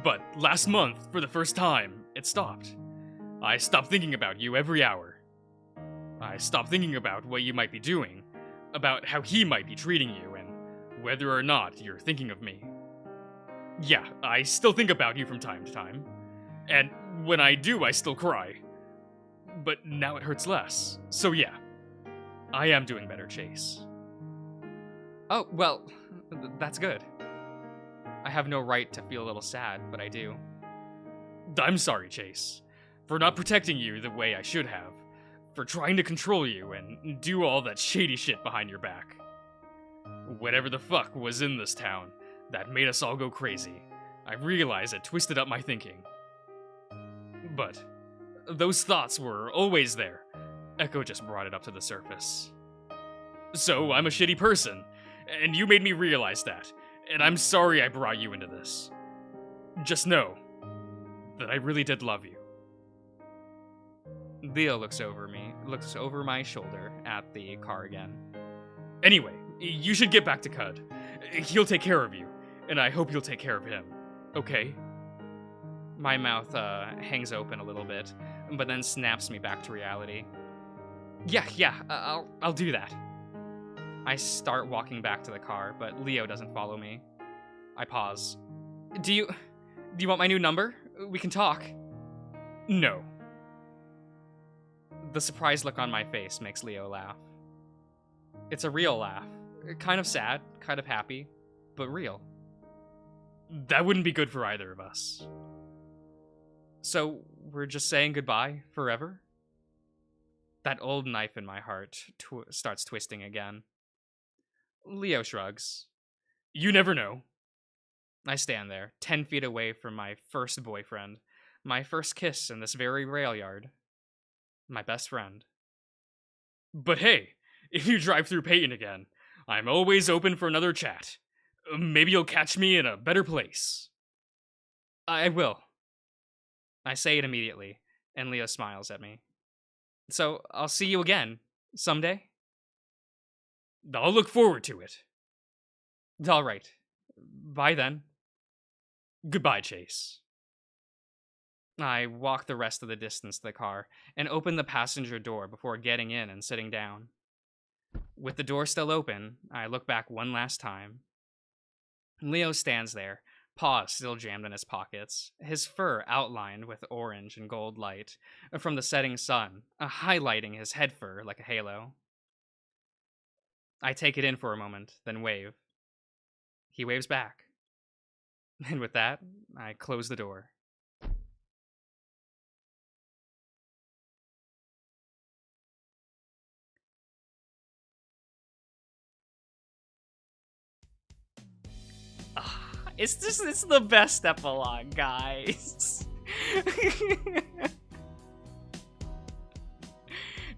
But last month, for the first time, it stopped. I stopped thinking about you every hour. I stopped thinking about what you might be doing, about how he might be treating you, and whether or not you're thinking of me. Yeah, I still think about you from time to time. And when I do, I still cry. But now it hurts less. So yeah, I am doing better, Chase. Oh, well, that's good. I have no right to feel a little sad, but I do. I'm sorry, Chase, for not protecting you the way I should have, for trying to control you and do all that shady shit behind your back. Whatever the fuck was in this town that made us all go crazy, I realize it twisted up my thinking. But those thoughts were always there. Echo just brought it up to the surface. So I'm a shitty person, and you made me realize that, and I'm sorry I brought you into this. Just know that I really did love you. Leo looks over my shoulder at the car again. Anyway, you should get back to Cud. He'll take care of you, and I hope you'll take care of him. Okay? My mouth hangs open a little bit, but then snaps me back to reality. Yeah, I'll do that. I start walking back to the car, but Leo doesn't follow me. I pause. Do you want my new number? We can talk. No. The surprised look on my face makes Leo laugh. It's a real laugh. Kind of sad, kind of happy, but real. That wouldn't be good for either of us. So, we're just saying goodbye forever? That old knife in my heart starts twisting again. Leo shrugs. You never know. I stand there, 10 feet away from my first boyfriend, my first kiss in this very rail yard. My best friend. But hey, if you drive through Peyton again, I'm always open for another chat. Maybe you'll catch me in a better place. I will. I say it immediately, and Leo smiles at me. So, I'll see you again, someday? I'll look forward to it. All right. Bye then. Goodbye, Chase. I walk the rest of the distance to the car and open the passenger door before getting in and sitting down. With the door still open, I look back one last time. Leo stands there, paws still jammed in his pockets, his fur outlined with orange and gold light from the setting sun, highlighting his head fur like a halo. I take it in for a moment, then wave. He waves back. And with that, I close the door. It's the best epilogue, guys.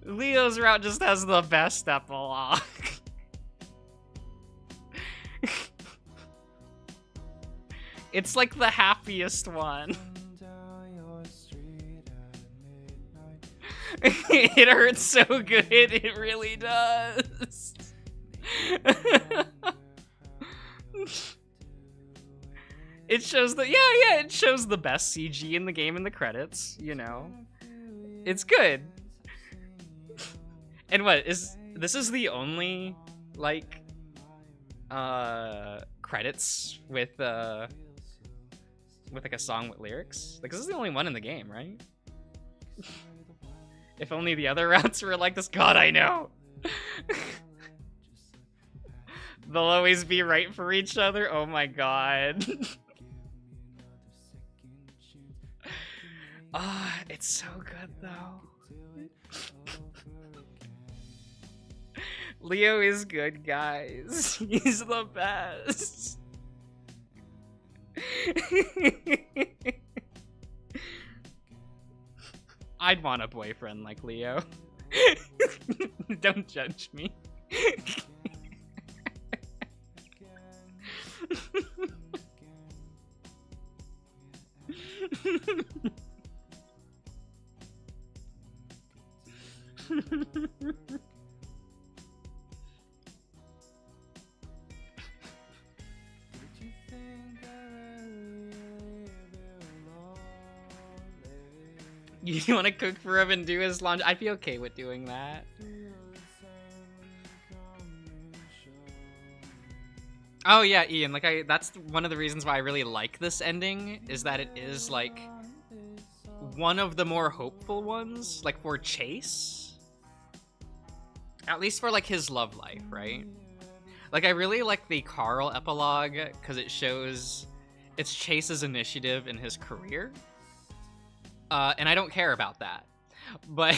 Leo's route just has the best epilogue. It's like the happiest one. It hurts so good, it really does. It shows the it shows the best CG in the game in the credits, you know. It's good. And this is the only like credits with like a song with lyrics? Like, this is the only one in the game, right? If only the other routes were like this. God, I know. They'll always be right for each other. Oh my god. It's so good though. Leo is good, guys. He's the best. I'd want a boyfriend like Leo. Don't judge me. You want to cook for him and do his laundry? I'd be okay with doing that. Oh yeah, Ian, like that's one of the reasons why I really like this ending, is that it is like one of the more hopeful ones, like for Chase. At least for like his love life, right? Like I really like the Carl epilogue because it shows it's Chase's initiative in his career. And I don't care about that. But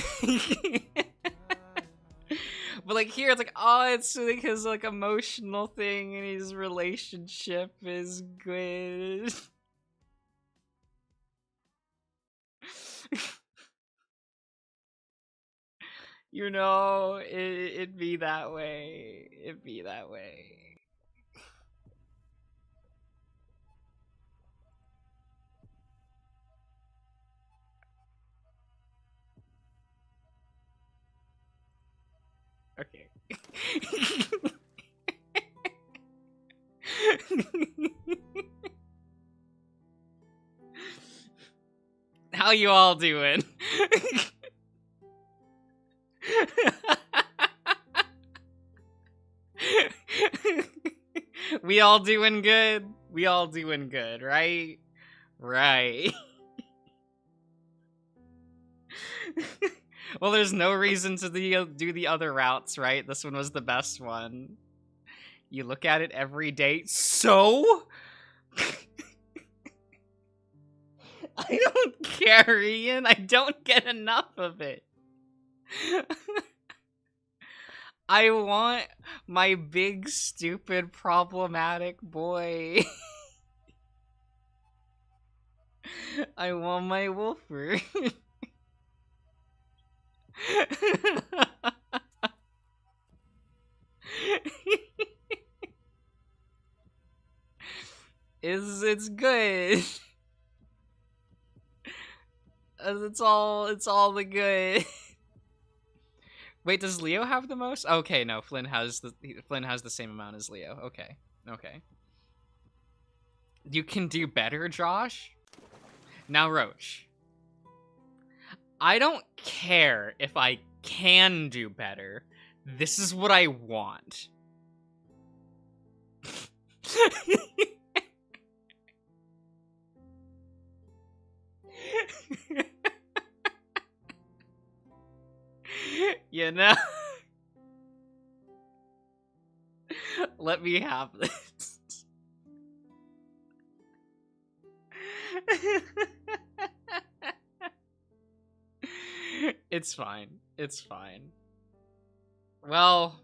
but like here it's like, oh, it's like his like emotional thing and his relationship is good. You know, it'd be that way. It'd be that way. Okay. How you all doing? We all doing good? We all doing good, right? Right. Well, there's no reason to do the other routes, right? This one was the best one. You look at it every day. So? I don't care, Ian. I don't get enough of it. I want my big, stupid, problematic boy. I want my Wolfer. It's good. It's all the good. Wait, does Leo have the most? Okay, no, Flynn has the same amount as Leo. Okay. Okay. You can do better, Josh. Now, Roach. I don't care if I can do better. This is what I want. You know? Let me have this. It's fine. It's fine. Well,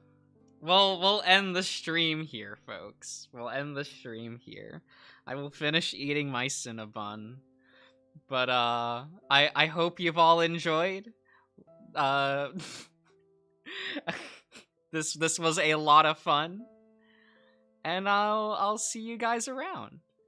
we'll end the stream here, folks. We'll end the stream here. I will finish eating my Cinnabon. But I hope you've all enjoyed. This was a lot of fun. And I'll see you guys around.